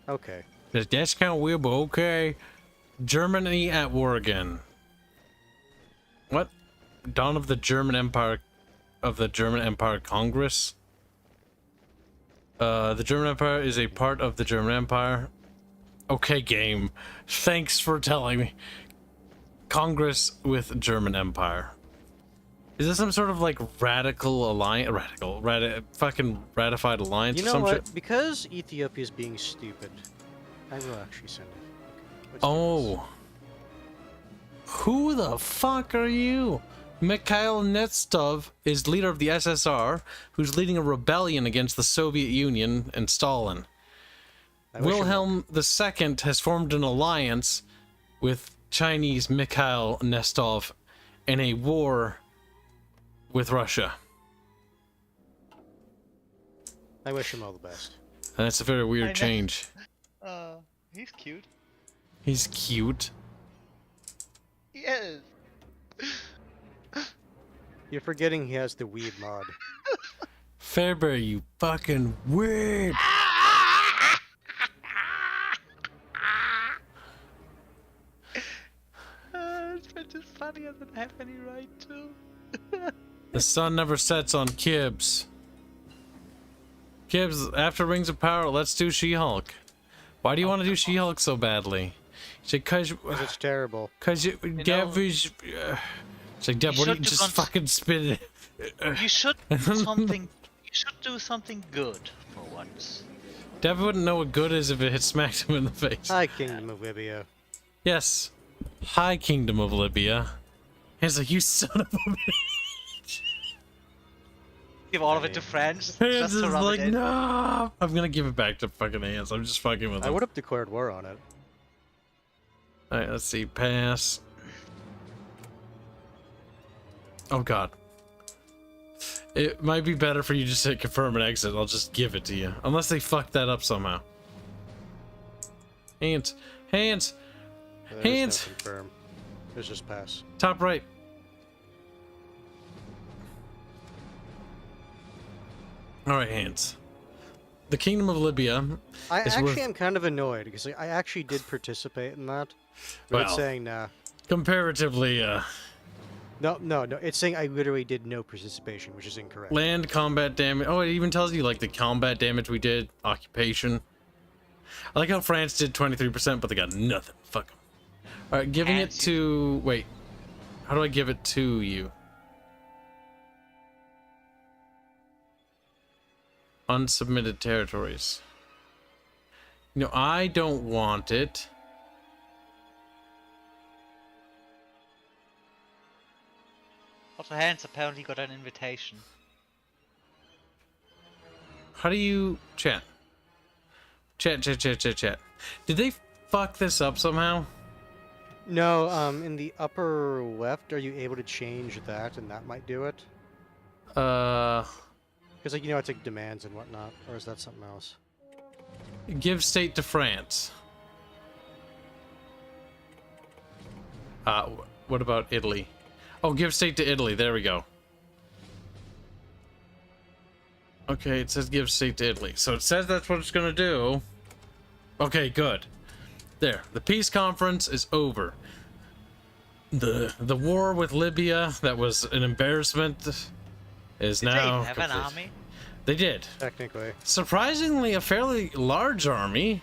B: Okay.
A: That's kind of weird, but okay. Germany at war again. What? Dawn of the German Empire... of the German Empire Congress? The German Empire is a part of the German Empire. Okay, game. Thanks for telling me. Congress with German Empire. Is this some sort of like radical alliance? Fucking ratified alliance
B: You
A: or
B: know
A: some
B: what?
A: shit?
B: Because Ethiopia is being stupid, I will actually send it. Okay, let's do this.
A: Oh. Who the fuck are you? Mikhail Nestov is leader of the SSR, who's leading a rebellion against the Soviet Union and Stalin.
B: I wish him luck.
A: Wilhelm II has formed an alliance with Chinese Mikhail Nestov in a war with Russia.
B: I wish him all the best.
A: And that's a very
C: I
A: weird
C: know.
A: change.
C: He's cute.
A: He's cute.
C: Yes.
B: You're forgetting he has the weed mod.
A: Fairbury, you fucking weird.
C: It's just funny. I don't have any right to.
A: The sun never sets on Kibs. Kibs, after Rings of Power, let's do She-Hulk. Why do you want to do She-Hulk so badly? It's like, cause
B: It's terrible.
A: Dev is... it's like, Dev,
C: You
A: what do you
C: should do
A: just
C: cons-
A: fucking spit it?
C: You should do something. You should do something good for once.
A: Dev wouldn't know what good is if it hit smacked him in the face.
B: Hi, Kingdom of Libya.
A: Yes. Hi, Kingdom of Libya. He's like, you son of a bitch.
C: Give all of it to France.
A: Hands
C: just
A: is
C: to rub
A: like,
C: it in.
A: no. I'm gonna give it back to fucking Hands. I'm just fucking with
B: I
A: him.
B: would have declared war on it.
A: Alright, let's see. Pass. Oh god. It might be better for you just to confirm and exit. I'll just give it to you. Unless they fuck that up somehow. Hands. Hands.
B: There's
A: Hands.
B: No confirm. There's just pass.
A: Top right. Alright, Hands. The Kingdom of Libya.
B: I
A: It's
B: actually
A: worth-
B: am kind of annoyed because I actually did participate in that. But it's
A: Well.
B: saying nah.
A: Comparatively,
B: No. It's saying I literally did no participation, which is incorrect.
A: land combat damage. Oh, it even tells you like the combat damage we did, occupation. I like how France did 23%, but they got nothing. Fuck them. All right, giving it
C: Hands.
A: to. Wait, how do I give it to you? Unsubmitted territories. No, I don't want it.
C: Also, Hands apparently got an invitation.
A: How do you chat? Chat. Did they fuck this up somehow?
B: No, in the upper left, are you able to change that, and that might do it? Because, like, you know, it's like demands and whatnot, or is that something else?
A: Give state to France. What about Italy? Oh, give state to Italy. There we go. Okay, it says give state to Italy. So it says that's what it's gonna do. Okay, good. There. The peace conference is over. The war with Libya that was an embarrassment is
C: Did
A: now
C: they have an
A: complete.
C: army?
A: They did.
B: Technically.
A: Surprisingly, a fairly large army.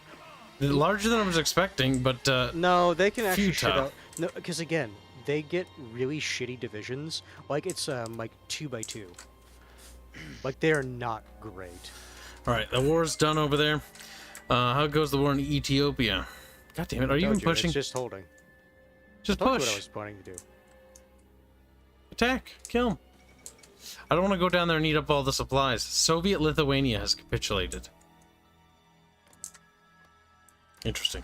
A: Larger than I was expecting, but
B: No, they can actually shit
A: Futile.
B: out. No, because again, they get really shitty divisions. Like it's like 2x2. Like they are not great.
A: All right, the war's done over there. How goes the war in Ethiopia? God damn it, are you even pushing?
B: It's just holding.
A: Just
B: That's what I
A: push.
B: was planning to do.
A: Attack. Kill him. I don't want to go down there and eat up all the supplies. Soviet Lithuania has capitulated. Interesting.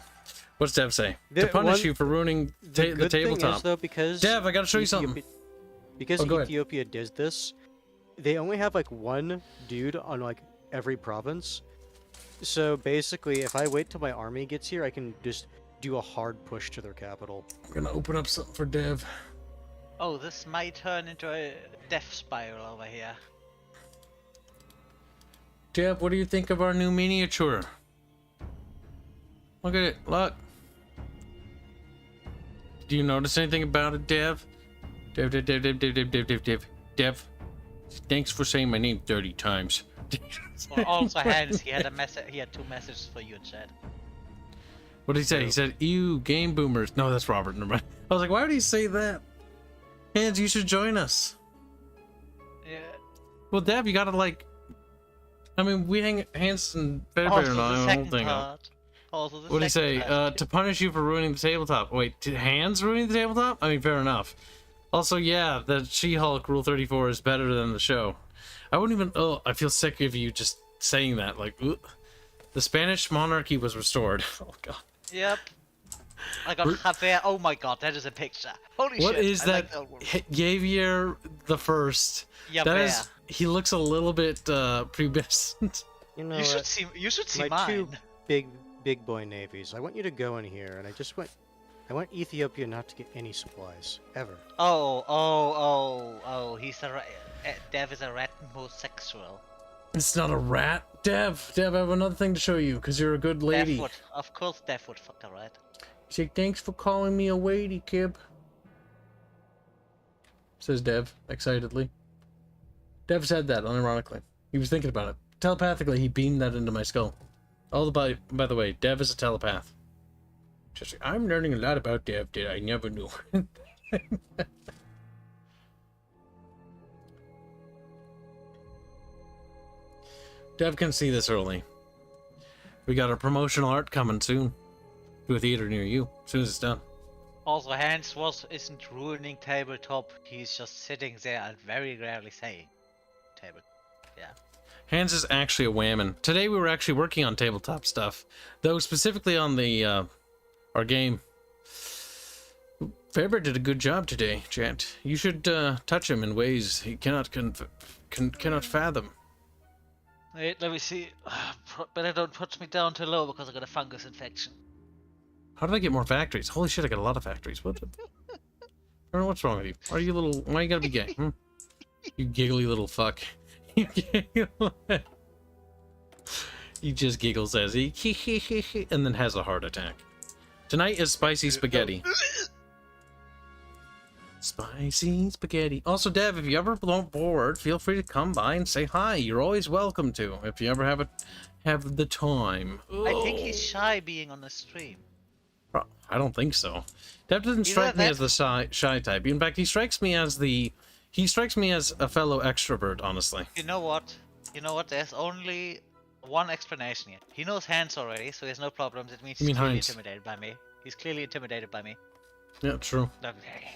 A: What's Dev say? To punish you for ruining the
B: good thing
A: tabletop.
B: is, though, because
A: Dev, I gotta show you something.
B: Because
A: Oh, go ahead.
B: Ethiopia does this, they only have like one dude on like every province. So basically, if I wait till my army gets here, I can just do a hard push to their capital.
A: I'm gonna open up something for Dev.
C: Oh, this might turn into a death spiral over here.
A: Dev, what do you think of our new miniature? Look at it, look. Do you notice anything about it, Dev? Dev. Thanks for saying my name 30 times.
C: Well, also, Hanse, he had a message. He had 2 messages for you in chat.
A: What did he say? He said, "Ew, game boomers." No, that's Robert. Never mind. I was like, why would he say that? Hans, you should join us.
C: Yeah.
A: Well, Dev, you gotta like. I mean, we hang Hans and Better
C: Also,
A: and
C: the
A: I the whole
C: second
A: thing up.
C: part. Also, the
A: What did he say?
C: second part.
A: To punish you for ruining the tabletop. Wait, Hans ruining the tabletop? I mean, fair enough. Also, yeah, the She-Hulk Rule 34 is better than the show. I wouldn't even. Oh, I feel sick of you just saying that. Like, ugh. The Spanish monarchy was restored. Oh God.
C: Yep. I got Javier. Oh my god, that is a picture. Holy
A: What
C: shit.
A: is
C: I
A: that?
C: like one.
A: Javier the First.
C: Yeah,
A: That
C: bear.
A: is. He looks a little bit pubescent.
B: You know
C: You should
B: what?
C: see. You should see
B: My
C: mine.
B: two big boy navies. I want you to go in here, and I want Ethiopia not to get any supplies ever.
C: Oh. He's a. Dev is a rat homosexual.
A: It's not a rat. Dev, I have another thing to show you because you're a good lady.
C: Dev would, of course, Dev would fuck a rat.
A: Say thanks for calling me a lady, Kib. Says Dev excitedly. Dev said that unironically. He was thinking about it. Telepathically, he beamed that into my skull. By the way, Dev is a telepath. Just I'm learning a lot about Dev that I never knew. Dev can see this early. We got a promotional art coming soon to a theater near you. As soon as it's done.
C: Also, Hanse isn't ruining tabletop. He's just sitting there and very rarely saying table. Yeah.
A: Hans is actually a whammon. Today we were actually working on tabletop stuff, though specifically on the our game. Faber did a good job today, chat. You should touch him in ways he cannot cannot fathom.
C: Wait, let me see. Better don't put me down too low because I got a fungus infection.
A: How did I get more factories? Holy shit, I got a lot of factories. What? I don't know what's wrong with you. Why are you little? Why you gotta be gay? Hmm? You giggly little fuck. You giggle. He just giggles as he and then has a heart attack. Tonight is spicy spaghetti. Spicy spaghetti. Also, Dev, if you ever don't bored, feel free to come by and say hi. You're always welcome to. If you ever have the time.
C: I think he's shy being on the stream.
A: I don't think so. Dev doesn't strike me as the shy type. In fact, he strikes me as a fellow extrovert, honestly.
C: You know what? There's only one explanation here. He knows Hanse already, so he has no problems. It means he's clearly
A: Heinz.
C: intimidated by me. He's clearly intimidated by me.
A: Yeah, true.
C: Okay.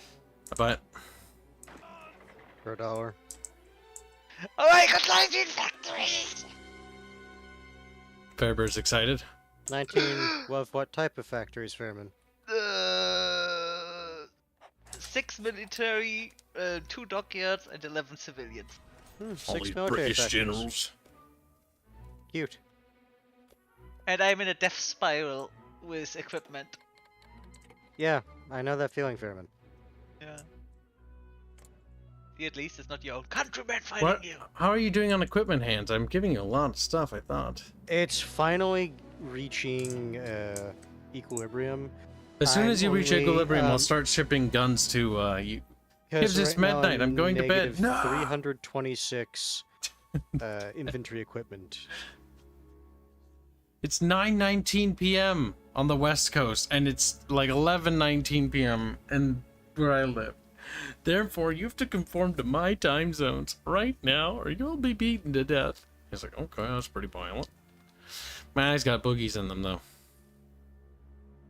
A: I buy it.
B: For $1.
C: Oh, I got 19 factories!
A: Fairbear's excited.
B: 19. Well, what type of factories, Fairman?
C: 6 military, 2 dockyards, and 11 civilians.
B: 6 military factories. Cute.
C: And I'm in a death spiral with equipment.
B: Yeah, I know that feeling, Fairman.
C: Yeah. At least it's not your own countrymen fighting
A: What?
C: you.
A: How are you doing on equipment, Hands? I'm giving you a lot of stuff, I thought.
B: It's finally reaching equilibrium.
A: As soon as you reach
B: only,
A: equilibrium, I'll start shipping guns to you. Kibs, it's midnight. I'm going to bed. No!
B: 326 infantry equipment.
A: It's 9:19 p.m. on the West Coast, and it's like 11:19 p.m. in where I live. Therefore, you have to conform to my time zones right now, or you'll be beaten to death. He's like, okay, that's pretty violent. Man, he's got boogies in them, though.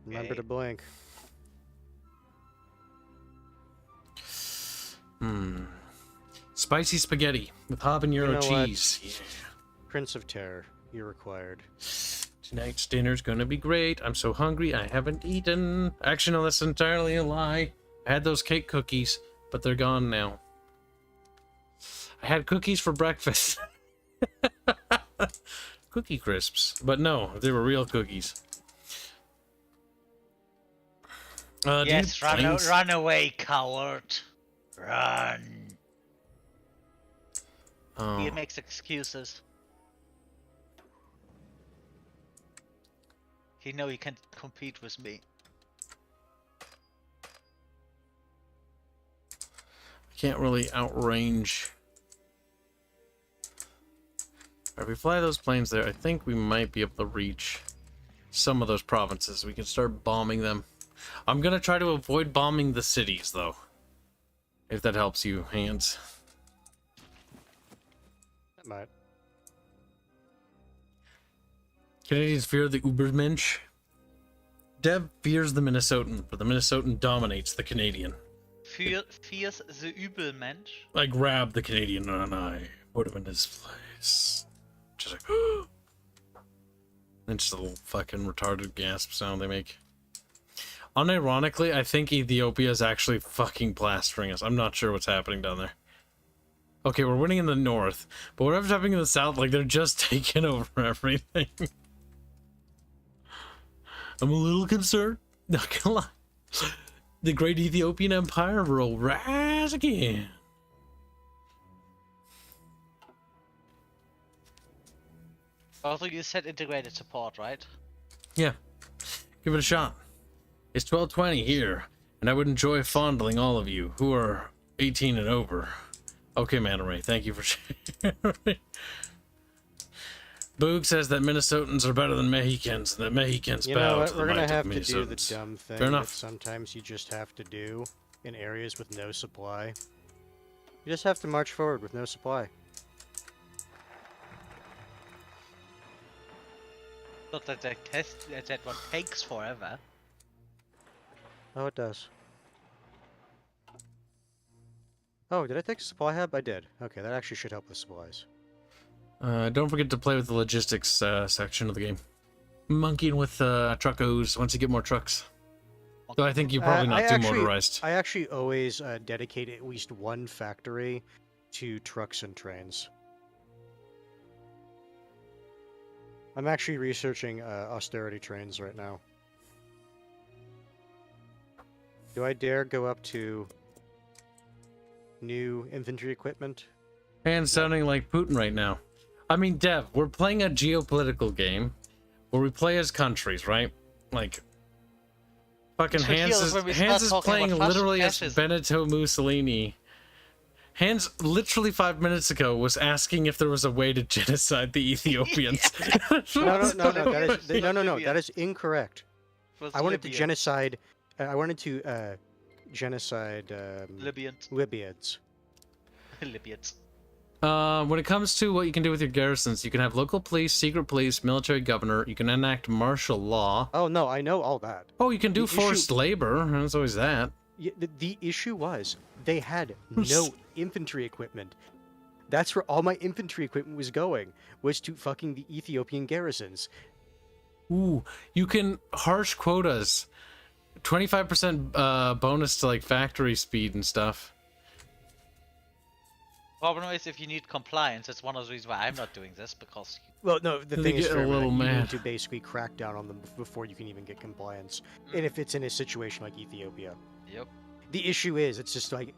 B: Remember to blink.
A: Spicy spaghetti with habanero
B: You know what?
A: cheese. Yeah.
B: Prince of Terror, you're required.
A: Tonight's dinner's gonna be great. I'm so hungry, I haven't eaten. Actually, no, that's entirely a lie. I had those cake cookies, but they're gone now. I had cookies for breakfast. Cookie crisps. But no, they were real cookies.
C: Yes,
A: dude, planes-
C: run away, coward. Run.
A: Oh.
C: He makes excuses. He know he can't compete with me.
A: Can't really outrange. If we fly those planes there, I think we might be able to reach some of those provinces. We can start bombing them. I'm gonna try to avoid bombing the cities, though. If that helps you, Hands.
B: That might.
A: Canadians fear the Ubermensch. Dev fears the Minnesotan, but the Minnesotan dominates the Canadian.
C: Fears the Übelmensch.
A: I grab the Canadian and I put him in his place. Just like, and just a little fucking retarded gasp sound they make. Unironically, I think Ethiopia is actually fucking plastering us. I'm not sure what's happening down there. Okay, we're winning in the north, but whatever's happening in the south, like, they're just taking over everything. I'm a little concerned. Not gonna lie. The great Ethiopian Empire will rise again.
C: Also, you said integrated support, right?
A: Yeah, give it a shot. It's 12:20 here, and I would enjoy fondling all of you who are 18 and over. Okay, Manta Ray, thank you for sharing. Boog says that Minnesotans are better than Mexicans, and that Mexicans
B: You know
A: bow
B: what?
A: to the
B: We're
A: might
B: gonna
A: of
B: have to do the
A: Minnesotans.
B: dumb thing
A: Fair
B: that
A: enough.
B: sometimes you just have to do in areas with no supply. You just have to march forward with no supply.
C: Not that that one takes forever.
B: Oh, it does. Oh, did I take a supply hub? I did. Okay, that actually should help with supplies.
A: Don't forget to play with the logistics section of the game. Monkeying with truckos once you get more trucks. Though I think you're probably not too motorized.
B: I actually always dedicate at least one factory to trucks and trains. I'm actually researching austerity trains right now. Do I dare go up to new infantry equipment?
A: And sounding like Putin right now. I mean, Dev, we're playing a geopolitical game where we play as countries, right? Like, fucking
C: So here's
A: Hanse
C: where we start
A: is
C: talking
A: playing
C: about
A: literally as
C: fascism.
A: Benito Mussolini. Hanse literally 5 minutes ago was asking if there was a way to genocide the Ethiopians.
B: No, that is incorrect.
C: Was
B: I wanted to
C: Libya.
B: genocide. I wanted to genocide
C: Libyans.
B: Libyans.
C: Libyans.
A: When it comes to what you can do with your garrisons, you can have local police, secret police, military governor. You can enact martial law.
B: Oh no, I know all that.
A: Oh, you can do
B: The
A: forced labor. There's always that.
B: The issue was they had no infantry equipment. That's where all my infantry equipment was going, was to fucking the Ethiopian garrisons.
A: Ooh, you can harsh quotas. 25% bonus to like factory speed and stuff.
C: Problem is, if you need compliance, it's one of the reasons why I'm not doing this, because
B: Well, no, the
A: They
B: thing is,
A: get a
B: Fairman,
A: little
B: you
A: mad.
B: need to basically crack down on them before you can even get compliance. And if it's in a situation like Ethiopia.
C: yep.
B: The issue is, it's just like,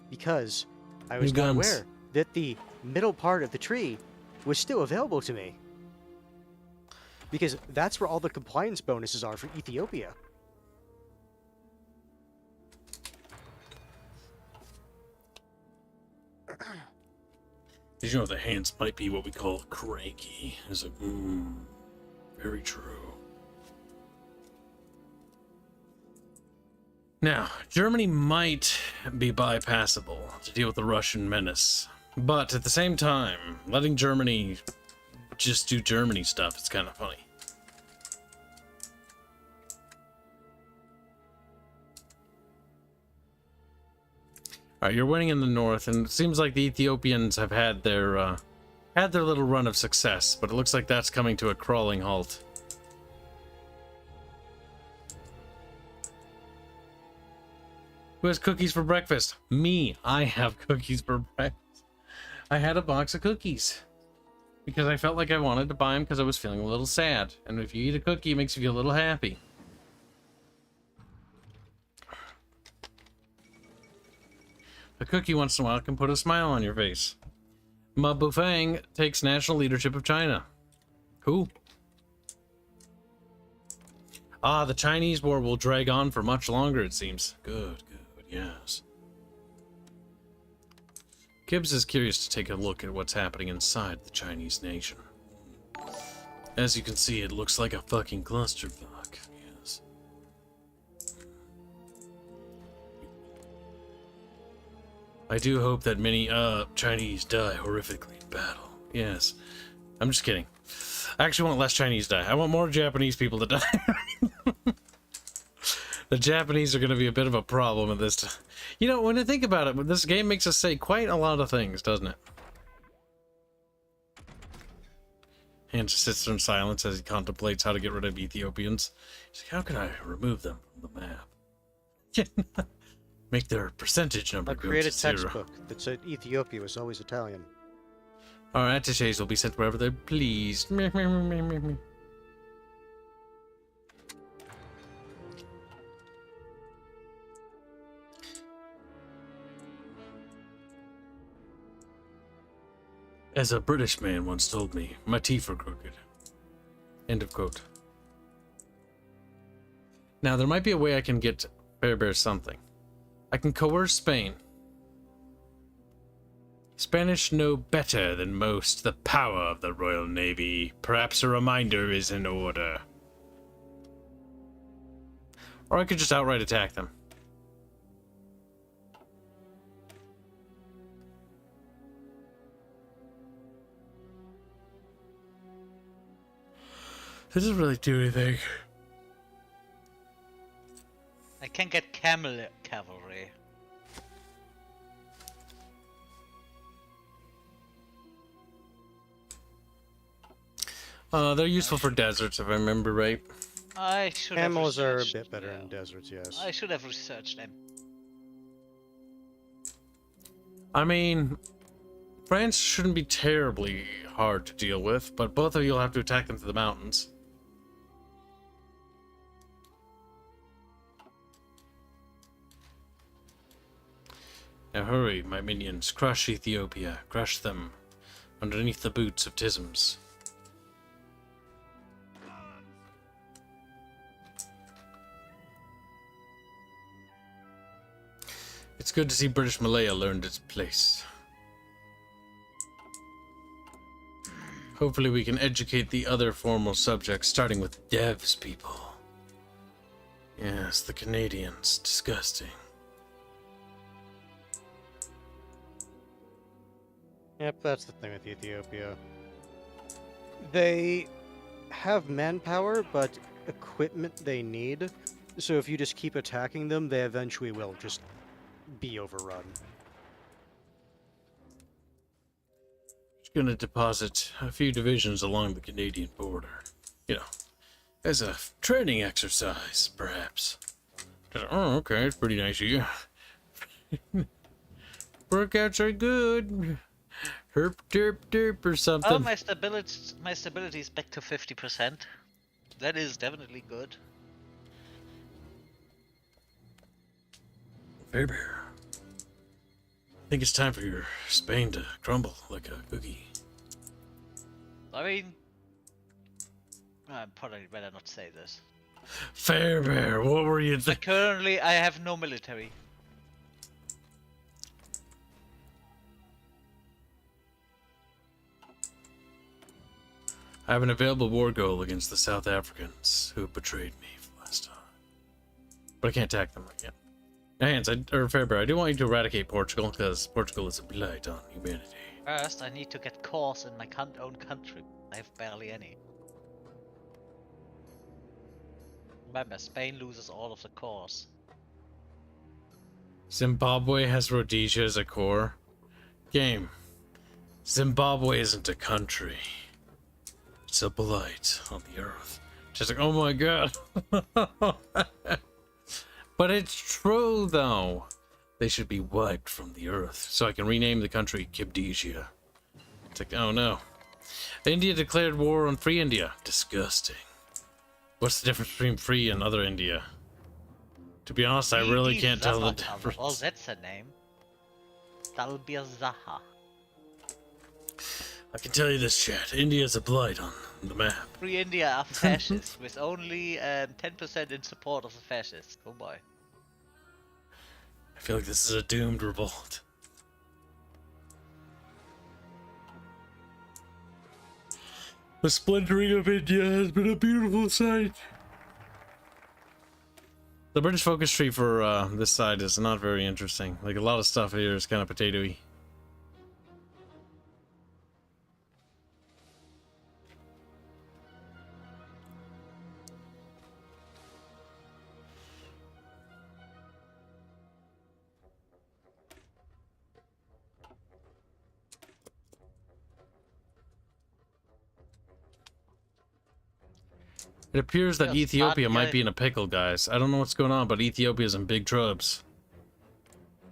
B: because I was
A: New
B: not
A: guns.
B: aware that the middle part of the tree was still available to me. Because that's where all the compliance bonuses are for Ethiopia.
A: Did you know the Hanse might be what we call cranky? It's like, very true. Now, Germany might be bypassable to deal with the Russian menace, but at the same time, letting Germany just do Germany stuff. It's kind of funny. All right, you're winning in the north, and it seems like the Ethiopians have had their little run of success, but it looks like that's coming to a crawling halt. Who has cookies for breakfast? Me. I have cookies for breakfast. I had a box of cookies because I felt like I wanted to buy them because I was feeling a little sad. And if you eat a cookie, it makes you feel a little happy. A cookie once in a while can put a smile on your face. Ma Bufang takes national leadership of China. Who? Ah, the Chinese war will drag on for much longer, it seems. Good, yes. Kibs is curious to take a look at what's happening inside the Chinese nation. As you can see, it looks like a fucking clusterfuck. Yes. I do hope that many, Chinese die horrifically in battle. Yes. I'm just kidding. I actually want less Chinese die. I want more Japanese people to die. The Japanese are going to be a bit of a problem in this. You know, when I think about it, this game makes us say quite a lot of things, doesn't it? Hanse sits there in silence as he contemplates how to get rid of Ethiopians. He's like, how can I remove them from the map? Make their percentage number
B: I'll
A: go
B: create
A: to
B: a
A: 0.
B: textbook that said Ethiopia was always Italian.
A: Our attaches will be sent wherever they're pleased. As a British man once told me, my teeth are crooked. End of quote. Now, there might be a way I can get Fairbear something. I can coerce Spain. Spanish know better than most the power of the Royal Navy. Perhaps a reminder is in order. Or I could just outright attack them. This doesn't really do anything.
C: I can get camel cavalry.
A: They're useful for deserts, if I remember right.
C: I should
B: Camels
C: have
B: are a
C: researched,
B: bit better
C: yeah.
B: in deserts, yes.
C: I should have researched them.
A: I mean, France shouldn't be terribly hard to deal with, but both of you will have to attack them through the mountains. Now hurry, my minions, crush Ethiopia, crush them underneath the boots of Tisms. It's good to see British Malaya learned its place. Hopefully we can educate the other formal subjects, starting with Dev's people. Yes, the Canadians. Disgusting.
B: Yep, that's the thing with Ethiopia. They have manpower, but equipment they need. So if you just keep attacking them, they eventually will just be overrun.
A: Just gonna deposit a few divisions along the Canadian border. You know, as a training exercise, perhaps. Just, oh, okay, it's pretty nice of you. Workouts are good. Herp derp derp or something.
C: Oh, my stability is back to 50%. That is definitely good.
A: Fairbear. I think it's time for your Spain to crumble like a cookie.
C: I mean, I probably better not say this.
A: Fairbear, what were you
C: But currently, I have no military.
A: I have an available war goal against the South Africans who betrayed me last time. But I can't attack them again. Now, Hanse, or Fairbear, I do want you to eradicate Portugal, because Portugal is a blight on humanity.
C: First, I need to get cores in my own country. I have barely any. Remember, Spain loses all of the cores.
A: Zimbabwe has Rhodesia as a core. Game. Zimbabwe isn't a country. It's a blight on the earth. Just like, oh my god. But it's true though. They should be wiped from the earth. So I can rename the country Kibdesia. It's like, oh no. India declared war on Free India. Disgusting. What's the difference between Free and Other India? To be honest, I really can't tell the difference.
C: Oh, that's a name. Dalbir Zaha.
A: I can tell you this, chat. India's a blight on the map.
C: Free India are fascists, with only 10% in support of the fascists. Oh boy.
A: I feel like this is a doomed revolt. The splintering of India has been a beautiful sight. The British focus tree for this side is not very interesting. Like, a lot of stuff here is kind of potatoey. It appears that
C: Yes,
A: Ethiopia might
C: guy.
A: be in a pickle, guys. I don't know what's going on, but Ethiopia's in big troubles.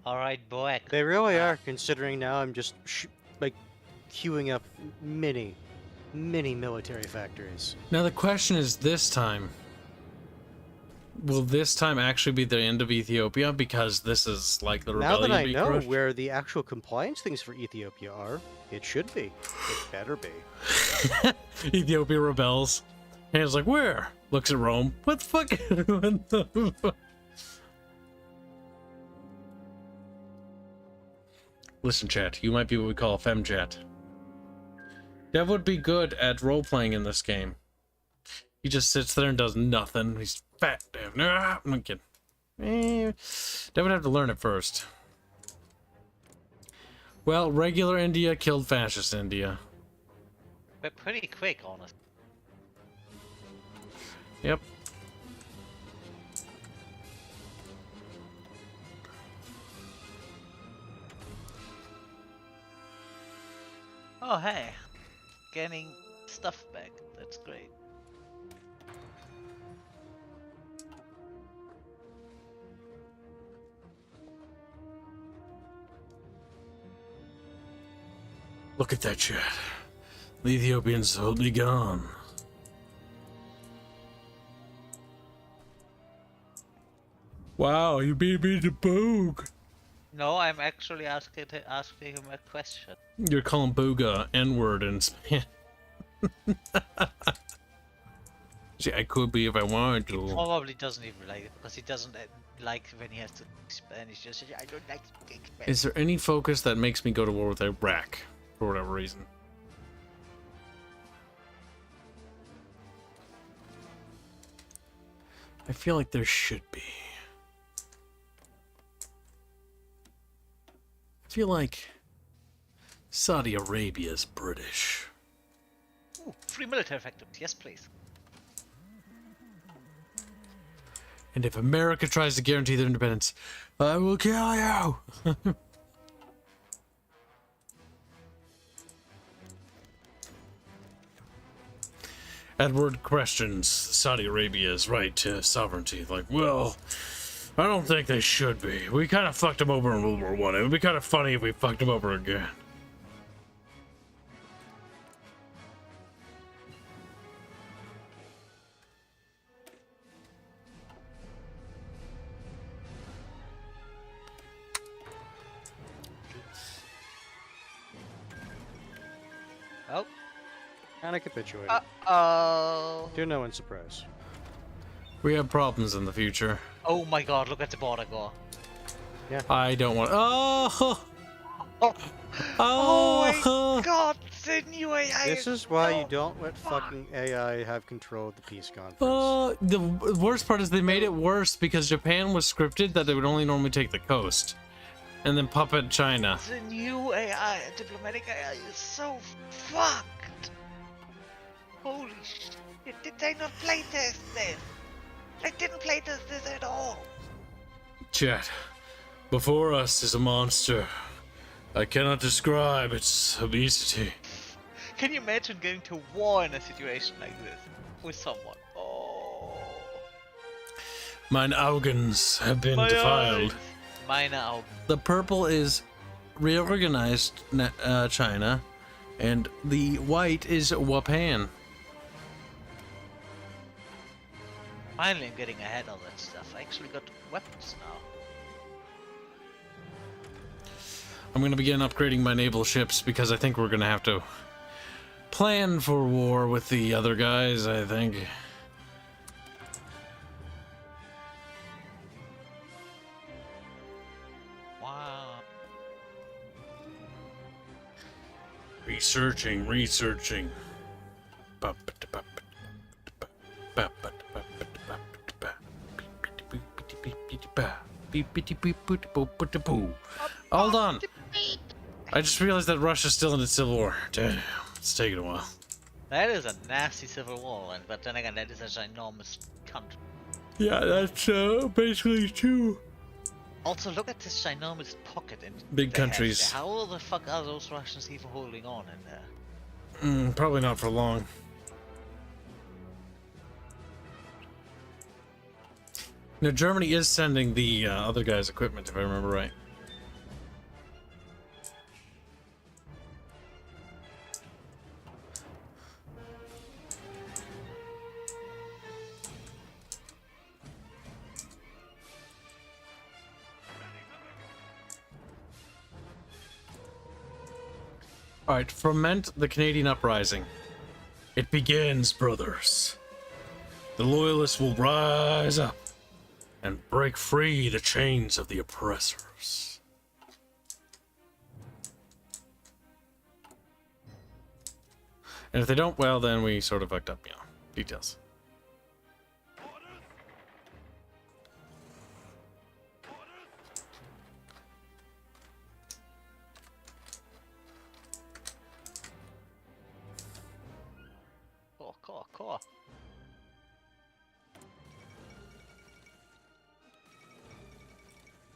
C: Alright, boy.
B: They really are, considering now I'm just like queuing up many military factories.
A: Now the question is, this time, will this time actually be the end of Ethiopia? Because this is like the
B: Now
A: rebellion
B: that I
A: being
B: know
A: crushed?
B: where the actual compliance things for Ethiopia are, it should be. It better be.
A: Ethiopia rebels. Hands like, where? Looks at Rome. What the fuck? What the fuck? Listen, chat. You might be what we call a fem chat. Dev would be good at role-playing in this game. He just sits there and does nothing. He's fat, Dev. Nah, I'm kidding. Dev would have to learn it first. Well, regular India killed fascist India.
C: But pretty quick, honestly.
A: Yep.
C: Oh, hey. Getting stuff back. That's great.
A: Look at that chat. The Ethiopians will be gone. Wow, you beat me to Boog.
C: No, I'm actually asking him a question.
A: You're calling Booga N-word in Spanish. See, I could be if I wanted
C: He
A: to.
C: probably doesn't even like it, because he doesn't like when he has to speak Spanish. Just says, I don't like speaking Spanish.
A: Is there any focus that makes me go to war with Iraq for whatever reason? I feel like there should be. I feel like Saudi Arabia is British.
C: Ooh, free military factories. Yes, please.
A: And if America tries to guarantee their independence, I will kill you! Edward questions Saudi Arabia's right to sovereignty. Like, well, I don't think they should be. We kind of fucked them over in World War One. It would be kind of funny if we fucked them over again.
C: Oh.
B: Kinda capitulated.
C: Uh-oh.
B: To no one's surprise.
A: We have problems in the future.
C: Oh my god, look at the border go.
A: I don't want. Oh!
C: Oh,
A: Oh!
C: my god, the new AI
B: This is why you
C: no.
B: don't let fucking AI have control of the peace conference.
A: The worst part is they made it worse because Japan was scripted that they would only normally take the coast. and then puppet China.
C: The new AI, diplomatic AI, is so fucked. Holy shit! Did they not playtest this? They didn't playtest this at all.
A: Chat, before us is a monster. I cannot describe its obesity.
C: Can you imagine going to war in a situation like this with someone? Oh,
A: Mine Augans have been
C: my
A: defiled.
C: eyes. Meine Augen.
A: The purple is reorganized China, and the white is Japan.
C: Finally, I'm getting ahead of that stuff. I actually got weapons now.
A: I'm going to begin upgrading my naval ships because I think we're going to have to plan for war with the other guys, I think.
C: Wow.
A: Researching. Hold on. I just realized that Russia's still in its civil war. Damn, it's taking a while.
C: That is a nasty civil war, but then again, that is a ginormous country.
A: Yeah, that's basically true.
C: Also, look at this ginormous pocket in
A: Big
C: they have
A: countries.
C: there. How the fuck are those Russians even holding on in there?
A: Probably not for long. Now, Germany is sending the other guys' equipment, if I remember right. Alright, foment the Canadian uprising. It begins, brothers. The loyalists will rise up and break free the chains of the oppressors. And if they don't, well, then we sort of fucked up, you know. Details.
C: Cool.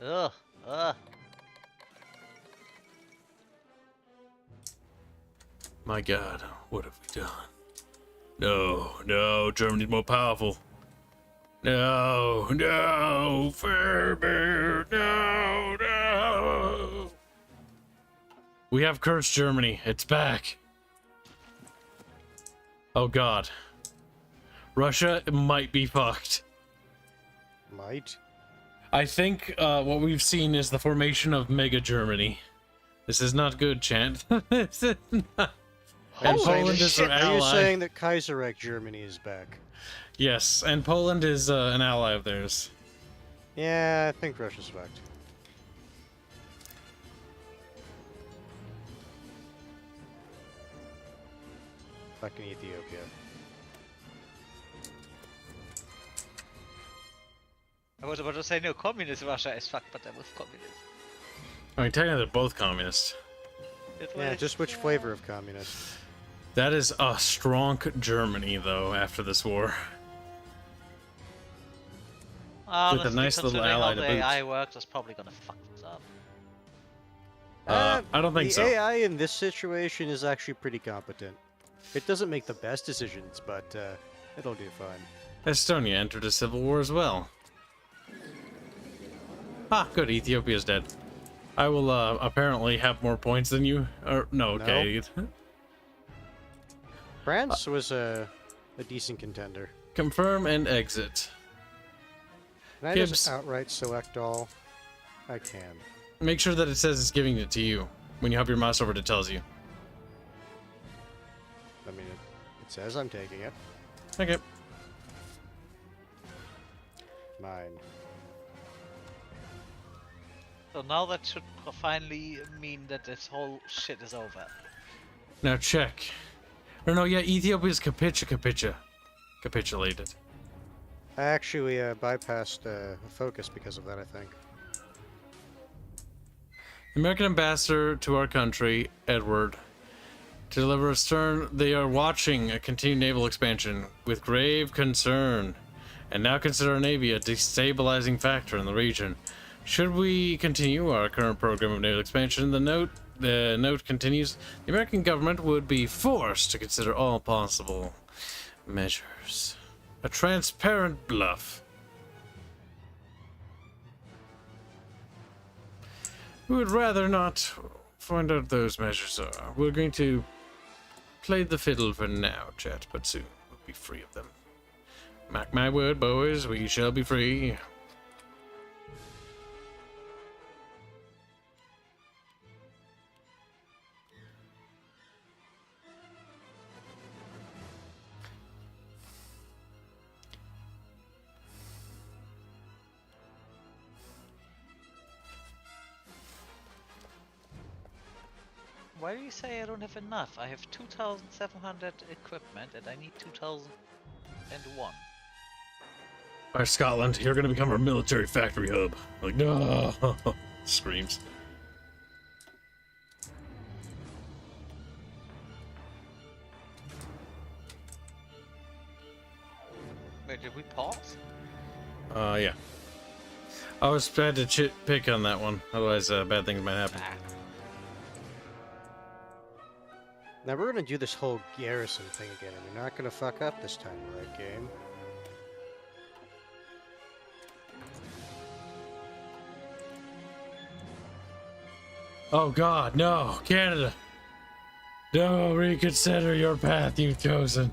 C: Ugh.
A: My God, what have we done? No, Germany's more powerful. No, Fairbeard, no. We have cursed Germany. It's back. Oh God. Russia might be fucked.
B: Might.
A: I think what we've seen is the formation of Mega Germany. This is not good, Chant. This is not. And Poland is our
B: Are you
A: ally.
B: saying that Kaiserreich Germany is back?
A: Yes, and Poland is an ally of theirs.
B: Yeah, I think Russia's fucked. Fucking Ethiopia.
C: I was about to say no, communist Russia is fucked, but that was communist.
A: I mean, technically they're both communist.
B: Yeah, just which flavor of communist?
A: That is a strong Germany, though, after this war.
C: Honestly,
A: With a nice little
C: considering
A: ally
C: how
A: to
C: the
A: boot.
C: AI works, it's probably gonna fuck this up.
A: I don't think
B: the
A: so.
B: AI in this situation is actually pretty competent. It doesn't make the best decisions, but it'll do fine.
A: Estonia entered a civil war as well. Ah, good. Ethiopia's dead. I will apparently have more points than you. Or no, okay.
B: France was a decent contender.
A: Confirm and exit.
B: Can I
A: Kibs.
B: just outright select all? I can.
A: Make sure that it says it's giving it to you. When you have your mouse over it, it tells you.
B: I mean, it says I'm taking it.
A: Okay.
B: Mine.
C: So now that should finally mean that this whole shit is over.
A: Now check. Or no, yeah, Ethiopia's capitulated.
B: I actually bypassed focus because of that, I think.
A: The American ambassador to our country, Edward, to deliver a stern. They are watching a continued naval expansion with grave concern, and now consider our navy a destabilizing factor in the region. Should we continue our current program of naval expansion, the note continues, the American government would be forced to consider all possible measures. A transparent bluff. We would rather not find out those measures are. We're going to play the fiddle for now, chat, but soon we'll be free of them. Mark my word, boys, we shall be free.
C: Why do you say I don't have enough? I have 2,700 equipment and I need 2,001.
A: Alright, Scotland, you're gonna become our military factory hub. Like, no! Screams.
C: Wait, did we pause?
A: Yeah. I was bad to pick on that one, otherwise bad things might happen.
B: Now we're gonna do this whole garrison thing again, and we're not gonna fuck up this time, right, game?
A: Oh god, no! Canada! No, reconsider your path you've chosen.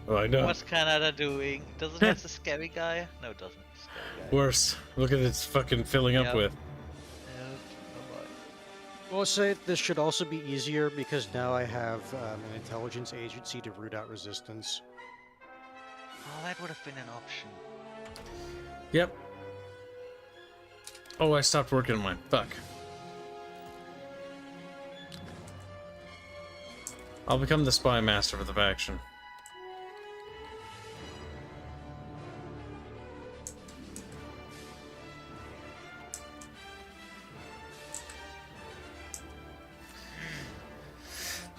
A: Oh, I know.
C: What's Canada doing? Doesn't it have the scary guy? No, it doesn't. Scary guy.
A: Worse. Look at it's fucking filling up
C: Yep.
A: with.
B: We'll say this should also be easier because now I have an intelligence agency to root out resistance.
C: Oh, that would have been an option.
A: Yep. Oh, I stopped working on mine. Fuck. I'll become the spy master for the faction.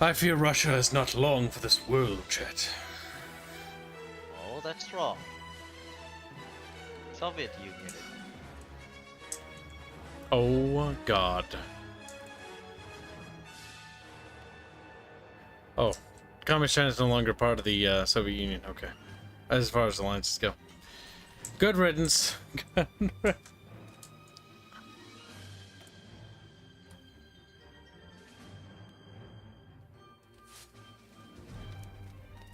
A: I fear Russia is not long for this world, chat.
C: Oh, that's wrong. Soviet Union.
A: Oh, God. Oh, Communist China is no longer part of the Soviet Union. Okay. As far as alliances go. Good riddance.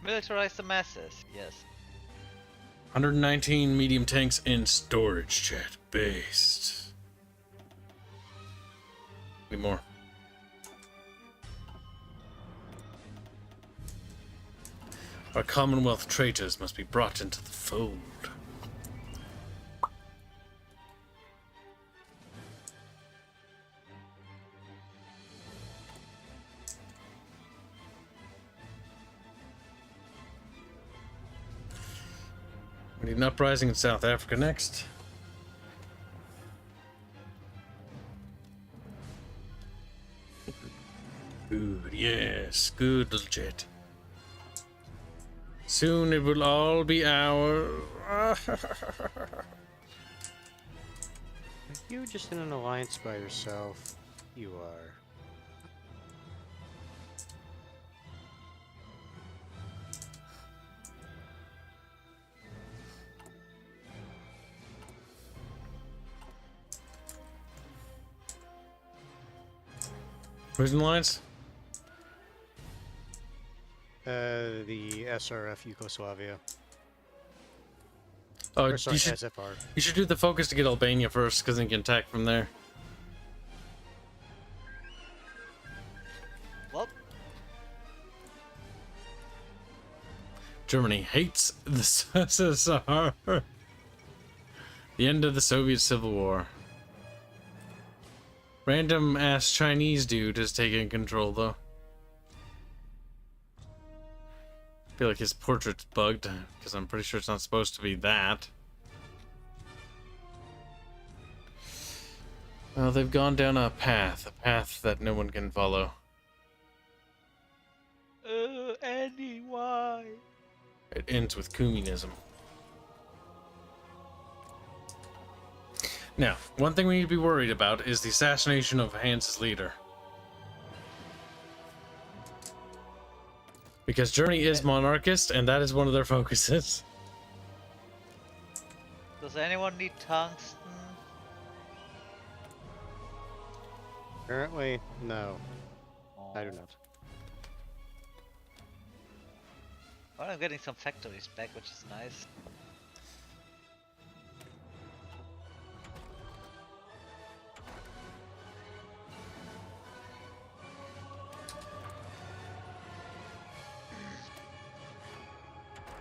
C: Militarize the masses, yes.
A: 119 medium tanks in storage, chat. Based. Need more. Our Commonwealth traitors must be brought into the fold. We need an uprising in South Africa next. Good, yes, good little jet. Soon it will all be ours.
B: Are you just in an alliance by yourself? You are.
A: Who's in alliance?
B: The SRF Yugoslavia.
A: Oh,
B: Or sorry,
A: you should
B: SFR.
A: do the focus to get Albania first, because then you can attack from there.
C: Well,
A: Germany hates the SSR. The end of the Soviet Civil War. Random ass Chinese dude is taking control though. I feel like his portrait's bugged, because I'm pretty sure it's not supposed to be that. Well, they've gone down a path that no one can follow.
C: Andy, why?
A: It ends with communism. Now, one thing we need to be worried about is the assassination of Hanse's leader. Because Germany is monarchist, and that is one of their focuses.
C: Does anyone need tungsten?
B: Apparently, no. I do
C: Oh.
B: not.
C: Well, I'm getting some factories back, which is nice.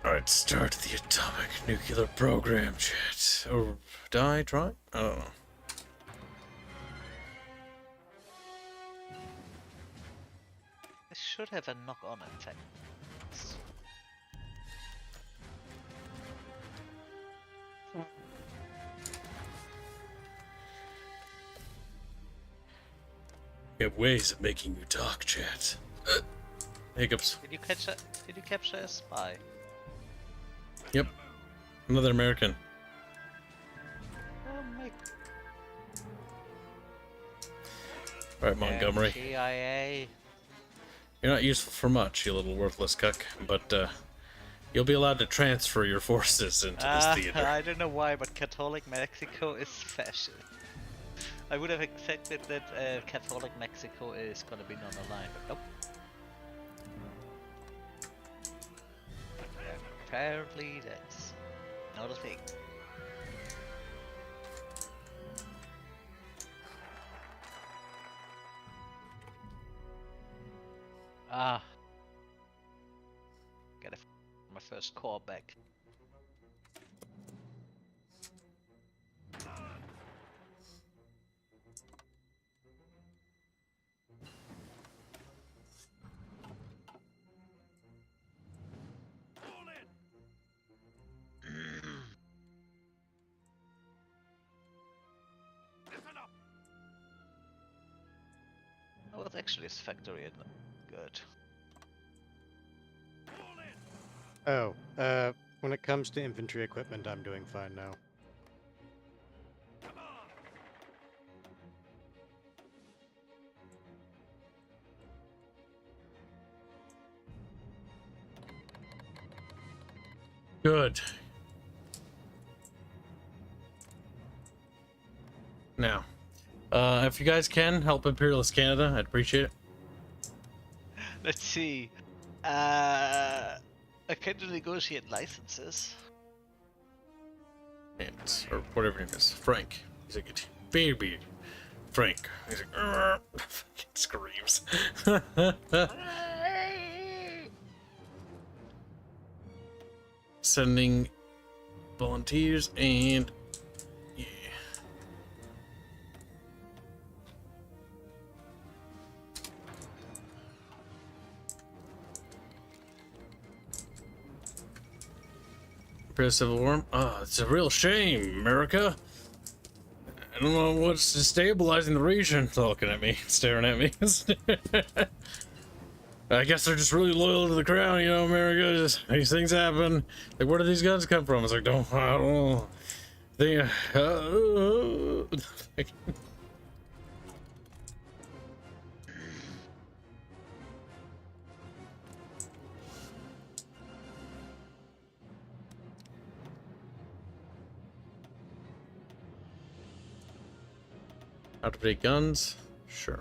A: Alright, start the atomic nuclear program, chat. Or die, try? I don't know.
C: This should have a knock-on effect.
A: We have ways of making you talk, chat. Hiccups.
C: Did you catch that? Did you capture a spy?
A: Yep. Another American.
C: Oh my
A: Alright, Montgomery.
C: CIA.
A: You're not useful for much, you little worthless cuck, but you'll be allowed to transfer your forces into this theater.
C: I don't know why, but Catholic Mexico is fascist. I would have accepted that Catholic Mexico is gonna be non-aligned, but nope. Apparently that's not a thing. Ah. Gotta my first core back. Oh, it's actually his factory, isn't it? Good.
B: Oh, when it comes to infantry equipment, I'm doing fine now.
A: Good. Now, if you guys can help Imperialist Canada, I'd appreciate it.
C: Let's see. I can negotiate licenses.
A: And, or whatever his name is. Frank. He's like, baby. Frank. He's like, fucking screams. Sending volunteers and yeah. Prepare civil war. Oh, it's a real shame, America. I don't know what's destabilizing the region. They're looking at me, staring at me. I guess they're just really loyal to the crown, you know, America. Just, these things happen. Like, where do these guns come from? It's like, I don't know. They, How to play guns? Sure.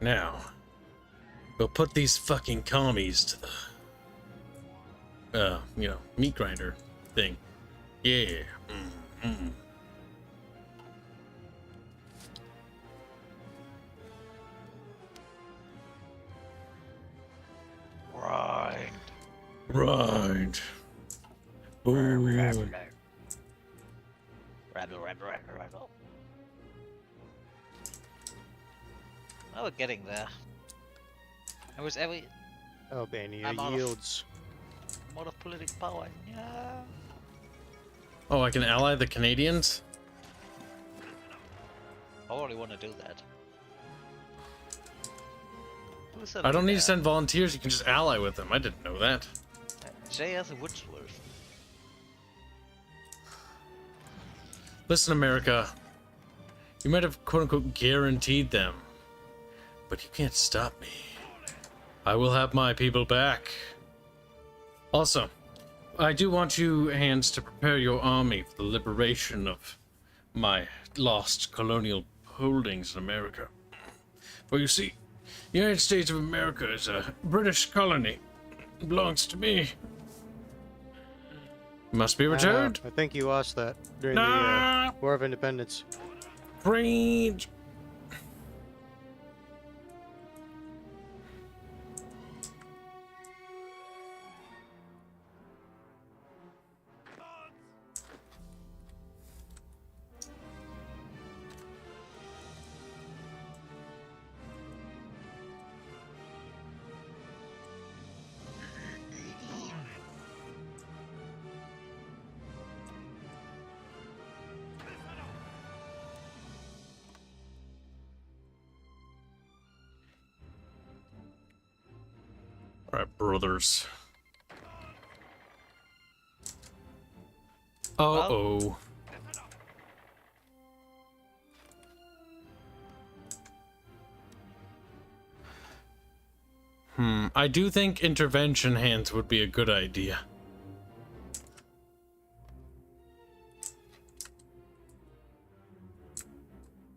A: Now, we'll put these fucking commies to the, you know, meat grinder thing. Yeah.
C: Right.
A: Right. Ooh.
C: Rattle. Oh, we're getting there. I was every.
B: Albania
C: I'm out of-
B: yields.
C: More of political power. Yeah.
A: Oh, I can ally the Canadians?
C: I already want to do that. Who's
A: I don't need to
C: there?
A: send volunteers, you can just ally with them. I didn't know that.
C: J.S. Woodsworth.
A: Listen, America. You might have quote-unquote guaranteed them, but you can't stop me. I will have my people back. Also, I do want you, Hanse, to prepare your army for the liberation of my lost colonial holdings in America. For you see, the United States of America is a British colony. It belongs to me. Must be returned.
B: I think you lost that during
A: Nah.
B: the War of Independence.
A: Cringe. Alright, brothers. Uh-oh. I do think intervention hands would be a good idea.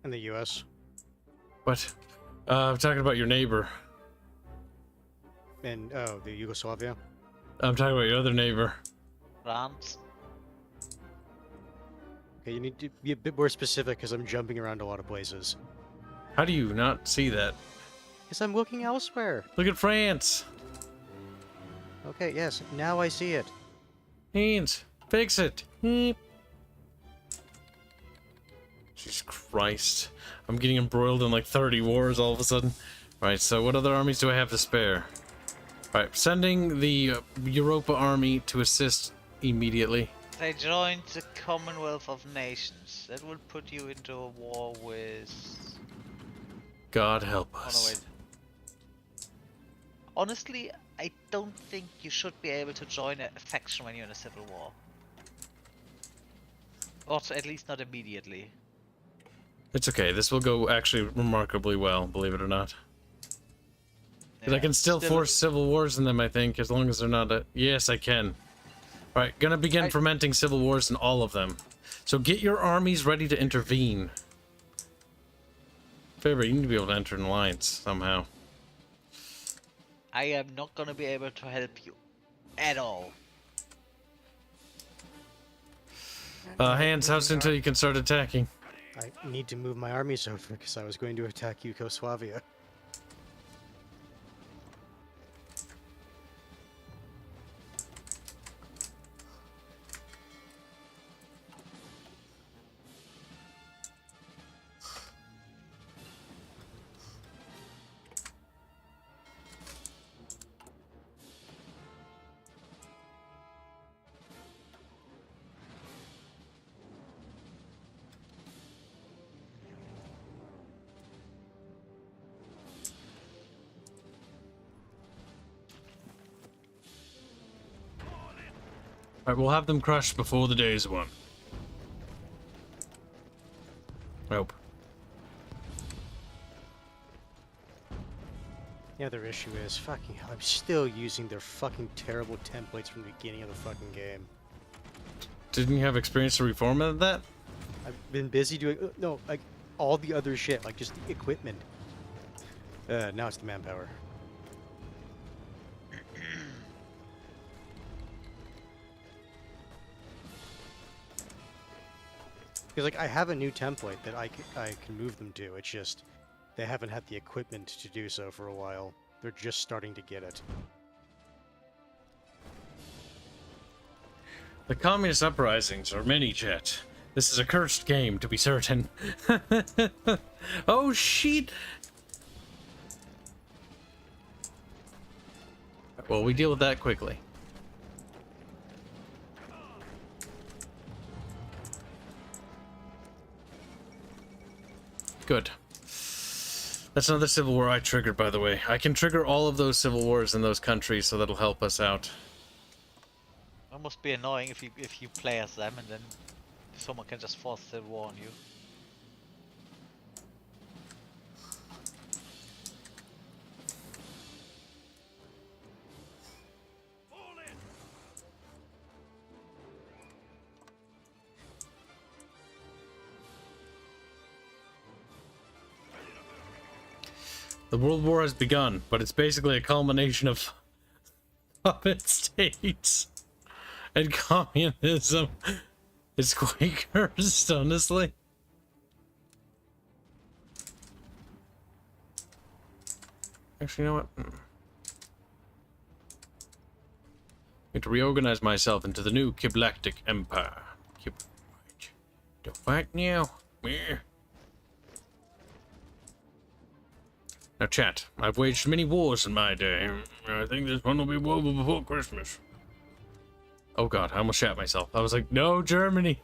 B: In the U.S.
A: What? I'm talking about your neighbor.
B: And, oh, the Yugoslavia.
A: I'm talking about your other neighbor.
C: France.
B: Okay, you need to be a bit more specific because I'm jumping around a lot of places.
A: How do you not see that?
B: Because I'm looking elsewhere.
A: Look at France.
B: Okay, yes, now I see it.
A: Hands, fix it. Jesus Christ. I'm getting embroiled in like 30 wars all of a sudden. Right, so what other armies do I have to spare? Right, sending the Europa army to assist immediately.
C: They joined the Commonwealth of Nations. That will put you into a war with...
A: God help
C: Oh, no,
A: us.
C: wait. Honestly, I don't think you should be able to join a faction when you're in a civil war. Or at least not immediately.
A: It's okay, this will go actually remarkably well, believe it or not. 'Cause I can still force civil wars in them, I think, as long as they're not a... Yes, I can. Alright, gonna begin fermenting civil wars in all of them. So get your armies ready to intervene. Faber, you need to be able to enter in alliance somehow.
C: I am not gonna be able to help you. At all.
A: Hands, how soon till you can start attacking?
B: I need to move my armies over because I was going to attack Yugoslavia.
A: Alright, we'll have them crushed before the day's won. Nope.
B: The other issue is, fucking hell, I'm still using their fucking terrible templates from the beginning of the fucking game.
A: Didn't you have experience to reformat that?
B: I've been busy doing, no, like, all the other shit, like just the equipment. Now it's the manpower. Because, like, I have a new template that I can move them to, it's just, they haven't had the equipment to do so for a while. They're just starting to get it.
A: The communist uprisings are many, Jet. This is a cursed game, to be certain. Oh, shit! Well, we deal with that quickly. Good. That's another civil war I triggered, by the way. I can trigger all of those civil wars in those countries, so that'll help us out.
C: That must be annoying if you play as them and then someone can just force civil war on you.
A: The World War has begun, but it's basically a culmination of puppet states and communism. It's quite cursed, honestly. Actually, you know what? I need to reorganize myself into the new Kiblactic Empire. Don't fight now. Meh. Now, chat, I've waged many wars in my day. I think this one will be war before Christmas. Oh god, I almost shat myself. I was like, no, Germany!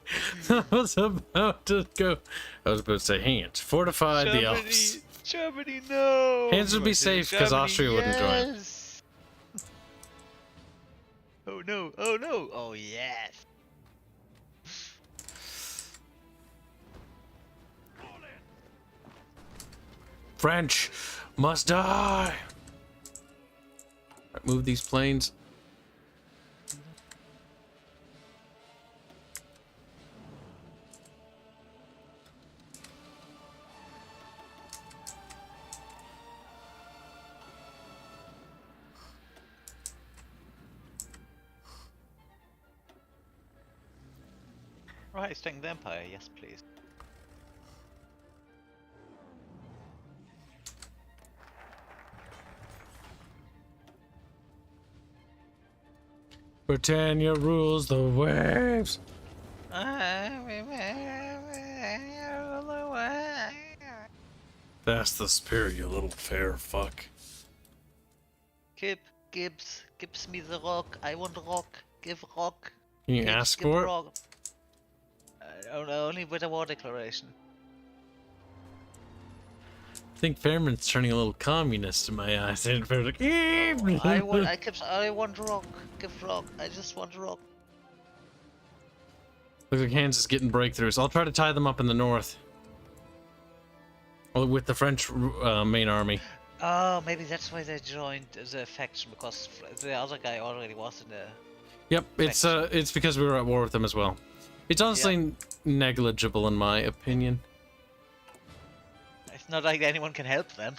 A: I was about to go. I was about to say, Hanse, fortify the Alps.
C: Germany, no!
A: Hanse would be safe because Austria wouldn't join.
C: yes! Oh no, oh no, oh yes!
A: French must die! Right, move these planes.
C: Right, staying the Empire, yes please.
A: Britannia rules the waves. That's the spirit, you little fair fuck.
C: Gibbs me the rock. I want rock. Give rock.
A: Can you
C: Gibbs,
A: ask
C: give
A: for it?
C: rock. Only with a war declaration.
A: I think Fairman's turning a little communist in my eyes. And Fairman's like,
C: I want rock. Give rock. I just want rock.
A: Looks like Hanse is getting breakthroughs. I'll try to tie them up in the north. Well, with the French main army.
C: Oh, maybe that's why they joined the faction, because the other guy already was in the...
A: Yep, it's because we were at war with them as well. It's honestly negligible in my opinion.
C: It's not like anyone can help them.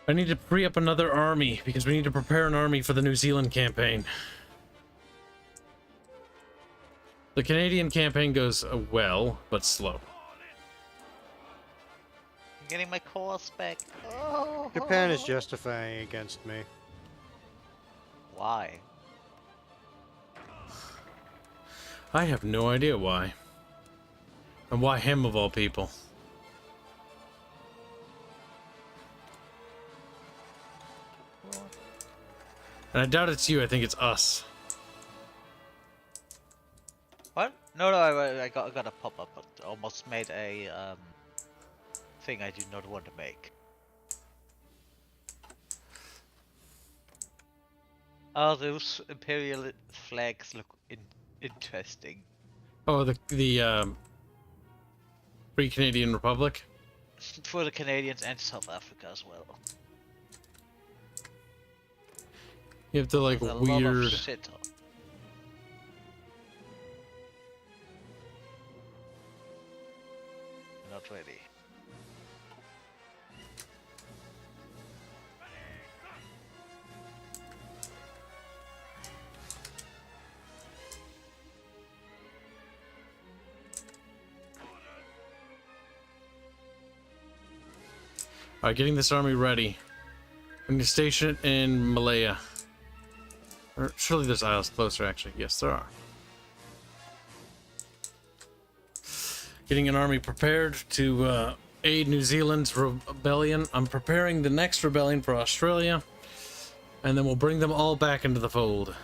A: I need to free up another army because we need to prepare an army for the New Zealand campaign. The Canadian campaign goes well, but slow.
C: I'm getting my course back. Oh,
B: Japan is justifying against me.
C: Why?
A: I have no idea why. And why him of all people? And I doubt it's you, I think it's us.
C: What? No, I got a pop-up, but almost made a thing I do not want to make. Oh, those imperial flags look interesting.
A: Oh, the Free Canadian Republic?
C: For the Canadians and South Africa as well.
A: You have to like
C: There's a lot of
A: weird...
C: shit. Not ready.
A: Alright, getting this army ready. I'm gonna station it in Malaya. Or surely there's isles closer, actually. Yes, there are. Getting an army prepared to aid New Zealand's rebellion. I'm preparing the next rebellion for Australia, and then we'll bring them all back into the fold.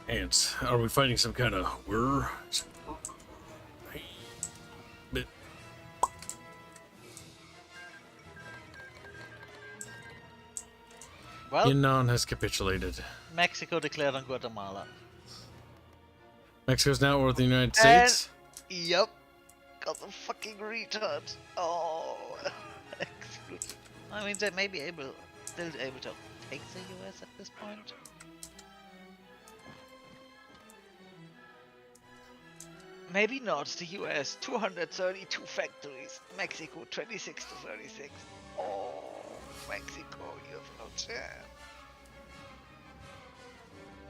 A: Ants, are we fighting some kind of whir?
C: Well,
A: Yunnan has capitulated.
C: Mexico declared on Guatemala.
A: Mexico's now with the United States.
C: Yep. Got the fucking retard. Oh. I mean, they may be still able to take the US at this point. Maybe not. The US 232 factories. Mexico 26 to 36. Oh, Mexico, you have no chance.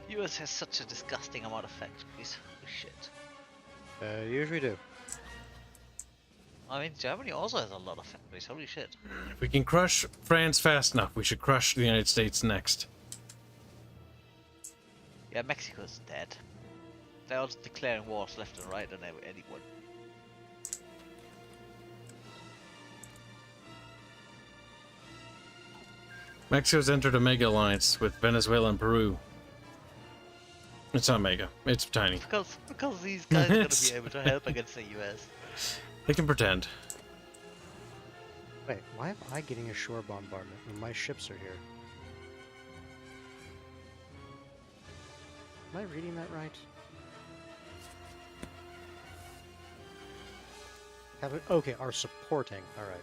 C: US has such a disgusting amount of factories. Holy shit.
B: Usually do.
C: I mean, Germany also has a lot of factories. Holy shit.
A: If we can crush France fast enough, we should crush the United States next.
C: Yeah, Mexico's dead. They're also declaring wars left and right on anyone.
A: Mexico's entered a mega alliance with Venezuela and Peru. It's not mega, it's tiny.
C: Because these guys are going to be able to help against the US.
A: They can pretend.
B: Wait, why am I getting a shore bombardment when my ships are here? Am I reading that right? Okay, are supporting. All right.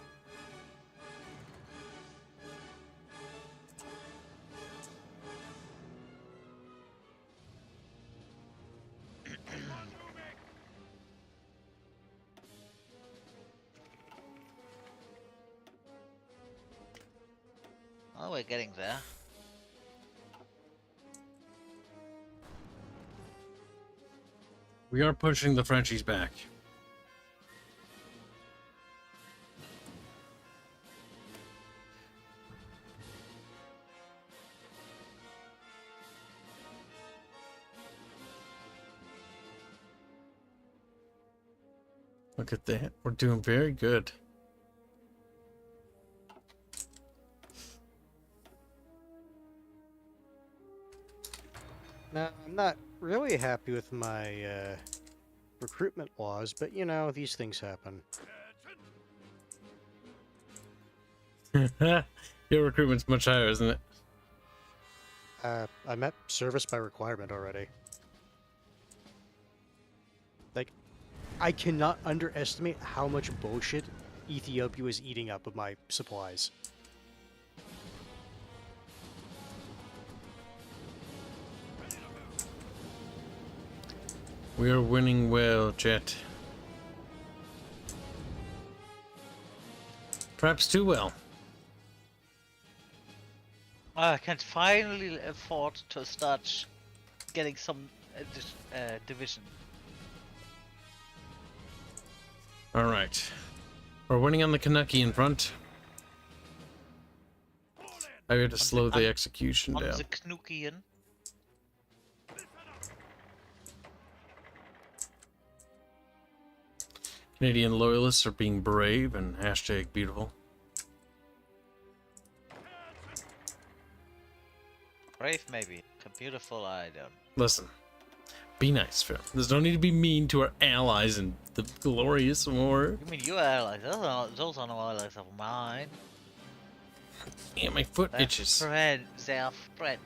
C: Oh, we're getting there.
A: We are pushing the Frenchies back. Look at that. We're doing very good.
B: Now, I'm not really happy with my recruitment laws, but you know, these things happen.
A: Your recruitment's much higher, isn't it?
B: I'm at service by requirement already. Like, I cannot underestimate how much bullshit Ethiopia is eating up of my supplies.
A: We are winning well, Jet. Perhaps too well.
C: I can finally afford to start getting some division.
A: Alright. We're winning on the Kanuki in front. I had to slow the execution
C: On
A: down.
C: the Knukian.
A: Canadian loyalists are being brave and hashtag beautiful.
C: Brave, maybe. Beautiful, I don't.
A: Listen, be nice, Phil. There's no need to be mean to our allies in the glorious war.
C: You mean your allies? Those are no allies of mine.
A: Yeah, my foot
C: They're
A: itches.
C: friends, they are friends.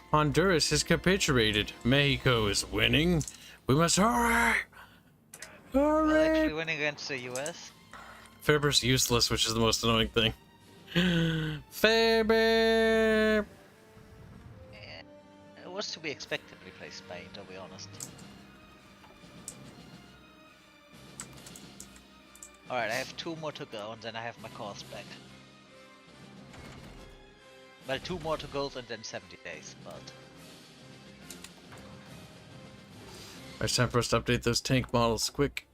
A: Honduras has capitulated. Mexico is winning. We must hurry!
C: They're
A: Hurry!
C: actually winning against the US.
A: Faber's useless, which is the most annoying thing. Faber!
C: It was to be expected to replace Spain, to be honest. Alright, I have 2 more to go and then I have my course back. Well, 2 more to go and then 70 days, but...
A: It's time for us to update those tank models quick.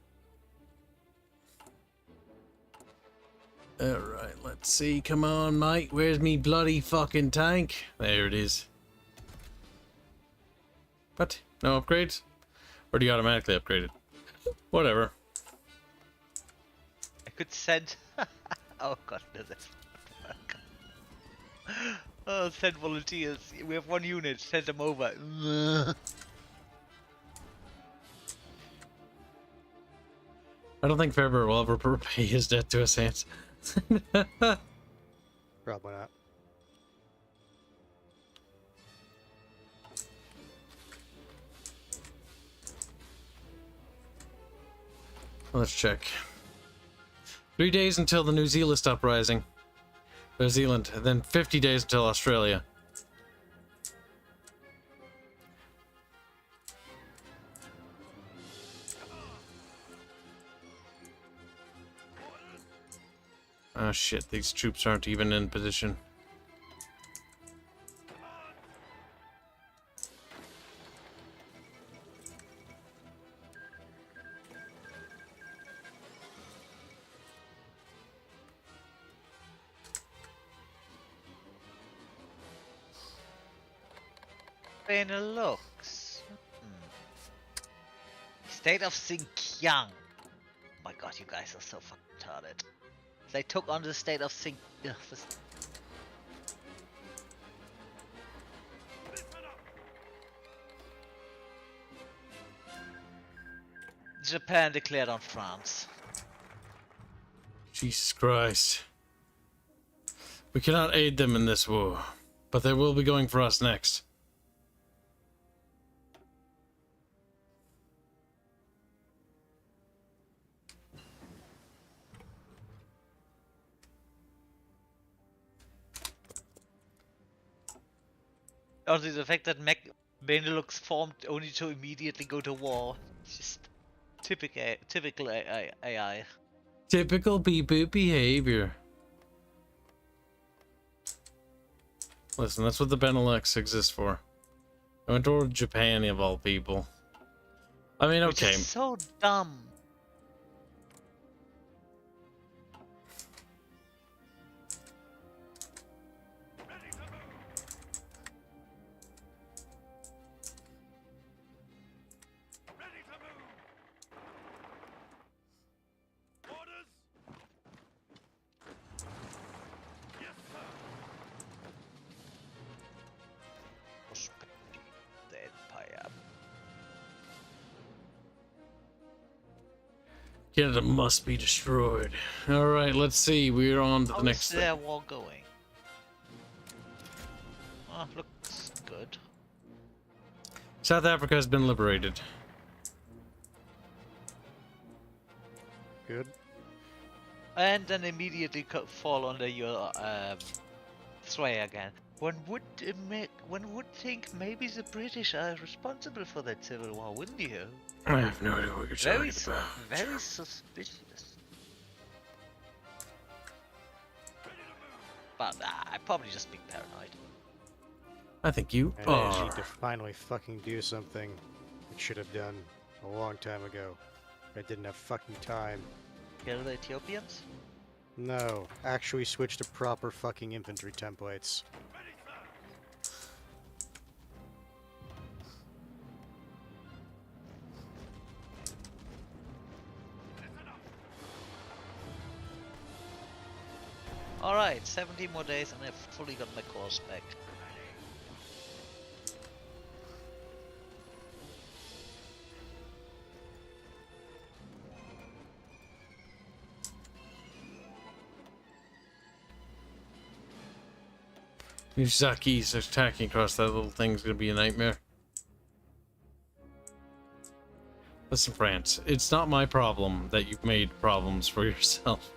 A: Let's see, come on, mate. Where's me bloody fucking tank? There it is. What? No upgrades? Or do you automatically upgrade it? Whatever.
C: I could send. Oh god, no, that's. Oh, send volunteers. We have one unit. Send them over.
A: I don't think Faber will ever repay his debt to us, Hanse.
B: Probably not.
A: Let's check. 3 days until the New Zealand uprising. New Zealand, then 50 days until Australia. Oh shit, these troops aren't even in position.
C: Benelux. State of Xinjiang. Oh my god, you guys are so fucking retarded. They took on the state of Xinjiang. Japan declared on France.
A: Jesus Christ. We cannot aid them in this war, but they will be going for us next.
C: Also, the fact that Benelux formed only to immediately go to war. It's just typical AI.
A: Typical beep-boop behavior. Listen, that's what the Benelux exists for. I went toward Japan, of all people. I mean,
C: Which
A: okay.
C: is so dumb.
A: Canada must be destroyed. Alright, let's see. We're on to the next
C: How's their
A: thing.
C: war going? Oh, looks good.
A: South Africa has been liberated.
B: Good.
C: And then immediately fall under your sway again. One would think maybe the British are responsible for that civil war, wouldn't you?
A: I have no idea what you're
C: Very,
A: talking about.
C: very suspicious. But I probably just being paranoid.
A: I think you
B: And I
A: are.
B: need to finally fucking do something I should have done a long time ago. I didn't have fucking time.
C: Kill the Ethiopians?
B: No, actually switch to proper fucking infantry templates.
C: Alright, 17 more days and I've fully got my course back.
A: Nijisaki's attacking across that little thing's gonna be a nightmare. Listen, France, it's not my problem that you've made problems for yourself.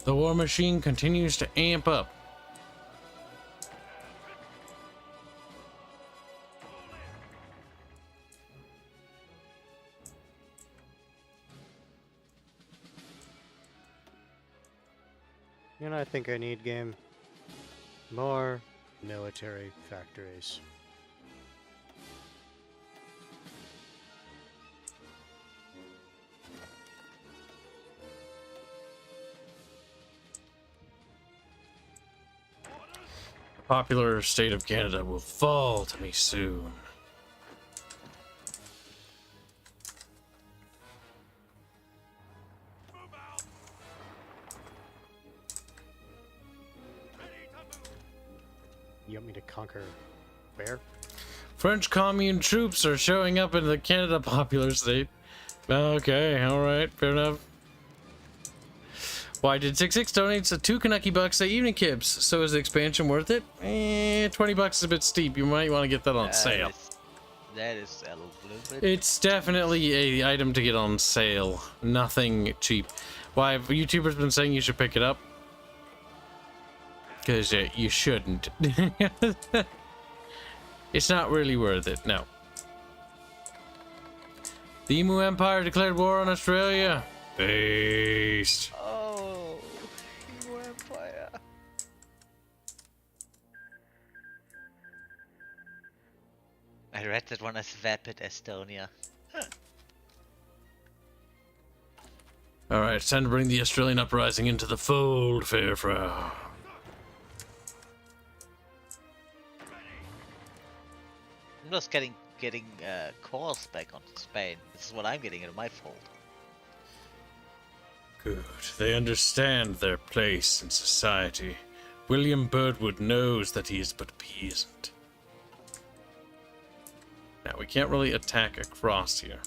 A: The war machine continues to amp up.
B: You know, I think I need game. More military factories.
A: popular state of Canada will fall to me soon.
B: You want me to conquer where?
A: French commune troops are showing up in the Canada popular state. Okay, alright, fair enough. Why did 66 donates a 2 Kaneki bucks to evening Kibs? So is the expansion worth it? $20 is a bit steep. You might want to get that on sale.
C: That is a little bit.
A: It's definitely a item to get on sale. Nothing cheap. Why have YouTubers been saying you should pick it up? Because you shouldn't. It's not really worth it, no. The Emu Empire declared war on Australia. Based.
C: Oh, Emu Empire. I read that one as Vapid Estonia.
A: Alright, it's time to bring the Australian uprising into the fold, fair Frau.
C: I'm just getting calls back on Spain. This is what I'm getting in my fold.
A: Good. They understand their place in society. William Birdwood knows that he is but a peasant. Now, we can't really attack across here.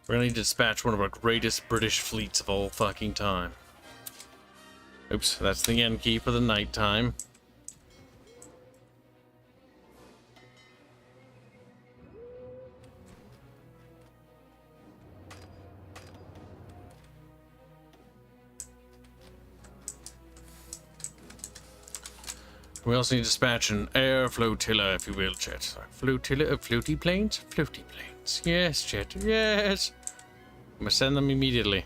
A: We're gonna need to dispatch one of our greatest British fleets of all fucking time. Oops, that's the end key for the nighttime. We also need to dispatch an air flotilla, if you will, chat. Flotilla of floaty planes? Floaty planes. Yes, chat. Yes. I'm gonna send them immediately.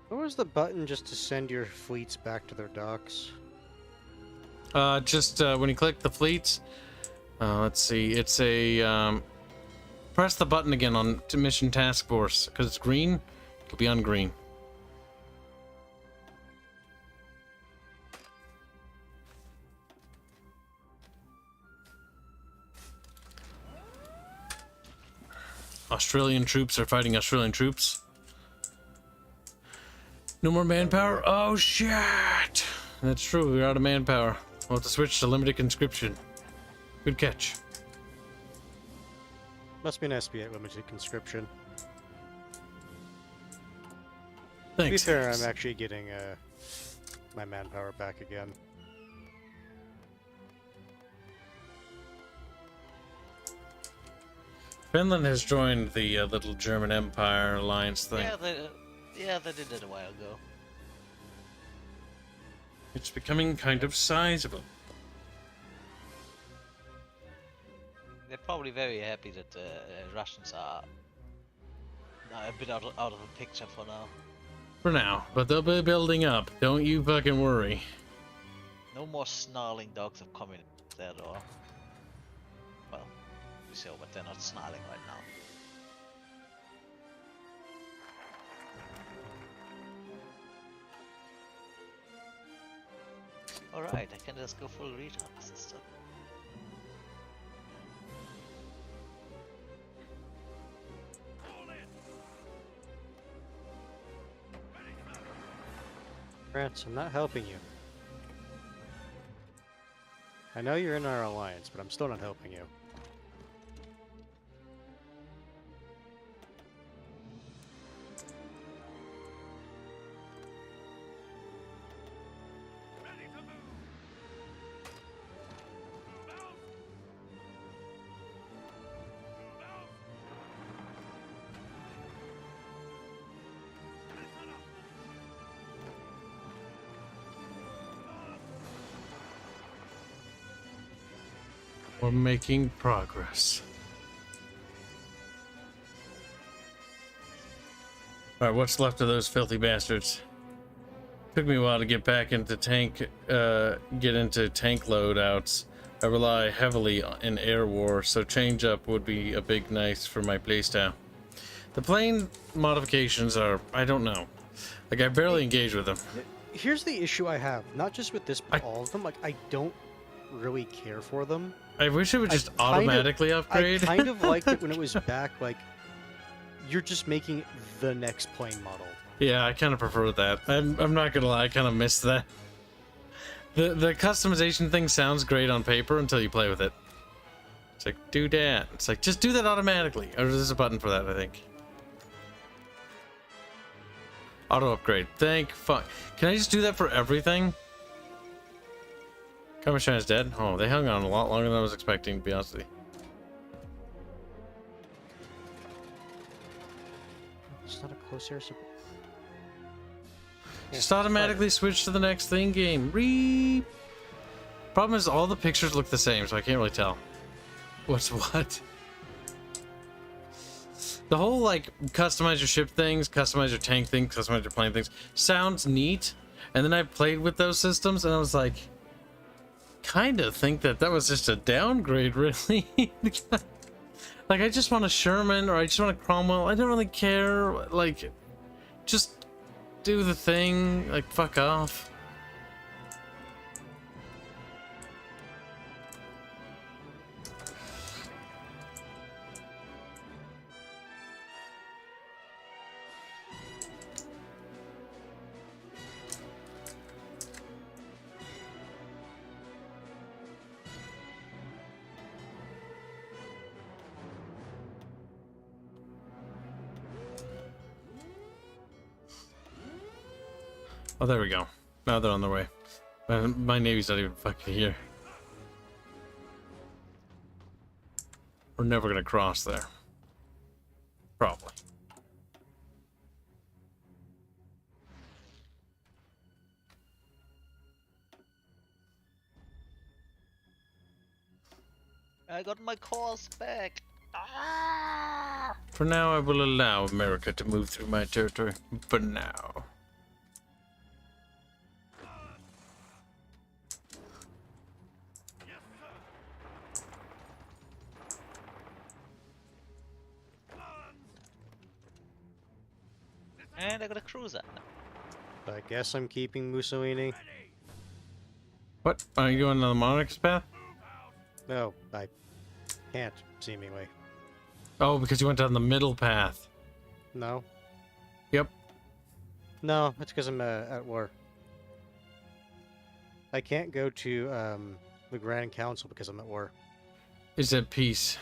B: What was the button just to send your fleets back to their docks?
A: Just when you click the fleets, let's see, it's a, press the button again on to Mission Task Force, because it's green, it'll be on green. Australian troops are fighting Australian troops. No more manpower? Oh shit! That's true, we're out of manpower. We'll have to switch to limited conscription. Good catch.
B: Must be nice to be at limited conscription.
A: Thanks.
B: To be fair,
A: Hanse.
B: I'm actually getting my manpower back again.
A: Finland has joined the little German Empire alliance thing.
C: Yeah, they did it a while ago.
A: It's becoming kind of sizable.
C: They're probably very happy that the Russians are a bit out of the picture for now.
A: For now, but they'll be building up. Don't you fucking worry.
C: No more snarling dogs of communism there, though. Well, we saw, but they're not snarling right now. Alright, I can just go full retards and stuff.
B: France, I'm not helping you. I know you're in our alliance, but I'm still not helping you.
A: We're making progress. Alright, what's left of those filthy bastards? Took me a while to get back into tank loadouts. I rely heavily in air war, so change up would be a big nice for my playstyle. The plane modifications are, I don't know. Like, I barely engage with them.
B: Here's the issue I have, not just with this, but all of them. Like, I don't really care for them.
A: I wish it would just automatically upgrade.
B: I kind of liked it when it was back, like, you're just making the next plane model.
A: Yeah, I kind of prefer that. I'm not gonna lie, I kind of miss that. The customization thing sounds great on paper until you play with it. It's like, do that. It's like, just do that automatically. Or there's a button for that, I think. Auto upgrade. Thank fuck. Can I just do that for everything? Cover is dead. Oh, they hung on a lot longer than I was expecting, to be honest with you.
B: It's not a close air support.
A: Just automatically switch to the next thing game. Reap. Problem is, all the pictures look the same, so I can't really tell what's what. The whole, like, customize your ship things, customize your tank things, customize your plane things sounds neat. And then I played with those systems, and I was like, kind of think that was just a downgrade, really. Like, I just want a Sherman, or I just want a Cromwell. I don't really care. Like, just do the thing. Like, fuck off. Oh, there we go. Now they're on their way. My navy's not even fucking here. We're never gonna cross there. Probably.
C: I got my course back. Ah!
A: For now, I will allow America to move through my territory. For now.
C: And I got a cruiser.
B: I guess I'm keeping Mussolini.
A: What? Are you going on the Monarch's path?
B: No, I can't, seemingly.
A: Oh, because you went down the middle path.
B: No.
A: Yep.
B: No, it's because I'm at war. I can't go to the Grand Council because I'm at war.
A: It's at peace.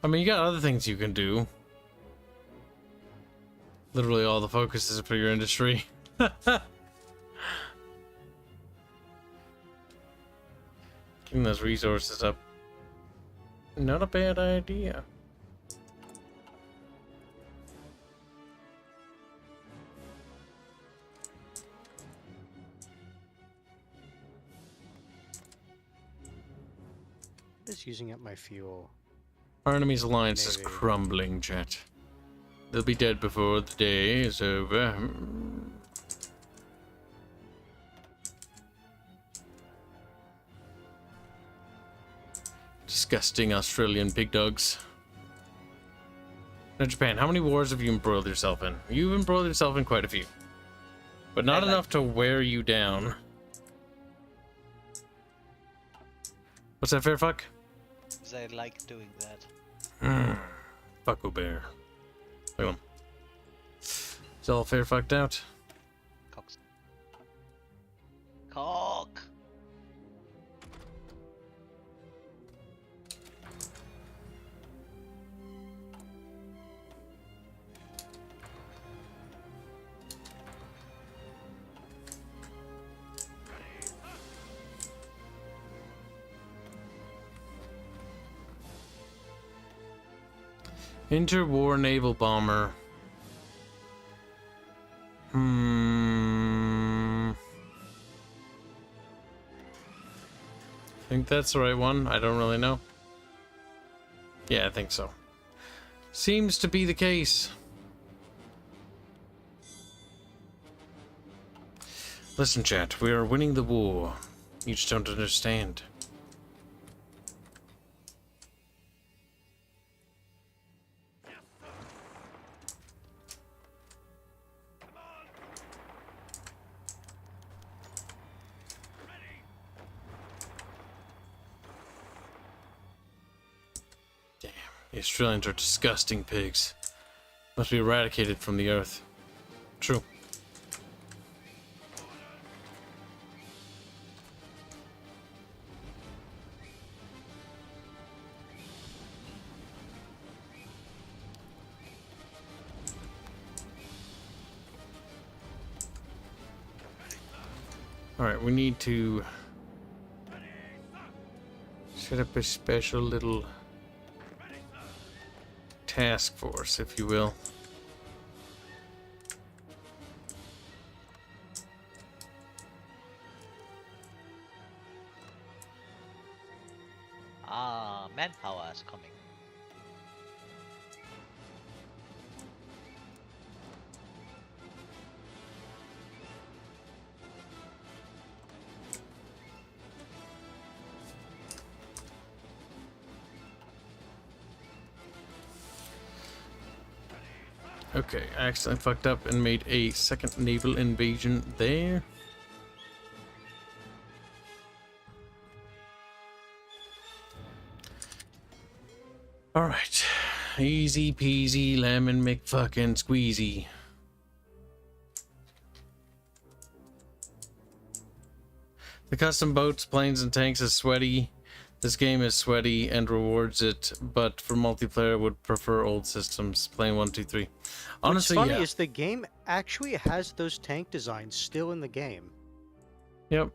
A: I mean, you got other things you can do. Literally all the focus is for your industry. Getting those resources up. Not a bad idea.
B: Just using up my fuel.
A: Our enemy's alliance is
B: Maybe.
A: crumbling, chat. They'll be dead before the day is over. Disgusting Australian pig dogs. Now, Japan, how many wars have you embroiled yourself in? You've embroiled yourself in quite a few. But not enough to wear you down. What's that, fair fuck?
C: Because I like doing that.
A: Fuck bear. Look at him. It's all fair fucked out.
C: Cocks. Cock!
A: Interwar naval bomber. Think that's the right one? I don't really know. Yeah, I think so. Seems to be the case. Listen, chat, we are winning the war. You just don't understand. Damn, the Australians are disgusting pigs. Must be eradicated from the earth. True. Alright, we need to set up a special little task force, if you will.
C: Ah, manpower is coming.
A: Okay, I accidentally fucked up and made a second naval invasion there. Alright. Easy peasy lemon McFucking squeezy. The custom boats, planes, and tanks is sweaty. This game is sweaty and rewards it, but for multiplayer would prefer old systems, playing 1, 2, 3. Honestly,
B: What's funny
A: yeah.
B: is the game actually has those tank designs still in the game.
A: Yep,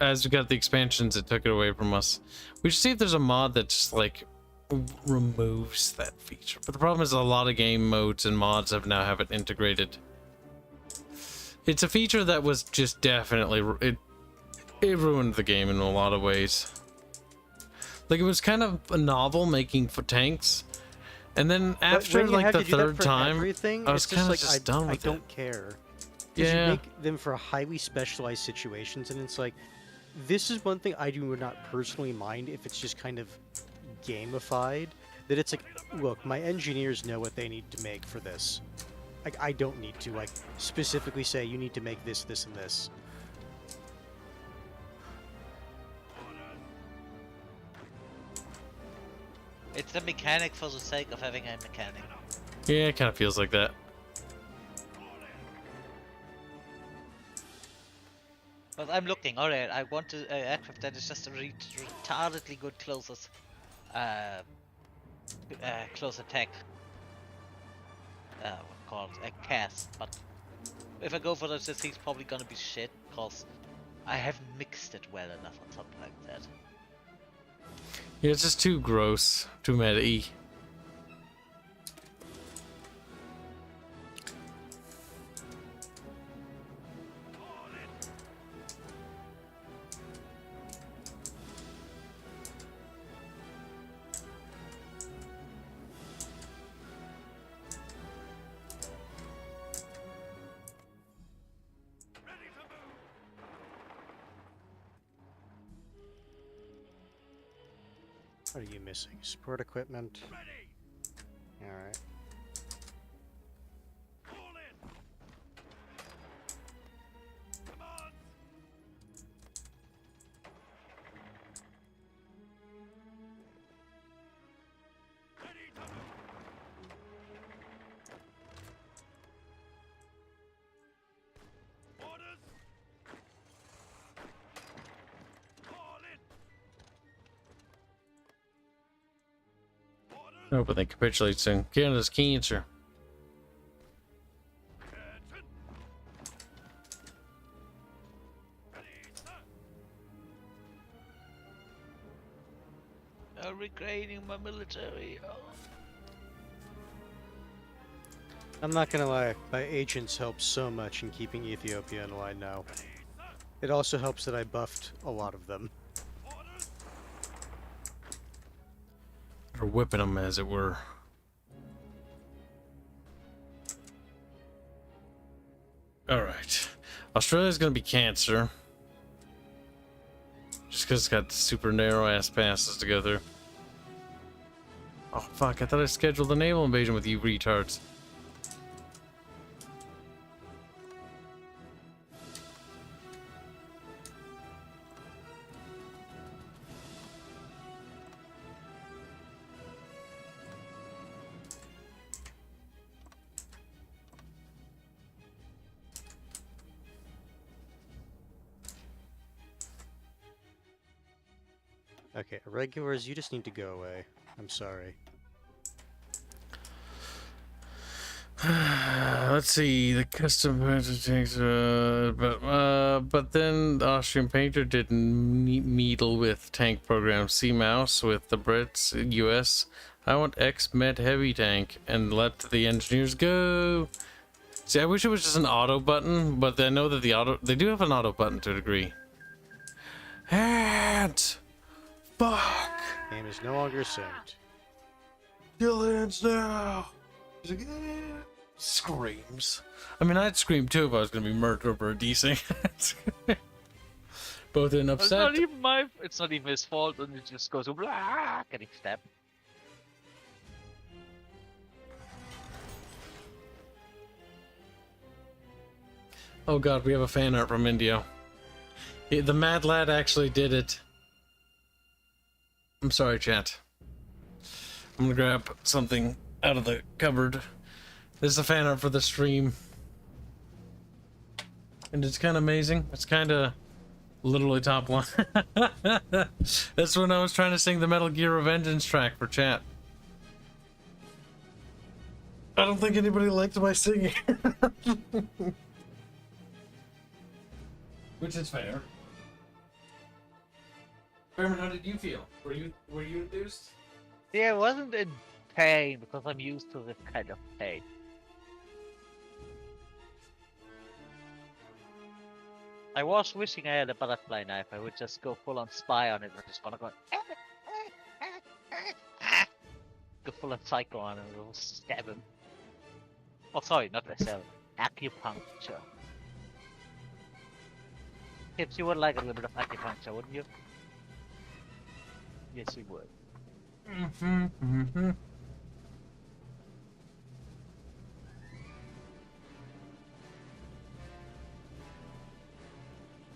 A: as we got the expansions, it took it away from us. We should see if there's a mod that just like removes that feature. But the problem is a lot of game modes and mods have it integrated. It's a feature that was just definitely it ruined the game in a lot of ways. Like, it was kind of a novel making for tanks, and then after like the third time, I was kind of just done with it.
B: I don't care.
A: Yeah.
B: You make them for highly specialized situations, and it's like, this is one thing I do not personally mind if it's just kind of gamified. That it's like, look, my engineers know what they need to make for this. Like, I don't need to like specifically say you need to make this, this, and this.
C: It's a mechanic for the sake of having a mechanic.
A: Yeah, it kind of feels like that.
C: But I'm looking, alright, I want an aircraft that is just a retardedly good close attack. Called a cast, but if I go for this, he's probably gonna be shit, because I haven't mixed it well enough or something like that.
A: Yeah, it's just too gross, too meta-y.
B: What are you missing? Support equipment. Alright.
A: Oh, but they capitulate soon. Canada's cancer.
C: I'm regaining my military. Oh.
B: I'm not gonna lie, my agents help so much in keeping Ethiopia in line now. It also helps that I buffed a lot of them.
A: Or whipping them, as it were. Alright. Australia's gonna be Cancer. Just because it's got super narrow ass passes to go through. Oh fuck, I thought I scheduled a naval invasion with you retards.
B: Okay, irregulars, you just need to go away. I'm sorry.
A: Let's see, the custom takes, but then the Austrian painter didn't meddle with tank program C mouse with the Brits, US. I want X med heavy tank and let the engineers go. See, I wish it was just an auto button, but I know that they do have an auto button to a degree. And fuck.
B: Game is no longer synced.
A: Kill hands now. He's like, eh. Screams. I mean, I'd scream too if I was gonna be murdered over a DC. Both in
C: It's
A: upset.
C: not even my. It's not even his fault, and it just goes blah, getting stabbed.
A: Oh god, we have a fan art from Indio. The mad lad actually did it. I'm sorry, chat. I'm gonna grab something out of the cupboard. This is a fan art for the stream. And it's kind of amazing. It's kind of literally top line. That's when I was trying to sing the Metal Gear Revengeance track for chat. I don't think anybody liked my singing. Which is fair. Herman, how did you feel? Were you induced?
C: Yeah, I wasn't in pain because I'm used to this kind of pain. I was wishing I had a butterfly knife. I would just go full on spy on it and just wanna go go full on psycho on it and we'll stab him. Oh sorry, not myself. Acupuncture. Kibs, you would like a little bit of acupuncture, wouldn't you? Yes, you would.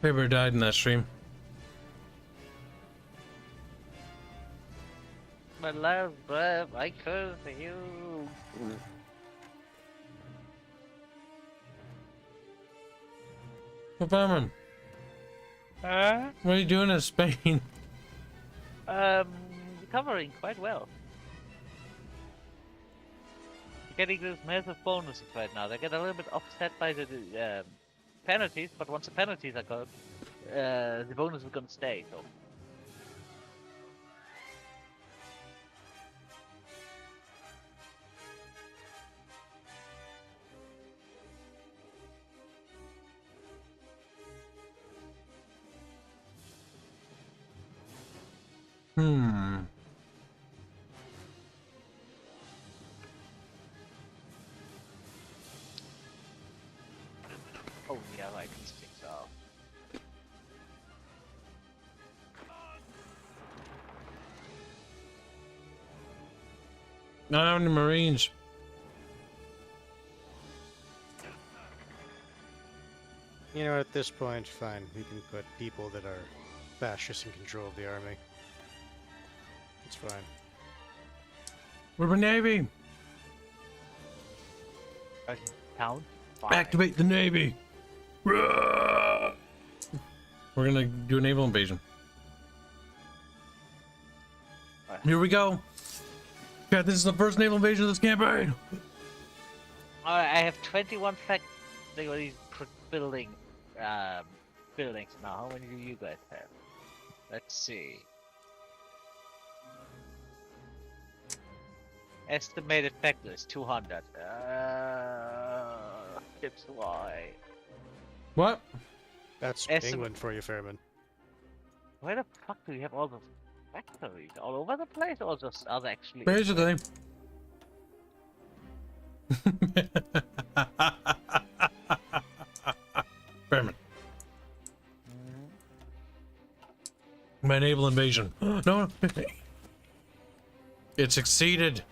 A: Paper died in that stream.
C: My last breath, I curse you.
A: Well, Berman,
C: Huh?
A: what are you doing in Spain?
C: Recovering quite well. Getting these massive bonuses right now. They get a little bit offset by the penalties, but once the penalties are gone, the bonus is gonna stay. So. Oh yeah, like these things are.
A: Not having the Marines.
B: You know, at this point, fine. We can put people that are fascists in control of the army. It's fine.
A: We're a Navy.
C: Count. Fine.
A: Activate the Navy. We're gonna do a naval invasion. Here we go. God, this is the first naval invasion of this campaign.
C: I have 21 buildings now. How many do you guys have? Let's see. Estimated factor is 200. Tips why?
A: What?
B: That's
C: Estim-
B: England for you, Fairman.
C: Where the fuck do you have all those factories? All over the place, or just are they actually?
A: Basically. Berman. naval invasion. No. It succeeded.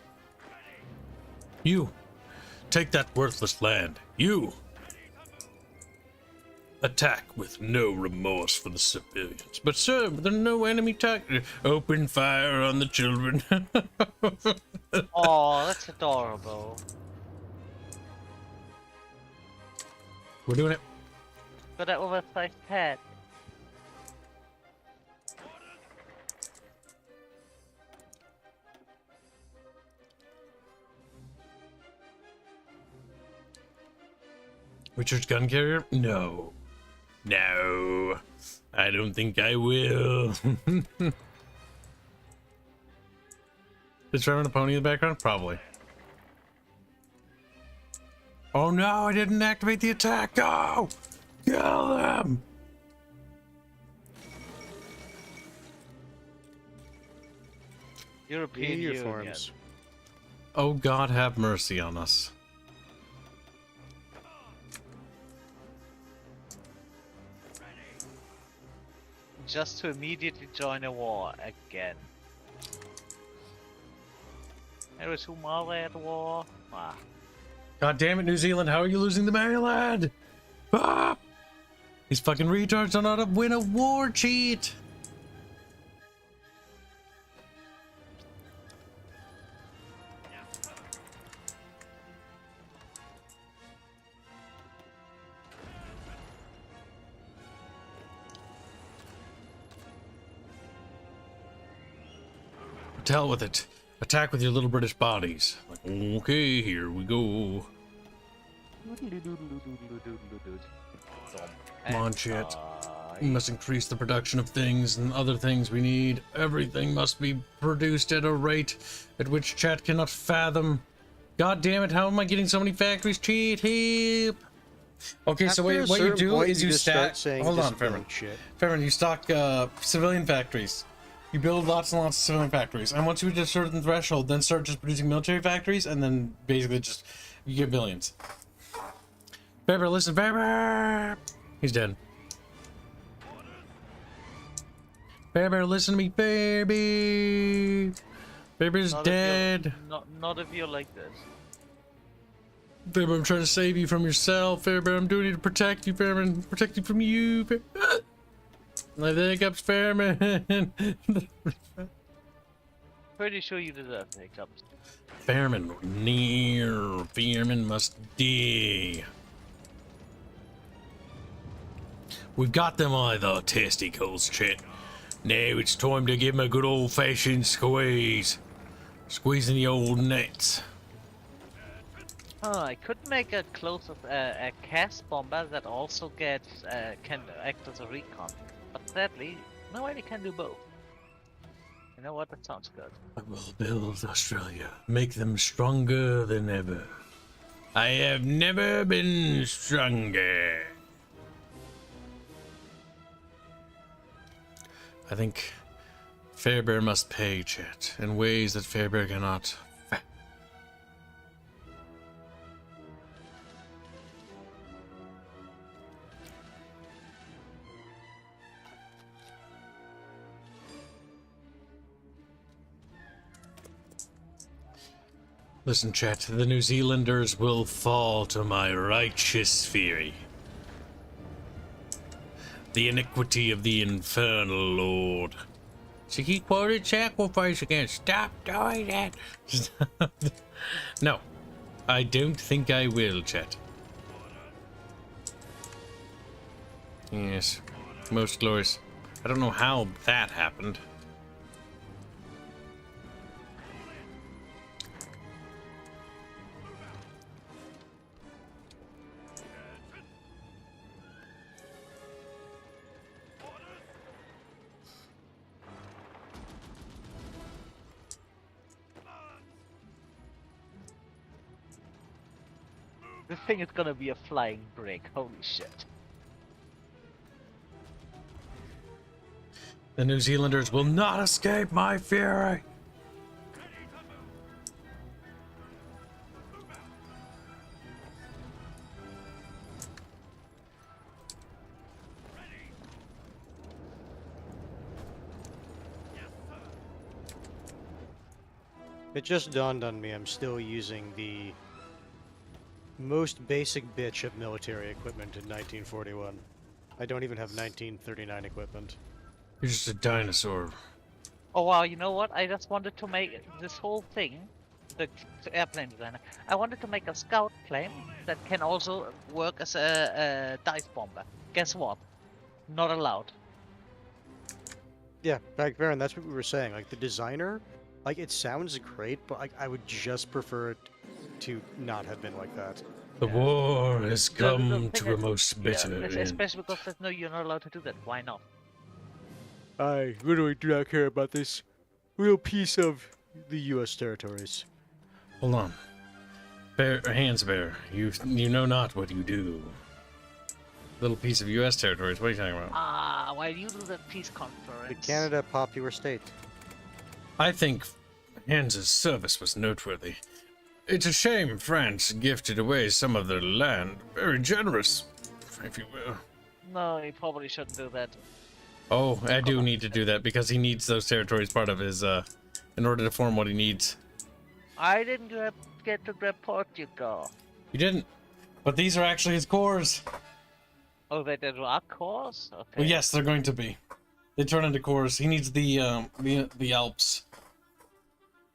A: You. Take that worthless land. You. Attack with no remorse for the civilians. But sir, there are no enemy target. Open fire on the children.
C: Oh, that's adorable.
A: We're doing it.
C: Got that oversized head.
A: Richard's gun carrier? No. No. I don't think I will. Is Trevor the pony in the background? Probably. Oh no, I didn't activate the attack. Go! Kill them!
C: European Union.
B: Uniforms.
A: Oh God, have mercy on us.
C: Just to immediately join a war again. There was more at war. Ah.
A: God damn it, New Zealand, how are you losing the mainland? Ah! These fucking retards don't know how to win a war, cheat! To hell with it. Attack with your little British bodies. Like, okay, here we go. Come on, shit. We must increase the production of things and other things we need. Everything must be produced at a rate at which chat cannot fathom. God damn it, how am I getting so many factories? Cheat heap! Okay, so wait, what you do is you stack... Hold on, Fairman. Fairman, you stock civilian factories. You build lots and lots of civilian factories, and once you reach a certain threshold, then start just producing military factories, and then basically just you get billions. Faber, listen, Faber! He's dead. Faber, listen to me, baby! Faber's dead.
C: Not if you're like this.
A: Faber, I'm trying to save you from yourself, Faber. I'm doing it to protect you, Faber, and protect you from you. My hiccups, Fairman.
C: Pretty sure you deserve the hiccups.
A: Fairman, near. Fairman must die. We've got them either testicles, chat. Now it's time to give them a good old-fashioned squeeze. Squeezing the old nuts.
C: Oh, I could make a a cast bomber that also gets can act as a recon. But sadly, nobody can do both. You know what? That sounds good.
A: I will build Australia. Make them stronger than ever. I have never been stronger. I think Fairbear must pay, chat, in ways that Fairbear cannot. Listen, chat, the New Zealanders will fall to my righteous fury. The iniquity of the infernal lord. So he quoted sacrifice again. Stop doing that. No, I don't think I will, chat. Yes, most glorious. I don't know how that happened.
C: This thing is gonna be a flying brick. Holy shit.
A: The New Zealanders will not escape my fury.
B: It just dawned on me I'm still using the most basic bitch of military equipment in 1941. I don't even have 1939 equipment.
A: You're just a dinosaur.
C: Oh wow, you know what? I just wanted to make this whole thing, the airplane designer. I wanted to make a scout plane that can also work as a dice bomber. Guess what? Not allowed.
B: Yeah, back Baron, that's what we were saying. Like the designer, like it sounds great, but like I would just prefer it to not have been like that.
A: The war has
C: The
A: come
C: thing
A: to a
C: is-
A: most bitter end.
C: especially because there's no, you're not allowed to do that. Why not?
B: I literally do not care about this real piece of the U.S. territories.
A: Hold on. Hands Bear, you know not what you do. Little piece of U.S. territories, what are you talking about?
C: Ah, while you do the peace
B: The
C: conference.
B: Canada popular state.
A: I think Hanse's service was noteworthy. It's a shame France gifted away some of their land. Very generous, if you will.
C: No, you probably shouldn't do that.
A: Oh, I do need to do that because he needs those territories part of his, in order to form what he needs.
C: I didn't get to grab Portugal.
A: You didn't. But these are actually his cores.
C: Oh, they did our course? Okay.
A: Well, yes, they're going to be. They turn into cores. He needs the Alps.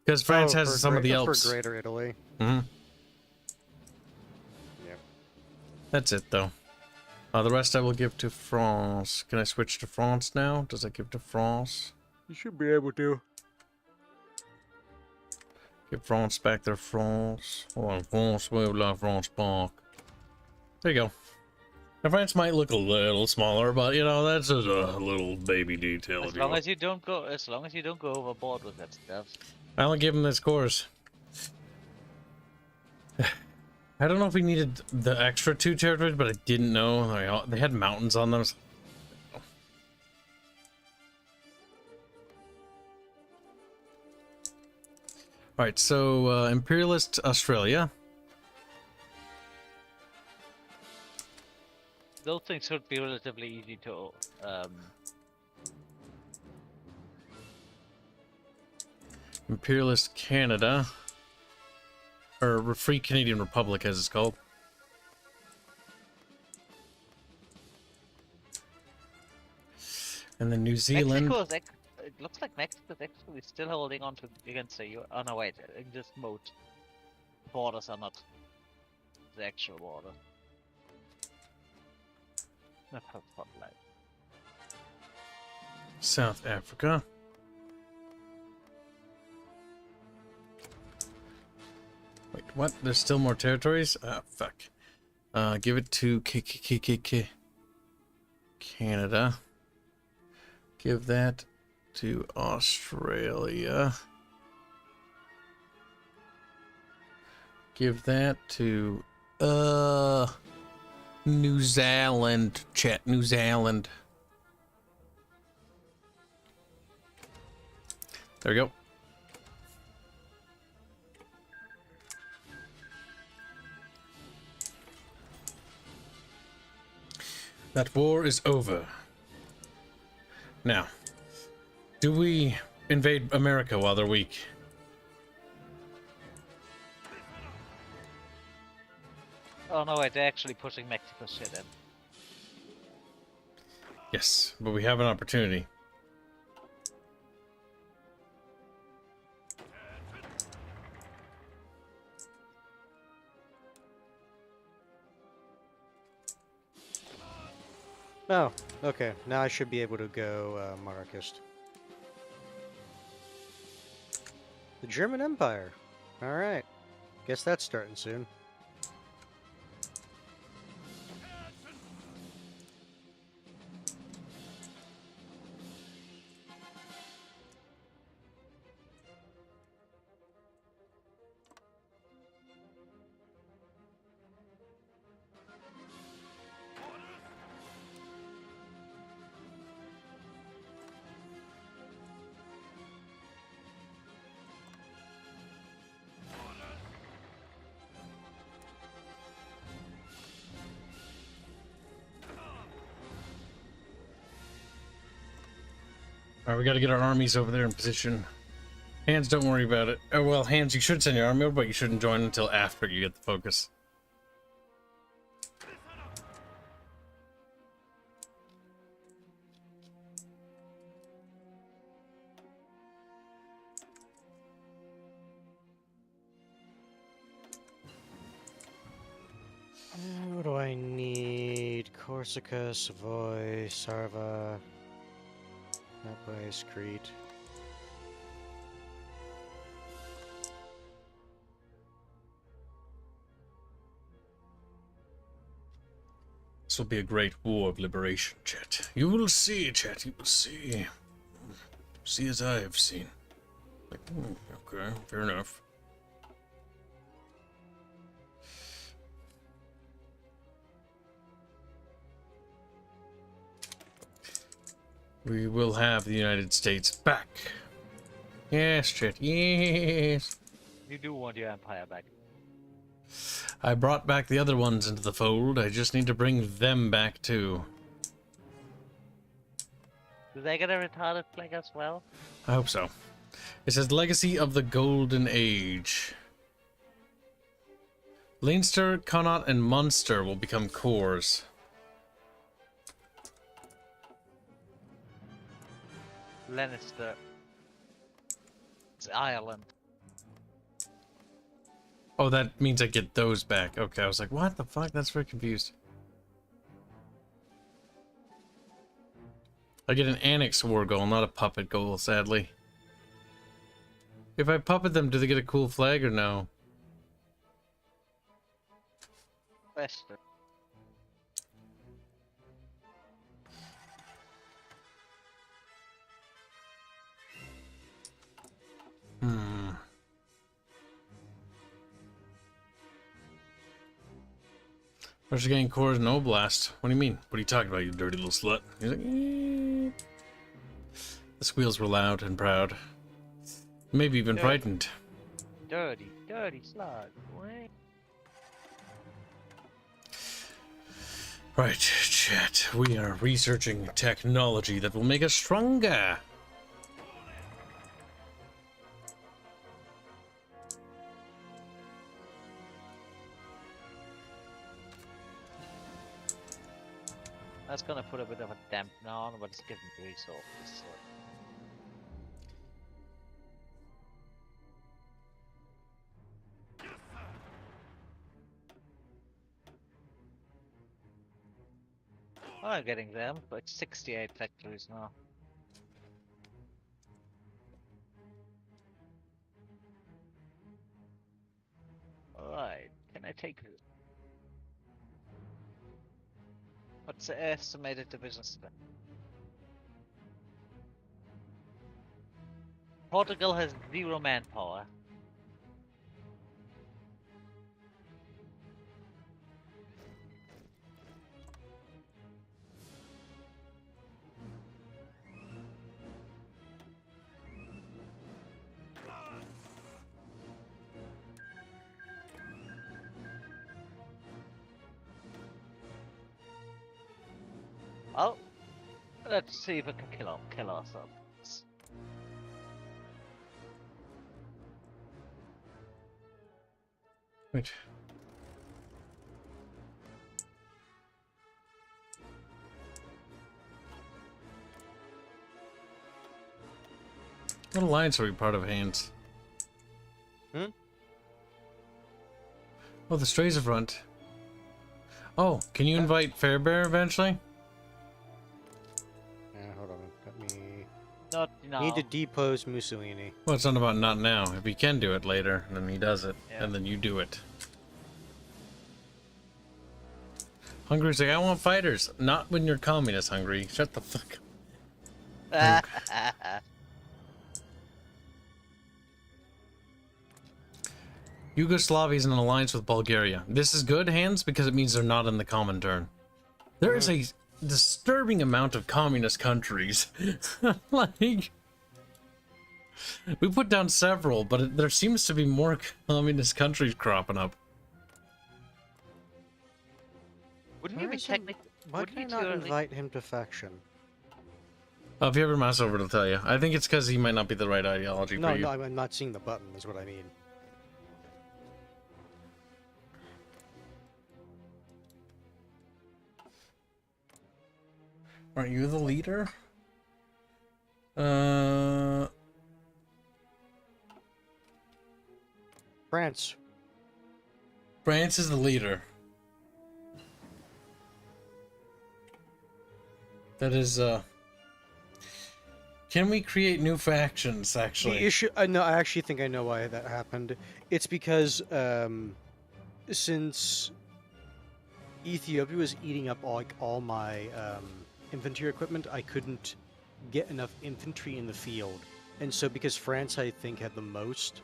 A: Because France has some of the Alps.
B: For Greater Italy.
A: Mm-hmm.
B: Yeah.
A: That's it, though. The rest I will give to France. Can I switch to France now? Does that give to France?
B: You should be able to.
A: Give France back their France. Hold on, France will la France back. There you go. Now, France might look a little smaller, but you know that's just a little baby detail.
C: As long as you don't go overboard with that stuff.
A: I only give him this course. I don't know if we needed the extra 2 territories, but I didn't know. They had mountains on them. Alright, so Imperialist Australia.
C: Those things should be relatively easy to
A: Imperialist Canada. Or Free Canadian Republic, as it's called. And then New Zealand.
C: It looks like Mexico's actually still holding on to against the U.S. Oh no, wait, in this mode, borders are not the actual border. Not her spotlight.
A: South Africa. Wait, what? There's still more territories? Ah, fuck. Give it to Canada. Give that to Australia. Give that to New Zealand. Chat, New Zealand. There we go. That war is over. Now, do we invade America while they're weak?
C: Oh no, wait, they're actually pushing Mexico shit in.
A: Yes, but we have an opportunity.
B: Oh, okay. Now I should be able to go monarchist. The German Empire. Alright. Guess that's starting soon.
A: Alright, we gotta get our armies over there in position. Hands, don't worry about it. Oh, well, Hands, you should send your army over, but you shouldn't join until after you get the focus.
B: What do I need? Corsica, Savoy, Sarva, Naples, Crete.
A: This will be a great war of liberation, chat. You will see, chat. You will see. See as I have seen. Like, okay, fair enough. We will have the United States back. Yes, chat. Yes.
C: You do want your empire back.
A: I brought back the other ones into the fold. I just need to bring them back too.
C: Do they get a retarded flag as well?
A: I hope so. It says Legacy of the Golden Age. Leinster, Connaught, and Munster will become cores.
C: Lannister. It's Ireland.
A: Oh, that means I get those back. Okay, I was like, what the fuck? That's very confused. I get an annex war goal, not a puppet goal, sadly. If I puppet them, do they get a cool flag or no?
C: Western.
A: Hmm. Russia getting cores, no blast. What do you mean? What are you talking about, you dirty little slut? He's like, eh. The squeals were loud and proud. Maybe even frightened.
C: Dirty, dirty slut. What?
A: Right, chat. We are researching technology that will make us stronger.
C: That's gonna put a bit of a dampener on, but it's giving resources. So. Oh, I'm getting them, but it's 68 factories now. Alright, can I take it? What's the estimated division spend? Portugal has 0 manpower. Oh, let's see if we can kill ourselves.
A: Wait. What alliance are we part of, Hanse?
B: Hmm?
A: Oh, the Strays of Runt. Oh, can you invite Fairbear eventually?
B: Hold on. Let me.
C: Not now.
B: Need to depose Mussolini.
A: Well, it's not about not now. If he can do it later, then he does it,
C: Yeah.
A: and then you do it. Hungary's like, I want fighters. Not when you're communist, Hungary. Shut the fuck up. Yugoslavia is in an alliance with Bulgaria. This is good, Hands, because it means they're not in the common turn. There is a disturbing amount of communist countries. Like, we put down several, but there seems to be more communist countries cropping up.
C: Wouldn't you be technically?
B: Why can I not invite him to faction?
A: If you ever mouse over, it'll tell you. I think it's because he might not be the right ideology
B: No,
A: for you.
B: no, I'm not seeing the button. Is what I mean.
A: Aren't you the leader?
B: France.
A: France is the leader. That is, Can we create new factions, actually?
B: The issue. No, I actually think I know why that happened. It's because since Ethiopia was eating up all my infantry equipment, I couldn't get enough infantry in the field, and so because France, I think, had the most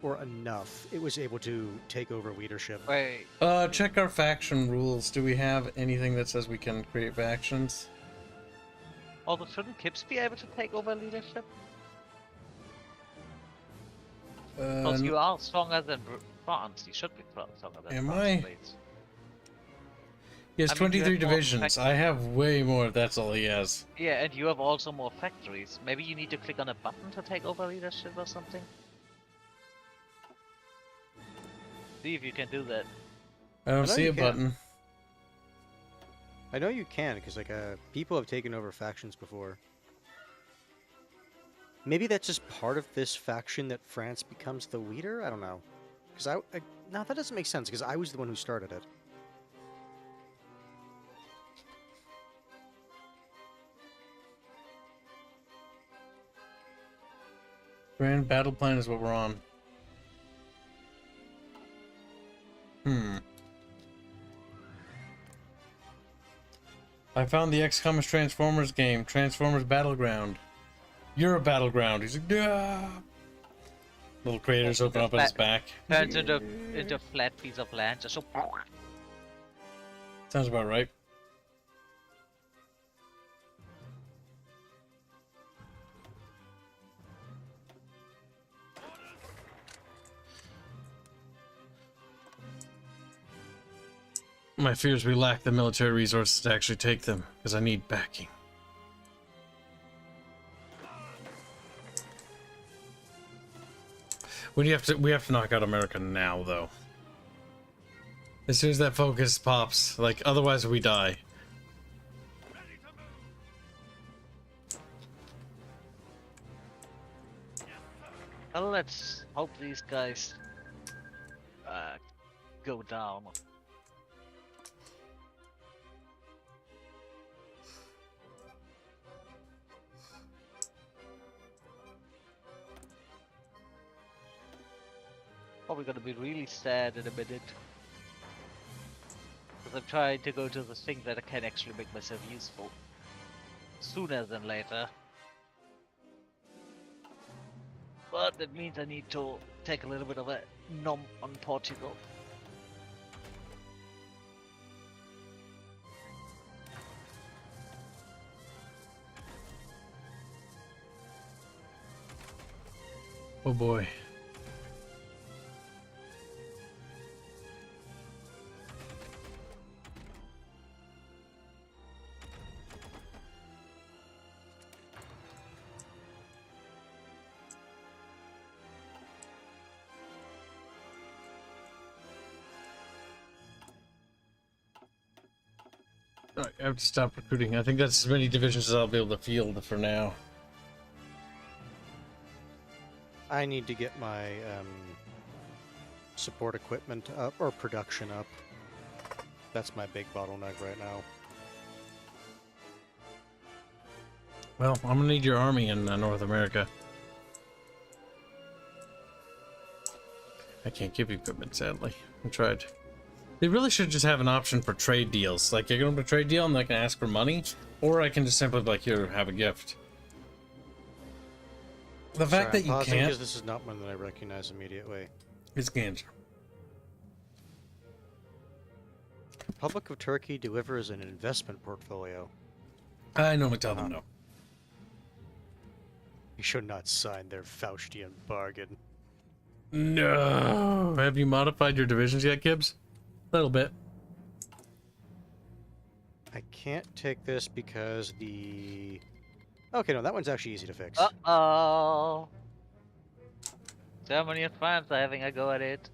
B: or enough, it was able to take over leadership.
C: Wait,
A: Check our faction rules. Do we have anything that says we can create factions?
C: although shouldn't Kibs be able to take over leadership? Because you are stronger than France. You should be stronger than
A: Am
C: France.
A: I?
C: Please.
A: He has
C: I mean, you
A: 23
C: have more
A: divisions.
C: factions.
A: I have way more if that's all he has.
C: Yeah, and you have also more factories. Maybe you need to click on a button to take over leadership or something? See if you can do that.
A: I don't
B: know
A: see
B: you
A: a
B: can.
A: button.
B: I know you can, because like people have taken over factions before. Maybe that's just part of this faction that France becomes the leader. I don't know, because no, that doesn't make sense because I was the one who started it.
A: Grand battle plan is what we're on. I found the XCOM's Transformers game, Transformers Battleground. You're a battleground. He's like, yeah. Little craters open up on his back.
C: Turns into a flat piece of land, just so.
A: Sounds about right. My fear is we lack the military resources to actually take them, because I need backing. We have to knock out America now, though. As soon as that focus pops, like, otherwise we die.
C: Well, let's hope these guys go down. Probably gonna be really sad in a minute. Because I'm trying to go to the thing that I can actually make myself useful. Sooner than later. But that means I need to take a little bit of a nom on Portugal.
A: Oh boy. Alright, I have to stop recruiting. I think that's as many divisions as I'll be able to field for now.
B: I need to get my support equipment up, or production up. That's my big bottleneck right now.
A: Well, I'm gonna need your army in North America. I can't give you equipment, sadly. I tried. They really should just have an option for trade deals. Like, you're going to a trade deal and they can ask for money, or I can just simply be like, here, have a gift. The fact that you can't...
B: because this is not one that I recognize immediately.
A: It's Ganser.
B: Republic of Turkey delivers an investment portfolio.
A: I normally tell them no.
B: You should not sign their Faustian bargain.
A: No! Have you modified your divisions yet, Kibs? A little bit.
B: I can't take this because the... Okay, no, that one's actually easy to fix.
C: Uh-oh. Germany and France are having a go at it.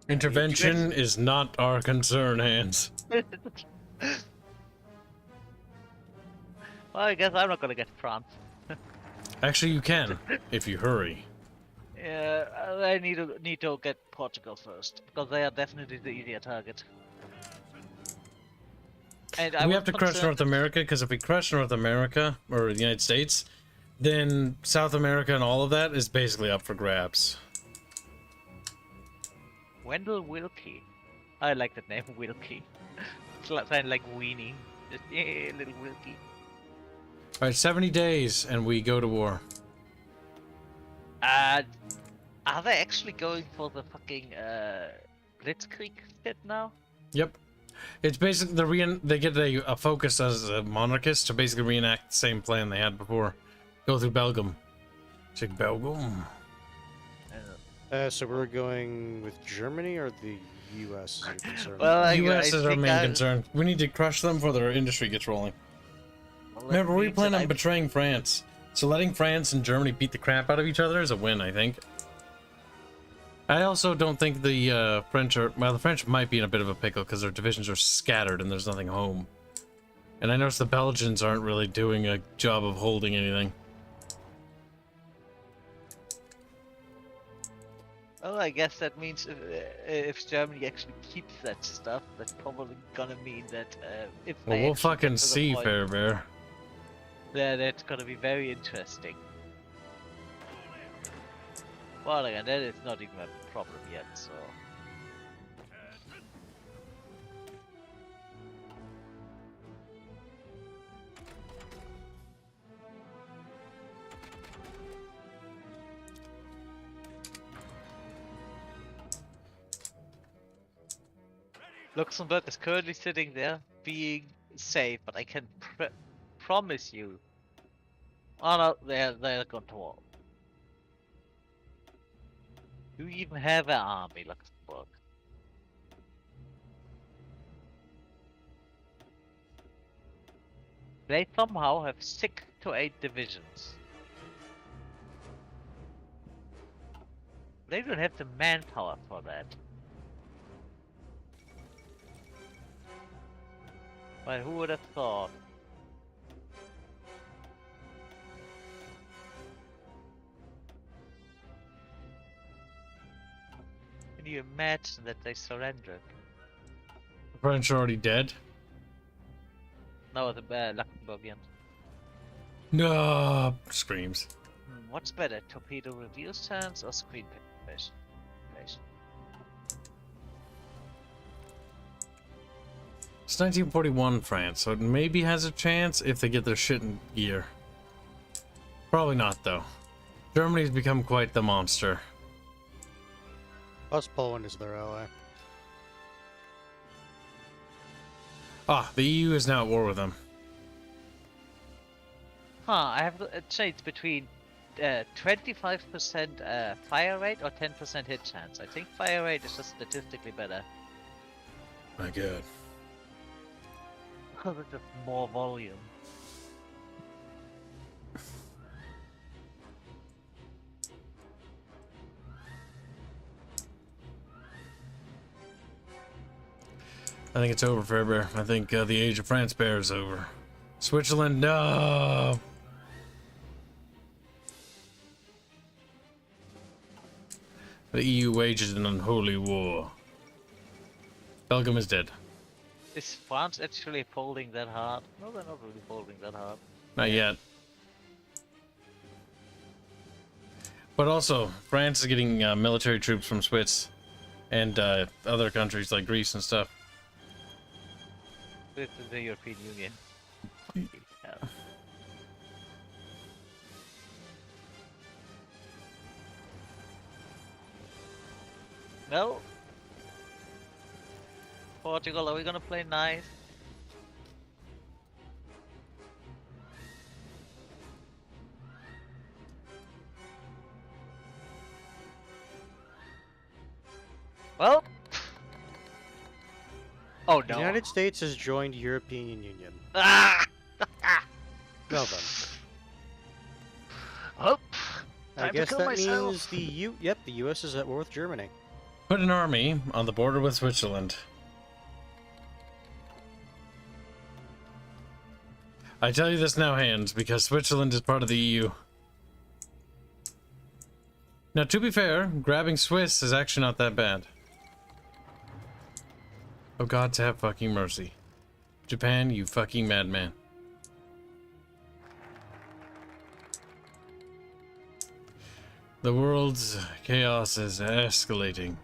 A: Intervention is not our concern, Hanse.
C: Well, I guess I'm not gonna get France.
A: Actually, you can, if you hurry.
C: Yeah, I need to get Portugal first, because they are definitely the easier target. And
A: We have to crush North America, because if we crush North America, or the United States, then South America and all of that is basically up for grabs.
C: Wendell Wilkie. I like that name, Wilkie. It's sound like weenie. Just, yeah, little Wilkie.
A: Alright, 70 days, and we go to war.
C: Are they actually going for the fucking Blitzkrieg shit now?
A: Yep. It's basically they get a focus as a monarchist to basically reenact the same plan they had before. Go through Belgium. Check Belgium.
B: So we're going with Germany or the U.S. is your concern?
C: Well,
A: US is our
C: think
A: main concern. We need to crush them before their industry gets rolling. Remember, we plan on betraying France. So letting France and Germany beat the crap out of each other is a win, I think. I also don't think the French are... Well, the French might be in a bit of a pickle because their divisions are scattered and there's nothing home. And I noticed the Belgians aren't really doing a job of holding anything.
C: Well, I guess that means if Germany actually keeps that stuff, that's probably gonna mean that if
A: Well,
C: they
A: we'll
C: actually
A: fucking
C: get to the
A: see,
C: point,
A: Fair Bear.
C: that's gonna be very interesting. Well, again, that is not even a problem yet, so... Luxembourg is currently sitting there, being safe, but I can promise you... Oh no, they're going to war. You even have an army, Luxembourg. They somehow have 6 to 8 divisions. They don't have the manpower for that. But who would have thought? Can you imagine that they surrendered?
A: The French are already dead?
C: No, the Luxembourgians.
A: No! Screams.
C: What's better, torpedo review chance or screen penetration?
A: It's 1941 France, so it maybe has a chance if they get their shit in gear. Probably not, though. Germany's become quite the monster.
B: Plus Poland is their ally.
A: Ah, the EU is now at war with them.
C: Huh, I have a choice between 25% fire rate or 10% hit chance. I think fire rate is just statistically better.
A: My god.
C: Because it's just more volume.
A: I think it's over, Fairbear. I think the age of France Bear is over. Switzerland, no! The EU wages an unholy war. Belgium is dead.
C: Is France actually folding that hard? No, they're not really folding that hard.
A: Not yet. But also, France is getting military troops from Swiss and other countries like Greece and stuff.
C: This is the European Union. Yeah. No. Portugal, are we gonna play nice? Well. Oh
B: The
C: no.
B: United States has joined European Union.
C: Ah!
B: Well then.
C: Oh,
B: I
C: time to
B: guess
C: kill
B: that
C: myself.
B: means the US is at war with Germany.
A: Put an army on the border with Switzerland. I tell you this now, Hands, because Switzerland is part of the EU. Now, to be fair, grabbing Swiss is actually not that bad. Oh God, to have fucking mercy. Japan, you fucking madman. The world's chaos is escalating.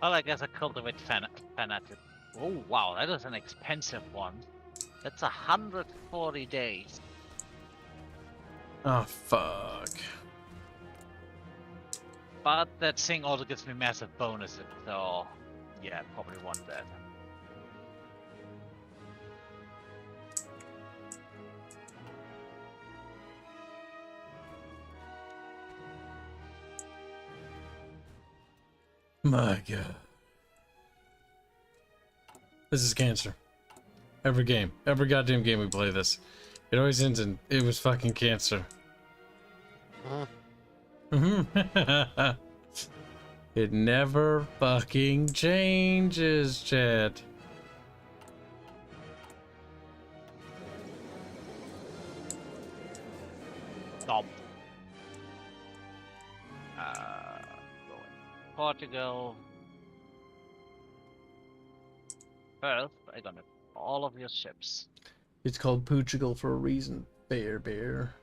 C: Well, I guess I cultivate fanatic. Oh wow, that is an expensive one. That's 140 days.
A: Oh fuck.
C: But that thing also gives me massive bonuses, so yeah, probably want that.
A: My God. This is cancer. Every game. Every goddamn game we play this. It always ends in, it was fucking cancer. It never fucking changes, Chad.
C: Stop. Portugal. First, I got all of your ships.
A: It's called Portugal for a reason. Bear.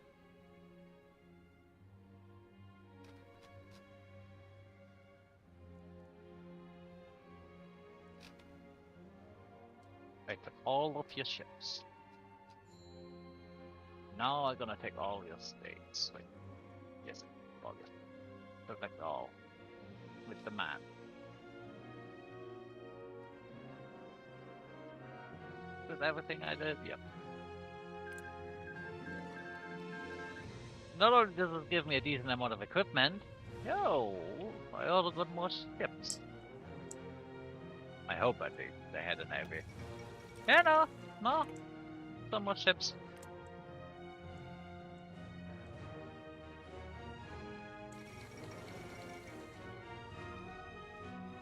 C: I took all of your ships. Now I'm gonna take all your states. Wait. Yes, all your. Perfect all. With the man. With everything I did, yep. Not only does it give me a decent amount of equipment, yo, I also got more ships. I hope at least they had a navy. Yeah, no, some more ships.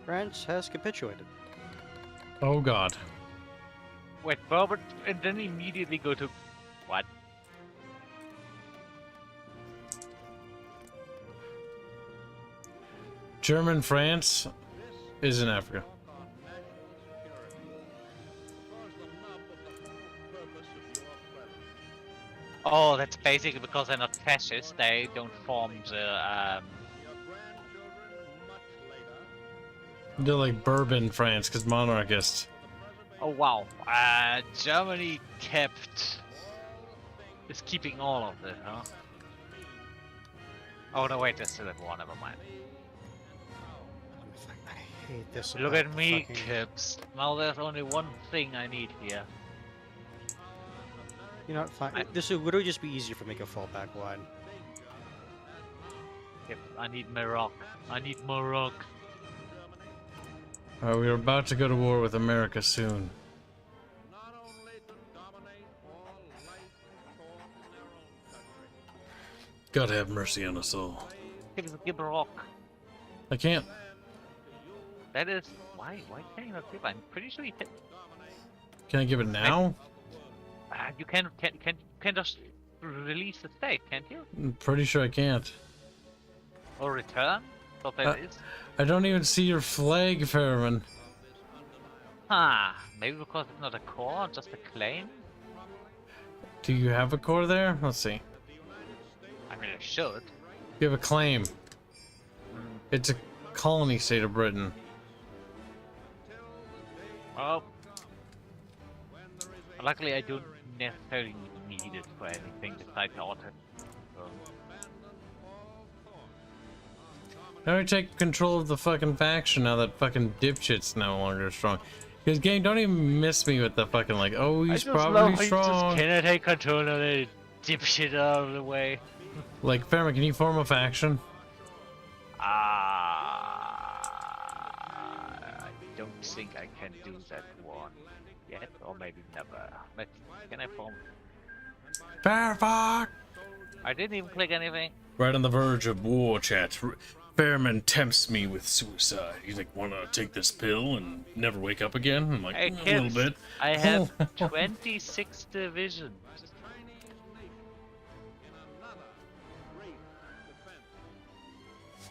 B: France has capitulated.
A: Oh God.
C: Wait, Robert, and then immediately go to what?
A: German France is in Africa.
C: Oh, that's basically because they're not fascist. They don't form the
A: They're like Bourbon France, because monarchist.
C: Oh wow. Germany is keeping all of it, huh? Oh no, wait, there's still at war. Never mind.
B: I hate this.
C: Look
B: about
C: at me,
B: fucking-
C: Kibs. Now there's only one thing I need here.
B: You know what? Fine. This would literally just be easier for me to fall back line.
C: Kibs, I need Morocco. I need Morocco.
A: We're about to go to war with America soon. God have mercy on us all.
C: Kibs, give Morocco.
A: I can't.
C: That is why can't you not give? I'm pretty sure you can.
A: Can I give it now?
C: You can just release the state, can't you?
A: I'm pretty sure I can't.
C: Or return? So that is.
A: I don't even see your flag, Fairman.
C: Maybe because it's not a core, just a claim?
A: Do you have a core there? Let's see.
C: I mean, I should.
A: You have a claim. It's a colony state of Britain.
C: Well, luckily I don't necessarily need it for anything besides auto. So.
A: How do I take control of the fucking faction now that fucking dipshit's no longer strong? Because gang, don't even miss me with the fucking like, oh, he's probably strong.
C: Can I take control of it? dipshit out of the way.
A: Like, Fairman, can you form a faction?
C: I don't think I can do that one yet, or maybe never. But can I form?
A: Fairfuck!
C: I didn't even click anything.
A: Right on the verge of war, chat. Fairman tempts me with suicide. He's like, wanna take this pill and never wake up again? I'm like,
C: Hey,
A: a little
C: kids,
A: bit.
C: I have 26 divisions.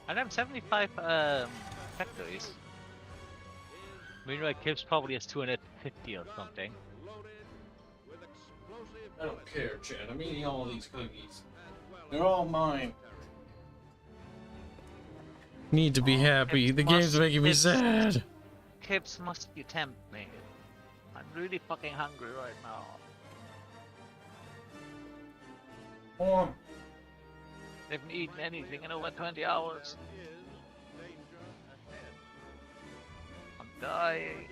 C: And I'm 75 factories. Meanwhile, Kibs probably has 250 or something.
A: I don't care, Chad. I'm eating all these cookies. They're all mine. Need to be happy.
C: Kibs
A: The game's making me sad.
C: Kibs must you tempt me. I'm really fucking hungry right now.
A: Form.
C: Haven't eaten anything in over 20 hours. I'm dying.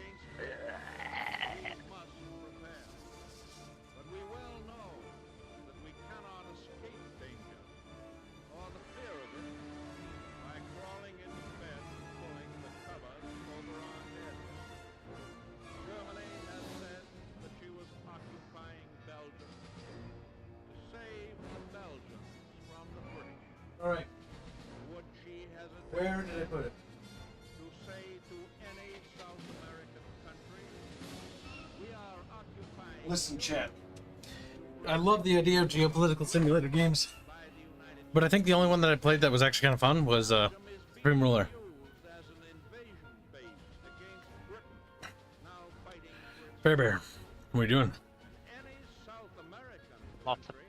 F: But we well know that we cannot escape danger, or the fear of it, by crawling into bed and pulling the covers over our heads. Germany has said that she was occupying Belgium to save the Belgians from the British.
A: Alright,
F: Would she hesitate
A: where did I put it?
F: to say to any South American country, we are occupying
A: Listen, chat. I love the idea of geopolitical simulator games, but I think the only one that I played that was actually kind of fun was Supreme Ruler.
F: used as an invasion base against Britain, now fighting for its
A: Bear Bear, what are you doing?
F: any South American
C: Lots of-
F: country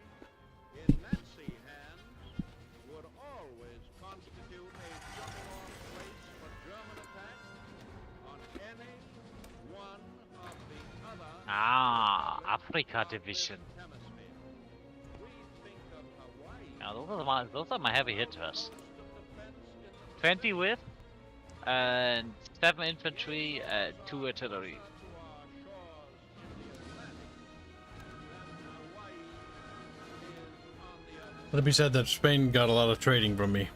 F: in Nazi hands would always constitute a jump-off place for German attacks on any one of the other
C: Africa division.
F: hemispheres. We think of Hawaii
C: Now those are my heavy hitters.
F: most of defense in the
C: 20 with, and 7 infantry, 2 artillery.
F: to our shores in the Atlantic, then Hawaii is on the other.
A: Let it be said that Spain got a lot of trading from me.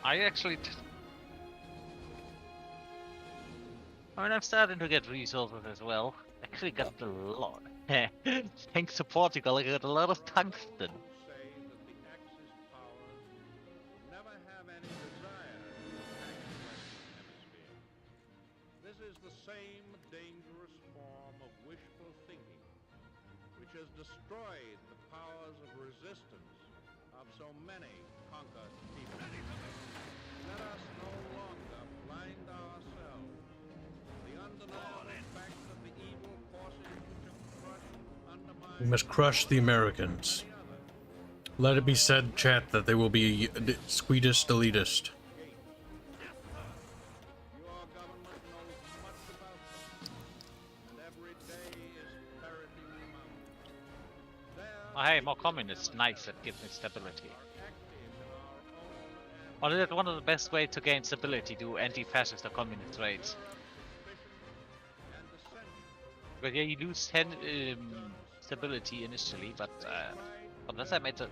C: I actually. I mean, I'm starting to get resources as well. Actually, got a lot. Thanks to Portugal, I got a lot of tungsten.
F: Say that the Axis powers never have any desire to attack the Western Hemisphere. This is the same dangerous form of wishful thinking which has destroyed the powers of resistance of so many conquered people. Let us no longer blind ourselves to the undeniable fact that the evil forces which have crushed, undermined,
A: We must crush the Americans. Let it be said, chat, that they will be sweetest elitist.
F: your government knows much about them, and every day is parity remounted. There
C: Oh, hey, more communists. Nice, that gives me stability.
F: are active in our own and
C: Or is it one of the best ways to gain stability? Do anti-fascist or communist raids?
F: and dissension.
C: Because yeah, you lose 10 stability initially, but unless I made the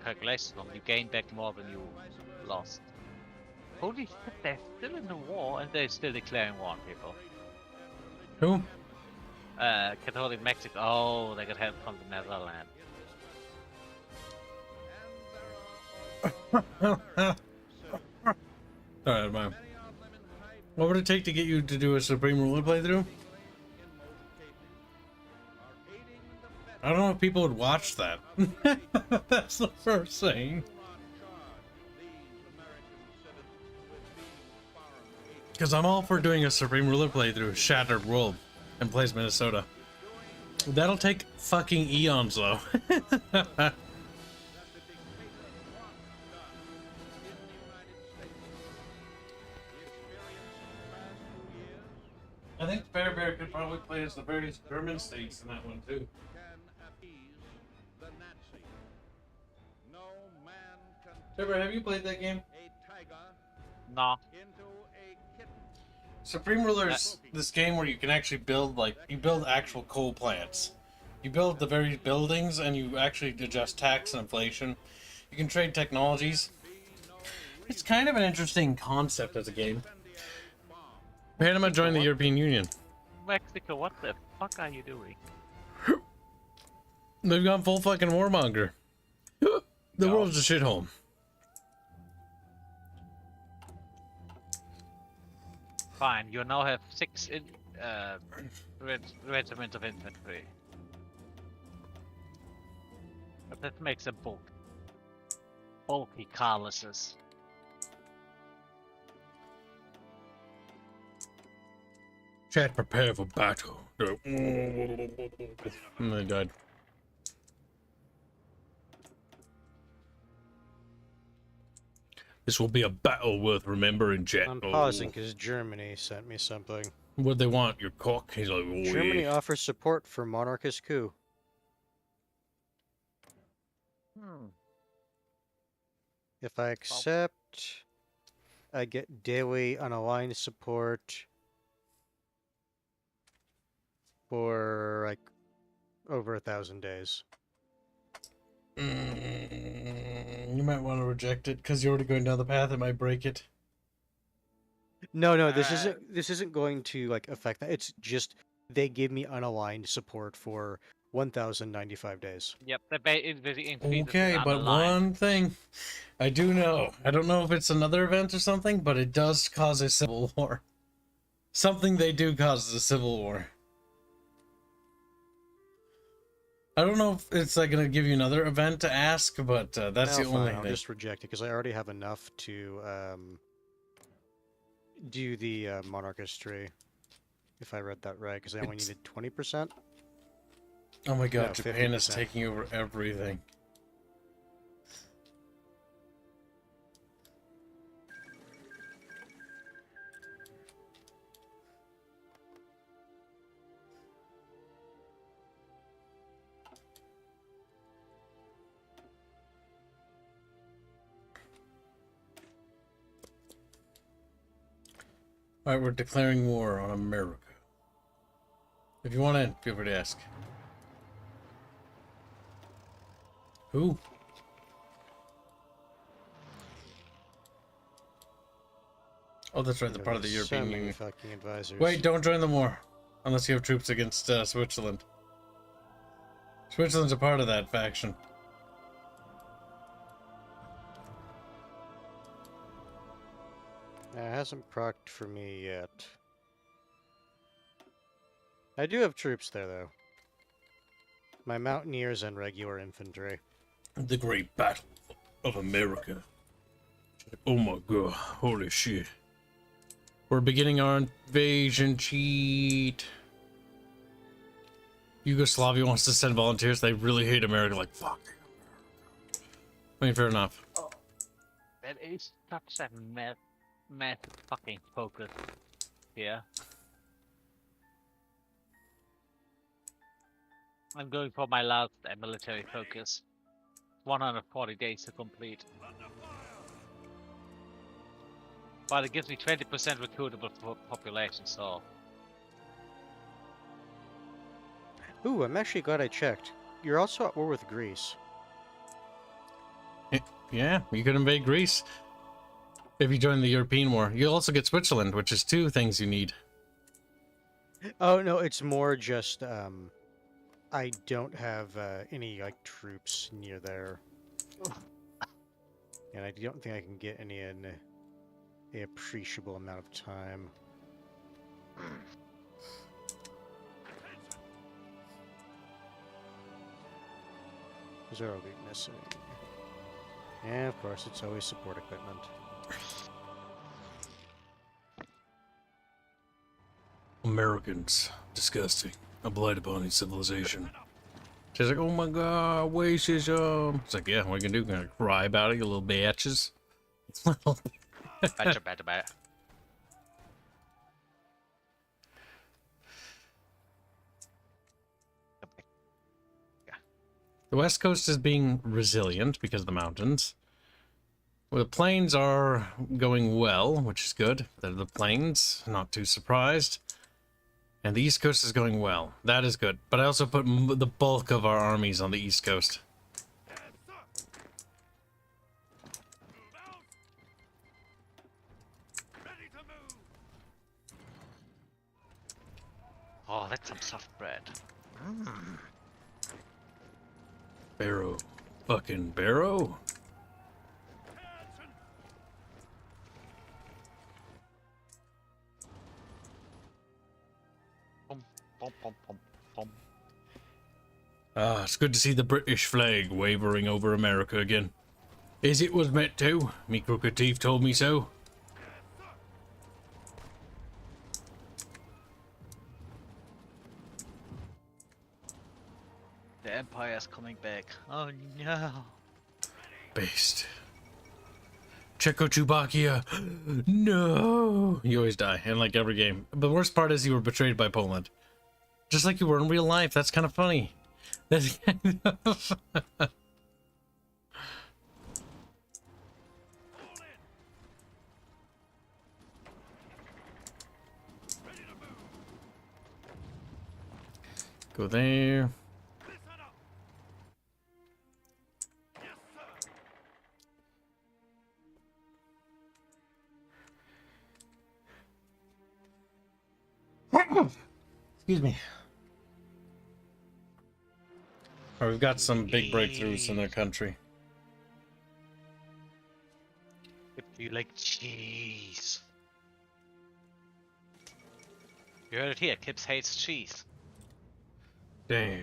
C: calculations wrong, you gain back more than you lost. Holy shit, they're still in the war and they're still declaring war on people.
A: Who?
C: Catholic Mexico. Oh, they got help from the Netherlands.
A: Alright, man. What would it take to get you to do a Supreme Ruler playthrough? I don't know if people would watch that. That's the first thing. Because I'm all for doing a Supreme Ruler playthrough, Shattered World, and plays Minnesota. That'll take fucking eons, though. I think Bear Bear could probably play as the various German states in that one, too. Bear Bear, have you played that game?
C: No.
A: Supreme Ruler's this game where you can actually build, like, you build actual coal plants. You build the very buildings, and you actually adjust tax and inflation. You can trade technologies. It's kind of an interesting concept as a game. Panama joined the European Union.
C: Mexico, what the fuck are you doing?
A: They've gone full fucking warmonger. The world's a shithole.
C: Fine, you now have 6 regiment of infantry. But that makes a bulky Carlos's.
A: Chat, prepare for battle. And they died. This will be a battle worth remembering, chat.
B: I'm pausing because Germany sent me something.
A: What they want? Your cock? He's like, oh,
B: Germany
A: yeah.
B: offers support for monarchist coup. If I accept, I get daily unaligned support for like over 1,000 days.
A: You might want to reject it because you're already going down the path. It might break it.
B: No, this isn't going to like affect that. It's just they give me unaligned support for 1,095 days.
C: Yep, the
A: Okay, but one thing I do know. I don't know if it's another event or something, but it does cause a civil war. Something they do causes a civil war. I don't know if it's like going to give you another event to ask, but that's the only
B: I'll
A: thing.
B: just reject it because I already have enough to do the monarchistry. If I read that right, because I only needed 20%.
A: Oh my god,
B: No,
A: Japan is
B: 50%.
A: taking over everything. Alright, we're declaring war on America. If you want in, feel free to ask. Who? Oh, that's right, the part of the European Union.
B: Fucking advisors.
A: Wait, don't join the war. Unless you have troops against Switzerland. Switzerland's a part of that faction.
B: It hasn't procced for me yet. I do have troops there, though. My mountaineers and regular infantry.
A: The Great Battle of America. Oh my god, holy shit. We're beginning our invasion, cheat. Yugoslavia wants to send volunteers. They really hate America, like, fuck. I mean, fair enough.
C: That is such a mad fucking focus here. I'm going for my last military focus. 140 days to complete. But it gives me 20% recruitable population, so...
B: Ooh, I'm actually glad I checked. You're also at war with Greece.
A: Yeah, you could invade Greece if you join the European war. You'll also get Switzerland, which is 2 things you need.
B: Oh, no, it's more just, I don't have any, like, troops near there. And I don't think I can get any in an appreciable amount of time. Those are all be missing. And of course, it's always support equipment.
A: Americans. Disgusting. A blight upon his civilization. She's like, oh my god, racism. It's like, yeah, what you can do? Gonna cry about it, you little bitches.
C: Better.
A: The west coast is being resilient because of the mountains. Well, the plains are going well, which is good. They're the plains, not too surprised. And the East Coast is going well. That is good. But I also put the bulk of our armies on the East Coast.
C: Oh, that's some soft bread.
A: Barrow. Fucking Barrow.
C: Pom, pom, pom, pom, pom.
A: Ah, it's good to see the British flag wavering over America again. As it was meant to. Me crooked teeth told me so.
C: The Empire's coming back. Oh no.
A: Based. Czechoslovakia. No. You always die in like every game. But the worst part is you were betrayed by Poland. Just like you were in real life. That's kind of funny. That's kind of... Go there. Excuse me. Oh, we've got some big breakthroughs in their country.
C: If you like cheese. You heard it here, Kibs hates cheese.
A: Damn.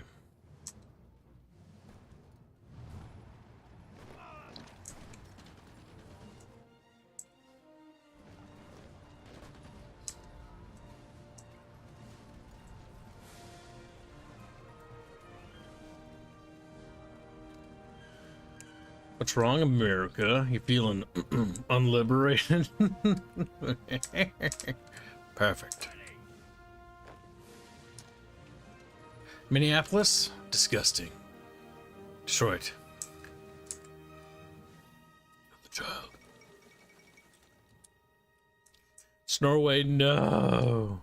A: What's wrong, America? You feeling unliberated? Perfect. Minneapolis? Disgusting. Detroit. The child. It's Norway, no.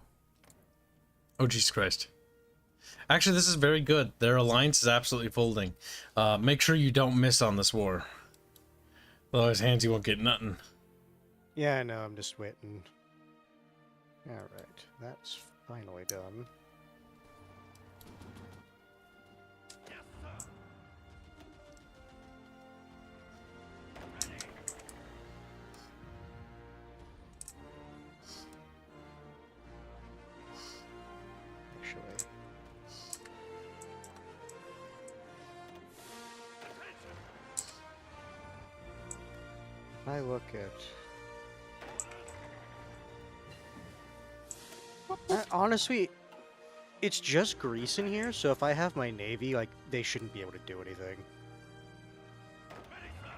A: Oh, Jesus Christ. Actually, this is very good. Their alliance is absolutely folding. Make sure you don't miss on this war. Otherwise, Hanse won't get nothing.
B: Yeah, I know, I'm just waiting. Alright, that's finally done. Actually... I look at... honestly, it's just Greece in here, so if I have my navy, like, they shouldn't be able to do anything.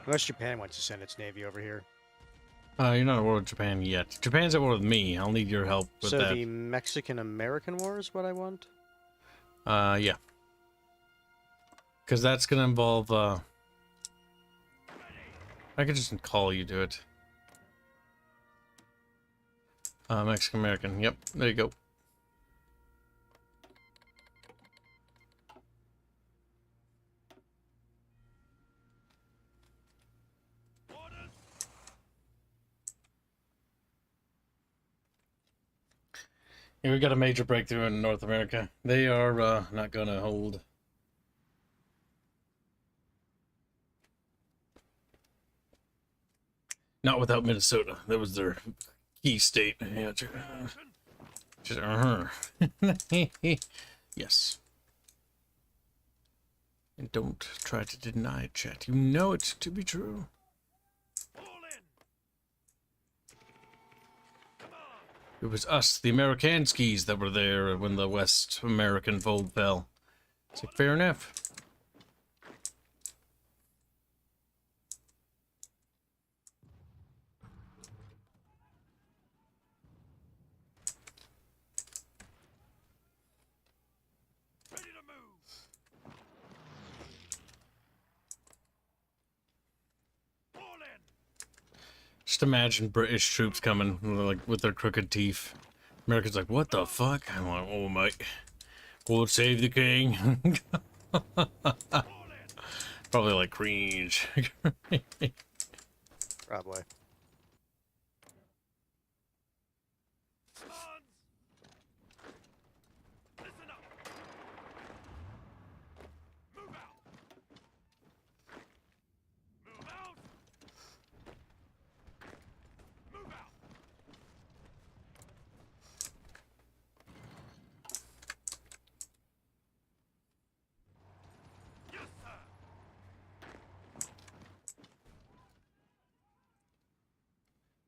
B: Unless Japan wants to send its navy over here.
A: You're not at war with Japan yet. Japan's at war with me. I'll need your help with
B: So
A: that.
B: the Mexican-American War is what I want?
A: Yeah. Because that's going to involve, I could just call you to it. Mexican-American. Yep, there you go. Yeah, we got a major breakthrough in North America. They are not going to hold. Not without Minnesota. That was their key state. Yeah, yes. And don't try to deny it, chat. You know it to be true. It was us, the Americanskis, that were there when the West American fold fell. It's like, fair enough. Just imagine British troops coming, like, with their crooked teeth. America's like, what the fuck? I'm like, oh my, God save the king. Probably like cringe.
B: Probably.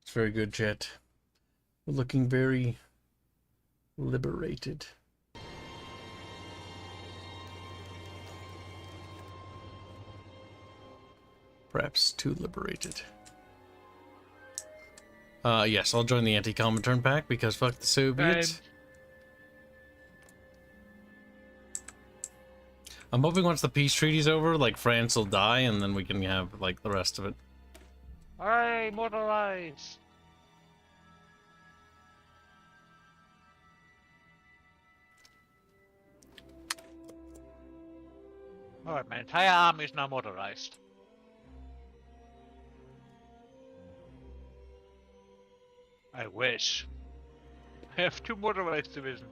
A: It's very good, chat. We're looking very liberated. Perhaps too liberated. Yes, I'll join the anti-Comintern pack because fuck the Soviets. I'm hoping once the peace treaty's over, like France will die, and then we can have like the rest of it.
C: Hey, motorize! Alright, my entire army is now motorized. I wish. I have 2 motorized divisions,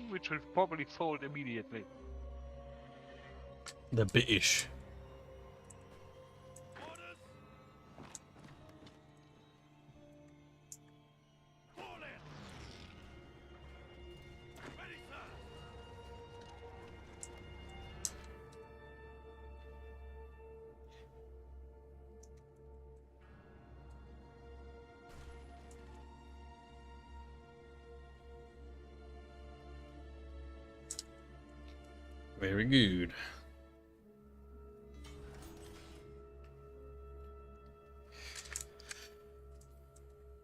C: which will probably fold immediately.
A: The British. Very good.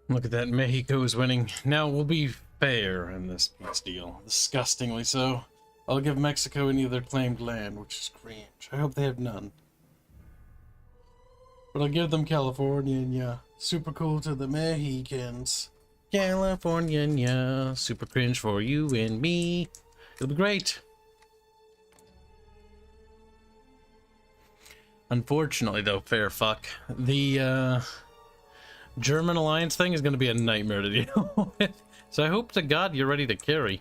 A: Look at that, Mexico is winning. Now we'll be fair in this peace deal. Disgustingly so. I'll give Mexico any of their claimed land, which is cringe. I hope they have none. But I'll give them California, and yeah. Super cool to the Mexicans. California, yeah. Super cringe for you and me. It'll be great. Unfortunately, though, fair fuck, the German alliance thing is going to be a nightmare to deal with. So I hope to God you're ready to carry.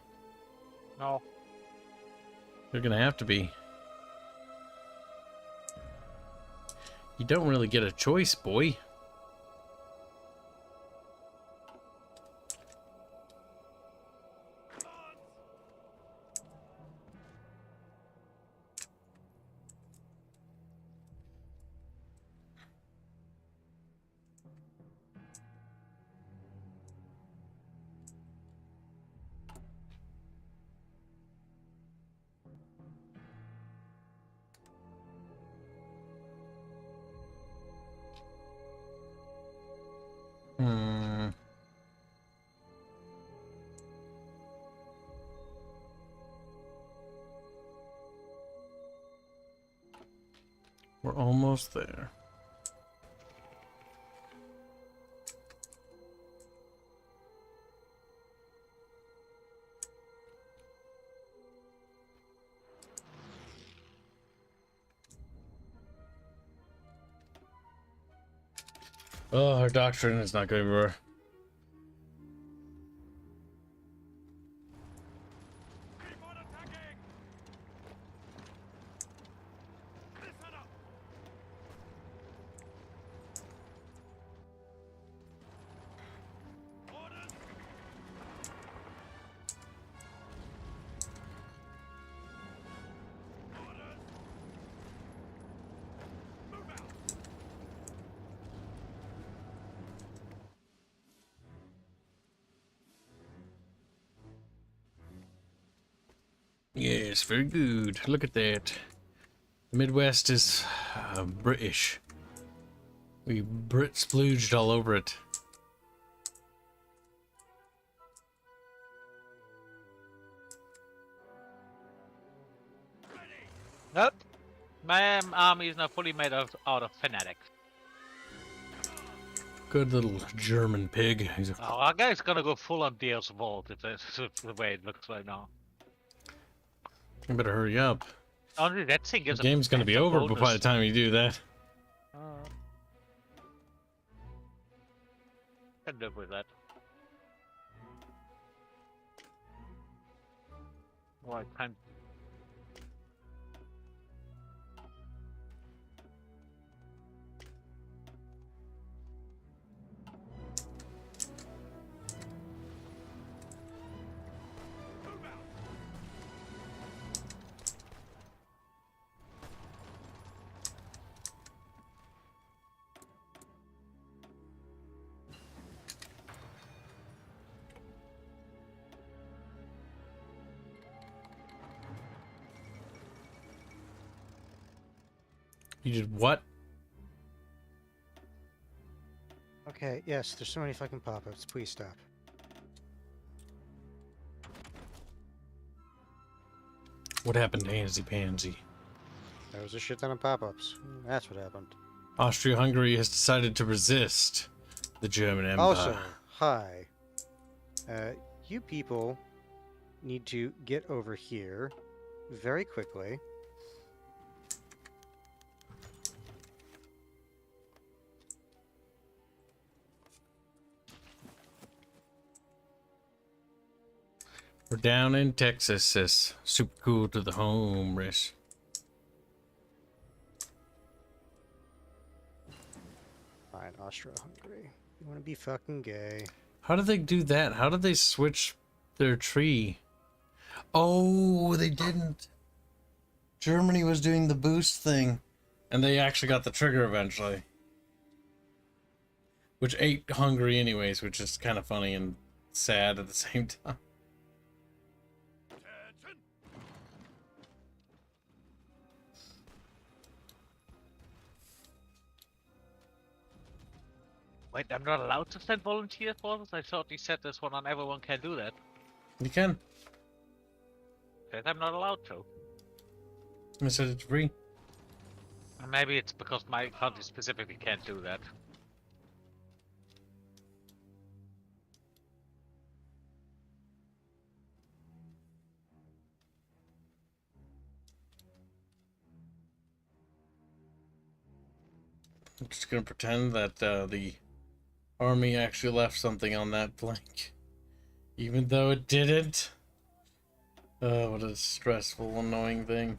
C: No.
A: You're going to have to be. You don't really get a choice, boy. We're almost there. Oh, our doctrine is not going everywhere. Yes, very good. Look at that. The Midwest is British. We Brit splooged all over it.
C: Nope. My army is now fully made out of fanatics.
A: Good little German pig. He's a...
C: Oh, our guy's gonna go full on Deus Vault if that's the way it looks right now.
A: You better hurry up.
C: Only that thing
A: The
C: gives
A: game's gonna be
C: massive
A: over
C: bonus.
A: by the time you do that.
C: Can live with that. Well, I can't.
A: You did what?
B: Okay, yes, there's so many fucking pop-ups. Please stop.
A: What happened to Hanse Pansy?
B: There was a shit ton of pop-ups. That's what happened.
A: Austria-Hungary has decided to resist the German Empire.
B: Also, hi. You people need to get over here very quickly.
A: We're down in Texas. It's super cool to the home, Rish.
B: Fine, Austria-Hungary. You want to be fucking gay?
A: How did they do that? How did they switch their tree? Oh, they didn't. Germany was doing the boost thing, and they actually got the trigger eventually. Which ate Hungary anyways, which is kind of funny and sad at the same time.
C: Wait, I'm not allowed to send volunteer forces? I thought he said this one on everyone can do that.
A: You can.
C: Says I'm not allowed to.
A: I said it's free.
C: Maybe it's because my country specifically can't do that.
A: I'm just gonna pretend that the army actually left something on that flank, even though it didn't. What a stressful, annoying thing.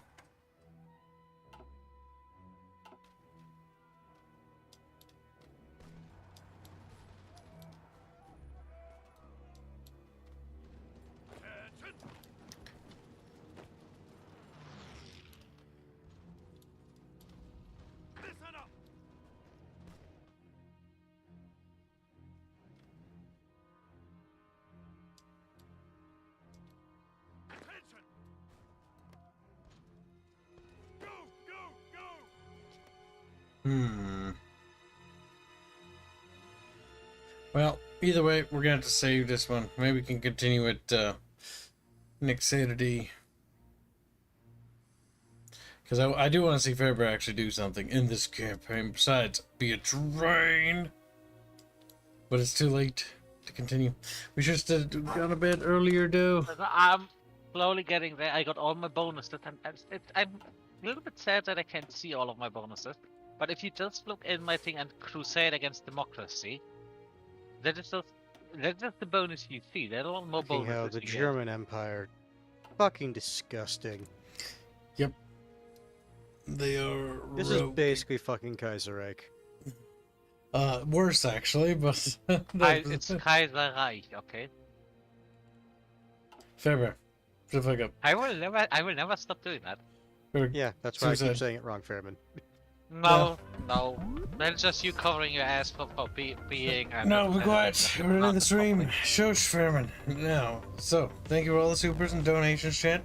A: Well, either way, we're gonna have to save this one. Maybe we can continue it next Saturday. Because I do want to see Faber actually do something in this campaign besides be a train. But it's too late to continue. We should have gone to bed earlier, though.
C: I'm slowly getting there. I got all my bonuses. I'm a little bit sad that I can't see all of my bonuses. But if you just look in my thing and Crusade against Democracy, that is just the bonus you see. There are a lot more
B: Fucking
C: bonuses.
B: hell, the
C: you get.
B: German Empire. Fucking disgusting.
A: Yep. They are
B: This is basically fucking Kaiserreich.
A: worse actually, but
C: It's Kaiserreich, okay?
A: Faber. Shut the fuck up.
C: I will never stop doing that.
A: Faber.
B: Yeah, that's why I
A: Suicide.
B: keep saying it wrong, Fairman.
C: No. That's just you covering your ass for being.
A: No, be quiet. We're in the stream. Shush, Fairman. No. So, thank you for all the supers and donations, chat.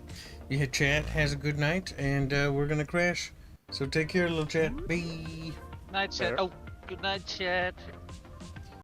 A: You hit chat. Has a good night, and we're gonna crash. So take care, little chat. Bye.
C: Night chat.
B: Fair.
C: Oh, good night chat.